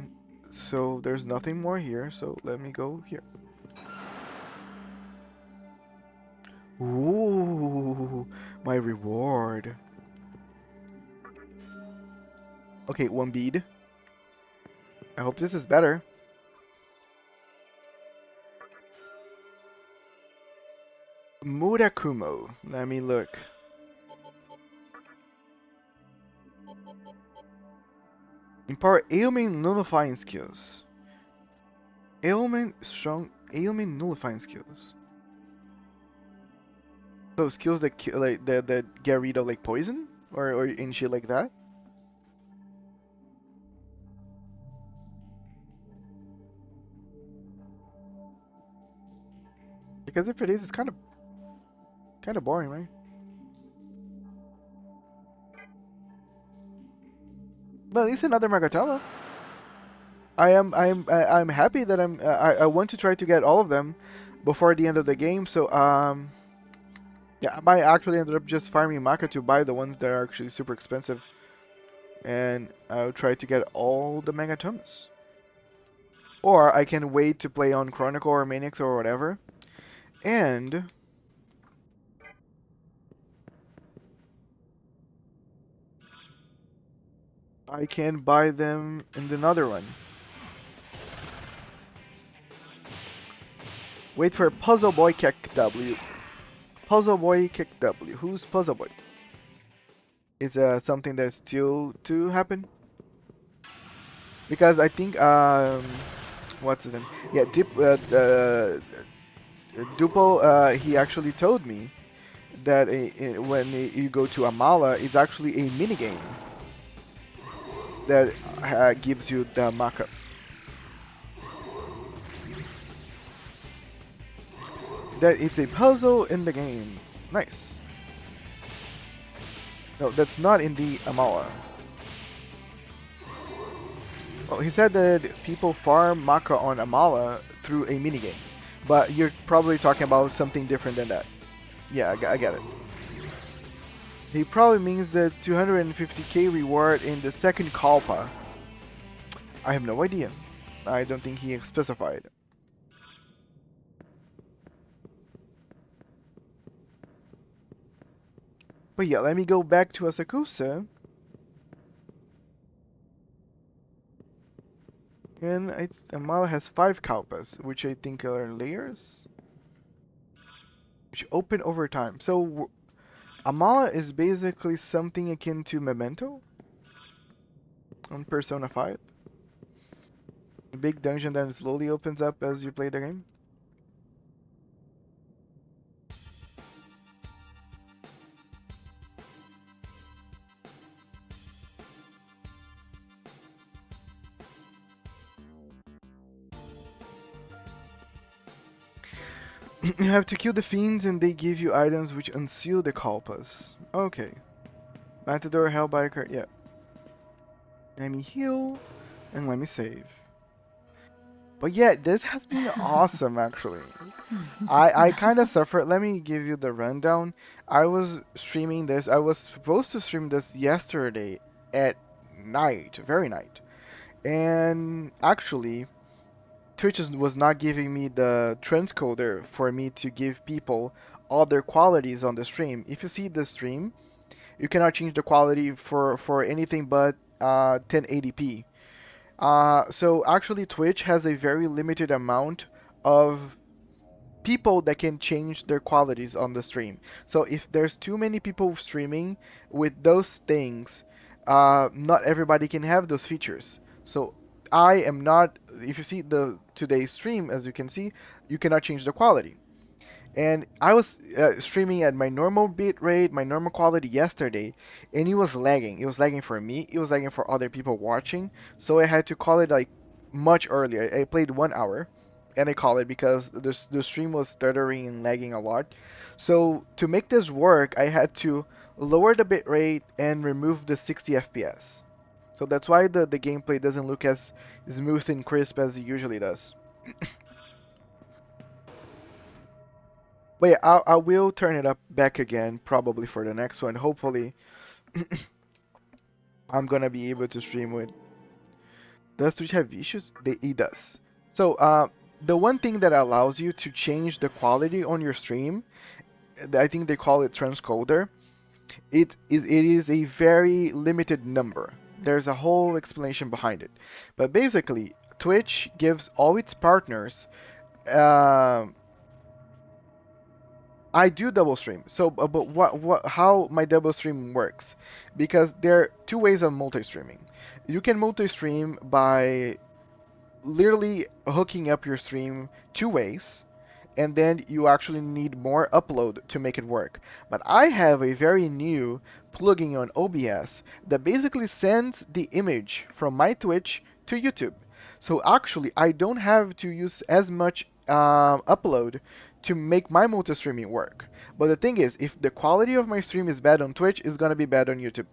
so there's nothing more here, so let me go here. Ooh, my reward. Okay, 1 bead. I hope this is better. Murakumo. Let me look. Empower ailment nullifying skills. Ailment nullifying skills. So skills that like that get rid of like poison or and shit like that. Because if it is, it's kind of boring, right? But at least another Magatama. I'm happy that I want to try to get all of them before the end of the game. So yeah, I might actually end up just farming Maka to buy the ones that are actually super expensive, and I'll try to get all the Megatoms. Or I can wait to play on Chronicle or Maniacs or whatever, and I can buy them in another one. Wait for Puzzle Boy Kick W. Puzzle Boy Kick W. Who's Puzzle Boy? Is something that's still to happen? Because I think what's his name? Yeah, Dupo he actually told me that when you go to Amala, it's actually a minigame that gives you the markup. That it's a puzzle in the game. Nice. No, that's not in the Amala. Well, he said that people farm Maka on Amala through a minigame. But you're probably talking about something different than that. Yeah, I get it. He probably means the 250k reward in the second Kalpa. I have no idea. I don't think he specified. But yeah, let me go back to Asakusa. And Amala has 5 Kalpas, which I think are layers. Which open over time. So Amala is basically something akin to Memento on Persona 5. A big dungeon that slowly opens up as you play the game. You have to kill the fiends and they give you items which unseal the Kalpas. Okay. Matador, Hellbiker, yeah. Let me heal and let me save. But yeah, this has been awesome actually. I kind of suffered. Let me give you the rundown. I was streaming this. I was supposed to stream this yesterday at night, very night. And actually, Twitch was not giving me the transcoder for me to give people all their qualities on the stream. If you see the stream, You cannot change the quality for anything but 1080p. So actually, Twitch has a very limited amount of people that can change their qualities on the stream. So if there's too many people streaming with those things, not everybody can have those features. So I am not. If you see the today's stream, as you can see, you cannot change the quality. And I was streaming at my normal bit rate, my normal quality yesterday, and it was lagging. It was lagging for me. It was lagging for other people watching. So I had to call it like much earlier. I played 1 hour, and I called it because the stream was stuttering and lagging a lot. So to make this work, I had to lower the bit rate and remove the 60 FPS. So that's why the gameplay doesn't look as smooth and crisp as it usually does. But yeah, I will turn it up back again, probably for the next one. Hopefully, I'm gonna be able to stream with. Does Twitch have issues? It does. So, the one thing that allows you to change the quality on your stream, I think they call it transcoder. It is a very limited number. There's a whole explanation behind it, but basically, Twitch gives all its partners. um I do double stream. So, but how my double stream works? Because there are two ways of multi-streaming. You can multi-stream by literally hooking up your stream two ways, and then you actually need more upload to make it work. But I have a very new plugin on OBS that basically sends the image from my Twitch to YouTube. So actually, I don't have to use as much upload to make my multi-streaming work. But the thing is, if the quality of my stream is bad on Twitch, it's gonna be bad on YouTube.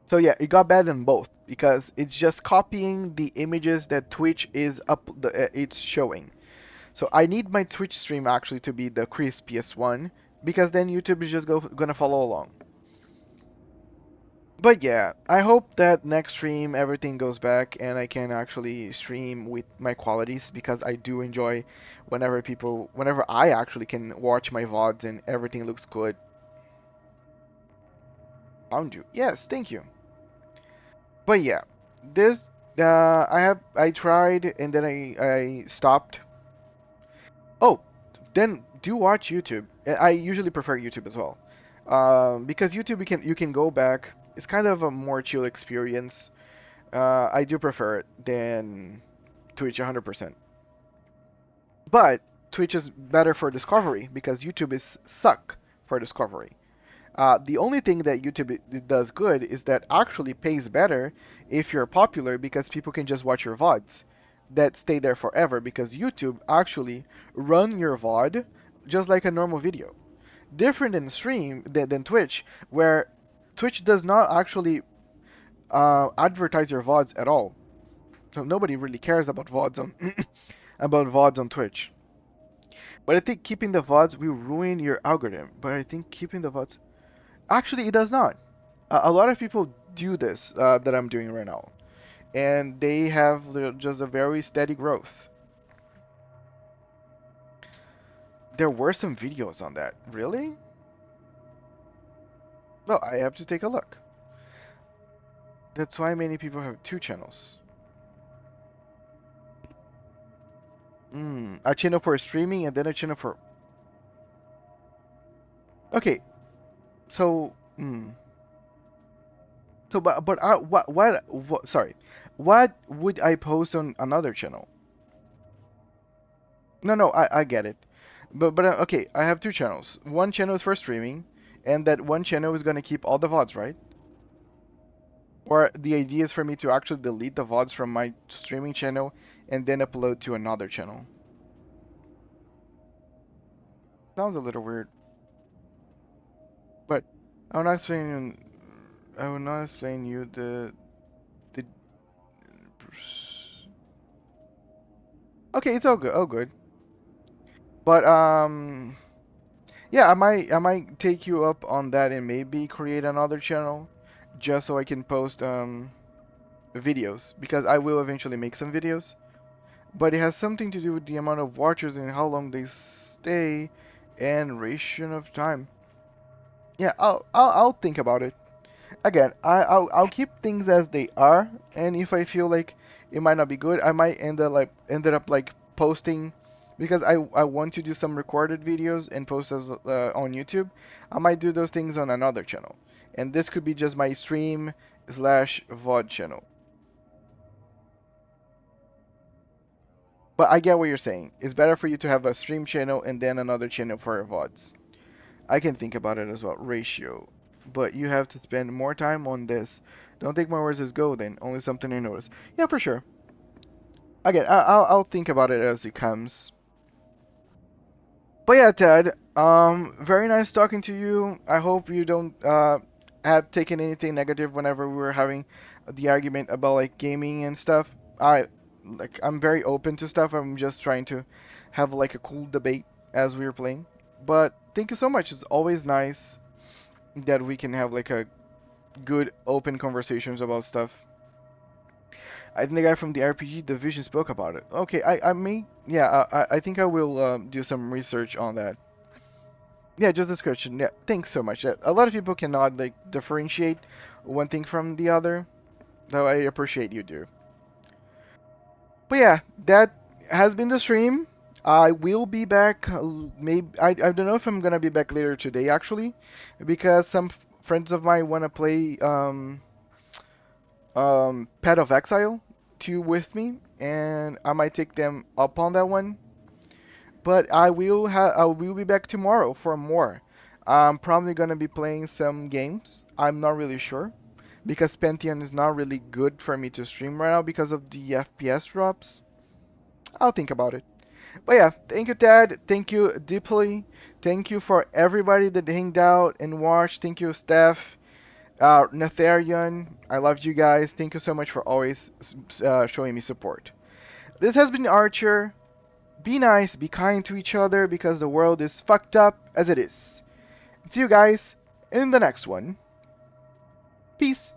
So yeah, it got bad in both because it's just copying the images that Twitch is it's showing. So I need my Twitch stream actually to be the crispiest one because then YouTube is just gonna follow along. But yeah, I hope that next stream everything goes back and I can actually stream with my qualities because I do enjoy whenever I actually can watch my VODs and everything looks good. Found you. Yes, thank you. But yeah, this I tried and then I stopped. Oh, then do watch YouTube. I usually prefer YouTube as well, because YouTube you can go back. It's kind of a more chill experience. I do prefer it than Twitch 100%. But Twitch is better for discovery because YouTube is suck for discovery. The only thing that YouTube does good is that actually pays better if you're popular because people can just watch your VODs that stay there forever because YouTube actually run your VOD just like a normal video. Different than than Twitch, where Twitch does not actually advertise your VODs at all. So nobody really cares about VODs on about VODs on Twitch. But I think keeping the VODs will ruin your algorithm. But I think keeping the VODs actually, it does not. A lot of people do this that I'm doing right now, and they have just a very steady growth. There were some videos on that. Really? Well, I have to take a look. That's why many people have two channels. A channel for streaming and then a channel for... Okay, so... So, but what, sorry. What would I post on another channel? No, I get it. But okay, I have two channels. One channel is for streaming, and that one channel is gonna keep all the VODs, right? Or the idea is for me to actually delete the VODs from my streaming channel and then upload to another channel. Sounds a little weird. But I will not explain you the Okay, it's all good. Oh good. But yeah, I might take you up on that and maybe create another channel just so I can post videos because I will eventually make some videos. but it has something to do with the amount of watchers and how long they stay and ration of time. Yeah, I'll think about it. Again, I'll keep things as they are, and if I feel like it might not be good, I might ended up like posting because I want to do some recorded videos and post those on YouTube. I might do those things on another channel, and this could be just my stream slash VOD channel. But I get what you're saying. It's better for you to have a stream channel and then another channel for your VODs. I can think about it as well. Ratio. But you have to spend more time on this. Don't take my words as go then. Only something I notice. Yeah, for sure. Again, I'll think about it as it comes. But yeah, Ted. Very nice talking to you. I hope you don't have taken anything negative whenever we were having the argument about like gaming and stuff. I'm very open to stuff. I'm just trying to have like a cool debate as we were playing. But thank you so much. It's always nice that we can have like a good open conversations about stuff. I think the guy from the RPG division spoke about it. Okay, I may, yeah, I think I will do some research on that. Yeah, just description. Yeah, thanks so much. A lot of people cannot like differentiate one thing from the other, though I appreciate you do. But yeah, that has been the stream. I will be back. Maybe I don't know if I'm gonna be back later today actually, because some friends of mine wanna play Pet of Exile 2 with me, and I might take them up on that one. But I will be back tomorrow for more. I'm probably gonna be playing some games. I'm not really sure because Pantheon is not really good for me to stream right now because of the FPS drops. I'll think about it. But yeah, thank you, Ted. Thank you deeply. Thank you for everybody that hanged out and watched. Thank you, Steph, Netharian. I love you guys. Thank you so much for always showing me support. This has been Archer. Be nice, be kind to each other because the world is fucked up as it is. See you guys in the next one. Peace.